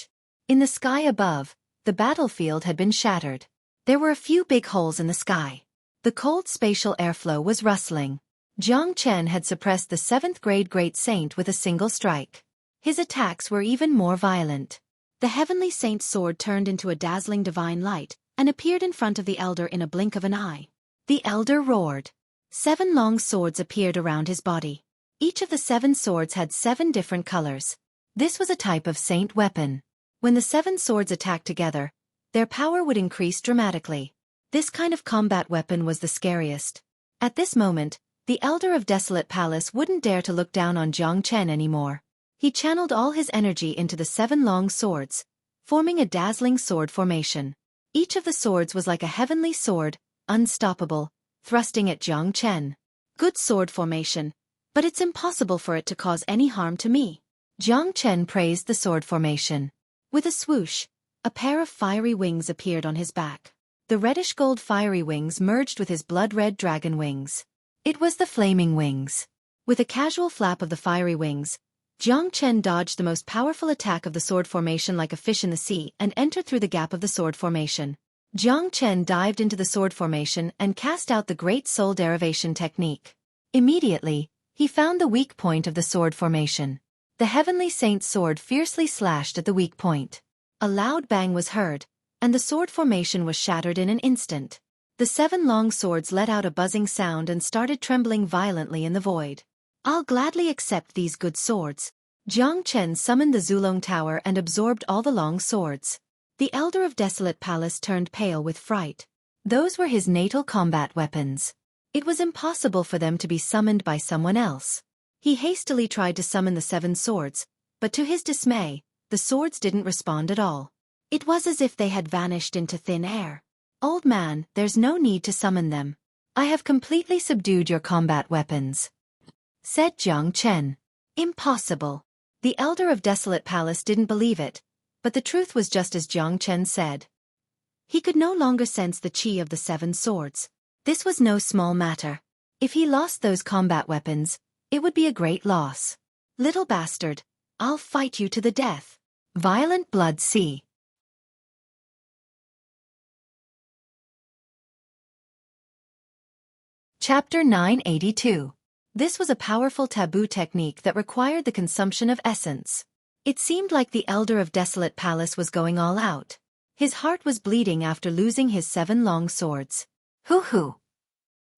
In the sky above, the battlefield had been shattered. There were a few big holes in the sky. The cold spatial airflow was rustling. Jiang Chen had suppressed the 7th-grade great saint with a single strike. His attacks were even more violent. The heavenly saint's sword turned into a dazzling divine light and appeared in front of the elder in a blink of an eye. The elder roared. 7 long swords appeared around his body. Each of the 7 swords had 7 different colors. This was a type of saint weapon. When the 7 swords attacked together, their power would increase dramatically. This kind of combat weapon was the scariest. At this moment, the elder of Desolate Palace wouldn't dare to look down on Jiang Chen anymore. He channeled all his energy into the 7 long swords, forming a dazzling sword formation. Each of the swords was like a heavenly sword, unstoppable, thrusting at Jiang Chen. Good sword formation, but it's impossible for it to cause any harm to me. Jiang Chen praised the sword formation. With a swoosh, a pair of fiery wings appeared on his back. The reddish-gold fiery wings merged with his blood-red dragon wings. It was the flaming wings. With a casual flap of the fiery wings, Jiang Chen dodged the most powerful attack of the sword formation like a fish in the sea and entered through the gap of the sword formation. Jiang Chen dived into the sword formation and cast out the Great Soul Derivation technique. Immediately, he found the weak point of the sword formation. The Heavenly Saint's sword fiercely slashed at the weak point. A loud bang was heard, and the sword formation was shattered in an instant. The 7 long swords let out a buzzing sound and started trembling violently in the void. I'll gladly accept these good swords. Jiang Chen summoned the Zulong Tower and absorbed all the long swords. The Elder of Desolate Palace turned pale with fright. Those were his natal combat weapons. It was impossible for them to be summoned by someone else. He hastily tried to summon the 7 swords, but to his dismay, the swords didn't respond at all. It was as if they had vanished into thin air. Old man, there's no need to summon them. I have completely subdued your combat weapons, said Jiang Chen. Impossible. The Elder of Desolate Palace didn't believe it, but the truth was just as Jiang Chen said. He could no longer sense the chi of the 7 swords. This was no small matter. If he lost those combat weapons, it would be a great loss. Little bastard, I'll fight you to the death. Violent Blood Sea. Chapter 982. This was a powerful taboo technique that required the consumption of essence. It seemed like the Elder of Desolate Palace was going all out. His heart was bleeding after losing his 7 long swords. Hoo-hoo!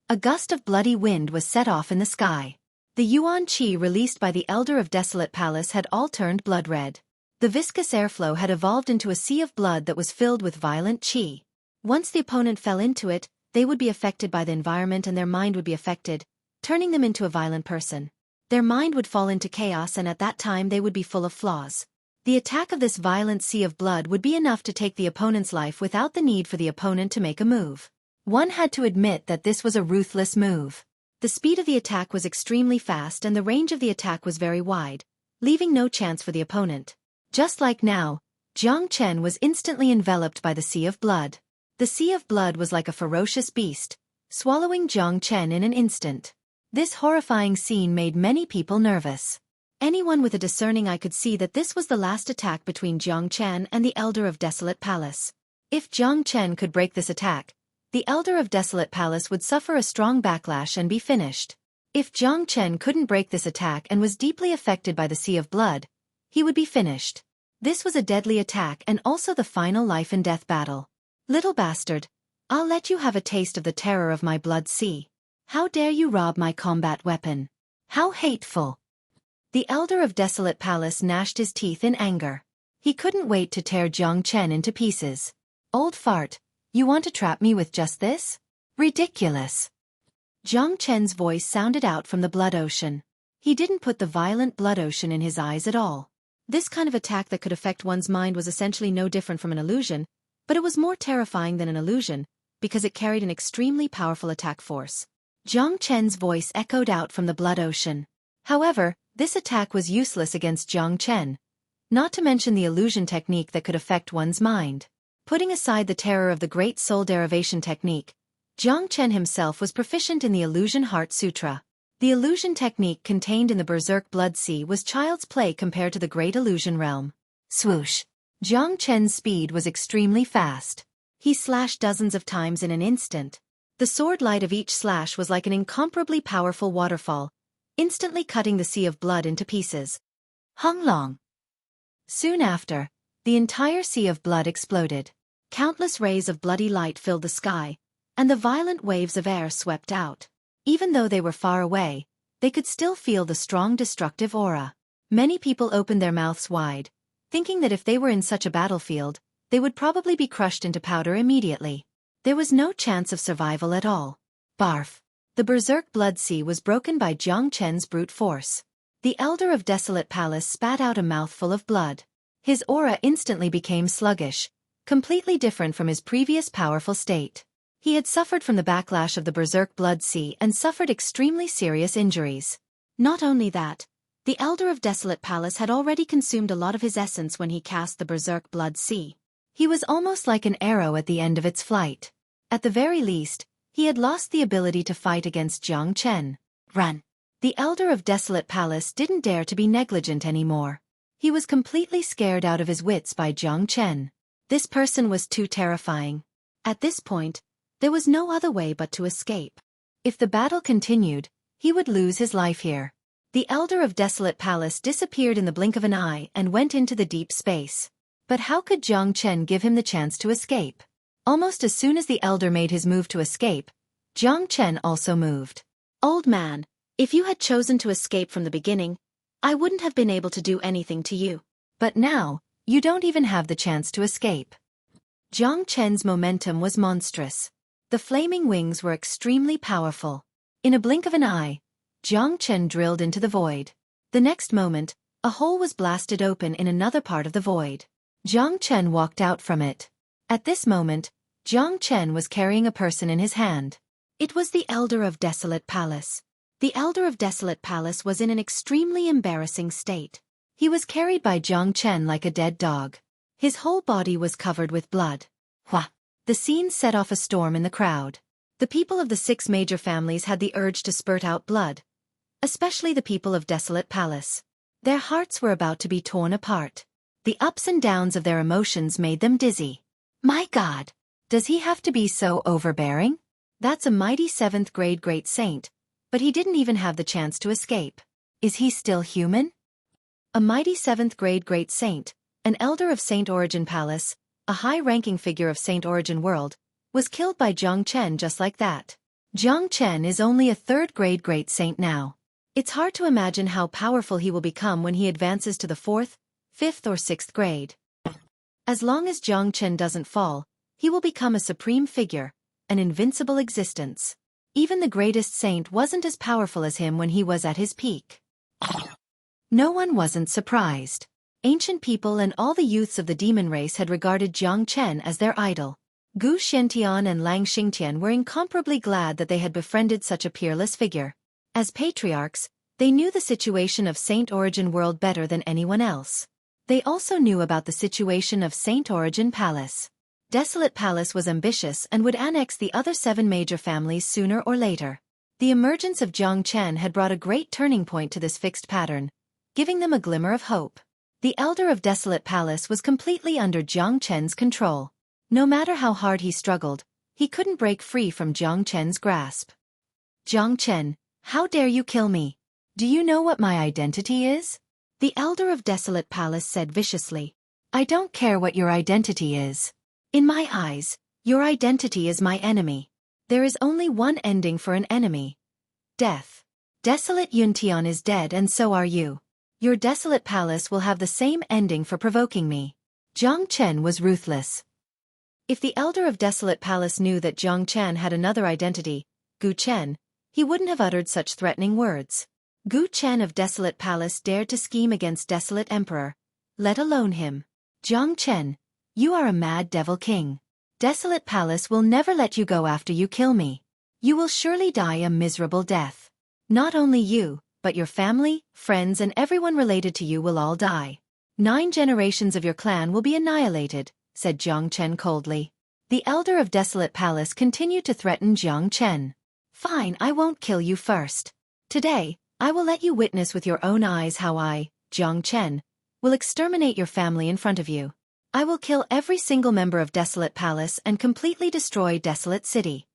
A gust of bloody wind was set off in the sky. The yuan qi released by the Elder of Desolate Palace had all turned blood-red. The viscous airflow had evolved into a sea of blood that was filled with violent qi. Once the opponent fell into it, they would be affected by the environment and their mind would be affected, turning them into a violent person. Their mind would fall into chaos and at that time they would be full of flaws. The attack of this violent sea of blood would be enough to take the opponent's life without the need for the opponent to make a move. One had to admit that this was a ruthless move. The speed of the attack was extremely fast and the range of the attack was very wide, leaving no chance for the opponent. Just like now, Jiang Chen was instantly enveloped by the sea of blood. The sea of blood was like a ferocious beast, swallowing Jiang Chen in an instant. This horrifying scene made many people nervous. Anyone with a discerning eye could see that this was the last attack between Jiang Chen and the Elder of Desolate Palace. If Jiang Chen could break this attack, the Elder of Desolate Palace would suffer a strong backlash and be finished. If Jiang Chen couldn't break this attack and was deeply affected by the sea of blood, he would be finished. This was a deadly attack and also the final life-and-death battle. Little bastard, I'll let you have a taste of the terror of my blood sea. How dare you rob my combat weapon? How hateful! The Elder of Desolate Palace gnashed his teeth in anger. He couldn't wait to tear Jiang Chen into pieces. Old fart, you want to trap me with just this? Ridiculous! Jiang Chen's voice sounded out from the blood ocean. He didn't put the violent blood ocean in his eyes at all. This kind of attack that could affect one's mind was essentially no different from an illusion, but it was more terrifying than an illusion, because it carried an extremely powerful attack force. Jiang Chen's voice echoed out from the blood ocean. However, this attack was useless against Jiang Chen, not to mention the illusion technique that could affect one's mind. Putting aside the terror of the Great Soul Derivation technique, Jiang Chen himself was proficient in the Illusion Heart Sutra. The illusion technique contained in the Berserk Blood Sea was child's play compared to the Great Illusion Realm. Swoosh! Jiang Chen's speed was extremely fast. He slashed dozens of times in an instant. The sword light of each slash was like an incomparably powerful waterfall, instantly cutting the sea of blood into pieces. Hung long. Soon after, the entire sea of blood exploded. Countless rays of bloody light filled the sky, and the violent waves of air swept out. Even though they were far away, they could still feel the strong destructive aura. Many people opened their mouths wide, thinking that if they were in such a battlefield, they would probably be crushed into powder immediately. There was no chance of survival at all. Barf! The Berserk Blood Sea was broken by Jiang Chen's brute force. The Elder of Desolate Palace spat out a mouthful of blood. His aura instantly became sluggish, completely different from his previous powerful state. He had suffered from the backlash of the Berserk Blood Sea and suffered extremely serious injuries. Not only that, The Elder of Desolate Palace had already consumed a lot of his essence when he cast the Berserk Blood Sea. He was almost like an arrow at the end of its flight. At the very least, he had lost the ability to fight against Jiang Chen. Run! The Elder of Desolate Palace didn't dare to be negligent anymore. He was completely scared out of his wits by Jiang Chen. This person was too terrifying. At this point, there was no other way but to escape. If the battle continued, he would lose his life here. The Elder of Desolate Palace disappeared in the blink of an eye and went into the deep space. But how could Jiang Chen give him the chance to escape? Almost as soon as the Elder made his move to escape, Jiang Chen also moved. Old man, if you had chosen to escape from the beginning, I wouldn't have been able to do anything to you. But now, you don't even have the chance to escape. Jiang Chen's momentum was monstrous. The flaming wings were extremely powerful. In a blink of an eye, Jiang Chen drilled into the void. The next moment, a hole was blasted open in another part of the void. Jiang Chen walked out from it. At this moment, Jiang Chen was carrying a person in his hand. It was the Elder of Desolate Palace. The Elder of Desolate Palace was in an extremely embarrassing state. He was carried by Jiang Chen like a dead dog. His whole body was covered with blood. Hua! The scene set off a storm in the crowd. The people of the 6 major families had the urge to spurt out blood, especially the people of Desolate Palace. Their hearts were about to be torn apart. The ups and downs of their emotions made them dizzy. My God! Does he have to be so overbearing? That's a mighty 7th grade great saint, but he didn't even have the chance to escape. Is he still human? A mighty 7th grade great saint, an elder of Saint Origin Palace, a high-ranking figure of Saint Origin World, was killed by Jiang Chen just like that. Jiang Chen is only a 3rd grade great saint now. It's hard to imagine how powerful he will become when he advances to the 4th, 5th or 6th grade. As long as Jiang Chen doesn't fall, he will become a supreme figure, an invincible existence. Even the greatest saint wasn't as powerful as him when he was at his peak. No one wasn't surprised. Ancient people and all the youths of the demon race had regarded Jiang Chen as their idol. Gu Xiantian and Lang Xingtian were incomparably glad that they had befriended such a peerless figure. As patriarchs, they knew the situation of Saint Origin World better than anyone else. They also knew about the situation of Saint Origin Palace. Desolate Palace was ambitious and would annex the other 7 major families sooner or later. The emergence of Jiang Chen had brought a great turning point to this fixed pattern, giving them a glimmer of hope. The Elder of Desolate Palace was completely under Jiang Chen's control. No matter how hard he struggled, he couldn't break free from Jiang Chen's grasp. Jiang Chen, how dare you kill me? Do you know what my identity is? The Elder of Desolate Palace said viciously. I don't care what your identity is. In my eyes, your identity is my enemy. There is only one ending for an enemy. Death. Desolate Yuntian is dead and so are you. Your Desolate Palace will have the same ending for provoking me. Jiang Chen was ruthless. If the Elder of Desolate Palace knew that Jiang Chen had another identity, Gu Chen, he wouldn't have uttered such threatening words. Gu Chen of Desolate Palace dared to scheme against Desolate Emperor, let alone him. Jiang Chen, you are a mad devil king. Desolate Palace will never let you go after you kill me. You will surely die a miserable death. Not only you, but your family, friends and everyone related to you will all die. 9 generations of your clan will be annihilated, said Jiang Chen coldly. The Elder of Desolate Palace continued to threaten Jiang Chen. Fine, I won't kill you first. Today, I will let you witness with your own eyes how I, Jiang Chen, will exterminate your family in front of you. I will kill every single member of Desolate Palace and completely destroy Desolate City.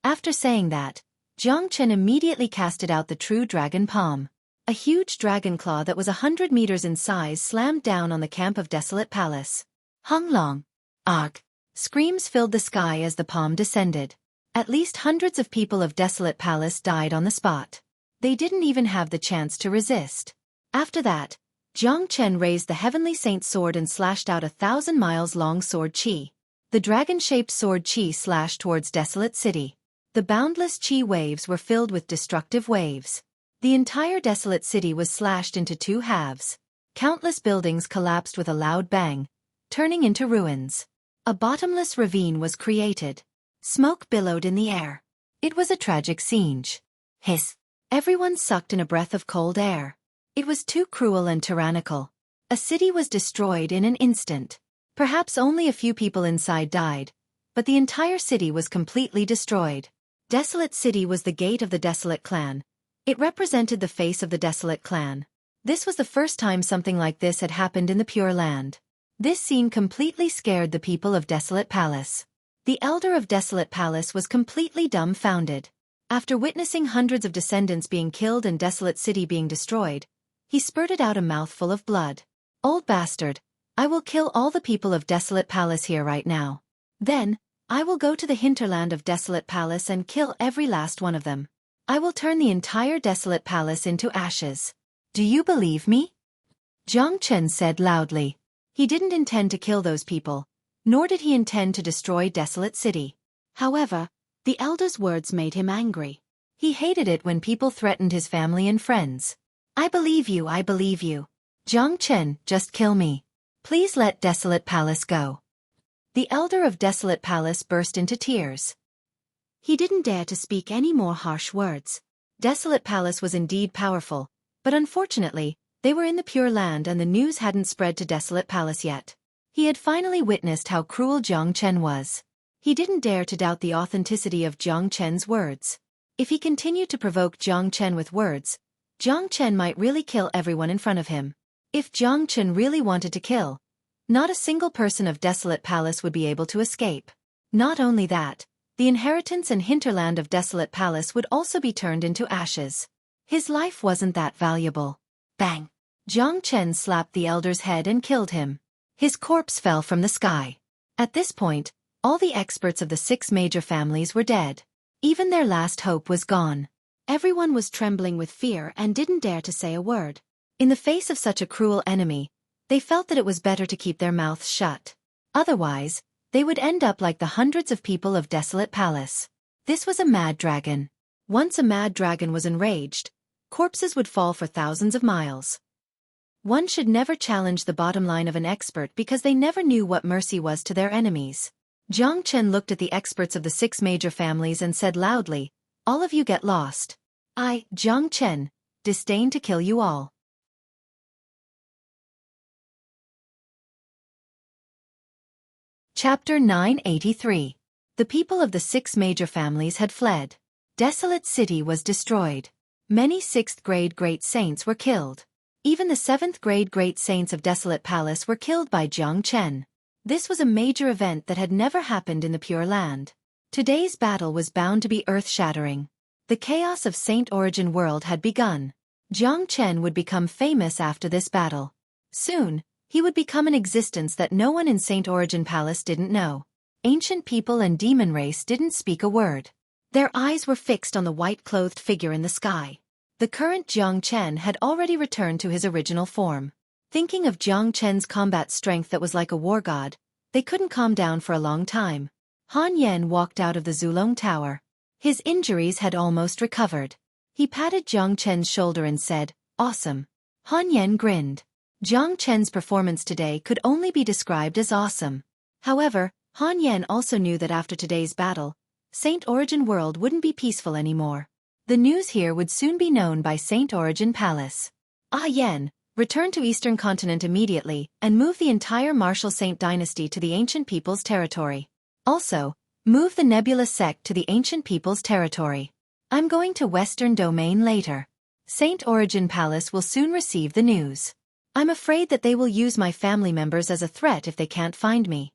After saying that, Jiang Chen immediately casted out the true dragon palm. A huge dragon claw that was 100 meters in size slammed down on the camp of Desolate Palace. Hung long. Ugh. Screams filled the sky as the palm descended. At least hundreds of people of Desolate Palace died on the spot. They didn't even have the chance to resist. After that, Jiang Chen raised the Heavenly Saint sword and slashed out 1,000 miles long sword chi. The dragon-shaped sword chi slashed towards Desolate City. The boundless chi waves were filled with destructive waves. The entire Desolate City was slashed into 2 halves. Countless buildings collapsed with a loud bang, turning into ruins. A bottomless ravine was created. Smoke billowed in the air. It was a tragic scene. Hiss. Everyone sucked in a breath of cold air. It was too cruel and tyrannical. A city was destroyed in an instant. Perhaps only a few people inside died, but the entire city was completely destroyed. Desolate City was the gate of the Desolate clan. It represented the face of the Desolate clan. This was the first time something like this had happened in the Pure Land. This scene completely scared the people of Desolate Palace. The elder of Desolate Palace was completely dumbfounded. After witnessing hundreds of descendants being killed and Desolate City being destroyed, he spurted out a mouthful of blood. "Old bastard, I will kill all the people of Desolate Palace here right now. Then, I will go to the hinterland of Desolate Palace and kill every last one of them. I will turn the entire Desolate Palace into ashes. Do you believe me?" Jiang Chen said loudly. He didn't intend to kill those people, nor did he intend to destroy Desolate City. However, the elder's words made him angry. He hated it when people threatened his family and friends. "I believe you, I believe you. Jiang Chen, just kill me. Please let Desolate Palace go." The elder of Desolate Palace burst into tears. He didn't dare to speak any more harsh words. Desolate Palace was indeed powerful, but unfortunately, they were in the Pure Land and the news hadn't spread to Desolate Palace yet. He had finally witnessed how cruel Jiang Chen was. He didn't dare to doubt the authenticity of Jiang Chen's words. If he continued to provoke Jiang Chen with words, Jiang Chen might really kill everyone in front of him. If Jiang Chen really wanted to kill, not a single person of Desolate Palace would be able to escape. Not only that, the inheritance and hinterland of Desolate Palace would also be turned into ashes. His life wasn't that valuable. Bang! Jiang Chen slapped the elder's head and killed him. His corpse fell from the sky. At this point, all the experts of the 6 major families were dead. Even their last hope was gone. Everyone was trembling with fear and didn't dare to say a word. In the face of such a cruel enemy, they felt that it was better to keep their mouths shut. Otherwise, they would end up like the hundreds of people of Desolate Palace. This was a mad dragon. Once a mad dragon was enraged, corpses would fall for thousands of miles. One should never challenge the bottom line of an expert because they never knew what mercy was to their enemies. Jiang Chen looked at the experts of the 6 major families and said loudly, "All of you get lost. I, Jiang Chen, disdain to kill you all." Chapter 983. The people of the 6 major families had fled. Desolate City was destroyed. Many 6th grade great saints were killed. Even the 7th grade great saints of Desolate Palace were killed by Jiang Chen. This was a major event that had never happened in the Pure Land. Today's battle was bound to be earth-shattering. The chaos of Saint Origin World had begun. Jiang Chen would become famous after this battle. Soon, he would become an existence that no one in Saint Origin Palace didn't know. Ancient people and demon race didn't speak a word. Their eyes were fixed on the white-clothed figure in the sky. The current Jiang Chen had already returned to his original form. Thinking of Jiang Chen's combat strength that was like a war god, they couldn't calm down for a long time. Han Yen walked out of the Zulong Tower. His injuries had almost recovered. He patted Jiang Chen's shoulder and said, "Awesome." Han Yen grinned. Jiang Chen's performance today could only be described as awesome. However, Han Yen also knew that after today's battle, Saint Origin World wouldn't be peaceful anymore. The news here would soon be known by Saint Origin Palace. Ah Yen, return to Eastern Continent immediately and move the entire Martial Saint dynasty to the Ancient People's territory. Also, move the Nebula sect to the Ancient People's territory. I'm going to Western Domain later. Saint Origin Palace will soon receive the news. I'm afraid that they will use my family members as a threat if they can't find me.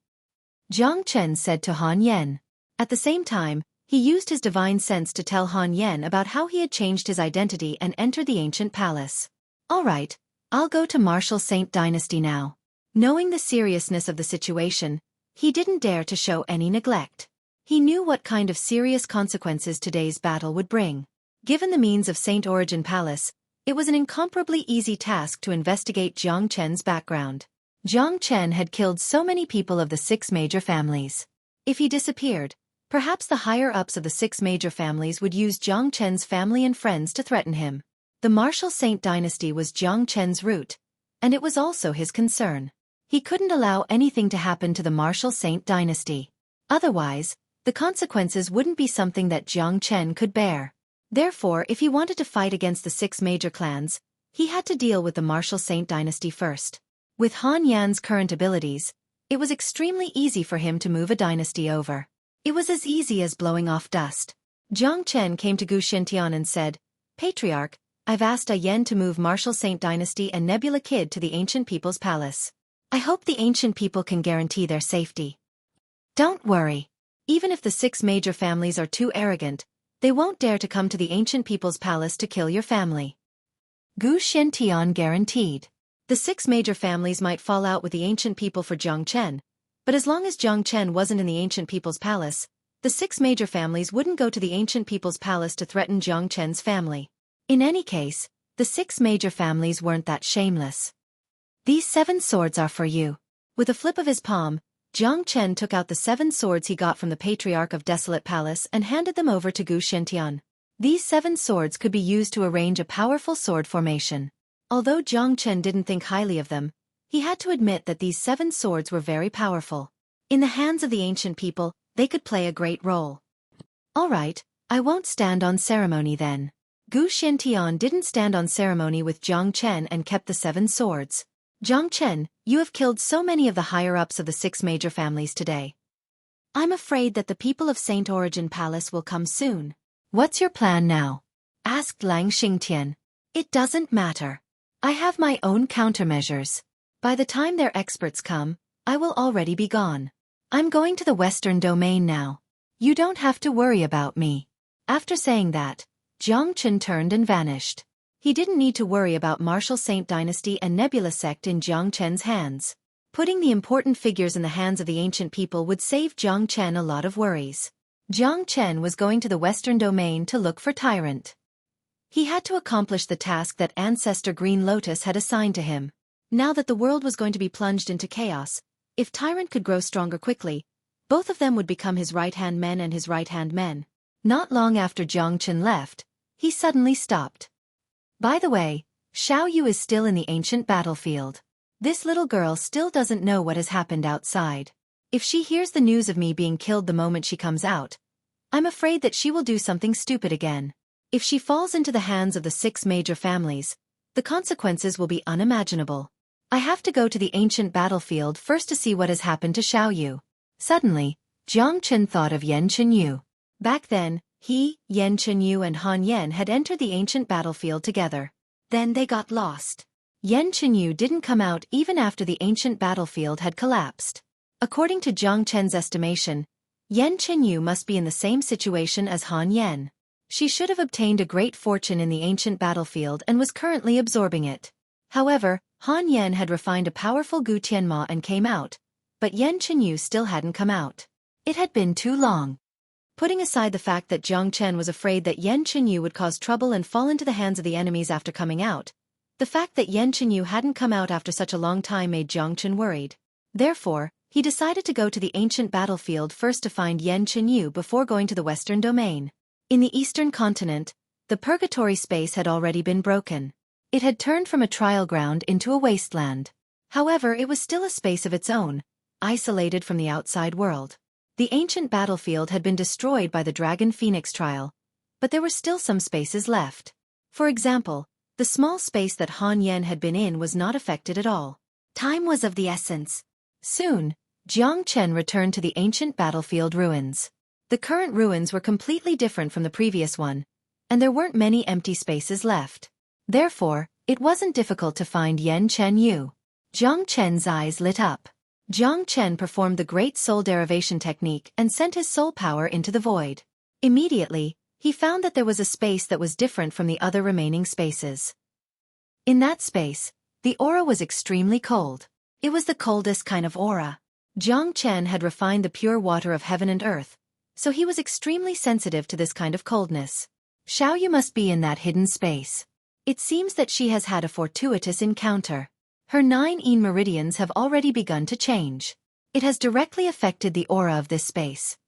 Jiang Chen said to Han Yen. At the same time, he used his divine sense to tell Han Yen about how he had changed his identity and entered the ancient palace. All right, I'll go to Martial Saint Dynasty now. Knowing the seriousness of the situation, he didn't dare to show any neglect. He knew what kind of serious consequences today's battle would bring. Given the means of Saint Origin Palace, it was an incomparably easy task to investigate Jiang Chen's background. Jiang Chen had killed so many people of the 6 major families. If he disappeared, perhaps the higher-ups of the 6 major families would use Jiang Chen's family and friends to threaten him. The Martial Saint dynasty was Jiang Chen's root, and it was also his concern. He couldn't allow anything to happen to the Martial Saint dynasty. Otherwise, the consequences wouldn't be something that Jiang Chen could bear. Therefore, if he wanted to fight against the 6 major clans, He had to deal with the martial Saint dynasty first. With Han Yan's current abilities, it was extremely easy for him to move a dynasty over. It was as easy as blowing off dust. Jiang Chen came to Gu Xintian and said, "Patriarch, I've asked a Yen to move martial Saint dynasty and Nebula Kid to the ancient people's palace. I hope the ancient people can guarantee their safety. Don't worry. Even if the 6 major families are too arrogant, they won't dare to come to the ancient people's palace to kill your family." Gu Xintian guaranteed. The 6 major families might fall out with the ancient people for Jiang Chen, but as long as Jiang Chen wasn't in the ancient people's palace, the 6 major families wouldn't go to the ancient people's palace to threaten Jiang Chen's family. In any case, the 6 major families weren't that shameless. "These 7 swords are for you." With a flip of his palm, Jiang Chen took out the 7 swords he got from the Patriarch of Desolate Palace and handed them over to Gu Xintian. These 7 swords could be used to arrange a powerful sword formation. Although Jiang Chen didn't think highly of them, he had to admit that these 7 swords were very powerful. In the hands of the ancient people, they could play a great role. "All right, I won't stand on ceremony then." Gu Xintian didn't stand on ceremony with Jiang Chen and kept the 7 swords. "Jiang Chen, you have killed so many of the higher-ups of the 6 major families today. I'm afraid that the people of Saint Origin Palace will come soon. What's your plan now?" asked Lang Xingtian. "It doesn't matter. I have my own countermeasures. By the time their experts come, I will already be gone. I'm going to the Western Domain now. You don't have to worry about me." After saying that, Jiang Chen turned and vanished. He didn't need to worry about Martial Saint Dynasty and Nebula Sect in Jiang Chen's hands. Putting the important figures in the hands of the ancient people would save Jiang Chen a lot of worries. Jiang Chen was going to the Western Domain to look for Tyrant. He had to accomplish the task that Ancestor Green Lotus had assigned to him. Now that the world was going to be plunged into chaos, if Tyrant could grow stronger quickly, both of them would become his right-hand men and his right-hand men. Not long after Jiang Chen left, he suddenly stopped. "By the way, Xiao Yu is still in the ancient battlefield. This little girl still doesn't know what has happened outside. If she hears the news of me being killed the moment she comes out, I'm afraid that she will do something stupid again. If she falls into the hands of the 6 major families, the consequences will be unimaginable. I have to go to the ancient battlefield first to see what has happened to Xiao Yu." Suddenly, Jiang Chen thought of Yan Chenyu. Back then, he, Yan Chenyu and Han Yan had entered the ancient battlefield together. Then they got lost. Yan Chenyu didn't come out even after the ancient battlefield had collapsed. According to Jiang Chen's estimation, Yan Chenyu must be in the same situation as Han Yan. She should have obtained a great fortune in the ancient battlefield and was currently absorbing it. However, Han Yan had refined a powerful Gu Tianma and came out, but Yan Chenyu still hadn't come out. It had been too long. Putting aside the fact that Jiang Chen was afraid that Yan Chenyu would cause trouble and fall into the hands of the enemies after coming out, the fact that Yan Chenyu hadn't come out after such a long time made Jiang Chen worried. Therefore, he decided to go to the ancient battlefield first to find Yan Chenyu before going to the Western Domain. In the Eastern continent, the purgatory space had already been broken. It had turned from a trial ground into a wasteland. However, it was still a space of its own, isolated from the outside world. The ancient battlefield had been destroyed by the Dragon Phoenix trial, but there were still some spaces left. For example, the small space that Han Yan had been in was not affected at all. Time was of the essence. Soon, Jiang Chen returned to the ancient battlefield ruins. The current ruins were completely different from the previous one, and there weren't many empty spaces left. Therefore, it wasn't difficult to find Yan Chenyu. Jiang Chen's eyes lit up. Jiang Chen performed the Great Soul Derivation technique and sent his soul power into the void. Immediately, he found that there was a space that was different from the other remaining spaces. In that space, the aura was extremely cold. It was the coldest kind of aura. Jiang Chen had refined the pure water of heaven and earth, so he was extremely sensitive to this kind of coldness. Xiao Yu must be in that hidden space. It seems that she has had a fortuitous encounter. Her 9 Yin meridians have already begun to change. It has directly affected the aura of this space.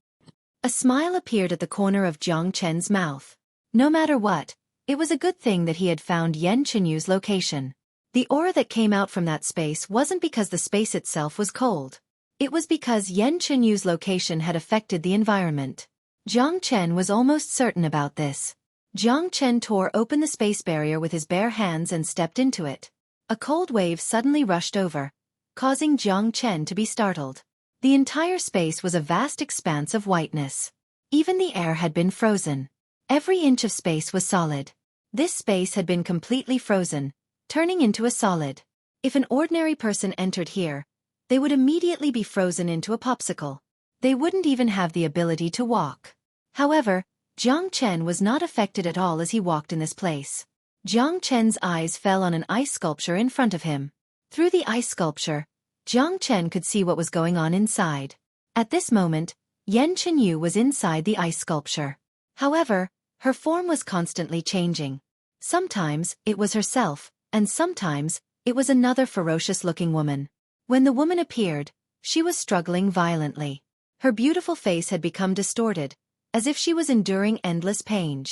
A smile appeared at the corner of Jiang Chen's mouth. No matter what, it was a good thing that he had found Yan Chenyu's location. The aura that came out from that space wasn't because the space itself was cold. It was because Yan Chenyu's location had affected the environment. Jiang Chen was almost certain about this. Jiang Chen tore open the space barrier with his bare hands and stepped into it. A cold wave suddenly rushed over, causing Jiang Chen to be startled. The entire space was a vast expanse of whiteness. Even the air had been frozen. Every inch of space was solid. This space had been completely frozen, turning into a solid. If an ordinary person entered here, they would immediately be frozen into a popsicle. They wouldn't even have the ability to walk. However, Jiang Chen was not affected at all as he walked in this place. Jiang Chen's eyes fell on an ice sculpture in front of him. Through the ice sculpture, Jiang Chen could see what was going on inside. At this moment, Yan Chenyu was inside the ice sculpture. However, her form was constantly changing. Sometimes it was herself, and sometimes it was another ferocious-looking woman. When the woman appeared, she was struggling violently. Her beautiful face had become distorted, as if she was enduring endless pain.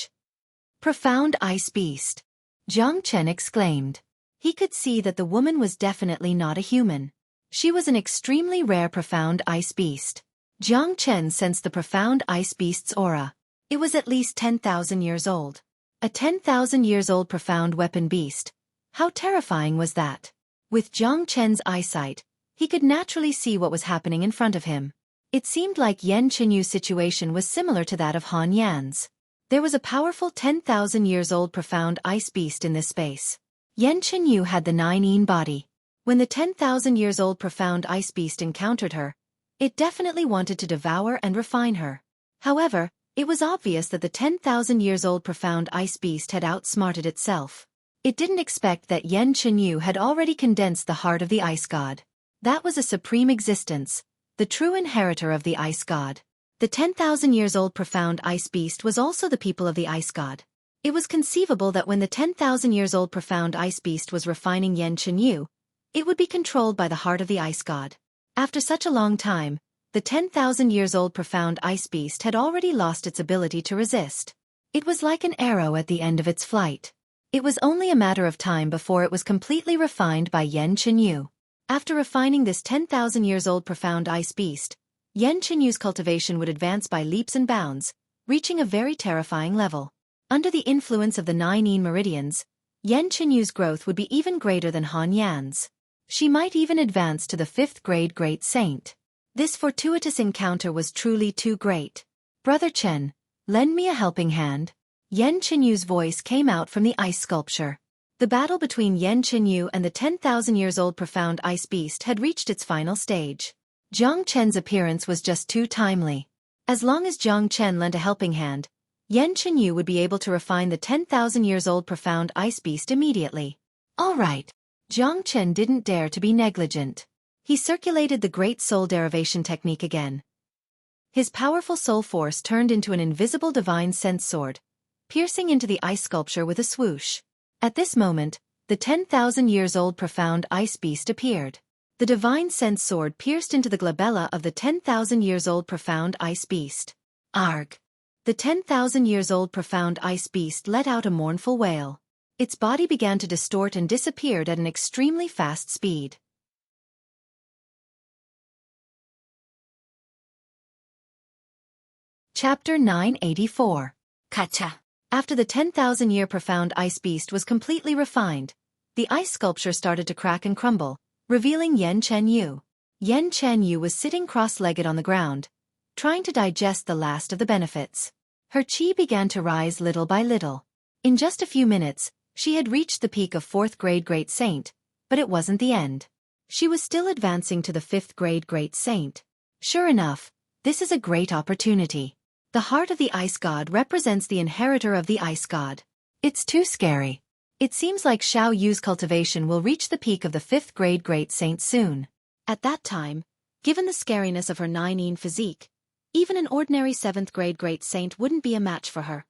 Profound ice beast. Jiang Chen exclaimed. He could see that the woman was definitely not a human. She was an extremely rare profound ice beast. Jiang Chen sensed the profound ice beast's aura. It was at least 10,000 years old. A 10,000 years old profound weapon beast. How terrifying was that? With Jiang Chen's eyesight, he could naturally see what was happening in front of him. It seemed like Yan Chenyu's situation was similar to that of Han Yan's. There was a powerful 10,000 years old profound ice beast in this space. Yan Chenyu had the 9-yin body. When the 10,000 years old profound ice beast encountered her, it definitely wanted to devour and refine her. However, it was obvious that the 10,000 years old profound ice beast had outsmarted itself. It didn't expect that Yan Chenyu had already condensed the heart of the ice god. That was a supreme existence, the true inheritor of the ice god. The 10,000 years old profound ice beast was also the people of the ice god. It was conceivable that when the 10,000 years old profound ice beast was refining Yan Chenyu, it would be controlled by the heart of the ice god. After such a long time, the 10,000 years old profound ice beast had already lost its ability to resist. It was like an arrow at the end of its flight. It was only a matter of time before it was completely refined by Yan Chenyu. After refining this 10,000 years old profound ice beast, Yan Chenyu's cultivation would advance by leaps and bounds, reaching a very terrifying level. Under the influence of the 9-yin meridians, Yan Chenyu's growth would be even greater than Han Yan's. She might even advance to the 5th grade great saint. This fortuitous encounter was truly too great. Brother Chen, lend me a helping hand. Yan Chenyu's voice came out from the ice sculpture. The battle between Yan Chenyu and the 10,000 years old profound ice beast had reached its final stage. Jiang Chen's appearance was just too timely. As long as Jiang Chen lent a helping hand, Yan Chenyu would be able to refine the 10,000 years old profound ice beast immediately. All right. Jiang Chen didn't dare to be negligent. He circulated the Great Soul Derivation technique again. His powerful soul force turned into an invisible divine sense sword, piercing into the ice sculpture with a swoosh. At this moment, the 10,000 years old profound ice beast appeared. The divine sense sword pierced into the glabella of the 10,000 years old profound ice beast. Arg! The 10,000 years old profound ice beast let out a mournful wail. Its body began to distort and disappeared at an extremely fast speed. Chapter 984. Kacha. After the 10,000-year profound ice beast was completely refined, the ice sculpture started to crack and crumble, revealing Yan Chenyu. Yan Chenyu was sitting cross-legged on the ground, trying to digest the last of the benefits. Her qi began to rise little by little. In just a few minutes, she had reached the peak of 4th grade Great Saint, but it wasn't the end. She was still advancing to the 5th grade Great Saint. Sure enough, this is a great opportunity. The heart of the ice god represents the inheritor of the ice god. It's too scary. It seems like Xiao Yu's cultivation will reach the peak of the 5th grade Great Saint soon. At that time, given the scariness of her 9-yin physique, even an ordinary 7th grade Great Saint wouldn't be a match for her.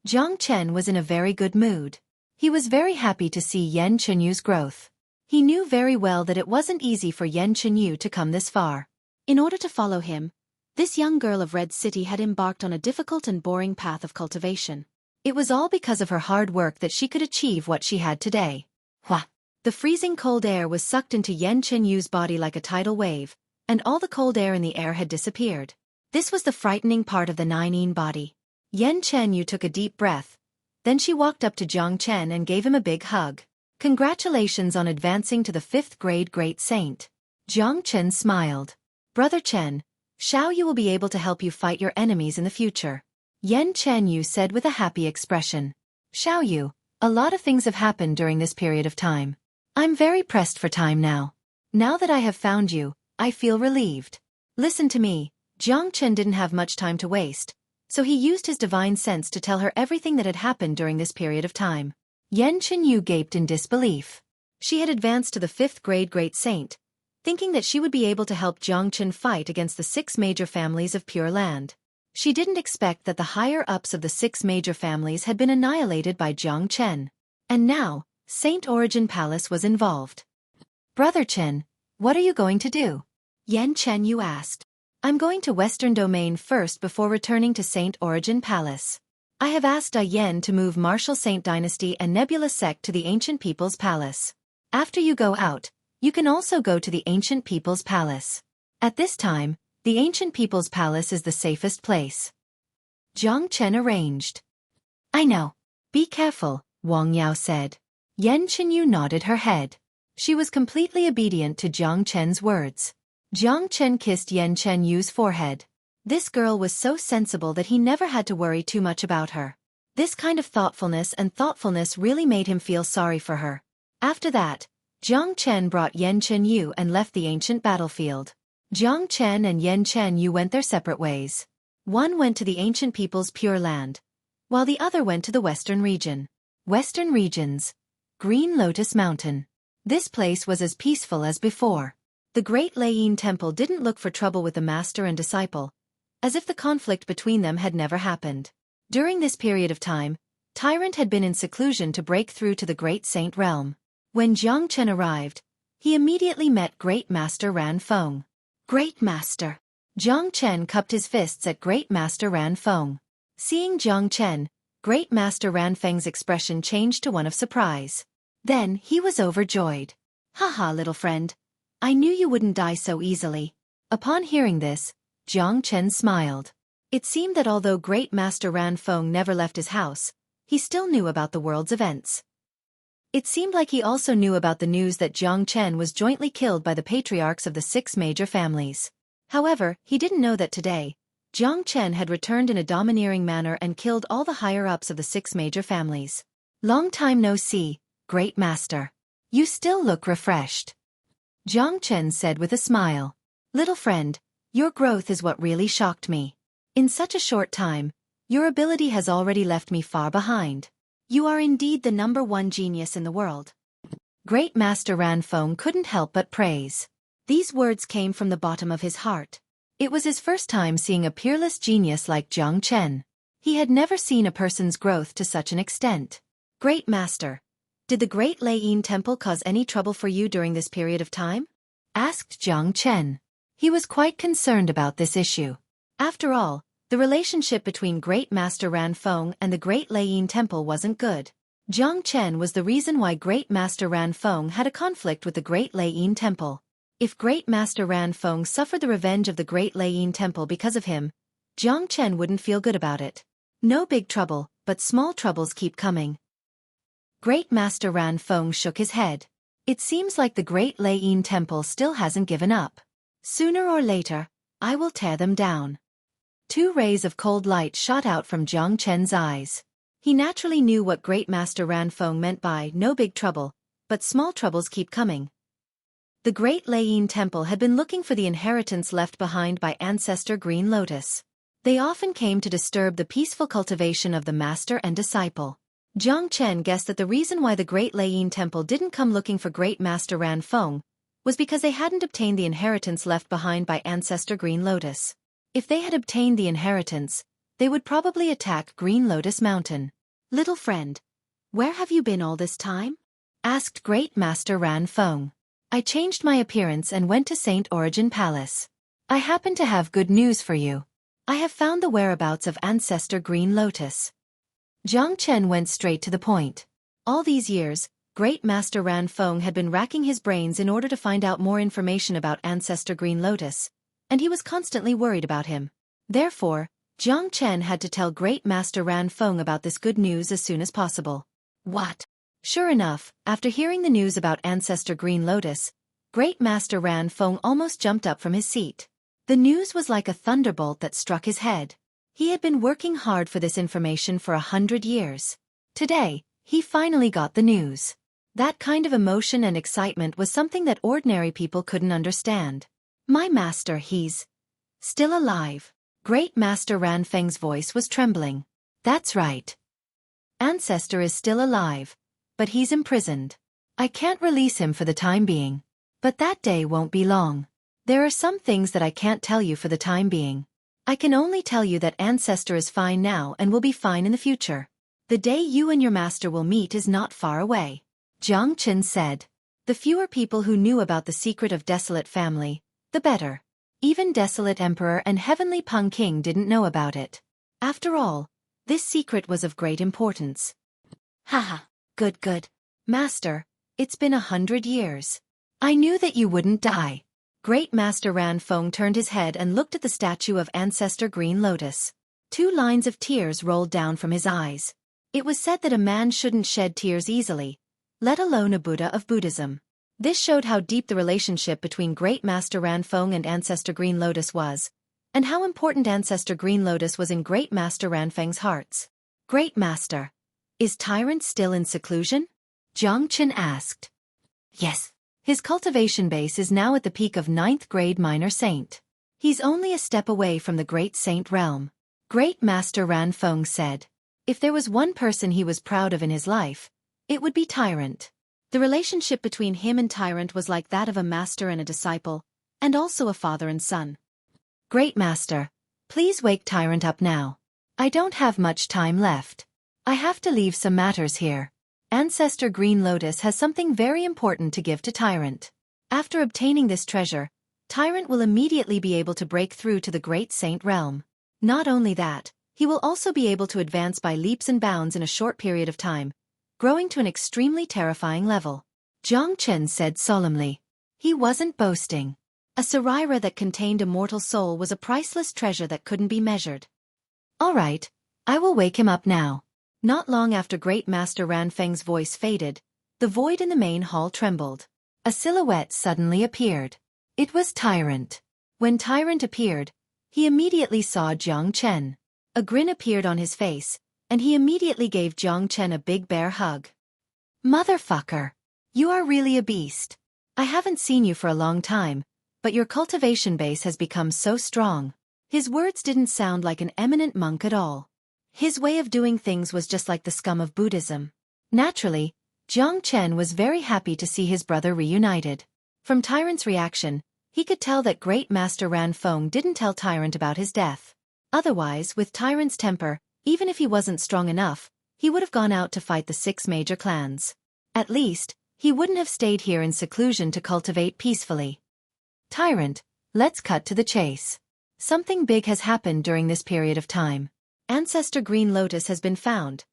Jiang Chen was in a very good mood. He was very happy to see Yan Chenyu's growth. He knew very well that it wasn't easy for Yan Chenyu to come this far. In order to follow him, this young girl of Red City had embarked on a difficult and boring path of cultivation. It was all because of her hard work that she could achieve what she had today. Hua! The freezing cold air was sucked into Yan Chenyu's body like a tidal wave, and all the cold air in the air had disappeared. This was the frightening part of the 9-yin body. Yan Chenyu took a deep breath, Then she walked up to Jiang Chen and gave him a big hug. Congratulations on advancing to the 5th grade Great Saint. Jiang Chen smiled. Brother Chen, Xiao Yu will be able to help you fight your enemies in the future. Yan Chen Yu said with a happy expression. Xiao Yu, a lot of things have happened during this period of time. I'm very pressed for time now. Now that I have found you, I feel relieved. Listen to me. Jiang Chen didn't have much time to waste, so he used his divine sense to tell her everything that had happened during this period of time. Yan Chen Yu gaped in disbelief. She had advanced to the 5th grade Great Saint, thinking that she would be able to help Jiang Chen fight against the 6 major families of Pure Land. She didn't expect that the higher-ups of the 6 major families had been annihilated by Jiang Chen. And now, Saint Origin Palace was involved. Brother Chen, what are you going to do? Yan Chen Yu asked. I'm going to Western Domain first before returning to Saint Origin Palace. I have asked Yen to move Martial Saint Dynasty and Nebula Sect to the Ancient People's Palace. After you go out, you can also go to the Ancient People's Palace. At this time, the Ancient People's Palace is the safest place. Jiang Chen arranged. I know. Be careful, Wang Yao said. Yan Chenyu nodded her head. She was completely obedient to Jiang Chen's words. Jiang Chen kissed Yan Chenyu's forehead. This girl was so sensible that he never had to worry too much about her. This kind of thoughtfulness really made him feel sorry for her. After that, Jiang Chen brought Yan Chenyu and left the ancient battlefield. Jiang Chen and Yan Chenyu went their separate ways. One went to the ancient people's Pure Land, while the other went to the Western region. Western regions. Green Lotus Mountain. This place was as peaceful as before. The Great Leiyin Temple didn't look for trouble with the master and disciple, as if the conflict between them had never happened. During this period of time, Tyrant had been in seclusion to break through to the Great Saint realm. When Jiang Chen arrived, he immediately met Great Master Ran Feng. Great Master. Jiang Chen cupped his fists at Great Master Ran Feng. Seeing Jiang Chen, Great Master Ran Feng's expression changed to one of surprise. Then he was overjoyed. Haha, little friend. I knew you wouldn't die so easily. Upon hearing this, Jiang Chen smiled. It seemed that although Great Master Ran Feng never left his house, he still knew about the world's events. It seemed like he also knew about the news that Jiang Chen was jointly killed by the patriarchs of the 6 major families. However, he didn't know that today, Jiang Chen had returned in a domineering manner and killed all the higher-ups of the 6 major families. Long time no see, Great Master. You still look refreshed. Jiang Chen said with a smile. Little friend, your growth is what really shocked me. In such a short time, your ability has already left me far behind. You are indeed the #1 genius in the world. Great Master Ran Feng couldn't help but praise. These words came from the bottom of his heart. It was his first time seeing a peerless genius like Jiang Chen. He had never seen a person's growth to such an extent. Great Master, did the Great Leiyin Temple cause any trouble for you during this period of time? Asked Jiang Chen. He was quite concerned about this issue. After all, the relationship between Great Master Ran Feng and the Great Leiyin Temple wasn't good. Jiang Chen was the reason why Great Master Ran Feng had a conflict with the Great Leiyin Temple. If Great Master Ran Feng suffered the revenge of the Great Leiyin Temple because of him, Jiang Chen wouldn't feel good about it. No big trouble, but small troubles keep coming. Great Master Ran Feng shook his head. It seems like the Great Leiyin Temple still hasn't given up. Sooner or later, I will tear them down. 2 rays of cold light shot out from Jiang Chen's eyes. He naturally knew what Great Master Ran Feng meant by no big trouble, but small troubles keep coming. The Great Leiyin Temple had been looking for the inheritance left behind by Ancestor Green Lotus. They often came to disturb the peaceful cultivation of the master and disciple. Jiang Chen guessed that the reason why the Great Leiyin Temple didn't come looking for Great Master Ran Feng was because they hadn't obtained the inheritance left behind by Ancestor Green Lotus. If they had obtained the inheritance, they would probably attack Green Lotus Mountain. Little friend, where have you been all this time? Asked Great Master Ran Feng. I changed my appearance and went to Saint Origin Palace. I happen to have good news for you. I have found the whereabouts of Ancestor Green Lotus. Jiang Chen went straight to the point. All these years, Great Master Ran Feng had been racking his brains in order to find out more information about Ancestor Green Lotus, and he was constantly worried about him. Therefore, Jiang Chen had to tell Great Master Ran Feng about this good news as soon as possible. What? Sure enough, after hearing the news about Ancestor Green Lotus, Great Master Ran Feng almost jumped up from his seat. The news was like a thunderbolt that struck his head. He had been working hard for this information for 100 years. Today, he finally got the news. That kind of emotion and excitement was something that ordinary people couldn't understand. My master, he's still alive. Great Master Ran Feng's voice was trembling. That's right. Ancestor is still alive, but he's imprisoned. I can't release him for the time being. But that day won't be long. There are some things that I can't tell you for the time being. I can only tell you that Ancestor is fine now and will be fine in the future. The day you and your master will meet is not far away. Jiang Chen said. The fewer people who knew about the secret of Desolate family, the better. Even Desolate Emperor and Heavenly Peng King didn't know about it. After all, this secret was of great importance. Haha, good. Master, it's been 100 years. I knew that you wouldn't die. Great Master Ran Feng turned his head and looked at the statue of Ancestor Green Lotus. 2 lines of tears rolled down from his eyes. It was said that a man shouldn't shed tears easily, let alone a Buddha of Buddhism. This showed how deep the relationship between Great Master Ran Feng and Ancestor Green Lotus was, and how important Ancestor Green Lotus was in Great Master Ran Feng's hearts. Great Master, is Tyrant still in seclusion? Jiang Chen asked. Yes. His cultivation base is now at the peak of 9th grade minor saint. He's only a step away from the great saint realm. Great Master Ran Feng said. If there was one person he was proud of in his life, it would be Tyrant. The relationship between him and Tyrant was like that of a master and a disciple, and also a father and son. Great Master, please wake Tyrant up now. I don't have much time left. I have to leave some matters here. Ancestor Green Lotus has something very important to give to Tyrant. After obtaining this treasure, Tyrant will immediately be able to break through to the great saint realm. Not only that, he will also be able to advance by leaps and bounds in a short period of time, growing to an extremely terrifying level. Jiang Chen said solemnly. He wasn't boasting. A Sarira that contained a mortal soul was a priceless treasure that couldn't be measured. All right, I will wake him up now. Not long after Great Master Ran Feng's voice faded, the void in the main hall trembled. A silhouette suddenly appeared. It was Tyrant. When Tyrant appeared, he immediately saw Jiang Chen. A grin appeared on his face, and he immediately gave Jiang Chen a big bear hug. Motherfucker! You are really a beast. I haven't seen you for a long time, but your cultivation base has become so strong. His words didn't sound like an eminent monk at all. His way of doing things was just like the scum of Buddhism. Naturally, Jiang Chen was very happy to see his brother reunited. From Tyrant's reaction, he could tell that Great Master Ran Feng didn't tell Tyrant about his death. Otherwise, with Tyrant's temper, even if he wasn't strong enough, he would have gone out to fight the 6 major clans. At least, he wouldn't have stayed here in seclusion to cultivate peacefully. Tyrant, let's cut to the chase. Something big has happened during this period of time. Ancestor Green Lotus has been found.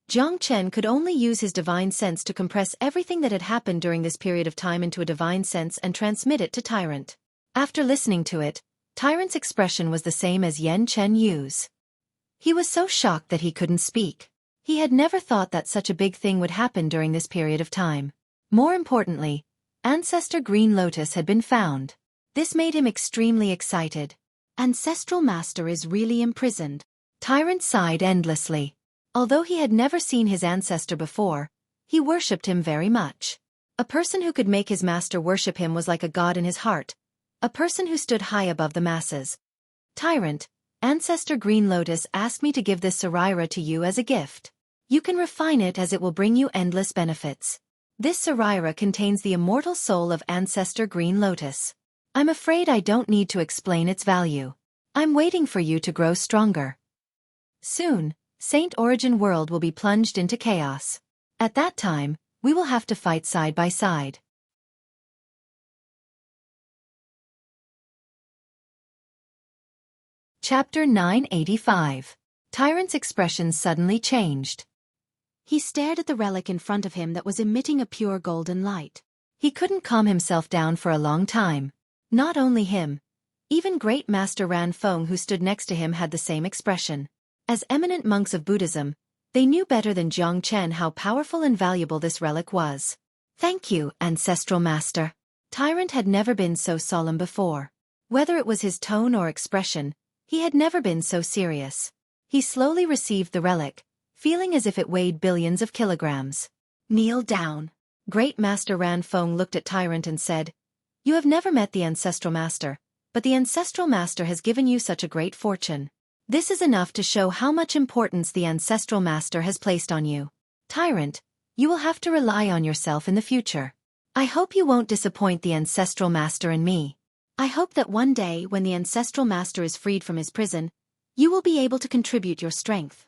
Jiang Chen could only use his divine sense to compress everything that had happened during this period of time into a divine sense and transmit it to Tyrant. After listening to it, Tyrant's expression was the same as Yen Chen Yu's. He was so shocked that he couldn't speak. He had never thought that such a big thing would happen during this period of time. More importantly, Ancestor Green Lotus had been found. This made him extremely excited. Ancestral Master is really imprisoned. Tyrant sighed endlessly. Although he had never seen his ancestor before, he worshipped him very much. A person who could make his master worship him was like a god in his heart, a person who stood high above the masses. Tyrant, Ancestor Green Lotus asked me to give this Sarira to you as a gift. You can refine it as it will bring you endless benefits. This Sarira contains the immortal soul of Ancestor Green Lotus. I'm afraid I don't need to explain its value. I'm waiting for you to grow stronger. Soon, Saint Origin World will be plunged into chaos. At that time, we will have to fight side by side. Chapter 985. Tyrant's expression suddenly changed. He stared at the relic in front of him that was emitting a pure golden light. He couldn't calm himself down for a long time. Not only him, Even Great Master Ran Feng, who stood next to him, had the same expression. As eminent monks of Buddhism, they knew better than Jiang Chen how powerful and valuable this relic was. Thank you, Ancestral Master. Tyrant had never been so solemn before. Whether it was his tone or expression, he had never been so serious. He slowly received the relic, feeling as if it weighed billions of kilograms. Kneel down. Great Master Ran Feng looked at Tyrant and said, "You have never met the Ancestral Master, but the Ancestral Master has given you such a great fortune. This is enough to show how much importance the Ancestral Master has placed on you. Tyrant, you will have to rely on yourself in the future. I hope you won't disappoint the Ancestral Master and me. I hope that one day when the Ancestral Master is freed from his prison, you will be able to contribute your strength."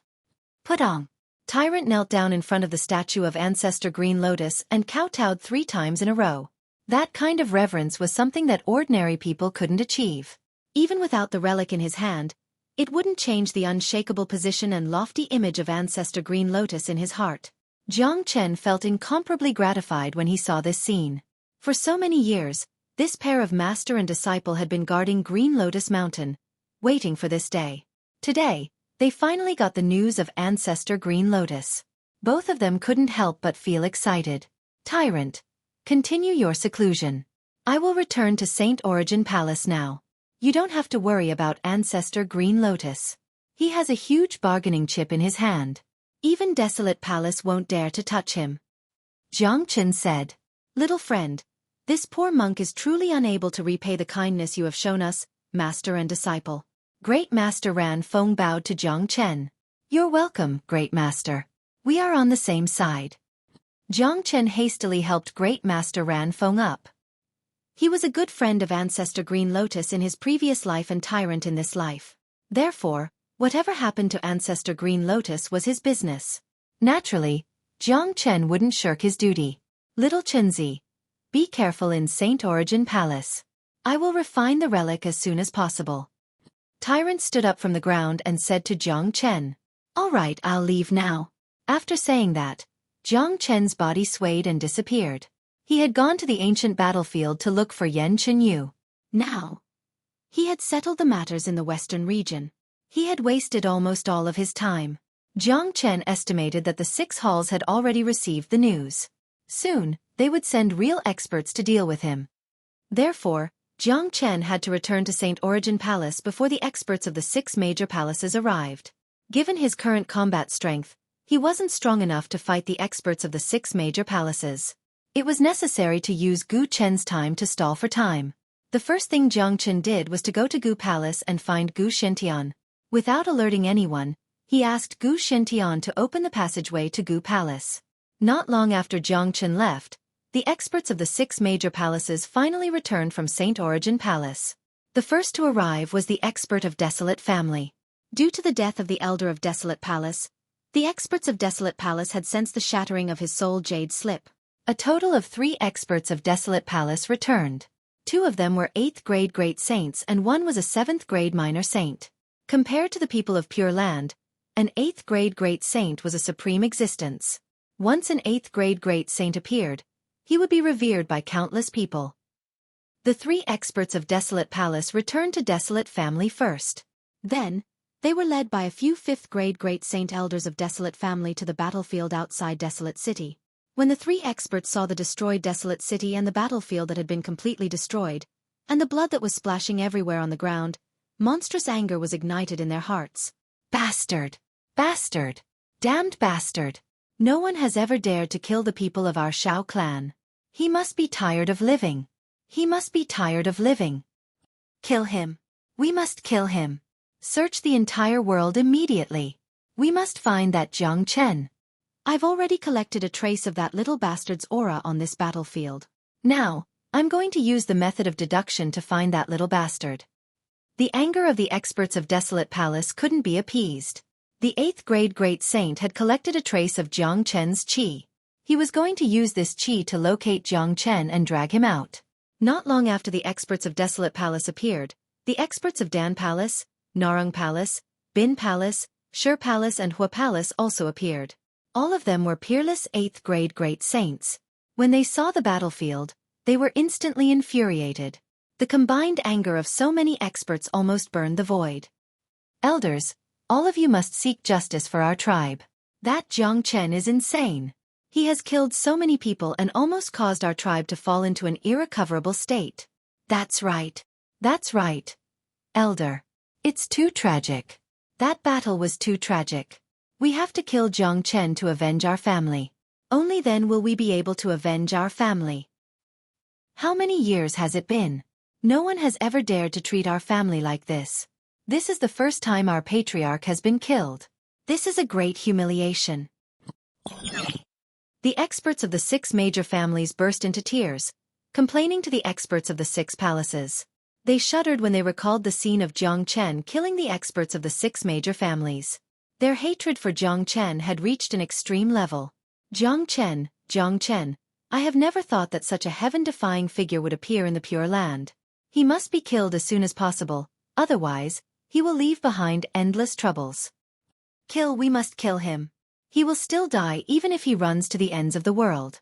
Putong. Tyrant knelt down in front of the statue of Ancestor Green Lotus and kowtowed 3 times in a row. That kind of reverence was something that ordinary people couldn't achieve. Even without the relic in his hand, it wouldn't change the unshakable position and lofty image of Ancestor Green Lotus in his heart. Jiang Chen felt incomparably gratified when he saw this scene. For so many years, this pair of master and disciple had been guarding Green Lotus Mountain, waiting for this day. Today, they finally got the news of Ancestor Green Lotus. Both of them couldn't help but feel excited. Tyrant, continue your seclusion. I will return to Saint Origin Palace now. You don't have to worry about Ancestor Green Lotus. He has a huge bargaining chip in his hand. Even Desolate Palace won't dare to touch him. Jiang Chen said, "Little friend, this poor monk is truly unable to repay the kindness you have shown us, master and disciple." Great Master Ran Feng bowed to Jiang Chen. "You're welcome, Great Master. We are on the same side." Jiang Chen hastily helped Great Master Ran Feng up. He was a good friend of Ancestor Green Lotus in his previous life and Tyrant in this life. Therefore, whatever happened to Ancestor Green Lotus was his business. Naturally, Jiang Chen wouldn't shirk his duty. "Little Chenzi, be careful in Saint Origin Palace. I will refine the relic as soon as possible." Tyrant stood up from the ground and said to Jiang Chen, "All right, I'll leave now." After saying that, Jiang Chen's body swayed and disappeared. He had gone to the ancient battlefield to look for Yan Chenyu. Now, he had settled the matters in the western region. He had wasted almost all of his time. Jiang Chen estimated that the 6 halls had already received the news. Soon, they would send real experts to deal with him. Therefore, Jiang Chen had to return to Saint Origin Palace before the experts of the 6 major palaces arrived. Given his current combat strength, he wasn't strong enough to fight the experts of the 6 major palaces. It was necessary to use Gu Chen's time to stall for time. The first thing Jiang Chen did was to go to Gu Palace and find Gu Shintian. Without alerting anyone, he asked Gu Shintian to open the passageway to Gu Palace. Not long after Jiang Chen left, the experts of the 6 major palaces finally returned from Saint Origin Palace. The first to arrive was the expert of Desolate Family. Due to the death of the elder of Desolate Palace, the experts of Desolate Palace had sensed the shattering of his soul jade slip. A total of 3 experts of Desolate Palace returned. 2 of them were 8th grade great saints and 1 was a 7th grade minor saint. Compared to the people of Pure Land, an 8th grade great saint was a supreme existence. Once an 8th grade great saint appeared, he would be revered by countless people. The 3 experts of Desolate Palace returned to Desolate Family first. Then, they were led by a few 5th grade great saint elders of Desolate Family to the battlefield outside Desolate City. When the 3 experts saw the destroyed Desolate City and the battlefield that had been completely destroyed, and the blood that was splashing everywhere on the ground, monstrous anger was ignited in their hearts. "Bastard! Bastard! Damned bastard! No one has ever dared to kill the people of our Shao clan. He must be tired of living. He must be tired of living. Kill him. We must kill him. Search the entire world immediately. We must find that Jiang Chen. I've already collected a trace of that little bastard's aura on this battlefield. Now, I'm going to use the method of deduction to find that little bastard." The anger of the experts of Desolate Palace couldn't be appeased. The 8th grade great saint had collected a trace of Jiang Chen's qi. He was going to use this qi to locate Jiang Chen and drag him out. Not long after the experts of Desolate Palace appeared, the experts of Dan Palace, Narang Palace, Bin Palace, Shur Palace and Hua Palace also appeared. All of them were peerless 8th grade great saints. When they saw the battlefield, they were instantly infuriated. The combined anger of so many experts almost burned the void. Elders, all of you must seek justice for our tribe. That Jiang Chen is insane. He has killed so many people and almost caused our tribe to fall into an irrecoverable state. That's right. That's right. Elder. It's too tragic. That battle was too tragic. We have to kill Jiang Chen to avenge our family. Only then will we be able to avenge our family. How many years has it been? No one has ever dared to treat our family like this. This is the first time our patriarch has been killed. This is a great humiliation. The experts of the 6 major families burst into tears, complaining to the experts of the 6 palaces. They shuddered when they recalled the scene of Jiang Chen killing the experts of the 6 major families. Their hatred for Jiang Chen had reached an extreme level. Jiang Chen, I have never thought that such a heaven-defying figure would appear in the Pure Land. He must be killed as soon as possible, otherwise, he will leave behind endless troubles. We must kill him. He will still die even if he runs to the ends of the world.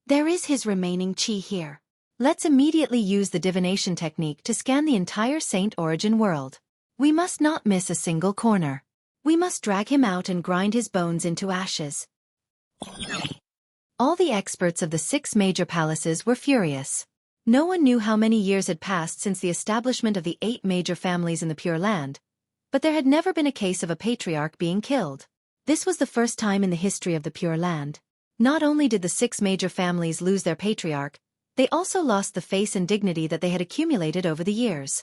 There is his remaining chi here. Let's immediately use the divination technique to scan the entire Saint Origin world. We must not miss a single corner. We must drag him out and grind his bones into ashes. All the experts of the 6 major palaces were furious. No one knew how many years had passed since the establishment of the 8 major families in the Pure Land, but there had never been a case of a patriarch being killed. This was the first time in the history of the Pure Land. Not only did the 6 major families lose their patriarch, they also lost the face and dignity that they had accumulated over the years.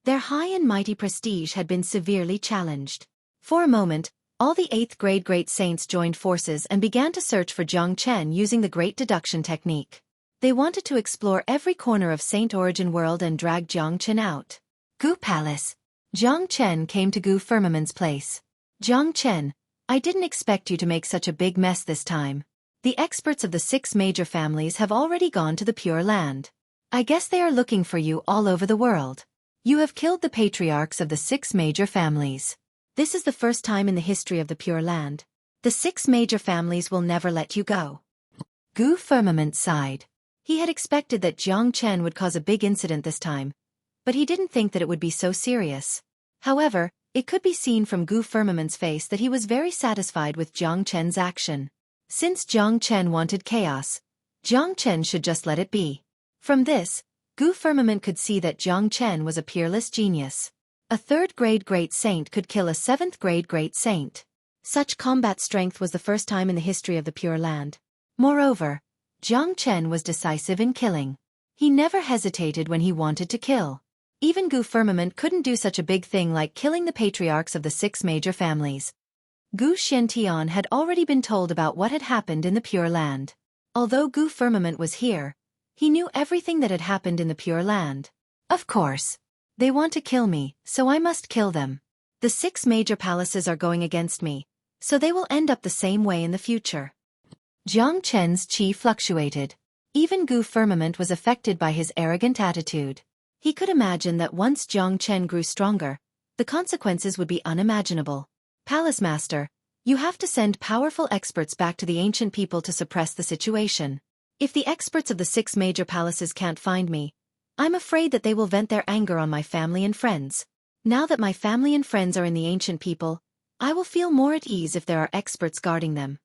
Their high and mighty prestige had been severely challenged. For a moment, all the 8th grade great saints joined forces and began to search for Jiang Chen using the great deduction technique. They wanted to explore every corner of Saint Origin world and drag Jiang Chen out. Gu Palace. Jiang Chen came to Gu Firmament's place. Jiang Chen, I didn't expect you to make such a big mess this time. The experts of the 6 major families have already gone to the Pure Land. I guess they are looking for you all over the world. You have killed the patriarchs of the 6 major families. This is the first time in the history of the Pure Land. The 6 major families will never let you go. Gu Firmament sighed. He had expected that Jiang Chen would cause a big incident this time, but he didn't think that it would be so serious. However, it could be seen from Gu Firmament's face that he was very satisfied with Jiang Chen's action. Since Jiang Chen wanted chaos, Jiang Chen should just let it be. From this, Gu Firmament could see that Jiang Chen was a peerless genius. A 3rd grade great saint could kill a 7th grade great saint. Such combat strength was the first time in the history of the Pure Land. Moreover, Jiang Chen was decisive in killing. He never hesitated when he wanted to kill. Even Gu Firmament couldn't do such a big thing like killing the patriarchs of the 6 major families. Gu Xiantian had already been told about what had happened in the Pure Land. Although Gu Firmament was here, he knew everything that had happened in the Pure Land. Of course. They want to kill me, so I must kill them. The 6 major palaces are going against me, so they will end up the same way in the future. Jiang Chen's chi fluctuated. Even Gu Firmament was affected by his arrogant attitude. He could imagine that once Jiang Chen grew stronger, the consequences would be unimaginable. Palace Master, you have to send powerful experts back to the ancient people to suppress the situation. If the experts of the 6 major palaces can't find me, I'm afraid that they will vent their anger on my family and friends. Now that my family and friends are in the ancient people, I will feel more at ease if there are experts guarding them.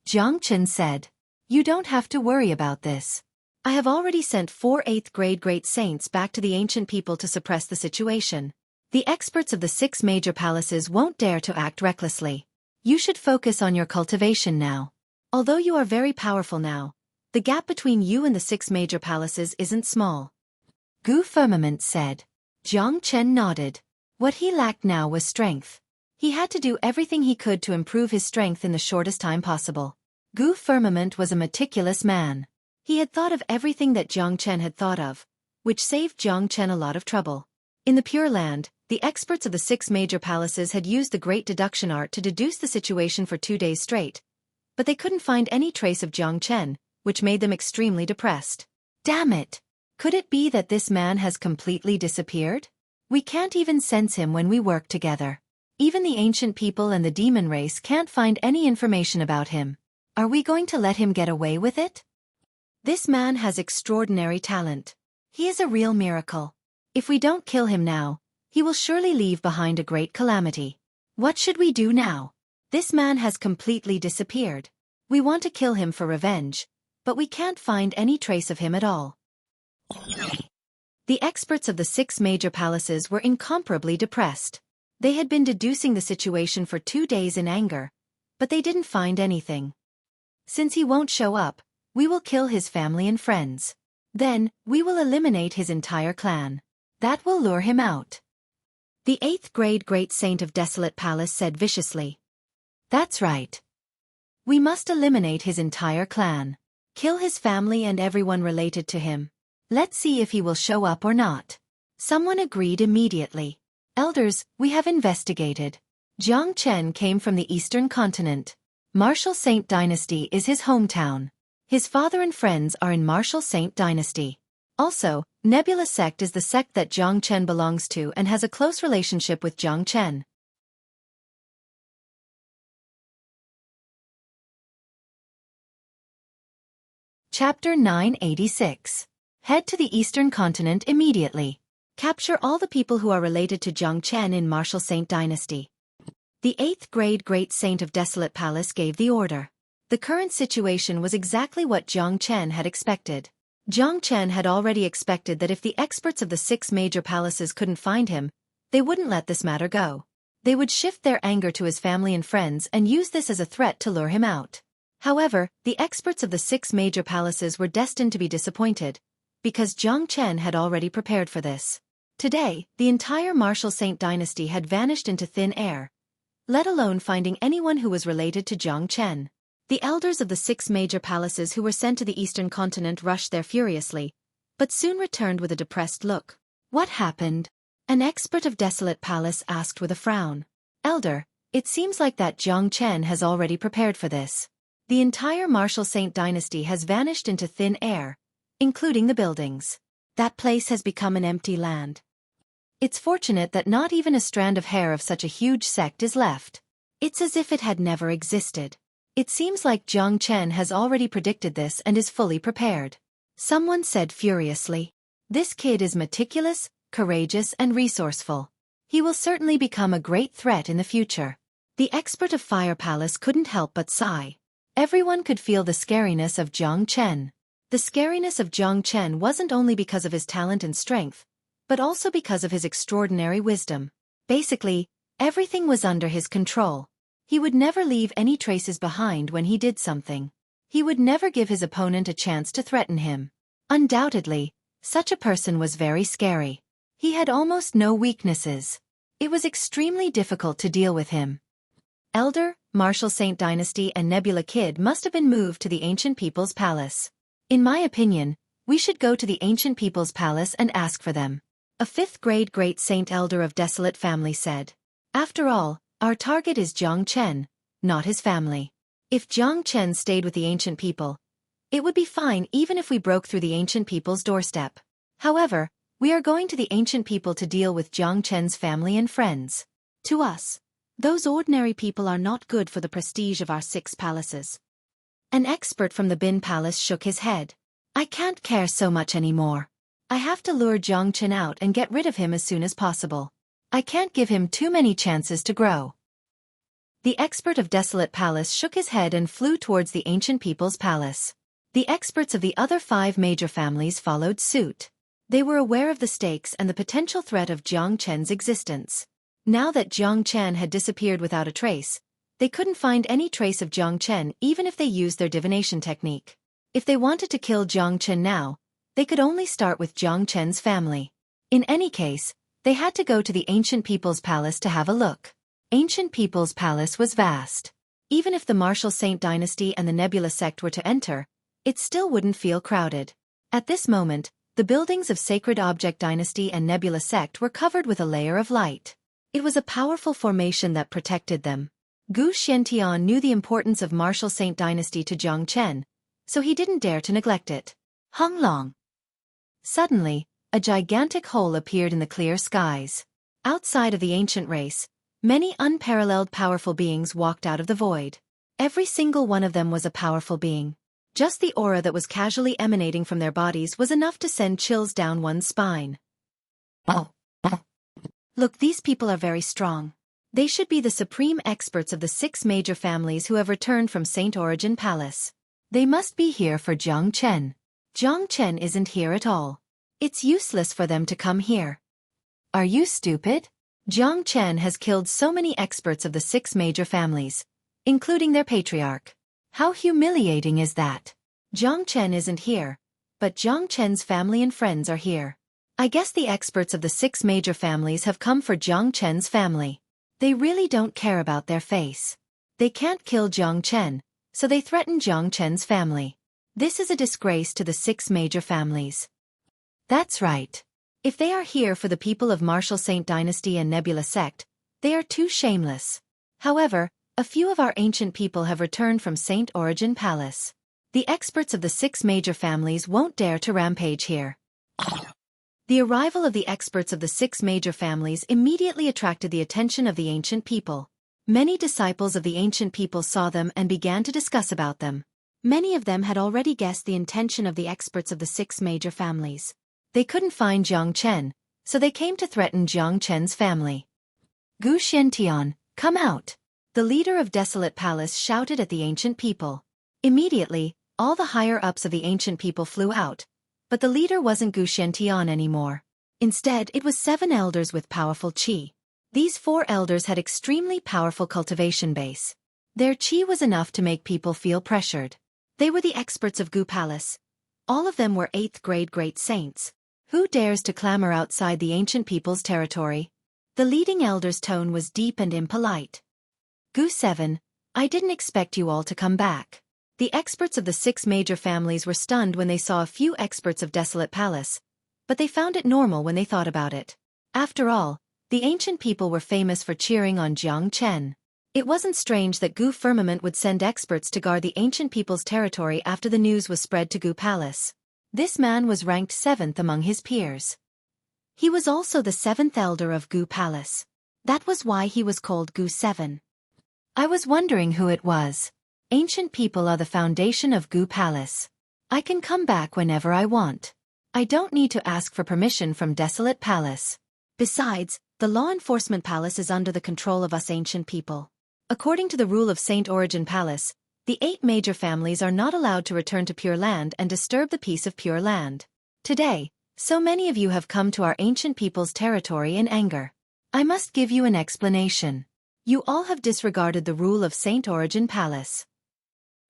Jiang Chen said, You don't have to worry about this. I have already sent 4 8th grade great saints back to the ancient people to suppress the situation. The experts of the 6 major palaces won't dare to act recklessly. You should focus on your cultivation now. Although you are very powerful now, the gap between you and the 6 major palaces isn't small. Gu Firmament said. Jiang Chen nodded. What he lacked now was strength. He had to do everything he could to improve his strength in the shortest time possible. Gu Firmament was a meticulous man. He had thought of everything that Jiang Chen had thought of, which saved Jiang Chen a lot of trouble. In the Pure Land, the experts of the 6 major palaces had used the great deduction art to deduce the situation for 2 days straight, but they couldn't find any trace of Jiang Chen, which made them extremely depressed. Damn it! Could it be that this man has completely disappeared? We can't even sense him when we work together. Even the ancient people and the demon race can't find any information about him. Are we going to let him get away with it? This man has extraordinary talent. He is a real miracle. If we don't kill him now, he will surely leave behind a great calamity. What should we do now? This man has completely disappeared. We want to kill him for revenge, but we can't find any trace of him at all. The experts of the 6 major palaces were incomparably depressed. They had been deducing the situation for 2 days in anger, but they didn't find anything. Since he won't show up, we will kill his family and friends. Then, we will eliminate his entire clan. That will lure him out. The 8th grade Great Saint of Desolate Palace said viciously. That's right. We must eliminate his entire clan. Kill his family and everyone related to him. Let's see if he will show up or not. Someone agreed immediately. Elders, we have investigated. Jiang Chen came from the eastern continent. Martial Saint Dynasty is his hometown. His father and friends are in Martial Saint Dynasty. Also, Nebula Sect is the sect that Jiang Chen belongs to and has a close relationship with Jiang Chen. Chapter 986. Head to the eastern continent immediately. Capture all the people who are related to Jiang Chen in Martial Saint Dynasty. The 8th grade Great Saint of Desolate Palace gave the order. The current situation was exactly what Jiang Chen had expected. Jiang Chen had already expected that if the experts of the 6 major palaces couldn't find him, they wouldn't let this matter go. They would shift their anger to his family and friends and use this as a threat to lure him out. However, the experts of the 6 major palaces were destined to be disappointed, because Jiang Chen had already prepared for this. Today, the entire Martial Saint Dynasty had vanished into thin air, let alone finding anyone who was related to Jiang Chen. The elders of the 6 major palaces who were sent to the eastern continent rushed there furiously, but soon returned with a depressed look. What happened? An expert of Desolate Palace asked with a frown. Elder, it seems like that Jiang Chen has already prepared for this. The entire Martial Saint Dynasty has vanished into thin air, including the buildings. That place has become an empty land. It's fortunate that not even a strand of hair of such a huge sect is left. It's as if it had never existed. It seems like Jiang Chen has already predicted this and is fully prepared. Someone said furiously. This kid is meticulous, courageous and resourceful. He will certainly become a great threat in the future. The expert of Fire Palace couldn't help but sigh. Everyone could feel the scariness of Jiang Chen. The scariness of Jiang Chen wasn't only because of his talent and strength, but also because of his extraordinary wisdom. Basically, everything was under his control. He would never leave any traces behind when he did something. He would never give his opponent a chance to threaten him. Undoubtedly, such a person was very scary. He had almost no weaknesses. It was extremely difficult to deal with him. Elder, Martial Saint Dynasty and Nebula Kid must have been moved to the Ancient People's Palace. In my opinion, we should go to the Ancient People's Palace and ask for them. A 5th grade Great Saint Elder of Desolate Family said. After all, our target is Jiang Chen, not his family. If Jiang Chen stayed with the Ancient People, it would be fine even if we broke through the Ancient People's doorstep. However, we are going to the Ancient People to deal with Jiang Chen's family and friends. To us, those ordinary people are not good for the prestige of our 6 palaces. An expert from the Bin Palace shook his head. I can't care so much anymore. I have to lure Jiang Chen out and get rid of him as soon as possible. I can't give him too many chances to grow. The expert of Desolate Palace shook his head and flew towards the Ancient People's Palace. The experts of the other 5 major families followed suit. They were aware of the stakes and the potential threat of Jiang Chen's existence. Now that Jiang Chen had disappeared without a trace, they couldn't find any trace of Jiang Chen even if they used their divination technique. If they wanted to kill Jiang Chen now, they could only start with Jiang Chen's family. In any case, they had to go to the Ancient People's Palace to have a look. Ancient People's Palace was vast. Even if the Martial Saint Dynasty and the Nebula Sect were to enter, it still wouldn't feel crowded. At this moment, the buildings of Sacred Object Dynasty and Nebula Sect were covered with a layer of light. It was a powerful formation that protected them. Gu Xiantian knew the importance of Martial Saint Dynasty to Jiang Chen, so he didn't dare to neglect it. Hung Long. Suddenly, a gigantic hole appeared in the clear skies. Outside of the ancient race, many unparalleled powerful beings walked out of the void. Every single one of them was a powerful being. Just the aura that was casually emanating from their bodies was enough to send chills down one's spine. Oh. Look, these people are very strong. They should be the supreme experts of the 6 major families who have returned from Saint Origin Palace. They must be here for Jiang Chen. Jiang Chen isn't here at all. It's useless for them to come here. Are you stupid? Jiang Chen has killed so many experts of the 6 major families, including their patriarch. How humiliating is that? Jiang Chen isn't here, but Jiang Chen's family and friends are here. I guess the experts of the 6 major families have come for Jiang Chen's family. They really don't care about their face. They can't kill Jiang Chen, so they threaten Jiang Chen's family. This is a disgrace to the 6 major families. That's right. If they are here for the people of Martial Saint Dynasty and Nebula Sect, they are too shameless. However, a few of our ancient people have returned from Saint Origin Palace. The experts of the 6 major families won't dare to rampage here. The arrival of the experts of the 6 major families immediately attracted the attention of the ancient people. Many disciples of the ancient people saw them and began to discuss about them. Many of them had already guessed the intention of the experts of the 6 major families. They couldn't find Jiang Chen, so they came to threaten Jiang Chen's family. Gu Xiantian, come out! The leader of Desolate Palace shouted at the ancient people. Immediately, all the higher-ups of the ancient people flew out, but the leader wasn't Gu Xiantian anymore. Instead, it was 7 elders with powerful qi. These 4 elders had extremely powerful cultivation base. Their qi was enough to make people feel pressured. They were the experts of Gu Palace. All of them were 8th grade great saints. Who dares to clamor outside the ancient people's territory? The leading elder's tone was deep and impolite. Gu 7, I didn't expect you all to come back. The experts of the 6 major families were stunned when they saw a few experts of Desolate Palace, but they found it normal when they thought about it. After all, the ancient people were famous for cheering on Jiang Chen. It wasn't strange that Gu Firmament would send experts to guard the ancient people's territory after the news was spread to Gu Palace. This man was ranked 7th among his peers. He was also the 7th elder of Gu Palace. That was why he was called Gu 7. I was wondering who it was. Ancient people are the foundation of Gu Palace. I can come back whenever I want. I don't need to ask for permission from Desolate Palace. Besides, the law enforcement palace is under the control of us ancient people. According to the rule of Saint Origin Palace, the 8 major families are not allowed to return to Pure Land and disturb the peace of Pure Land. Today, so many of you have come to our ancient people's territory in anger. I must give you an explanation. You all have disregarded the rule of Saint Origin Palace.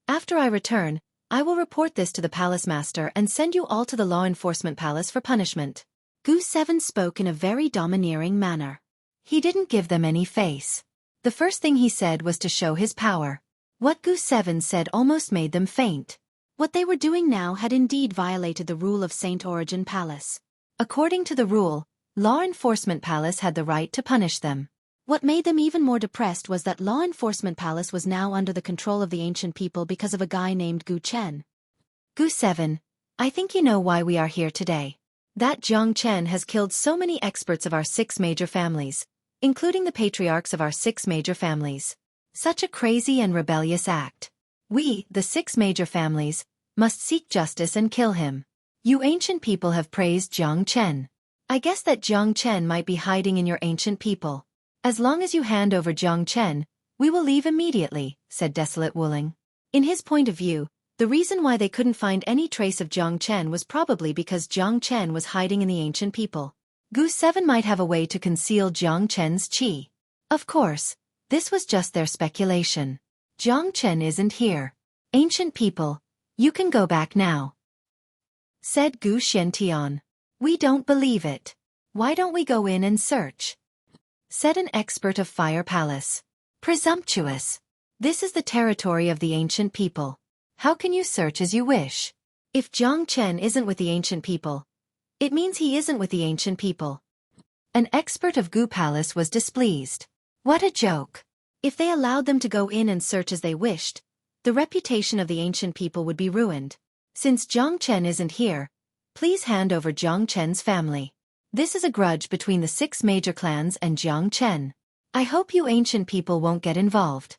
After I return, I will report this to the palace master and send you all to the law enforcement palace for punishment. Gu 7 spoke in a very domineering manner. He didn't give them any face. The first thing he said was to show his power. What Gu 7 said almost made them faint. What they were doing now had indeed violated the rule of Saint Origin Palace. According to the rule, Law Enforcement Palace had the right to punish them. What made them even more depressed was that Law Enforcement Palace was now under the control of the ancient people because of a guy named Gu Chen. Gu 7, I think you know why we are here today. That Jiang Chen has killed so many experts of our 6 major families, including the patriarchs of our 6 major families. Such a crazy and rebellious act. We, the 6 major families, must seek justice and kill him. You ancient people have praised Jiang Chen. I guess that Jiang Chen might be hiding in your ancient people. As long as you hand over Jiang Chen, we will leave immediately, said Desolate Wuling. In his point of view, the reason why they couldn't find any trace of Jiang Chen was probably because Jiang Chen was hiding in the ancient people. Gu 7 might have a way to conceal Jiang Chen's qi. Of course, this was just their speculation. Jiang Chen isn't here. Ancient people, you can go back now, said Gu Xiantian. We don't believe it. Why don't we go in and search? Said an expert of Fire Palace. Presumptuous. This is the territory of the ancient people. How can you search as you wish? If Jiang Chen isn't with the ancient people, it means he isn't with the ancient people. An expert of Gu Palace was displeased. What a joke. If they allowed them to go in and search as they wished, the reputation of the ancient people would be ruined. Since Jiang Chen isn't here, please hand over Jiang Chen's family. This is a grudge between the 6 major clans and Jiang Chen. I hope you ancient people won't get involved,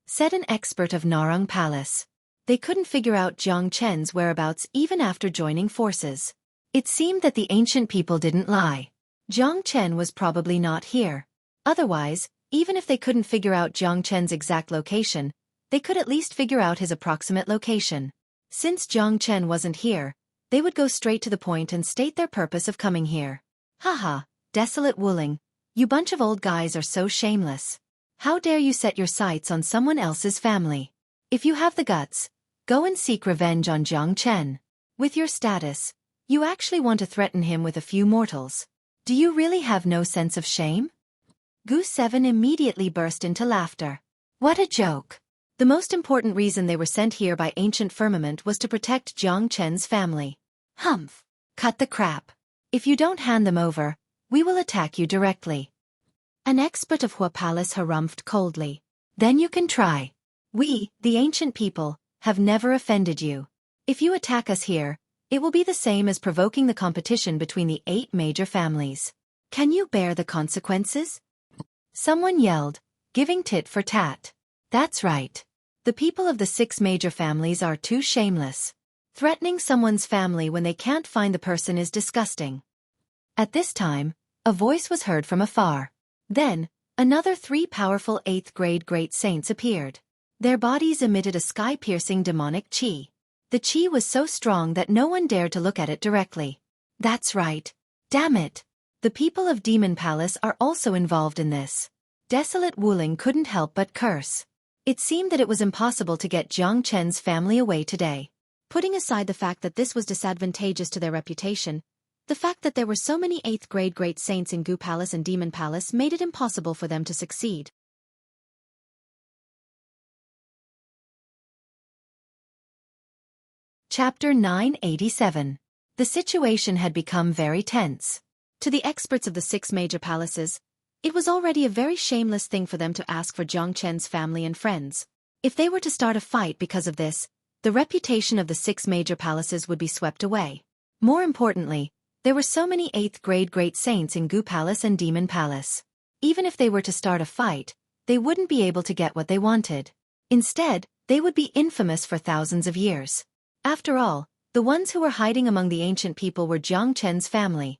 said an expert of Narang Palace. They couldn't figure out Jiang Chen's whereabouts even after joining forces. It seemed that the ancient people didn't lie. Jiang Chen was probably not here. Otherwise, even if they couldn't figure out Jiang Chen's exact location, they could at least figure out his approximate location. Since Jiang Chen wasn't here, they would go straight to the point and state their purpose of coming here. Haha, desolate Wuling, you bunch of old guys are so shameless. How dare you set your sights on someone else's family? If you have the guts, go and seek revenge on Jiang Chen. With your status, you actually want to threaten him with a few mortals. Do you really have no sense of shame? Gu 7 immediately burst into laughter. What a joke. The most important reason they were sent here by Ancient Firmament was to protect Jiang Chen's family. Humph. Cut the crap. If you don't hand them over, we will attack you directly. An expert of Hua Palace harumphed coldly. Then you can try. We, the ancient people, have never offended you. If you attack us here, it will be the same as provoking the competition between the 8 major families. Can you bear the consequences? Someone yelled, giving tit for tat. That's right. The people of the 6 major families are too shameless. Threatening someone's family when they can't find the person is disgusting. At this time, a voice was heard from afar. Then, another 3 powerful 8th grade great saints appeared. Their bodies emitted a sky-piercing demonic chi. The chi was so strong that no one dared to look at it directly. That's right. Damn it. The people of Demon Palace are also involved in this. Desolate Wuling couldn't help but curse. It seemed that it was impossible to get Jiang Chen's family away today. Putting aside the fact that this was disadvantageous to their reputation, the fact that there were so many 8th grade great saints in Gu Palace and Demon Palace made it impossible for them to succeed. Chapter 987. The situation had become very tense. To the experts of the 6 major palaces, it was already a very shameless thing for them to ask for Jiang Chen's family and friends. If they were to start a fight because of this, the reputation of the 6 major palaces would be swept away. More importantly, there were so many 8th grade great saints in Gu Palace and Demon Palace. Even if they were to start a fight, they wouldn't be able to get what they wanted. Instead, they would be infamous for thousands of years. After all, the ones who were hiding among the ancient people were Jiang Chen's family,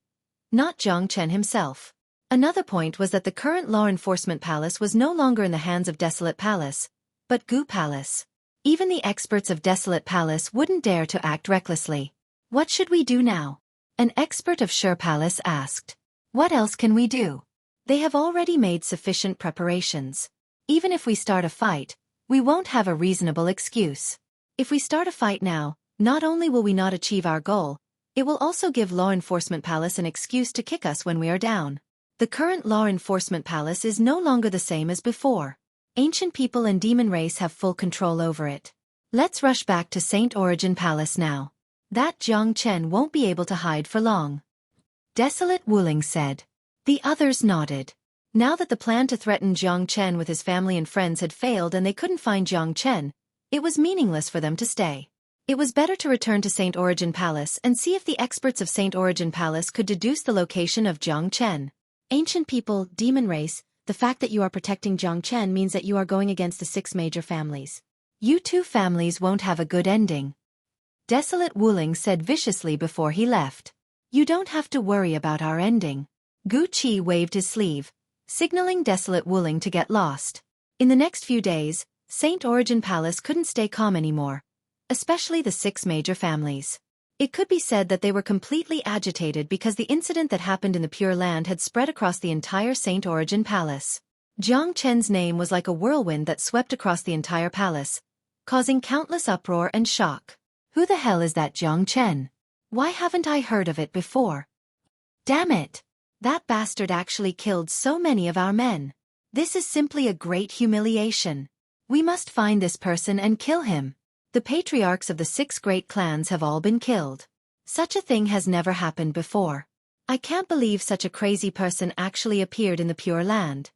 not Jiang Chen himself. Another point was that the current law enforcement palace was no longer in the hands of Desolate Palace, but Gu Palace. Even the experts of Desolate Palace wouldn't dare to act recklessly. What should we do now? An expert of Xueqi Palace asked. What else can we do? They have already made sufficient preparations. Even if we start a fight, we won't have a reasonable excuse. If we start a fight now, not only will we not achieve our goal, it will also give Law Enforcement Palace an excuse to kick us when we are down. The current Law Enforcement Palace is no longer the same as before. Ancient people and demon race have full control over it. Let's rush back to Saint Origin Palace now. That Jiang Chen won't be able to hide for long. Desolate Wuling said. The others nodded. Now that the plan to threaten Jiang Chen with his family and friends had failed and they couldn't find Jiang Chen, it was meaningless for them to stay. It was better to return to Saint Origin Palace and see if the experts of Saint Origin Palace could deduce the location of Jiang Chen. Ancient people, demon race, the fact that you are protecting Jiang Chen means that you are going against the 6 major families. You 2 families won't have a good ending. Desolate Wuling said viciously before he left. You don't have to worry about our ending. Gu Qi waved his sleeve, signaling Desolate Wuling to get lost. In the next few days, Saint Origin Palace couldn't stay calm anymore, especially the 6 major families. It could be said that they were completely agitated because the incident that happened in the Pure Land had spread across the entire Saint Origin Palace. Jiang Chen's name was like a whirlwind that swept across the entire palace, causing countless uproar and shock. Who the hell is that Jiang Chen? Why haven't I heard of it before? Damn it! That bastard actually killed so many of our men. This is simply a great humiliation. We must find this person and kill him. The patriarchs of the 6 great clans have all been killed. Such a thing has never happened before. I can't believe such a crazy person actually appeared in the Pure Land.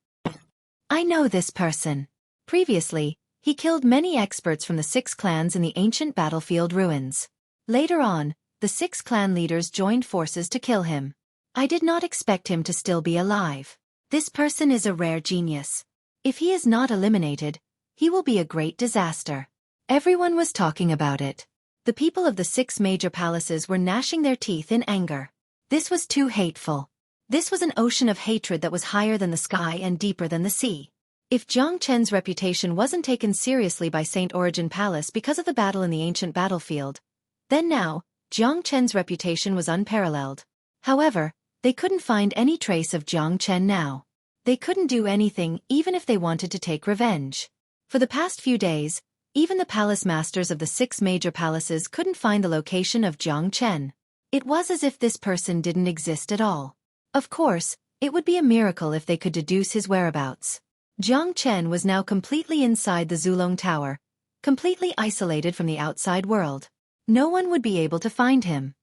I know this person. Previously, he killed many experts from the 6 clans in the ancient battlefield ruins. Later on, the 6 clan leaders joined forces to kill him. I did not expect him to still be alive. This person is a rare genius. If he is not eliminated, he will be a great disaster. Everyone was talking about it. The people of the 6 major palaces were gnashing their teeth in anger. This was too hateful. This was an ocean of hatred that was higher than the sky and deeper than the sea. If Jiang Chen's reputation wasn't taken seriously by Saint Origin Palace because of the battle in the ancient battlefield, then now, Jiang Chen's reputation was unparalleled. However, they couldn't find any trace of Jiang Chen now. They couldn't do anything even if they wanted to take revenge. For the past few days, even the palace masters of the 6 major palaces couldn't find the location of Jiang Chen. It was as if this person didn't exist at all. Of course, it would be a miracle if they could deduce his whereabouts. Jiang Chen was now completely inside the Zulong Tower, completely isolated from the outside world. No one would be able to find him.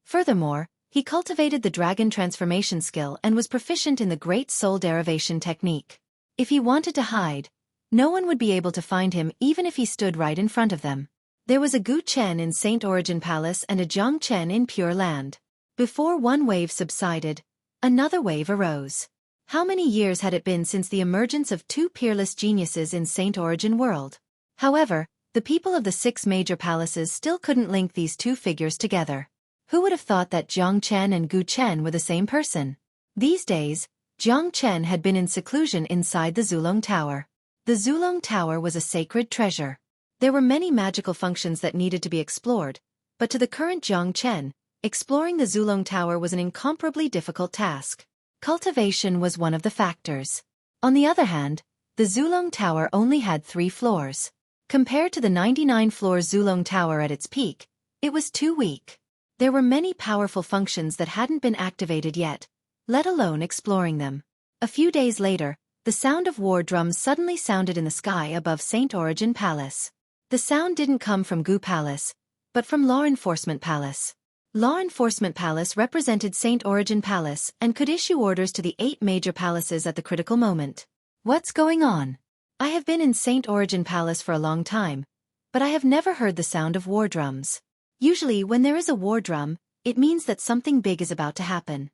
Furthermore, he cultivated the dragon transformation skill and was proficient in the Great Soul Derivation technique. If he wanted to hide, no one would be able to find him even if he stood right in front of them. There was a Gu Chen in Saint Origin Palace and a Jiang Chen in Pure Land. Before one wave subsided, another wave arose. How many years had it been since the emergence of 2 peerless geniuses in Saint Origin world? However, the people of the 6 major palaces still couldn't link these 2 figures together. Who would have thought that Jiang Chen and Gu Chen were the same person? These days, Jiang Chen had been in seclusion inside the Zulong Tower. The Zulong Tower was a sacred treasure. There were many magical functions that needed to be explored, but to the current Jiang Chen, exploring the Zulong Tower was an incomparably difficult task. Cultivation was one of the factors. On the other hand, the Zulong Tower only had 3 floors. Compared to the 99-floor Zulong Tower at its peak, it was too weak. There were many powerful functions that hadn't been activated yet, let alone exploring them. A few days later, the sound of war drums suddenly sounded in the sky above Saint Origin Palace. The sound didn't come from Gu Palace, but from Law Enforcement Palace. Law Enforcement Palace represented Saint Origin Palace and could issue orders to the 8 major palaces at the critical moment. What's going on? I have been in Saint Origin Palace for a long time, but I have never heard the sound of war drums. Usually when there is a war drum, it means that something big is about to happen.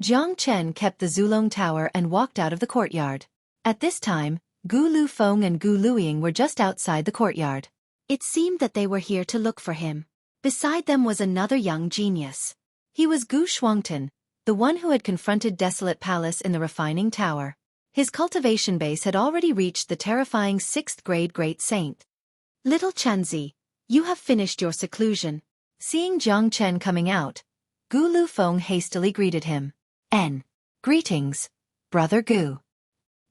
Jiang Chen kept the Zulong Tower and walked out of the courtyard. At this time, Gu Lufeng and Gu Luiying were just outside the courtyard. It seemed that they were here to look for him. Beside them was another young genius. He was Gu Shuangtan, the one who had confronted Desolate Palace in the refining tower. His cultivation base had already reached the terrifying 6th grade Great Saint. Little Chanzi, you have finished your seclusion. Seeing Jiang Chen coming out, Gu Lufeng hastily greeted him. Greetings, Brother Gu.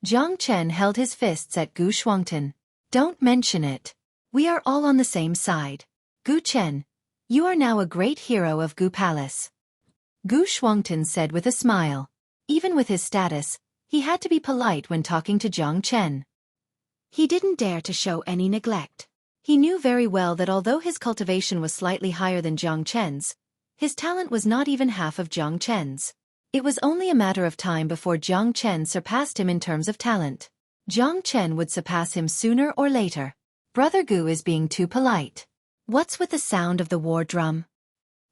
Jiang Chen held his fists at Gu Shuangtan. Don't mention it. We are all on the same side. Gu Chen, you are now a great hero of Gu Palace. Gu Shuangtan said with a smile. Even with his status, he had to be polite when talking to Jiang Chen. He didn't dare to show any neglect. He knew very well that although his cultivation was slightly higher than Jiang Chen's, his talent was not even half of Jiang Chen's. It was only a matter of time before Jiang Chen surpassed him in terms of talent. Jiang Chen would surpass him sooner or later. Brother Gu is being too polite. What's with the sound of the war drum?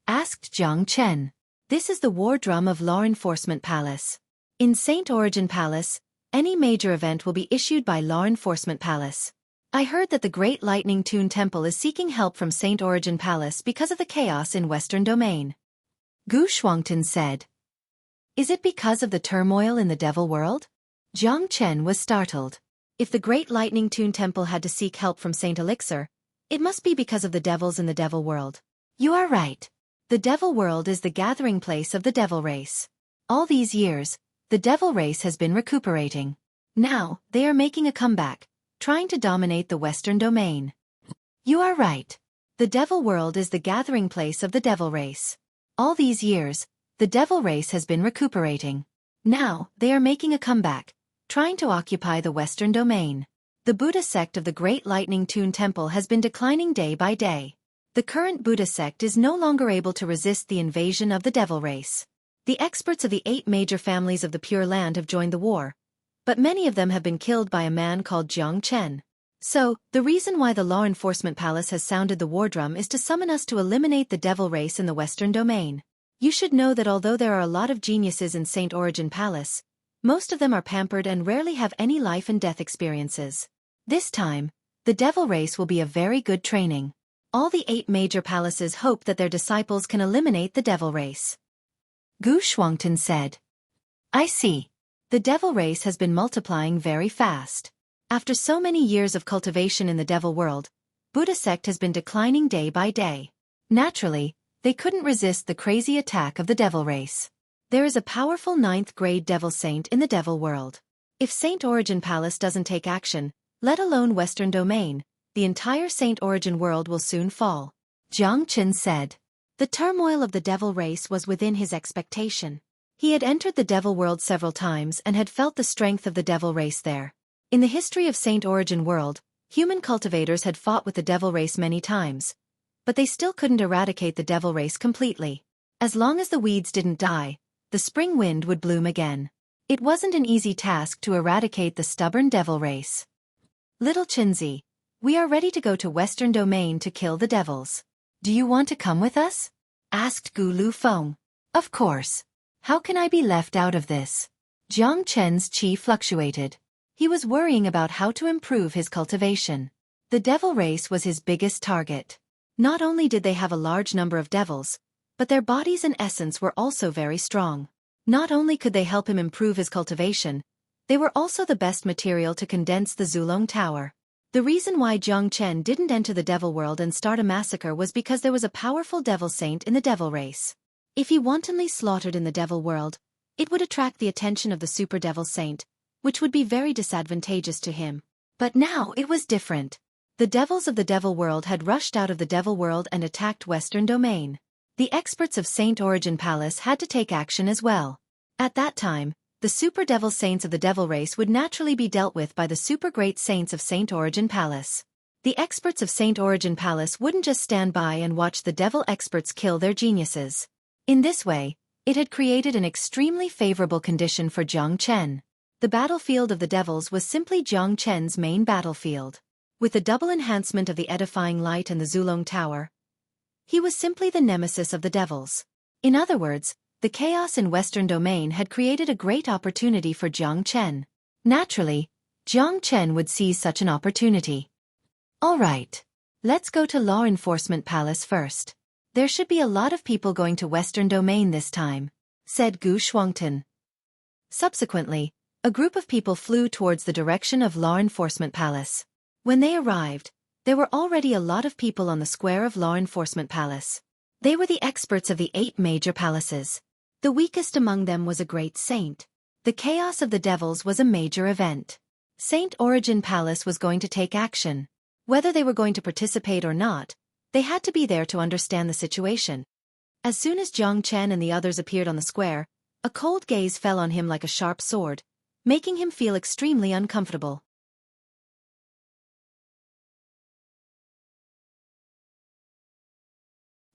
Asked Jiang Chen. This is the war drum of Law Enforcement Palace. In Saint Origin Palace, any major event will be issued by Law Enforcement Palace. I heard that the Great Lightning Tune Temple is seeking help from Saint Origin Palace because of the chaos in Western Domain. Gu Shuangtan said. Is it because of the turmoil in the Devil World? Jiang Chen was startled. If the Great Lightning Tune Temple had to seek help from Saint Elixir, it must be because of the devils in the Devil World. You are right. The Devil World is the gathering place of the Devil race. All these years, the Devil race has been recuperating. Now, they are making a comeback, trying to dominate the Western Domain. You are right. The Devil World is the gathering place of the Devil race. All these years, the Devil race has been recuperating. Now, they are making a comeback, trying to occupy the Western Domain. The Buddha sect of the Great Lightning Tune Temple has been declining day by day. The current Buddha sect is no longer able to resist the invasion of the Devil race. The experts of the 8 major families of the Pure Land have joined the war, but many of them have been killed by a man called Jiang Chen. So, the reason why the Law Enforcement Palace has sounded the war drum is to summon us to eliminate the Devil race in the Western Domain. You should know that although there are a lot of geniuses in Saint Origin Palace, most of them are pampered and rarely have any life and death experiences. This time, The devil race will be a very good training. All the 8 major palaces hope that their disciples can eliminate the devil race. Xueqi said. I see. The devil race has been multiplying very fast. After so many years of cultivation in the devil world, Buddha sect has been declining day by day. Naturally, they couldn't resist the crazy attack of the devil race. There is a powerful 9th grade devil saint in the devil world. If Saint Origin Palace doesn't take action, let alone Western Domain, the entire Saint Origin world will soon fall. Jiang Chen said. The turmoil of the devil race was within his expectation. He had entered the devil world several times and had felt the strength of the devil race there. In the history of Saint Origin world, human cultivators had fought with the devil race many times, but they still couldn't eradicate the devil race completely. As long as the weeds didn't die, the spring wind would bloom again. It wasn't an easy task to eradicate the stubborn devil race. Little Chinzi, we are ready to go to Western Domain to kill the devils. Do you want to come with us? Asked Gu Lu Feng. Of course. How can I be left out of this? Jiang Chen's chi fluctuated. He was worrying about how to improve his cultivation. The devil race was his biggest target. Not only did they have a large number of devils, but their bodies and essence were also very strong. Not only could they help him improve his cultivation, they were also the best material to condense the Zulong Tower. The reason why Jiang Chen didn't enter the devil world and start a massacre was because there was a powerful devil saint in the devil race. If he wantonly slaughtered in the devil world, it would attract the attention of the super devil saint, which would be very disadvantageous to him. But now it was different. The devils of the devil world had rushed out of the devil world and attacked Western Domain. The experts of Saint Origin Palace had to take action as well. At that time, the super devil saints of the devil race would naturally be dealt with by the super great saints of Saint Origin Palace. The experts of Saint Origin Palace wouldn't just stand by and watch the devil experts kill their geniuses. In this way, it had created an extremely favorable condition for Jiang Chen. The battlefield of the devils was simply Jiang Chen's main battlefield. With the double enhancement of the edifying light and the Zulong Tower, he was simply the nemesis of the devils. In other words, the chaos in Western Domain had created a great opportunity for Jiang Chen. Naturally, Jiang Chen would seize such an opportunity. All right. Let's go to Law Enforcement Palace first. There should be a lot of people going to Western Domain this time, said Xueqi. Subsequently, a group of people flew towards the direction of Law Enforcement Palace. When they arrived, there were already a lot of people on the square of Law Enforcement Palace. They were the experts of the 8 major palaces. The weakest among them was a great saint. The chaos of the devils was a major event. Saint Origin Palace was going to take action. Whether they were going to participate or not, they had to be there to understand the situation. As soon as Jiang Chen and the others appeared on the square, a cold gaze fell on him like a sharp sword, making him feel extremely uncomfortable.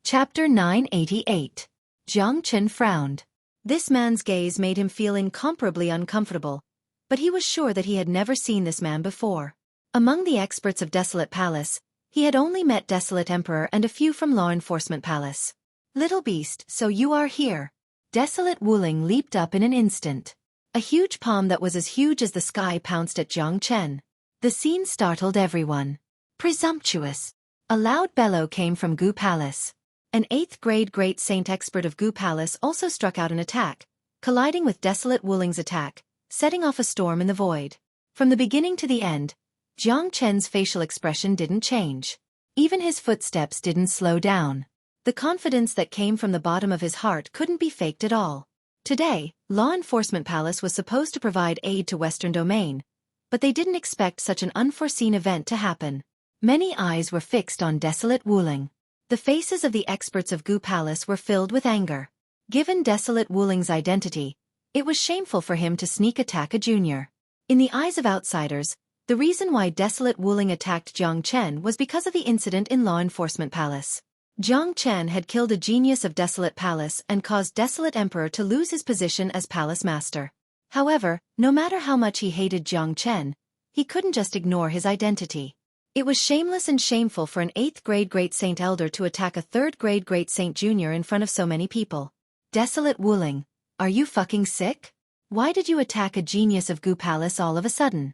Chapter 988. Jiang Chen frowned. This man's gaze made him feel incomparably uncomfortable, but he was sure that he had never seen this man before. Among the experts of Desolate Palace, he had only met Desolate Emperor and a few from Law Enforcement Palace. Little beast, so you are here. Desolate Wuling leaped up in an instant. A huge palm that was as huge as the sky pounced at Jiang Chen. The scene startled everyone. Presumptuous. A loud bellow came from Gu Palace. An 8th grade great saint expert of Gu Palace also struck out an attack, colliding with Desolate Wuling's attack, setting off a storm in the void. From the beginning to the end, Jiang Chen's facial expression didn't change. Even his footsteps didn't slow down. The confidence that came from the bottom of his heart couldn't be faked at all. Today, Law Enforcement Palace was supposed to provide aid to Western Domain, but they didn't expect such an unforeseen event to happen. Many eyes were fixed on Desolate Wuling. The faces of the experts of Gu Palace were filled with anger. Given Desolate Wuling's identity, it was shameful for him to sneak attack a junior. In the eyes of outsiders, the reason why Desolate Wuling attacked Jiang Chen was because of the incident in Law Enforcement Palace. Jiang Chen had killed a genius of Desolate Palace and caused Desolate Emperor to lose his position as Palace Master. However, no matter how much he hated Jiang Chen, he couldn't just ignore his identity. It was shameless and shameful for an 8th grade Great Saint Elder to attack a 3rd grade Great Saint Junior in front of so many people. Desolate Wuling, are you fucking sick? Why did you attack a genius of Gu Palace all of a sudden?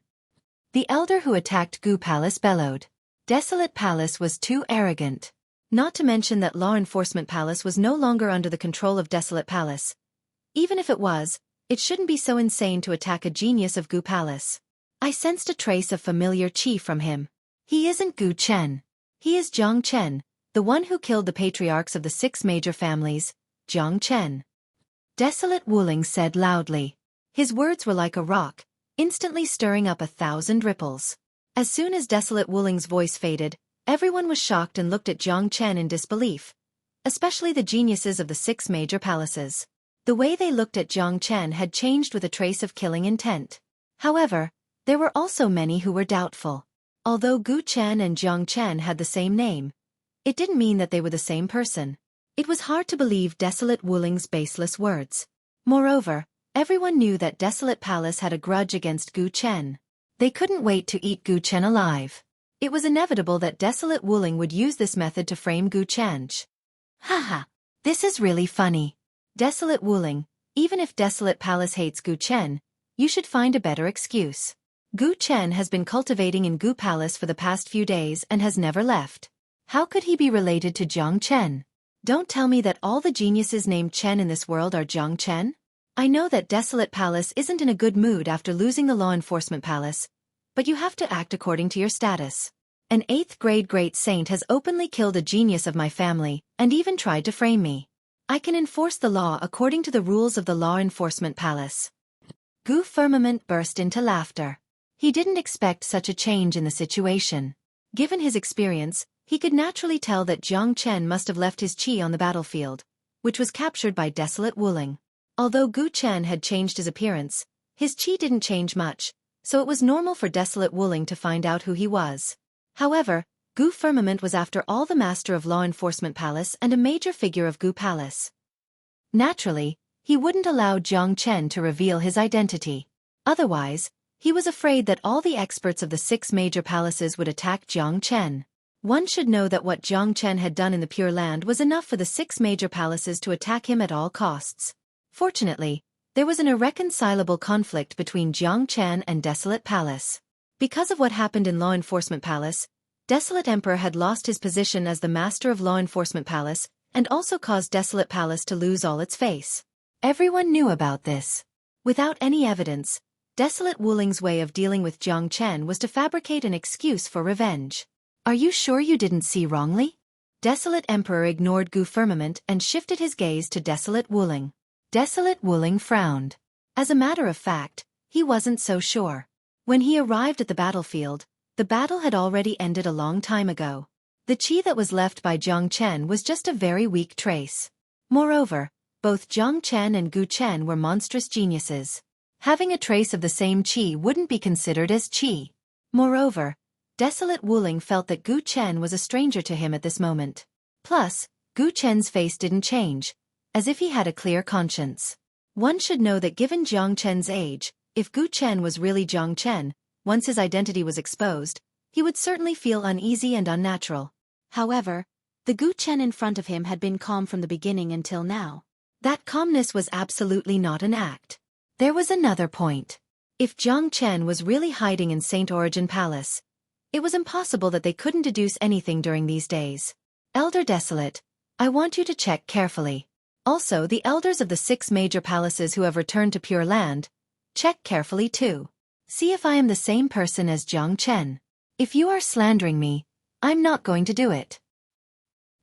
The elder who attacked Gu Palace bellowed. Desolate Palace was too arrogant. Not to mention that Law Enforcement Palace was no longer under the control of Desolate Palace. Even if it was, it shouldn't be so insane to attack a genius of Gu Palace. I sensed a trace of familiar qi from him. He isn't Gu Chen. He is Jiang Chen, the one who killed the patriarchs of the 6 major families, Jiang Chen. Desolate Wuling said loudly. His words were like a rock, instantly stirring up 1,000 ripples. As soon as Desolate Wuling's voice faded, everyone was shocked and looked at Jiang Chen in disbelief, especially the geniuses of the 6 major palaces. The way they looked at Jiang Chen had changed with a trace of killing intent. However, there were also many who were doubtful. Although Gu Chen and Jiang Chen had the same name, it didn't mean that they were the same person. It was hard to believe Desolate Wuling's baseless words. Moreover, everyone knew that Desolate Palace had a grudge against Gu Chen. They couldn't wait to eat Gu Chen alive. It was inevitable that Desolate Wuling would use this method to frame Gu Chen. Haha, this is really funny. Desolate Wuling, even if Desolate Palace hates Gu Chen, you should find a better excuse. Gu Chen has been cultivating in Gu Palace for the past few days and has never left. How could he be related to Jiang Chen? Don't tell me that all the geniuses named Chen in this world are Jiang Chen? I know that Desolate Palace isn't in a good mood after losing the Law Enforcement Palace, but you have to act according to your status. An 8th grade great saint has openly killed a genius of my family and even tried to frame me. I can enforce the law according to the rules of the Law Enforcement Palace. Gu Firmament burst into laughter. He didn't expect such a change in the situation. Given his experience, he could naturally tell that Jiang Chen must have left his qi on the battlefield, which was captured by Desolate Wuling. Although Gu Chen had changed his appearance, his qi didn't change much, so it was normal for Desolate Wuling to find out who he was. However, Gu Firmament was after all the master of Law Enforcement Palace and a major figure of Gu Palace. Naturally, he wouldn't allow Jiang Chen to reveal his identity. Otherwise, he was afraid that all the experts of the 6 major palaces would attack Jiang Chen. One should know that what Jiang Chen had done in the Pure Land was enough for the 6 major palaces to attack him at all costs. Fortunately, there was an irreconcilable conflict between Jiang Chen and Desolate Palace. Because of what happened in Law Enforcement Palace, Desolate Emperor had lost his position as the master of Law Enforcement Palace and also caused Desolate Palace to lose all its face. Everyone knew about this. Without any evidence, Desolate Wuling's way of dealing with Jiang Chen was to fabricate an excuse for revenge. Are you sure you didn't see wrongly? Desolate Emperor ignored Gu Firmament and shifted his gaze to Desolate Wuling. Desolate Wuling frowned. As a matter of fact, he wasn't so sure. When he arrived at the battlefield, the battle had already ended a long time ago. The qi that was left by Jiang Chen was just a very weak trace. Moreover, both Jiang Chen and Gu Chen were monstrous geniuses. Having a trace of the same qi wouldn't be considered as qi. Moreover, Desolate Wuling felt that Gu Chen was a stranger to him at this moment. Plus, Gu Chen's face didn't change, as if he had a clear conscience. One should know that given Jiang Chen's age, if Gu Chen was really Jiang Chen, once his identity was exposed, he would certainly feel uneasy and unnatural. However, the Gu Chen in front of him had been calm from the beginning until now. That calmness was absolutely not an act. There was another point. If Jiang Chen was really hiding in Saint Origin Palace, it was impossible that they couldn't deduce anything during these days. Elder Desolate, I want you to check carefully. Also, the elders of the 6 major palaces who have returned to Pure Land, check carefully too. See if I am the same person as Jiang Chen. If you are slandering me, I'm not going to do it.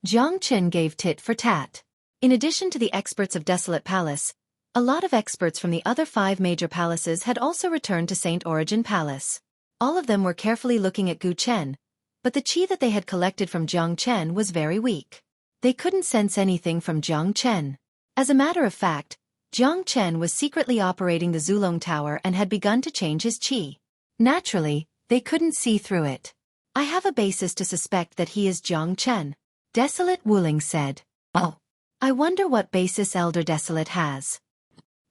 Jiang Chen gave tit for tat. In addition to the experts of Desolate Palace, a lot of experts from the other 5 major palaces had also returned to Saint Origin Palace. All of them were carefully looking at Gu Chen, but the qi that they had collected from Jiang Chen was very weak. They couldn't sense anything from Jiang Chen. As a matter of fact, Jiang Chen was secretly operating the Zulong Tower and had begun to change his qi. Naturally, they couldn't see through it. I have a basis to suspect that he is Jiang Chen. Desolate Wuling said. Oh. I wonder what basis Elder Desolate has.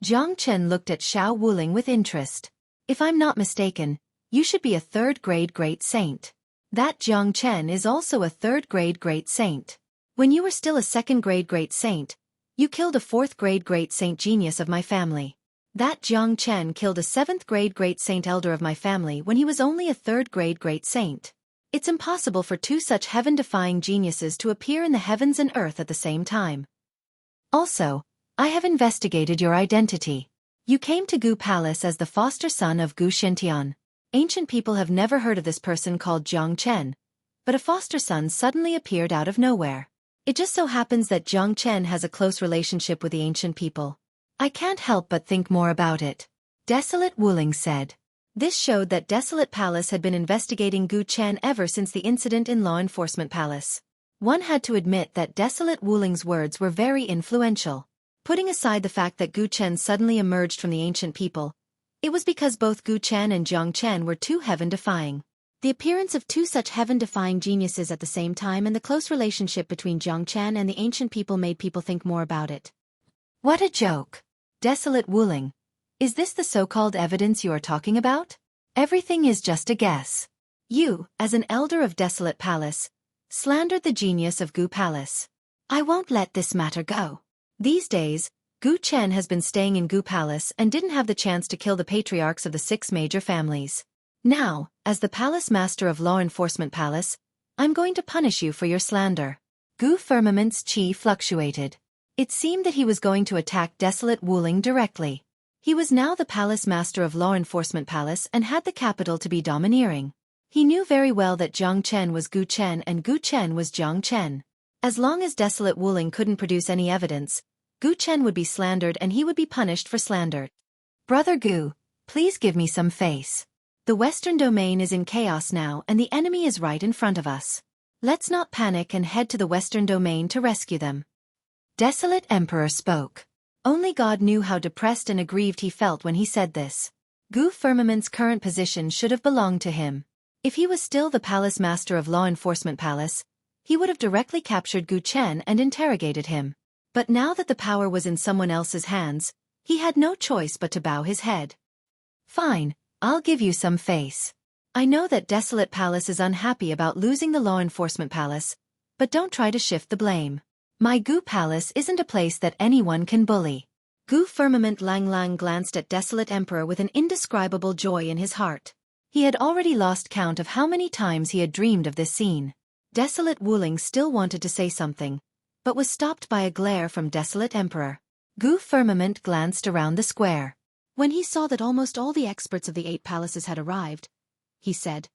Jiang Chen looked at Xiao Wuling with interest. If I'm not mistaken, you should be a 3rd grade great saint. That Jiang Chen is also a 3rd grade great saint. When you were still a 2nd grade great saint, you killed a 4th grade great saint genius of my family. That Jiang Chen killed a 7th grade great saint elder of my family when he was only a 3rd grade great saint. It's impossible for two such heaven-defying geniuses to appear in the heavens and earth at the same time. Also, I have investigated your identity. You came to Gu Palace as the foster son of Gu Xintian. Ancient people have never heard of this person called Jiang Chen, but a foster son suddenly appeared out of nowhere. It just so happens that Jiang Chen has a close relationship with the ancient people. I can't help but think more about it. Desolate Wuling said. This showed that Desolate Palace had been investigating Gu Chen ever since the incident in Law Enforcement Palace. One had to admit that Desolate Wuling's words were very influential. Putting aside the fact that Gu Chen suddenly emerged from the ancient people, it was because both Gu Chen and Jiang Chen were too heaven-defying. The appearance of two such heaven-defying geniuses at the same time and the close relationship between Jiang Chen and the ancient people made people think more about it. What a joke! Desolate Wuling. Is this the so-called evidence you are talking about? Everything is just a guess. You, as an elder of Desolate Palace, slandered the genius of Gu Palace. I won't let this matter go. These days, Gu Chen has been staying in Gu Palace and didn't have the chance to kill the patriarchs of the 6 major families. Now, as the Palace Master of Law Enforcement Palace, I'm going to punish you for your slander. Gu Firmament's chi fluctuated. It seemed that he was going to attack Desolate Wuling directly. He was now the Palace Master of Law Enforcement Palace and had the capital to be domineering. He knew very well that Jiang Chen was Gu Chen and Gu Chen was Jiang Chen. As long as Desolate Wuling couldn't produce any evidence, Gu Chen would be slandered and he would be punished for slander. Brother Gu, please give me some face. The Western Domain is in chaos now and the enemy is right in front of us. Let's not panic and head to the Western Domain to rescue them. Desolate Emperor spoke. Only God knew how depressed and aggrieved he felt when he said this. Gu Firmament's current position should have belonged to him. If he was still the Palace Master of Law Enforcement Palace, he would have directly captured Gu Chen and interrogated him. But now that the power was in someone else's hands, he had no choice but to bow his head. Fine, I'll give you some face. I know that Desolate Palace is unhappy about losing the Law Enforcement Palace, but don't try to shift the blame. My Gu Palace isn't a place that anyone can bully. Gu Firmament Lang Lang glanced at Desolate Emperor with an indescribable joy in his heart. He had already lost count of how many times he had dreamed of this scene. Desolate Wuling still wanted to say something, but was stopped by a glare from Desolate Emperor. Gu Firmament glanced around the square. When he saw that almost all the experts of the 8 palaces had arrived, he said,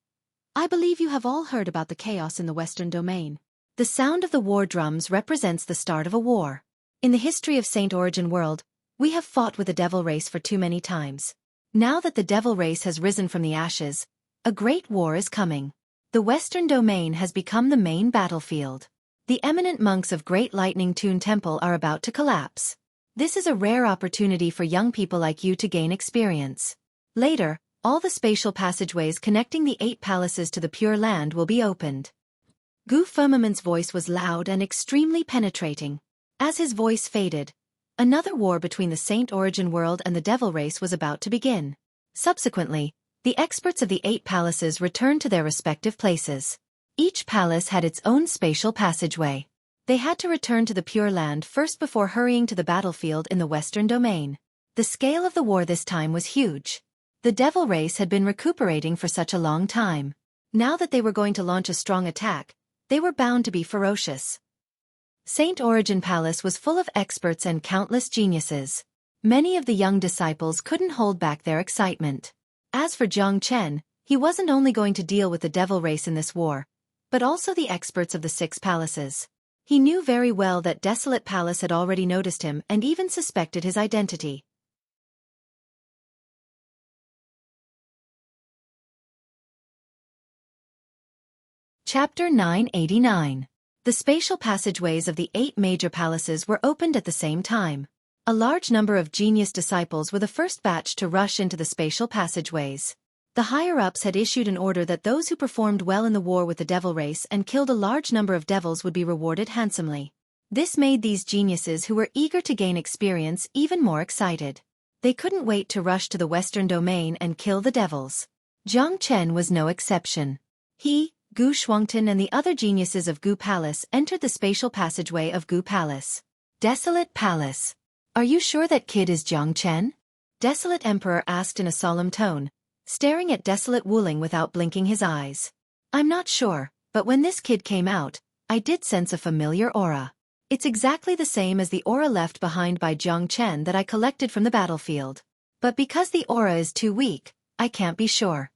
I believe you have all heard about the chaos in the Western Domain. The sound of the war drums represents the start of a war. In the history of Saint Origin World, we have fought with the devil race for too many times. Now that the devil race has risen from the ashes, a great war is coming. The Western Domain has become the main battlefield. The eminent monks of Great Lightning Tune Temple are about to collapse. This is a rare opportunity for young people like you to gain experience. Later, all the spatial passageways connecting the 8 palaces to the Pure Land will be opened. Gu Firmament's voice was loud and extremely penetrating. As his voice faded, another war between the Saint Origin World and the Devil Race was about to begin. Subsequently, the experts of the 8 palaces returned to their respective places. Each palace had its own spatial passageway. They had to return to the Pure Land first before hurrying to the battlefield in the Western Domain. The scale of the war this time was huge. The Devil Race had been recuperating for such a long time. Now that they were going to launch a strong attack, they were bound to be ferocious. Saint Origin Palace was full of experts and countless geniuses. Many of the young disciples couldn't hold back their excitement. As for Jiang Chen, he wasn't only going to deal with the devil race in this war, but also the experts of the 6 palaces. He knew very well that Desolate Palace had already noticed him and even suspected his identity. Chapter 989. The spatial passageways of the 8 major palaces were opened at the same time. A large number of genius disciples were the first batch to rush into the spatial passageways. The higher-ups had issued an order that those who performed well in the war with the devil race and killed a large number of devils would be rewarded handsomely. This made these geniuses who were eager to gain experience even more excited. They couldn't wait to rush to the Western Domain and kill the devils. Jiang Chen was no exception. He, Gu Shuangtan and the other geniuses of Gu Palace entered the spatial passageway of Gu Palace. Desolate Palace. Are you sure that kid is Jiang Chen? Desolate Emperor asked in a solemn tone, staring at Desolate Wuling without blinking his eyes. I'm not sure, but when this kid came out, I did sense a familiar aura. It's exactly the same as the aura left behind by Jiang Chen that I collected from the battlefield. But because the aura is too weak, I can't be sure.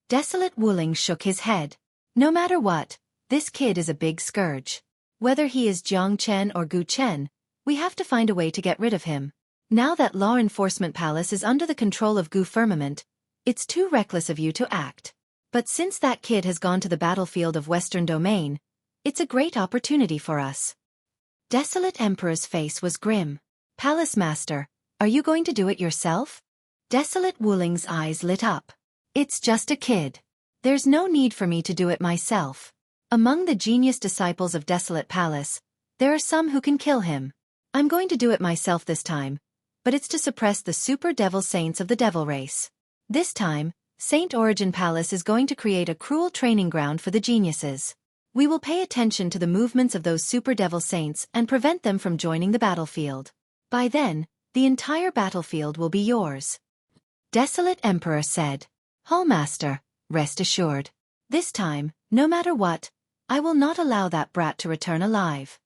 Desolate Wuling shook his head. No matter what, this kid is a big scourge. Whether he is Jiang Chen or Gu Chen, we have to find a way to get rid of him. Now that Law Enforcement Palace is under the control of Gu Firmament, it's too reckless of you to act. But since that kid has gone to the battlefield of Western Domain, it's a great opportunity for us. Desolate Emperor's face was grim. Palace Master, are you going to do it yourself? Desolate Wuling's eyes lit up. It's just a kid. There's no need for me to do it myself. Among the genius disciples of Desolate Palace, there are some who can kill him. I'm going to do it myself this time, but it's to suppress the super devil saints of the devil race. This time, Saint Origin Palace is going to create a cruel training ground for the geniuses. We will pay attention to the movements of those super devil saints and prevent them from joining the battlefield. By then, the entire battlefield will be yours. Desolate Emperor said. Hallmaster, rest assured. This time, no matter what, I will not allow that brat to return alive.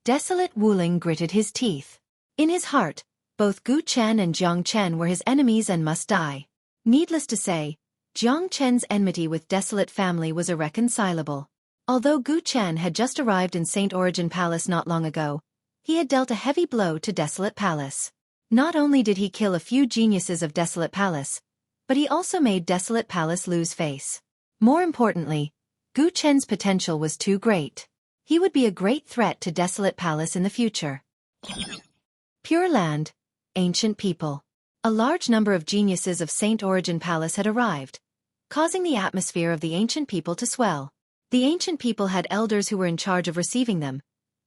Desolate Wuling gritted his teeth. In his heart, both Gu Chen and Jiang Chen were his enemies and must die. Needless to say, Jiang Chen's enmity with Desolate family was irreconcilable. Although Gu Chen had just arrived in Saint Origin Palace not long ago, he had dealt a heavy blow to Desolate Palace. Not only did he kill a few geniuses of Desolate Palace, but he also made Desolate Palace lose face. More importantly, Gu Chen's potential was too great. He would be a great threat to Desolate Palace in the future. Pure Land, Ancient People. A large number of geniuses of Saint Origin Palace had arrived, causing the atmosphere of the Ancient People to swell. The Ancient People had elders who were in charge of receiving them,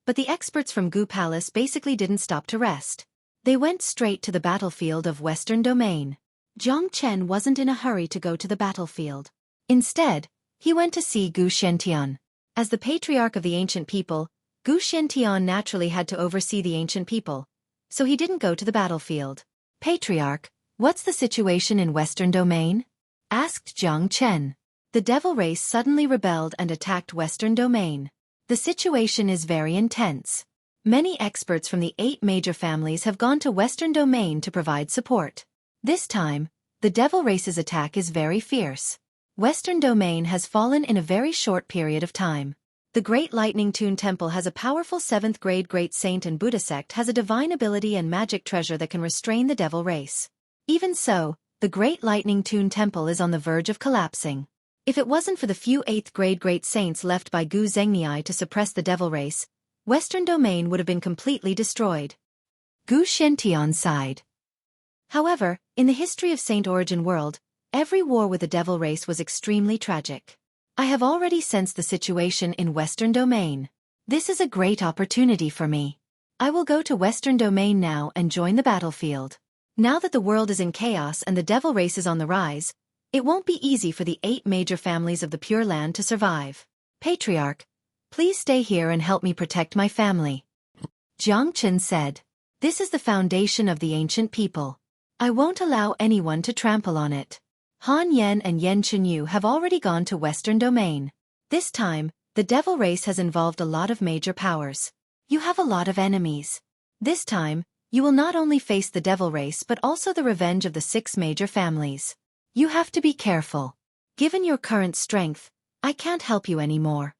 but the experts from Gu Palace basically didn't stop to rest. They went straight to the battlefield of Western Domain. Jiang Chen wasn't in a hurry to go to the battlefield. Instead, he went to see Gu Shentian. As the patriarch of the Ancient People, Gu Shentian naturally had to oversee the Ancient People, so he didn't go to the battlefield. Patriarch, what's the situation in Western Domain? Asked Jiang Chen. The devil race suddenly rebelled and attacked Western Domain. The situation is very intense. Many experts from the 8 major families have gone to Western Domain to provide support. This time, the devil race's attack is very fierce. Western Domain has fallen in a very short period of time. The Great Lightning Tune Temple has a powerful 7th grade Great Saint, and Buddha sect has a divine ability and magic treasure that can restrain the devil race. Even so, the Great Lightning Tune Temple is on the verge of collapsing. If it wasn't for the few 8th grade Great Saints left by Gu Zhengnai to suppress the devil race, Western Domain would have been completely destroyed. Gu Shentian sighed. However, in the history of Saint Origin World, every war with the devil race was extremely tragic. I have already sensed the situation in Western Domain. This is a great opportunity for me. I will go to Western Domain now and join the battlefield. Now that the world is in chaos and the devil race is on the rise, it won't be easy for the 8 major families of the Pure Land to survive. Patriarch, please stay here and help me protect my family. Jiang Chen said. This is the foundation of the Ancient People. I won't allow anyone to trample on it. Han Yen and Yen Chenyu have already gone to Western Domain. This time, the devil race has involved a lot of major powers. You have a lot of enemies. This time, you will not only face the devil race but also the revenge of the 6 major families. You have to be careful. Given your current strength, I can't help you anymore.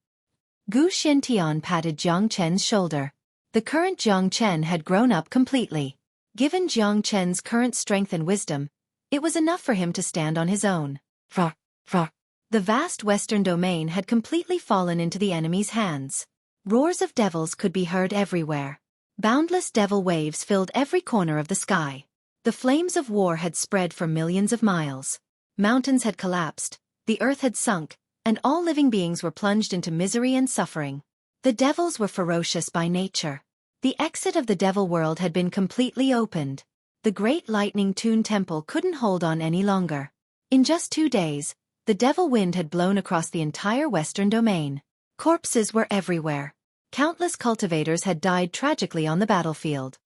Gu Shentian patted Jiang Chen's shoulder. The current Jiang Chen had grown up completely. Given Jiang Chen's current strength and wisdom, it was enough for him to stand on his own. The vast Western Domain had completely fallen into the enemy's hands. Roars of devils could be heard everywhere. Boundless devil waves filled every corner of the sky. The flames of war had spread for millions of miles. Mountains had collapsed, the earth had sunk, and all living beings were plunged into misery and suffering. The devils were ferocious by nature. The exit of the devil world had been completely opened. The Great Lightning Tune Temple couldn't hold on any longer. In just 2 days, the devil wind had blown across the entire Western Domain. Corpses were everywhere. Countless cultivators had died tragically on the battlefield.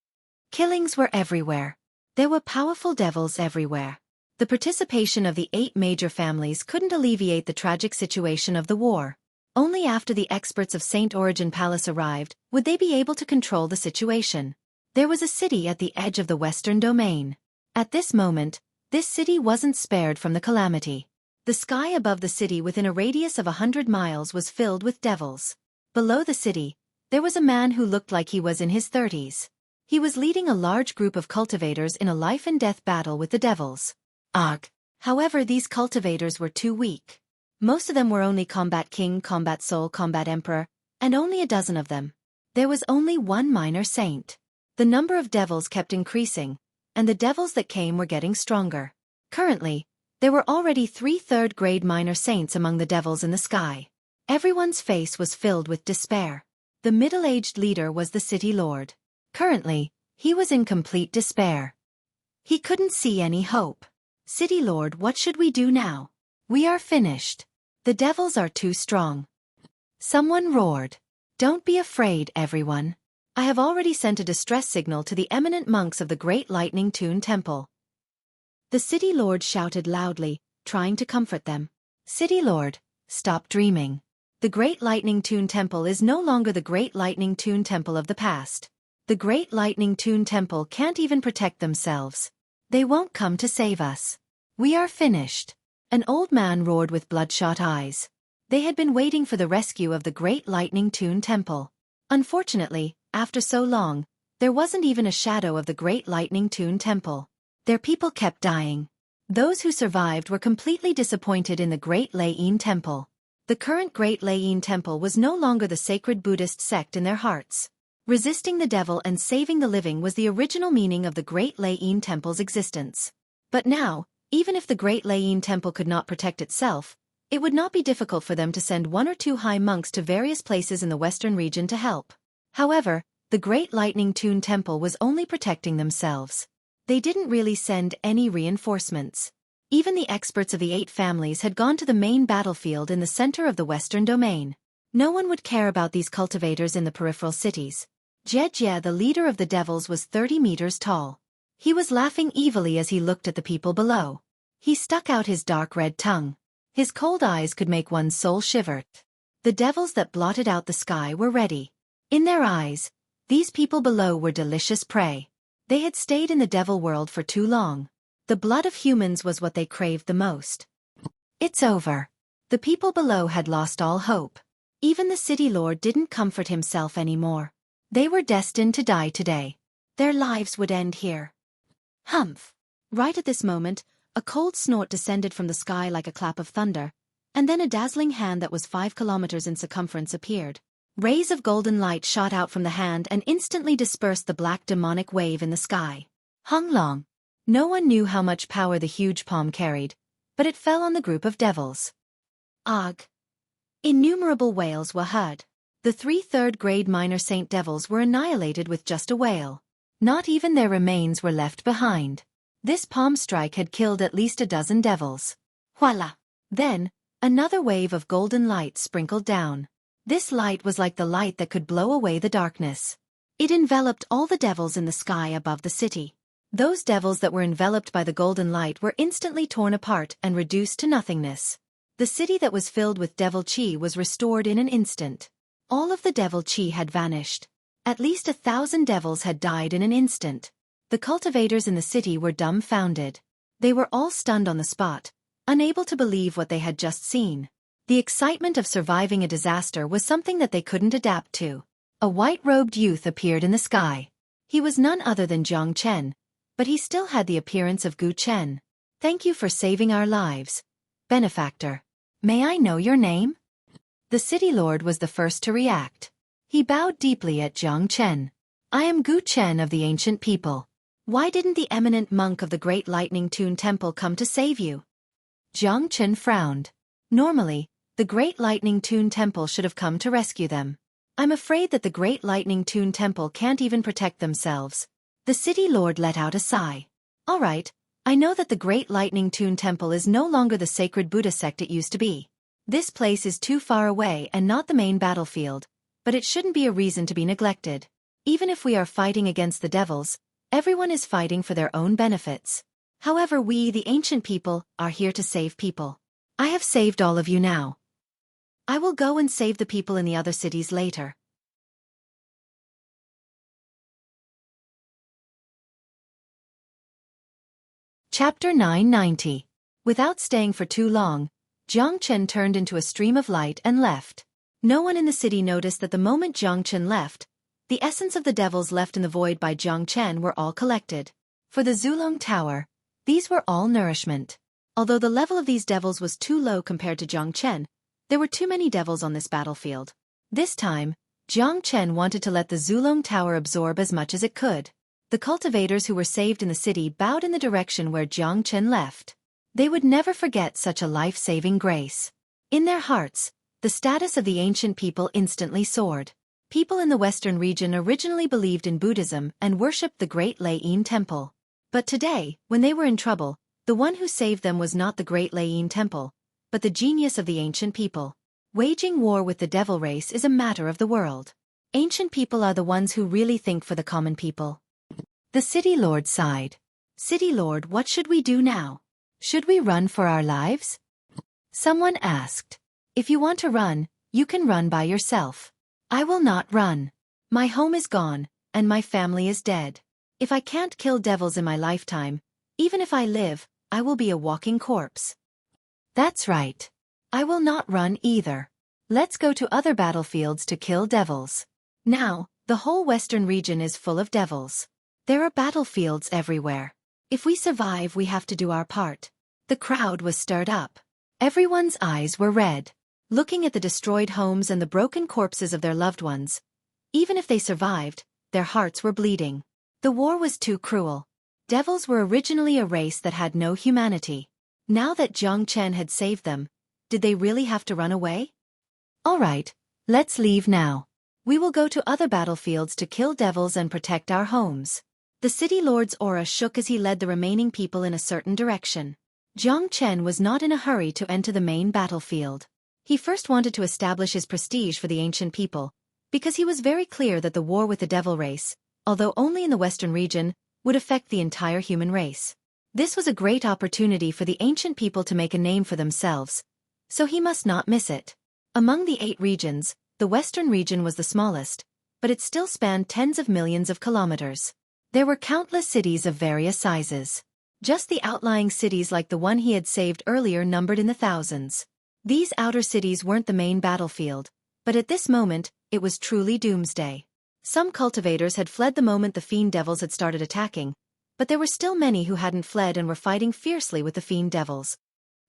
Killings were everywhere. There were powerful devils everywhere. The participation of the 8 major families couldn't alleviate the tragic situation of the war. Only after the experts of Saint Origin Palace arrived would they be able to control the situation. There was a city at the edge of the Western Domain. At this moment, this city wasn't spared from the calamity. The sky above the city within a radius of 100 miles was filled with devils. Below the city, there was a man who looked like he was in his 30s. He was leading a large group of cultivators in a life-and-death battle with the devils. Ugh! However, these cultivators were too weak. Most of them were only Combat King, Combat Soul, Combat Emperor, and only a dozen of them. There was only one minor saint. The number of devils kept increasing, and the devils that came were getting stronger. Currently, there were already 3 third-grade minor saints among the devils in the sky. Everyone's face was filled with despair. The middle-aged leader was the city lord. Currently, he was in complete despair. He couldn't see any hope. City Lord, what should we do now? We are finished. The devils are too strong. Someone roared. Don't be afraid, everyone. I have already sent a distress signal to the eminent monks of the Great Lightning Tune Temple. The City Lord shouted loudly, trying to comfort them. City Lord, stop dreaming. The Great Lightning Tune Temple is no longer the Great Lightning Tune Temple of the past. The Great Lightning Tune Temple can't even protect themselves. They won't come to save us. We are finished. An old man roared with bloodshot eyes. They had been waiting for the rescue of the Great Lightning Tune Temple. Unfortunately, after so long, there wasn't even a shadow of the Great Lightning Tune Temple. Their people kept dying. Those who survived were completely disappointed in the Great Lain Temple. The current Great Lain Temple was no longer the sacred Buddhist sect in their hearts. Resisting the devil and saving the living was the original meaning of the Great Lain Temple's existence. But now, even if the Great Lain Temple could not protect itself, it would not be difficult for them to send 1 or 2 high monks to various places in the western region to help. However, the Great Lightning Tune Temple was only protecting themselves. They didn't really send any reinforcements. Even the experts of the 8 families had gone to the main battlefield in the center of the Western Domain. No one would care about these cultivators in the peripheral cities. Jie, the leader of the devils, was 30 meters tall. He was laughing evilly as he looked at the people below. He stuck out his dark red tongue. His cold eyes could make one's soul shiver. The devils that blotted out the sky were ready. In their eyes, these people below were delicious prey. They had stayed in the devil world for too long. The blood of humans was what they craved the most. It's over. The people below had lost all hope. Even the city lord didn't comfort himself anymore. They were destined to die today. Their lives would end here. Humph! Right at this moment, a cold snort descended from the sky like a clap of thunder, and then a dazzling hand that was 5 kilometers in circumference appeared. Rays of golden light shot out from the hand and instantly dispersed the black demonic wave in the sky. Hung Long. No one knew how much power the huge palm carried, but it fell on the group of devils. Ugh! Innumerable wails were heard. The 3 third-grade minor saint devils were annihilated with just a wail. Not even their remains were left behind. This palm strike had killed at least a dozen devils. Voila! Then, another wave of golden light sprinkled down. This light was like the light that could blow away the darkness. It enveloped all the devils in the sky above the city. Those devils that were enveloped by the golden light were instantly torn apart and reduced to nothingness. The city that was filled with devil chi was restored in an instant. All of the devil chi had vanished. At least 1,000 devils had died in an instant. The cultivators in the city were dumbfounded. They were all stunned on the spot, unable to believe what they had just seen. The excitement of surviving a disaster was something that they couldn't adapt to. A white-robed youth appeared in the sky. He was none other than Jiang Chen, but he still had the appearance of Gu Chen. Thank you for saving our lives, benefactor. May I know your name? The city lord was the first to react. He bowed deeply at Jiang Chen. I am Gu Chen of the ancient people. Why didn't the eminent monk of the Great Lightning Tune Temple come to save you? Jiang Chen frowned. Normally, the Great Lightning Tune Temple should have come to rescue them. I'm afraid that the Great Lightning Tune Temple can't even protect themselves. The city lord let out a sigh. All right, I know that the Great Lightning Tune Temple is no longer the sacred Buddha sect it used to be. This place is too far away and not the main battlefield, but it shouldn't be a reason to be neglected. Even if we are fighting against the devils, Everyone is fighting for their own benefits. However, we, the ancient people, are here to save people. I have saved all of you now. I will go and save the people in the other cities later. Chapter 990. Without staying for too long, Jiang Chen turned into a stream of light and left. No one in the city noticed that the moment Jiang Chen left, the essence of the devils left in the void by Jiang Chen were all collected. For the Zulong Tower, these were all nourishment. Although the level of these devils was too low compared to Jiang Chen, there were too many devils on this battlefield. This time, Jiang Chen wanted to let the Zulong Tower absorb as much as it could. The cultivators who were saved in the city bowed in the direction where Jiang Chen left. They would never forget such a life-saving grace. In their hearts, the status of the ancient people instantly soared. People in the western region originally believed in Buddhism and worshipped the Great Lei Temple. But today, when they were in trouble, the one who saved them was not the Great Lei Temple, but the genius of the ancient people. Waging war with the devil race is a matter of the world. Ancient people are the ones who really think for the common people. The City Lord sighed. City Lord, what should we do now? Should we run for our lives? Someone asked. If you want to run, you can run by yourself. I will not run. My home is gone, and my family is dead. If I can't kill devils in my lifetime, even if I live, I will be a walking corpse. That's right. I will not run either. Let's go to other battlefields to kill devils. Now, the whole western region is full of devils. There are battlefields everywhere. If we survive, we have to do our part. The crowd was stirred up. Everyone's eyes were red, looking at the destroyed homes and the broken corpses of their loved ones. Even if they survived, their hearts were bleeding. The war was too cruel. Devils were originally a race that had no humanity. Now that Jiang Chen had saved them, did they really have to run away? All right, let's leave now. We will go to other battlefields to kill devils and protect our homes. The city lord's aura shook as he led the remaining people in a certain direction. Jiang Chen was not in a hurry to enter the main battlefield. He first wanted to establish his prestige for the ancient people, because he was very clear that the war with the devil race, although only in the western region, would affect the entire human race. This was a great opportunity for the ancient people to make a name for themselves, so he must not miss it. Among the 8 regions, the western region was the smallest, but it still spanned tens of millions of kilometers. There were countless cities of various sizes. Just the outlying cities like the one he had saved earlier numbered in the thousands. These outer cities weren't the main battlefield, but at this moment, it was truly doomsday. Some cultivators had fled the moment the fiend devils had started attacking, but there were still many who hadn't fled and were fighting fiercely with the fiend devils.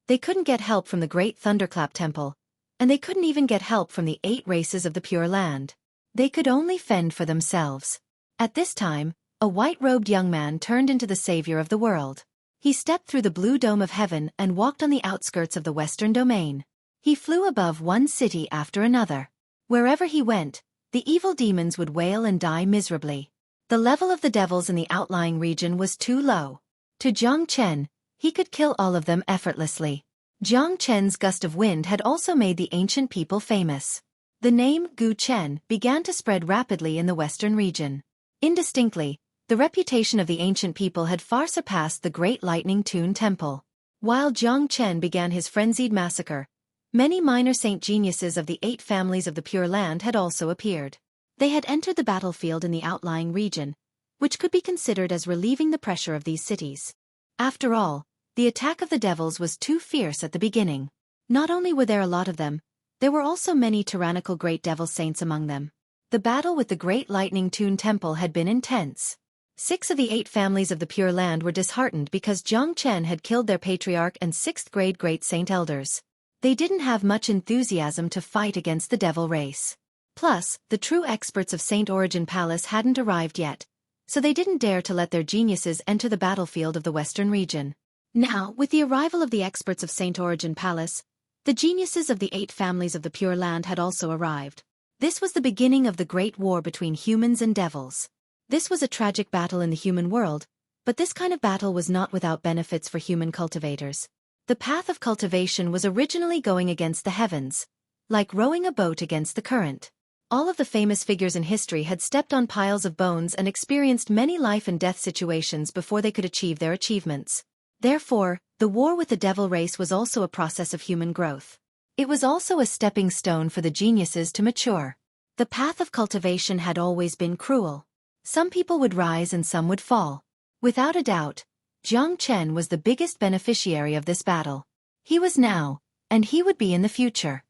They couldn't get help from the Great Thunderclap Temple, and they couldn't even get help from the 8 races of the Pure Land. They could only fend for themselves. At this time, a white-robed young man turned into the savior of the world. He stepped through the blue dome of heaven and walked on the outskirts of the western domain. He flew above one city after another. Wherever he went, the evil demons would wail and die miserably. The level of the devils in the outlying region was too low. To Jiang Chen, he could kill all of them effortlessly. Jiang Chen's gust of wind had also made the ancient people famous. The name Gu Chen began to spread rapidly in the western region. Indistinctly, the reputation of the ancient people had far surpassed the Great Lightning Tune Temple. While Jiang Chen began his frenzied massacre, many minor saint geniuses of the 8 families of the Pure Land had also appeared. They had entered the battlefield in the outlying region, which could be considered as relieving the pressure of these cities. After all, the attack of the devils was too fierce at the beginning. Not only were there a lot of them, there were also many tyrannical great devil saints among them. The battle with the Great Lightning Tune Temple had been intense. 6 of the 8 families of the Pure Land were disheartened because Jiang Chen had killed their patriarch and 6th-grade great saint elders. They didn't have much enthusiasm to fight against the devil race. Plus, the true experts of Saint Origin Palace hadn't arrived yet, so they didn't dare to let their geniuses enter the battlefield of the western region. Now, with the arrival of the experts of Saint Origin Palace, the geniuses of the 8 families of the Pure Land had also arrived. This was the beginning of the great war between humans and devils. This was a tragic battle in the human world, but this kind of battle was not without benefits for human cultivators. The path of cultivation was originally going against the heavens, like rowing a boat against the current. All of the famous figures in history had stepped on piles of bones and experienced many life and death situations before they could achieve their achievements. Therefore, the war with the devil race was also a process of human growth. It was also a stepping stone for the geniuses to mature. The path of cultivation had always been cruel. Some people would rise and some would fall. Without a doubt, Jiang Chen was the biggest beneficiary of this battle. He was now, and he would be in the future.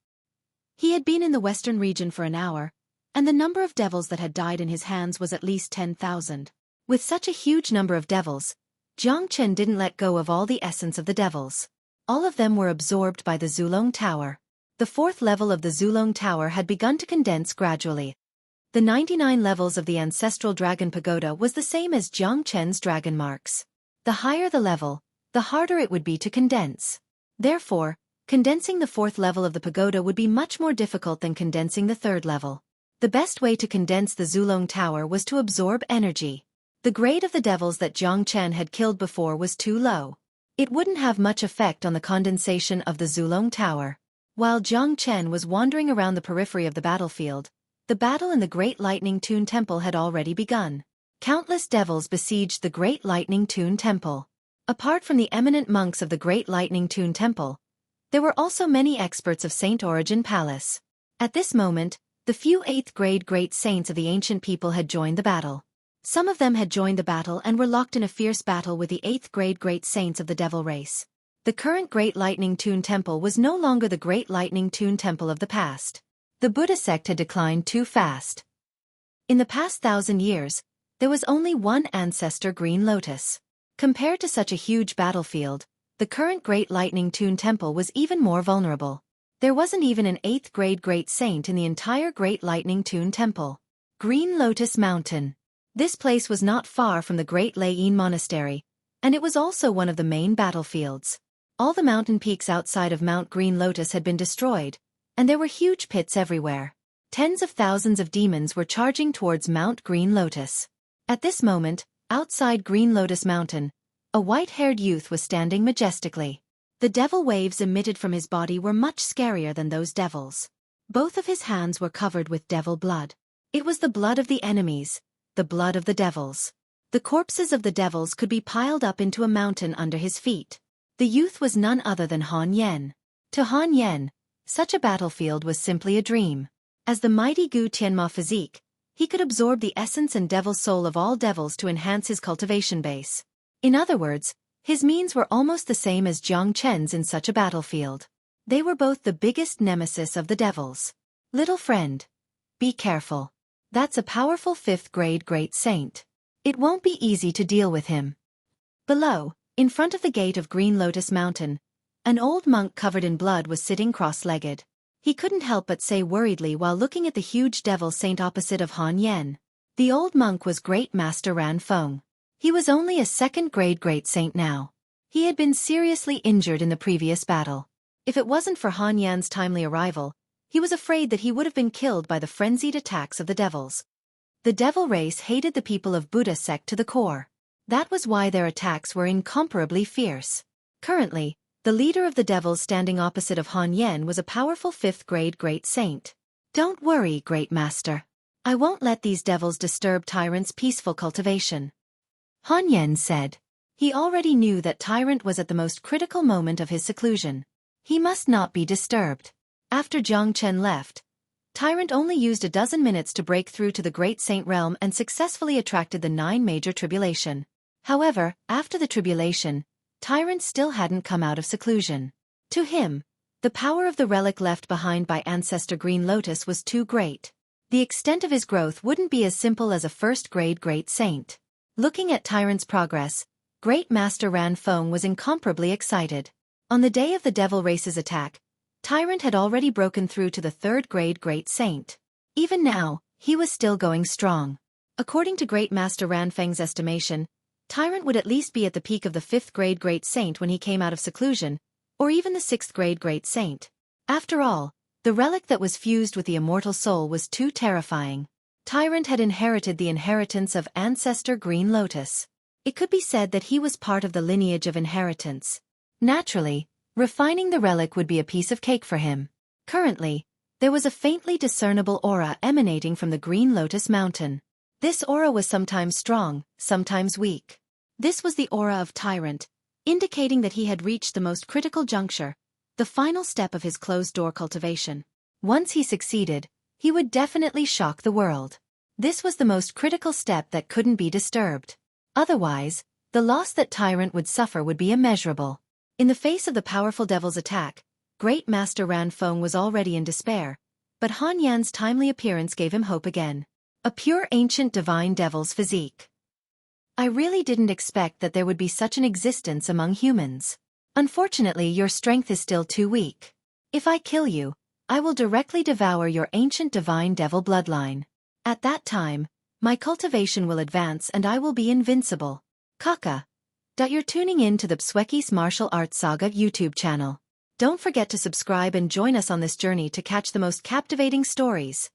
He had been in the western region for an hour, and the number of devils that had died in his hands was at least 10,000. With such a huge number of devils, Jiang Chen didn't let go of all the essence of the devils. All of them were absorbed by the Zulong Tower. The fourth level of the Zulong Tower had begun to condense gradually. The 99 levels of the ancestral dragon pagoda was the same as Jiang Chen's dragon marks. The higher the level, the harder it would be to condense. Therefore, condensing the fourth level of the pagoda would be much more difficult than condensing the third level. The best way to condense the Zulong Tower was to absorb energy. The grade of the devils that Jiang Chen had killed before was too low. It wouldn't have much effect on the condensation of the Zulong Tower. While Jiang Chen was wandering around the periphery of the battlefield, the battle in the Great Lightning Tune Temple had already begun. Countless devils besieged the Great Lightning Tune Temple. Apart from the eminent monks of the Great Lightning Tune Temple, there were also many experts of Saint Origin Palace. At this moment, the few 8th grade great saints of the ancient people had joined the battle. Some of them had joined the battle and were locked in a fierce battle with the 8th grade great saints of the devil race. The current Great Lightning Tune Temple was no longer the Great Lightning Tune Temple of the past. The Buddha sect had declined too fast. In the past 1,000 years, there was only one ancestor Green Lotus. Compared to such a huge battlefield, the current Great Lightning Tune Temple was even more vulnerable. There wasn't even an 8th grade great saint in the entire Great Lightning Tune Temple. Green Lotus Mountain. This place was not far from the Great Layin Monastery, and it was also one of the main battlefields. All the mountain peaks outside of Mount Green Lotus had been destroyed, and there were huge pits everywhere. Tens of thousands of demons were charging towards Mount Green Lotus. At this moment, outside Green Lotus Mountain, a white-haired youth was standing majestically. The devil waves emitted from his body were much scarier than those devils. Both of his hands were covered with devil blood. It was the blood of the enemies, the blood of the devils. The corpses of the devils could be piled up into a mountain under his feet. The youth was none other than Han Yen. To Han Yen, such a battlefield was simply a dream. As the mighty Gu Tianma physique, he could absorb the essence and devil soul of all devils to enhance his cultivation base. In other words, his means were almost the same as Jiang Chen's in such a battlefield. They were both the biggest nemesis of the devils. Little friend, be careful. That's a powerful 5th grade great saint. It won't be easy to deal with him. Below, in front of the gate of Green Lotus Mountain, an old monk covered in blood was sitting cross-legged. He couldn't help but say worriedly while looking at the huge devil saint opposite of Han Yen. The old monk was Great Master Ran Feng. He was only a 2nd grade great saint now. He had been seriously injured in the previous battle. If it wasn't for Han Yan's timely arrival, he was afraid that he would have been killed by the frenzied attacks of the devils. The devil race hated the people of Buddha sect to the core. That was why their attacks were incomparably fierce. Currently, the leader of the devils standing opposite of Han Yen was a powerful 5th grade great saint. Don't worry, Great Master. I won't let these devils disturb Tyrant's peaceful cultivation. Han Yen said. He already knew that Tyrant was at the most critical moment of his seclusion. He must not be disturbed. After Jiang Chen left, Tyrant only used a dozen minutes to break through to the Great Saint realm and successfully attracted the 9 major tribulation. However, after the tribulation, Tyrant still hadn't come out of seclusion. To him, the power of the relic left behind by Ancestor Green Lotus was too great. The extent of his growth wouldn't be as simple as a 1st grade great saint. Looking at Tyrant's progress, Great Master Ran Feng was incomparably excited. On the day of the devil race's attack, Tyrant had already broken through to the 3rd grade great saint. Even now, he was still going strong. According to Great Master Ran Feng's estimation, Tyrant would at least be at the peak of the 5th grade great saint when he came out of seclusion, or even the 6th grade great saint. After all, the relic that was fused with the immortal soul was too terrifying. Tyrant had inherited the inheritance of Ancestor Green Lotus. It could be said that he was part of the lineage of inheritance. Naturally, refining the relic would be a piece of cake for him. Currently, There was a faintly discernible aura emanating from the Green Lotus Mountain. This aura was sometimes strong, sometimes weak. This was the aura of Tyrant, indicating that he had reached the most critical juncture, the final step of his closed-door cultivation. Once he succeeded, he would definitely shock the world. This was the most critical step that couldn't be disturbed. Otherwise, the loss that Tyrant would suffer would be immeasurable. In the face of the powerful devil's attack, Great Master Ran Feng was already in despair, but Han Yan's timely appearance gave him hope again. A pure ancient divine devil's physique. I really didn't expect that there would be such an existence among humans. Unfortunately, your strength is still too weak. If I kill you, I will directly devour your ancient divine devil bloodline. At that time, my cultivation will advance and I will be invincible. Kaka. You're tuning in to the Xueqi's Martial Arts Saga YouTube channel. Don't forget to subscribe and join us on this journey to catch the most captivating stories.